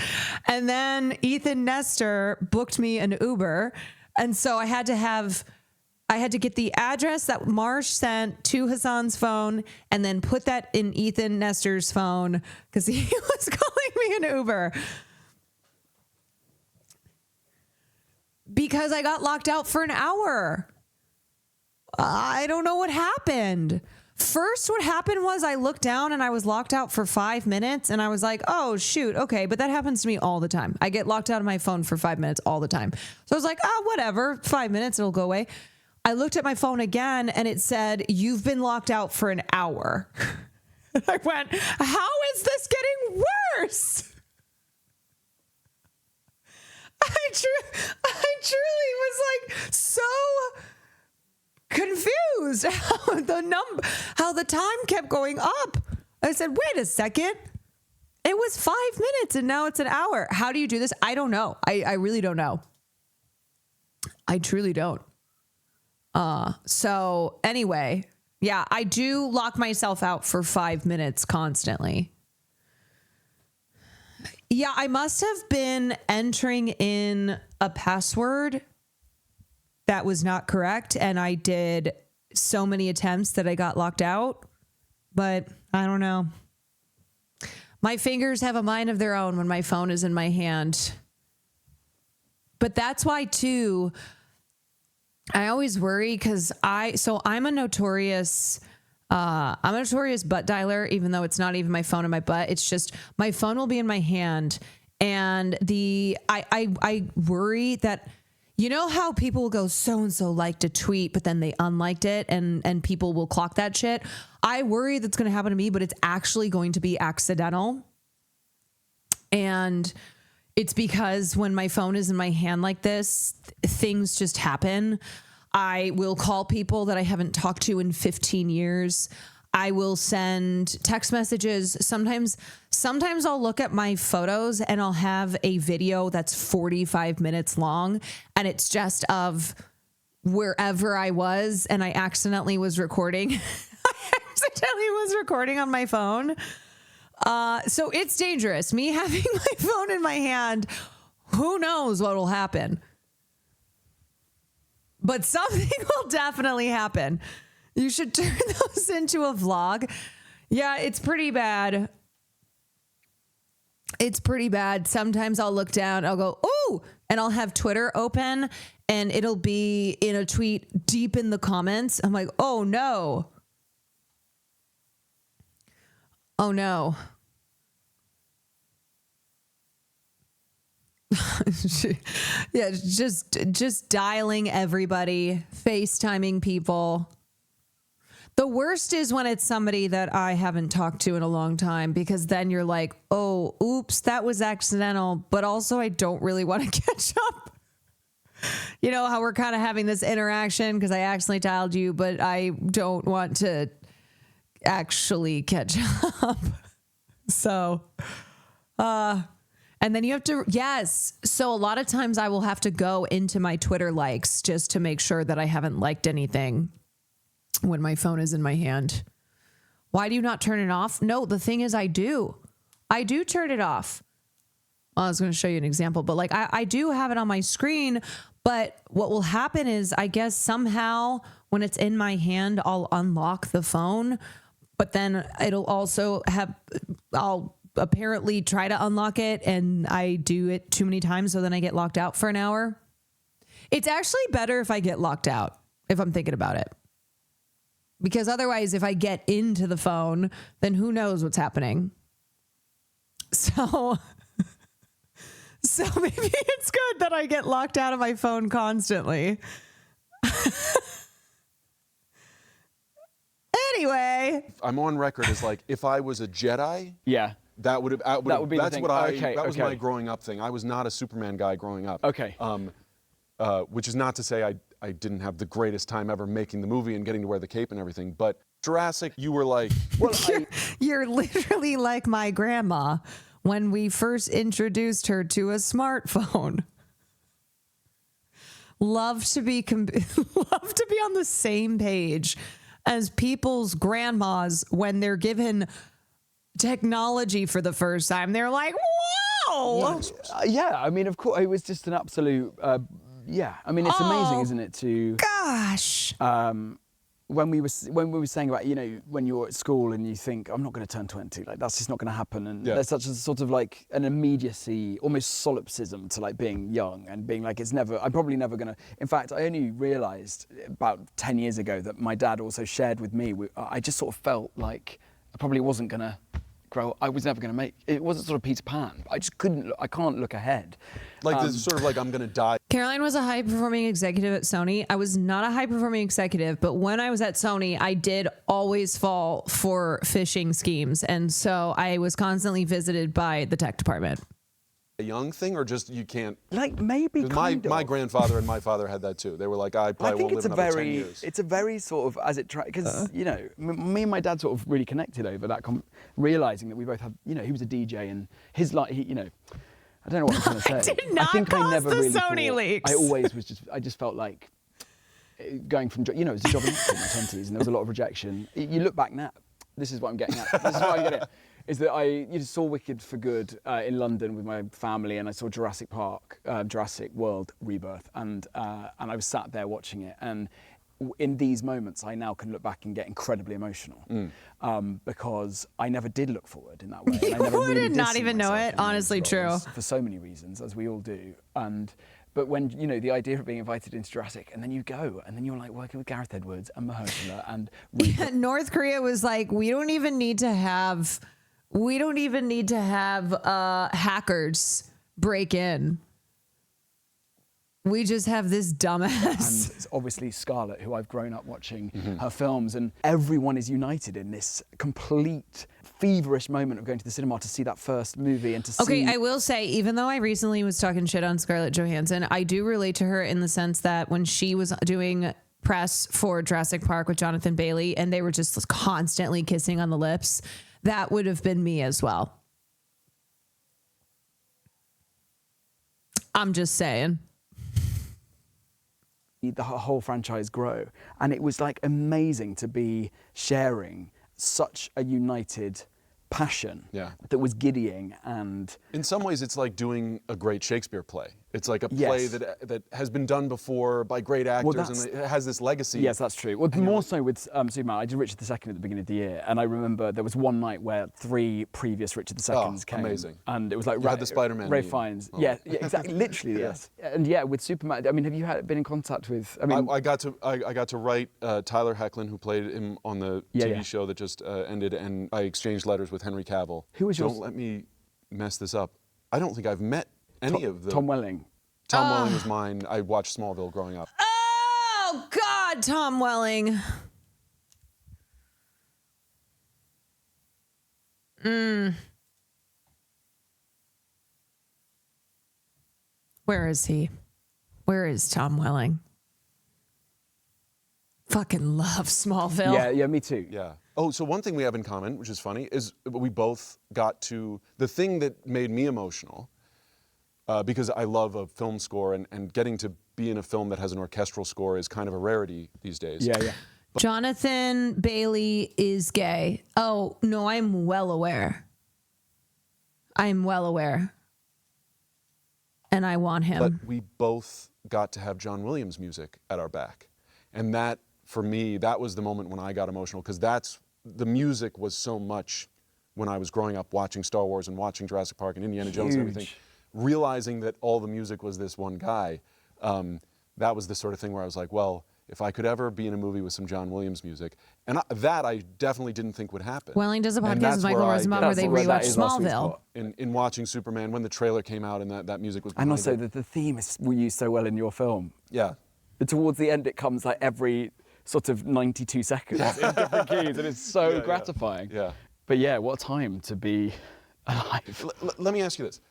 And then Ethan Nestor booked me an Uber. And so I had to get the address that Marsh sent to Hassan's phone and then put that in Ethan Nestor's phone because he was calling me an Uber. Because I got locked out for an hour. I don't know what happened. First, what happened was I looked down and I was locked out for 5 minutes and I was like, oh, shoot. Okay. But that happens to me all the time. I get locked out of my phone for 5 minutes all the time. So I was like, whatever, 5 minutes, it'll go away. I looked at my phone again and it said, you've been locked out for an hour. I went, how is this getting worse? I truly was like so confused how the time kept going up. I said, wait a second. It was 5 minutes and now it's an hour. How do you do this? I don't know. I really don't know. I truly don't. So anyway, yeah, I do lock myself out for 5 minutes constantly. Yeah, I must have been entering in a password that was not correct. And I did so many attempts that I got locked out, but I don't know. My fingers have a mind of their own when my phone is in my hand. But that's why too, I always worry because I'm a notorious butt dialer, even though it's not even my phone in my butt. It's just my phone will be in my hand. And I worry that, you know how people will go, so-and-so liked a tweet, but then they unliked it and people will clock that shit. I worry that's going to happen to me, but it's actually going to be accidental. And it's because when my phone is in my hand like this, things just happen. I will call people that I haven't talked to in 15 years. I will send text messages. Sometimes I'll look at my photos and I'll have a video that's 45 minutes long and it's just of wherever I was and I accidentally was recording. On my phone. So it's dangerous. Me having my phone in my hand, who knows what will happen. But something will definitely happen. You should turn those into a vlog. Yeah, it's pretty bad. It's pretty bad. Sometimes I'll look down, I'll go, ooh, and I'll have Twitter open and it'll be in a tweet deep in the comments. I'm like, oh no. Oh no. Yeah, just dialing everybody, FaceTiming people. The worst is when it's somebody that I haven't talked to in a long time, because then you're like, oh, oops, that was accidental, but also I don't really want to catch up. You know how we're kind of having this interaction because I accidentally dialed you, but I don't want to actually catch up. So, and then you have to, yes. So a lot of times I will have to go into my Twitter likes just to make sure that I haven't liked anything when my phone is in my hand. Why do you not turn it off? No, the thing is I do turn it off. Well, I was going to show you an example, but like I do have it on my screen, but what will happen is I guess somehow when it's in my hand, I'll unlock the phone, but then it'll also have, I'll apparently try to unlock it and I do it too many times. So then I get locked out for an hour. It's actually better if I get locked out, if I'm thinking about it. Because otherwise, if I get into the phone, then who knows what's happening. So maybe it's good that I get locked out of my phone constantly. Anyway. I'm on record as like, if I was a Jedi, yeah, that would have. That would be that's the thing. what I. Okay, that was okay. my growing up thing. I was not a Superman guy growing up. Okay. Which is not to say I didn't have the greatest time ever making the movie and getting to wear the cape and everything, but Jurassic, you were like, well, you're literally like my grandma when we first introduced her to a smartphone. Love to be on the same page as people's grandmas when they're given technology for the first time. They're like, whoa! Yeah, I mean, of course, it was just an absolute. Yeah, I mean, it's amazing, isn't it? To gosh. When we were saying about, you know, when you're at school and you think, I'm not going to turn 20, like that's just not going to happen, and there's such a sort of like an immediacy, almost solipsism to like being young and being like, I'm probably never going to. In fact, I only realised about 10 years ago that my dad also shared with me. I just sort of felt like I probably wasn't going to grow. I was never going to make. It wasn't sort of Peter Pan. I just couldn't. I can't look ahead. Like this is sort of like I'm going to die. Caroline was a high-performing executive at Sony. I was not a high-performing executive, but when I was at Sony, I did always fall for phishing schemes, and so I was constantly visited by the tech department. A young thing, or just you can't? Like maybe kind of. My grandfather and my father had that too. They were like, I probably won't live another 10 years. It's a very sort of, because you know, me and my dad sort of really connected over that, realizing that we both have, you know, he was a DJ and his life, you know. I don't know what I'm trying to say. I did not think cause I never the really Sony thought, leaks. I always was I just felt like going from, you know, it was a job in my 20s and there was a lot of rejection. You look back now, this is what I'm getting at. This is what I'm getting at. Is that I saw Wicked for Good in London with my family, and I saw Jurassic World Rebirth, and I was sat there watching it, and in these moments I now can look back and get incredibly emotional because I never did look forward in that way. You I never really wouldn't did not see even know myself it. in those Honestly, true. roles for so many reasons, as we all do, but when, you know, the idea of being invited into Jurassic, and then you go, and then you're like working with Gareth Edwards and Mahershala and North Korea was like, we don't even need to have hackers break in. We just have this dumbass. And it's obviously Scarlett, who I've grown up watching her films, and everyone is united in this complete feverish moment of going to the cinema to see that first movie and to see. Okay, I will say, even though I recently was talking shit on Scarlett Johansson, I do relate to her in the sense that when she was doing press for Jurassic Park with Jonathan Bailey and they were just constantly kissing on the lips, that would have been me as well. I'm just saying. The whole franchise grow, and it was like amazing to be sharing such a united passion that was giddying. And in some ways it's like doing a great Shakespeare play. It's like a play Yes. that has been done before by great actors, and it has this legacy. Yes, that's true. Well, more so with Superman. I did Richard II at the beginning of the year, and I remember there was one night where 3 previous Richard II's came. Amazing. And it was like You had the Spider-Man Ray meme. Fiennes. Oh. Yeah, exactly. Literally, yes. And yeah, with Superman, I mean, have you been in contact with? I mean, I got to write Tyler Hoechlin, who played him on the TV show that just ended, and I exchanged letters with Henry Cavill. Who was yours? Don't let me mess this up. I don't think I've met any of them. Tom Welling. Tom Welling was mine. I watched Smallville growing up. Oh, God, Tom Welling. Where is he? Where is Tom Welling? Fucking love Smallville. Yeah, me too. Yeah. Oh, so one thing we have in common, which is funny, is we both got to the thing that made me emotional. Because I love a film score, and getting to be in a film that has an orchestral score is kind of a rarity these days. Yeah. Jonathan Bailey is gay. Oh, no, I'm well aware. I'm well aware. And I want him. But we both got to have John Williams music at our back. And that, for me, that was the moment when I got emotional, because the music was so much when I was growing up watching Star Wars and watching Jurassic Park and Indiana Jones and everything. Realizing that all the music was this one guy, that was the sort of thing where I was like, well, if I could ever be in a movie with some John Williams music, and that I definitely didn't think would happen. Welling does a And podcast that's with Michael where I Rosenbaum get- where they rewatch Smallville. In watching Superman, when the trailer came out and that music was And behind also it. the theme is used so well in your film. Yeah. Towards the end, it comes like every sort of 92 seconds in different keys, and it's so gratifying. Yeah. But yeah, what a time to be alive. Let me ask you this.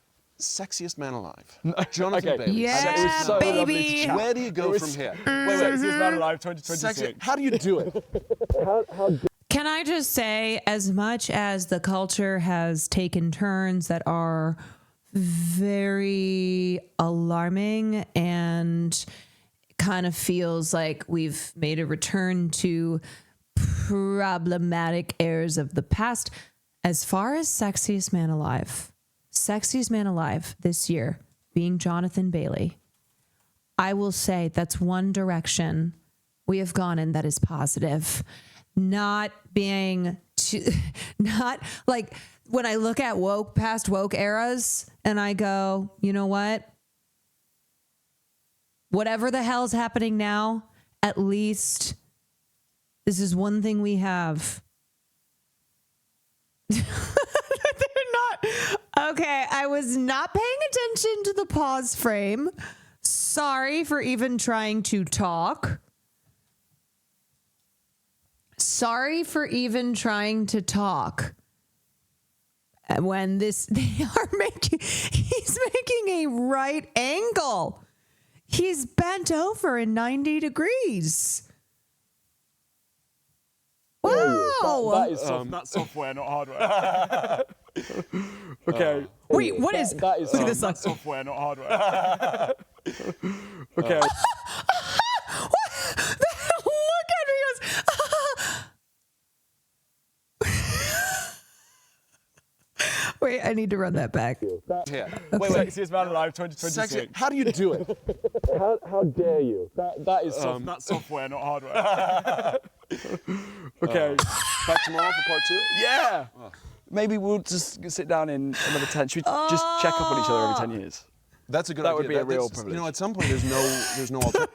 Sexiest man alive. Jonathan Okay. Bailey. Yeah, It was so lovely to baby. chat. Where do you go It was- from here? Sexiest man alive 2026. How do you do it? Can I just say, as much as the culture has taken turns that are very alarming and kind of feels like we've made a return to problematic eras of the past, as far as sexiest man alive this year being Jonathan Bailey, I will say that's one direction we have gone in that is positive. Not being not like when I look at past woke eras and I go, you know what? Whatever the hell's happening now, at least this is one thing we have. Okay, I was not paying attention to the pause frame. Sorry for even trying to talk. Sorry for even trying to talk. When he's making a right angle. He's bent over in 90 degrees. Wow. That's software, not hardware. Okay. Wait, what is... That is look at this. that's software, not hardware. Okay. Look at me. He goes... Wait, I need to run that back. Yeah. Sexiest man alive 2026. How do you do it? How dare you? That is that's software, not hardware. Okay. Back tomorrow for part 2? Yeah. Maybe we'll just sit down in another 10. Should we just check up on each other every 10 years? That's a good That idea. would be a real privilege. You know, at some point there's no alternative.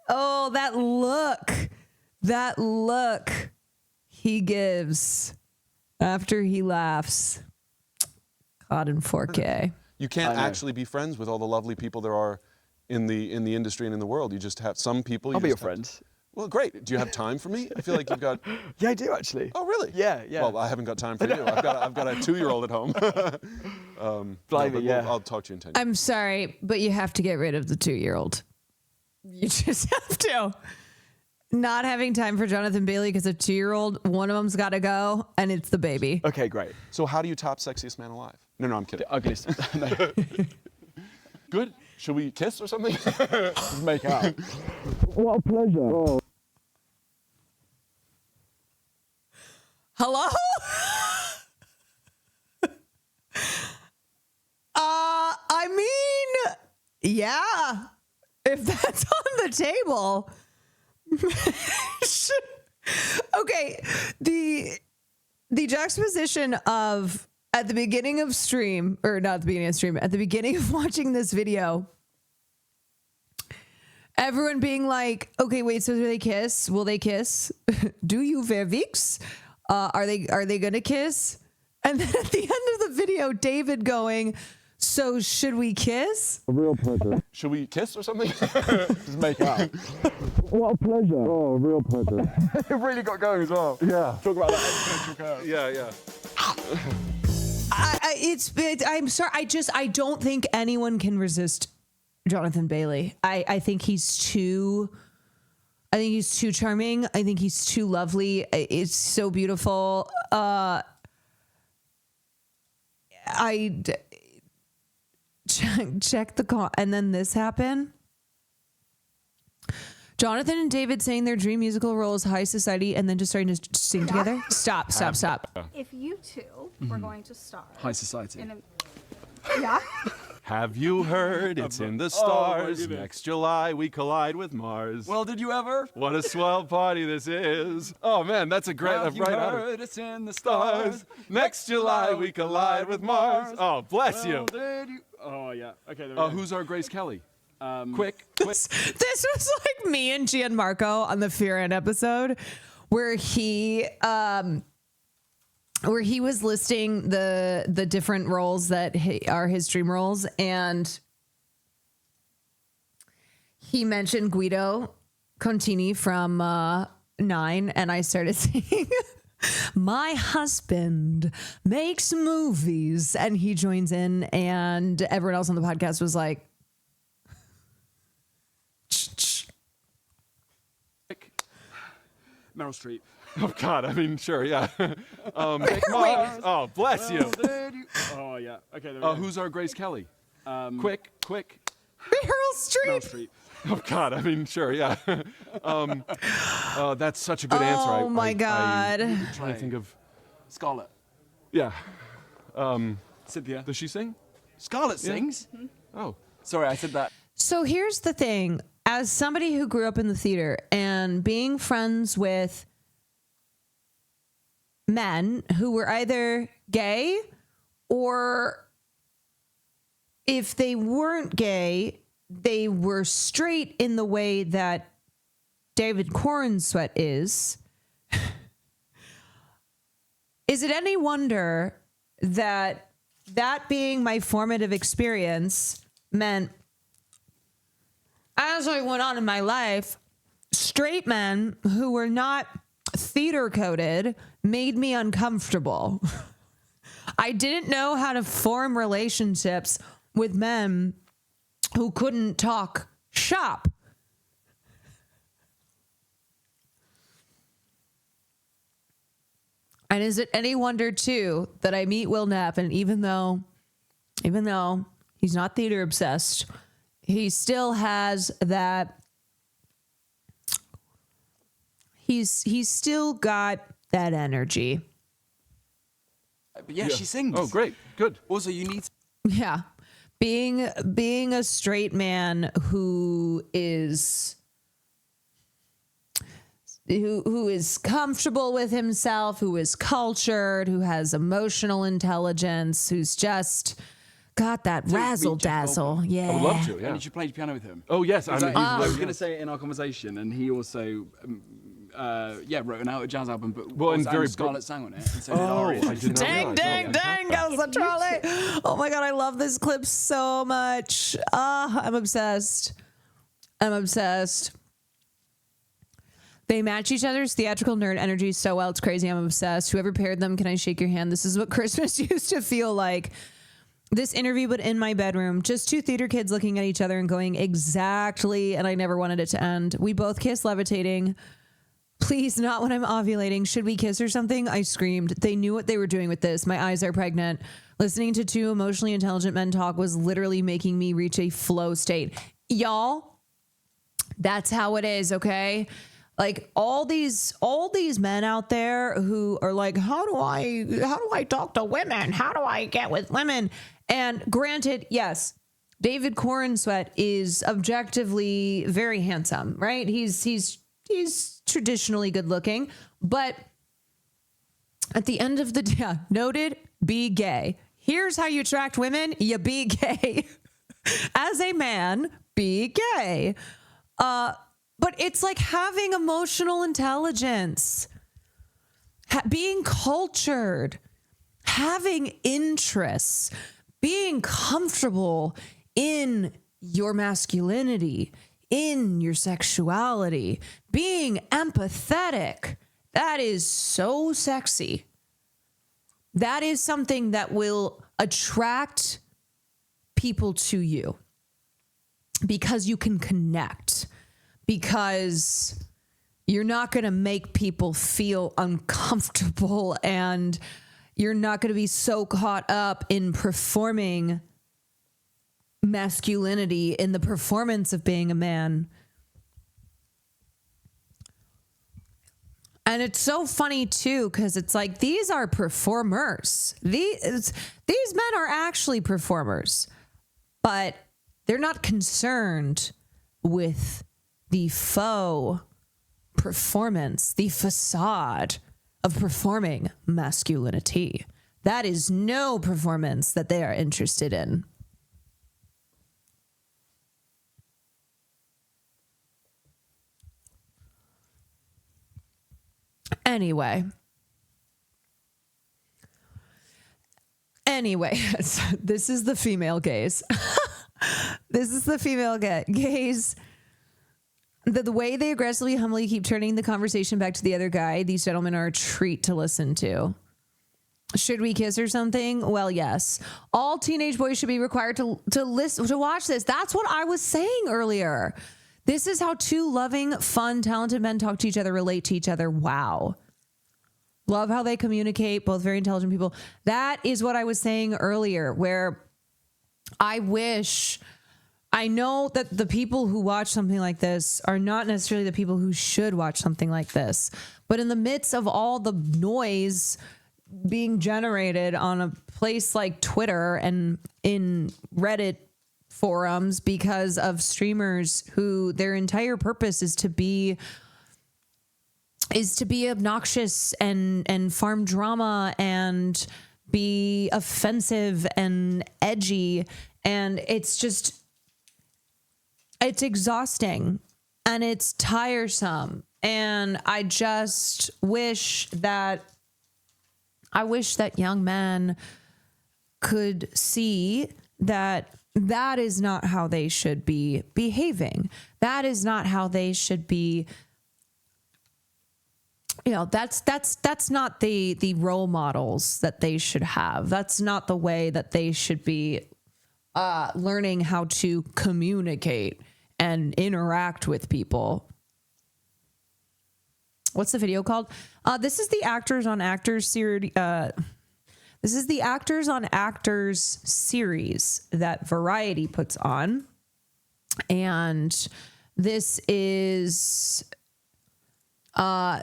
Oh, that look he gives after he laughs. Caught in 4K. You can't actually be friends with all the lovely people there are in the industry and in the world. You just have some people. I'll be your friend. Well, great. Do you have time for me? I feel like you've got. Yeah, I do actually. Oh, really? Yeah. Well, I haven't got time for you. I've got a 2-year-old at home. I'll talk to you in 10 years. I'm sorry, but you have to get rid of the 2-year-old. You just have to. Not having time for Jonathan Bailey because of 2-year-old, one of them's got to go, and it's the baby. Okay, great. So how do you top Sexiest Man Alive? No, I'm kidding. The ugliest. No. Good. Should we kiss or something? Just make out. What a pleasure. Oh. Hello? Yeah. If that's on the table. Okay. The juxtaposition of at the beginning of stream, or not at the beginning of stream, at the beginning of watching this video, everyone being like, okay, wait, so do they kiss? Will they kiss? Do you vervix? Are they gonna kiss? And then at the end of the video, David going, so should we kiss? A real pleasure. Should we kiss or something? Just make out. What a pleasure. Oh, a real pleasure. It really got going as well. Yeah. Talk about that exponential curve. Yeah. I'm sorry. I don't think anyone can resist Jonathan Bailey. I think he's too charming. I think he's too lovely. It's so beautiful. Check the call, and then this happened. Jonathan and David saying their dream musical role is high society, and then just starting to sing together. Stop. If you two were going to star High society. Yeah. Have you heard? It's in the stars. Next July we collide with Mars. Well, did you ever? What a swell party this is. Oh man, that's a great Have you right out of heard? It's in the stars. Next July we collide with Mars. Oh, bless you. Oh yeah. Okay. There we go. Who's our Grace Kelly? Quick. This was like me and Gianmarco on the Fear End episode, where he was listing the different roles that are his dream roles, and he mentioned Guido Contini from 9, and I started singing my husband makes movies, and he joins in, and everyone else on the podcast was like, Meryl Streep. Oh God, I mean, sure, yeah. Mars. Oh, bless you. Oh yeah. Okay. There we go. Who's our Grace Kelly? Quick. Meryl Streep. Meryl Streep. Oh God, I mean, sure, yeah. That's such a good answer. Oh my God. I'm trying to think of Scarlett. Yeah. Cynthia. Does she sing? Scarlett sings. Oh, sorry, I said that. So here's the thing. As somebody who grew up in the theater and being friends with men who were either gay, or if they weren't gay, they were straight in the way that David CORENSWET is it any wonder that being my formative experience meant, as I went on in my life, straight men who were not theater coded made me uncomfortable. I didn't know how to form relationships with men who couldn't talk shop. And is it any wonder too that I meet Will Knapp, and even though he's not theater obsessed, he still has that. He's still got that energy. But yeah, she sings. Oh, great. Good. Also, you need. Yeah. Being a straight man who is comfortable with himself, who is cultured, who has emotional intelligence, who's just got that razzle dazzle. Yeah. I would love to, yeah. And you should play piano with him. Oh, yes. I was going to say it in our conversation, and he also wrote an out-of-jazz album, but Scarlett sang on it. And so did Ari. Dang, goes the trolley. Oh my God, I love this clip so much. I'm obsessed. They match each other's theatrical nerd energy so well, it's crazy. I'm obsessed. Whoever paired them, can I shake your hand? This is what Christmas used to feel like. This interview, but in my bedroom, just two theater kids looking at each other and going, exactly, and I never wanted it to end. We both kiss levitating. Please, not when I'm ovulating. Should we kiss or something? I screamed. They knew what they were doing with this. My eyes are pregnant. Listening to two emotionally intelligent men talk was literally making me reach a flow state. Y'all, that's how it is, okay? Like all these men out there who are like, how do I talk to women? How do I get with women? And granted, yes, David CORENSWET is objectively very handsome, right? He's traditionally good looking, but at the end of the day, noted, be gay. Here's how you attract women. You be gay. As a man, be gay. But it's like having emotional intelligence, being cultured, having interests, being comfortable in your masculinity, in your sexuality, being empathetic. That is so sexy. That is something that will attract people to you because you can connect, because you're not going to make people feel uncomfortable, and you're not going to be so caught up in performing masculinity, in the performance of being a man. And it's so funny too, because it's like, these are performers. These men are actually performers, but they're not concerned with the faux performance, the facade of performing masculinity. That is no performance that they are interested in. Anyway, this is the female gaze. This is the female gaze. The way they aggressively, humbly keep turning the conversation back to the other guy, these gentlemen are a treat to listen to. Should we kiss or something? Well, yes. All teenage boys should be required to watch this. That's what I was saying earlier. This is how two loving, fun, talented men talk to each other, relate to each other. Wow. Love how they communicate, both very intelligent people. That is what I was saying earlier, where I know that the people who watch something like this are not necessarily the people who should watch something like this. But in the midst of all the noise being generated on a place like Twitter and in Reddit forums because of streamers who their entire purpose is to be obnoxious and farm drama and be offensive and edgy, and it's exhausting and it's tiresome, and I just wish that young men could see that that is not how they should be behaving. That is not how they should be. You know, that's not the role models that they should have. That's not the way that they should be learning how to communicate and interact with people. What's the video called? This is the Actors on Actors series. This is the Actors on Actors series that Variety puts on, and this is at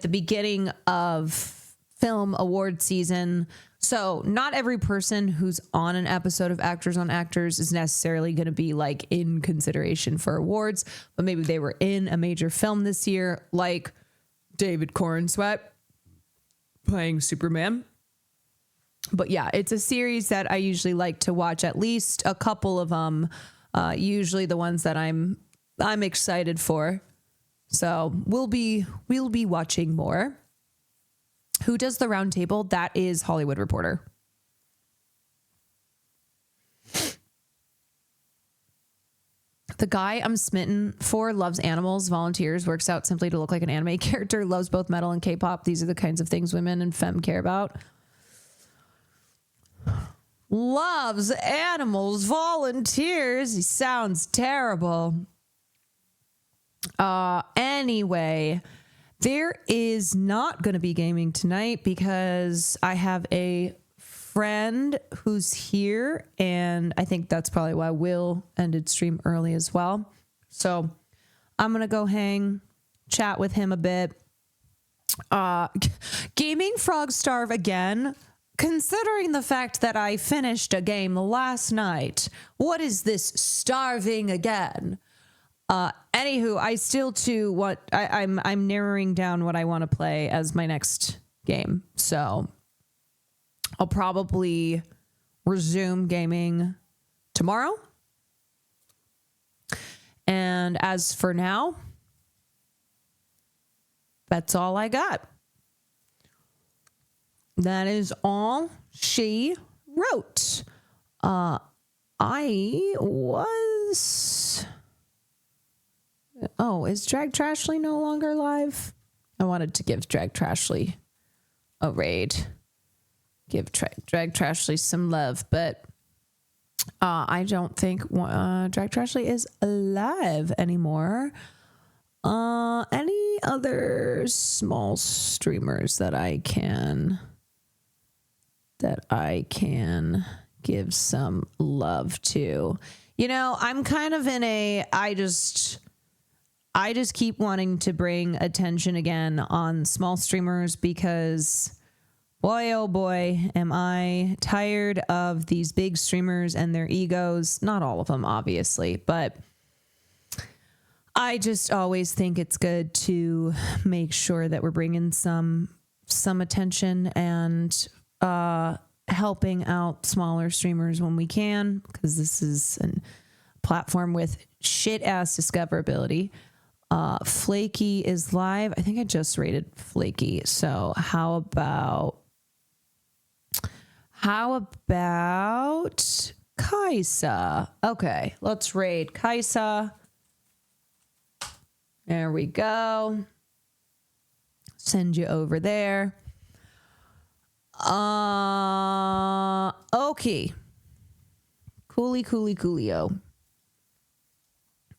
the beginning of film award season. So not every person who's on an episode of Actors on Actors is necessarily going to be like in consideration for awards, but maybe they were in a major film this year, like David CORENSWET playing Superman. But yeah, it's a series that I usually like to watch at least a couple of them, usually the ones that I'm excited for. So we'll be watching more. Who does the round table? That is Hollywood Reporter. The guy I'm smitten for loves animals, volunteers, works out simply to look like an anime character, loves both metal and K-pop. These are the kinds of things women and femme care about. Loves animals, volunteers. He sounds terrible. Anyway, there is not going to be gaming tonight because I have a friend who's here, and I think that's probably why Will ended stream early as well. So I'm going to go chat with him a bit. Gaming Frog Starve again, considering the fact that I finished a game last night, what is this starving again? Anywho, I still too I'm narrowing down what I want to play as my next game. So I'll probably resume gaming tomorrow. And as for now, that's all I got. That is all she wrote. I was... Oh, is Drag Trashly no longer live? I wanted to give Drag Trashly a raid. Give Drag Trashly some love, but I don't think Drag Trashly is alive anymore. Any other small streamers that I can give some love to? You know, I'm kind of in a I just keep wanting to bring attention again on small streamers because boy, oh boy, am I tired of these big streamers and their egos. Not all of them, obviously, but I just always think it's good to make sure that we're bringing some attention and helping out smaller streamers when we can, because this is a platform with shit-ass discoverability. Flaky is live. I think I just rated Flaky. So how about Kaisa? Okay, let's raid Kaisa. There we go. Send you over there. Okay. Coolio.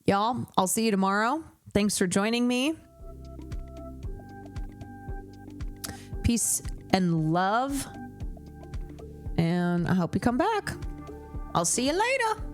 Y'all, I'll see you tomorrow. Thanks for joining me. Peace and love. And I hope you come back. I'll see you later.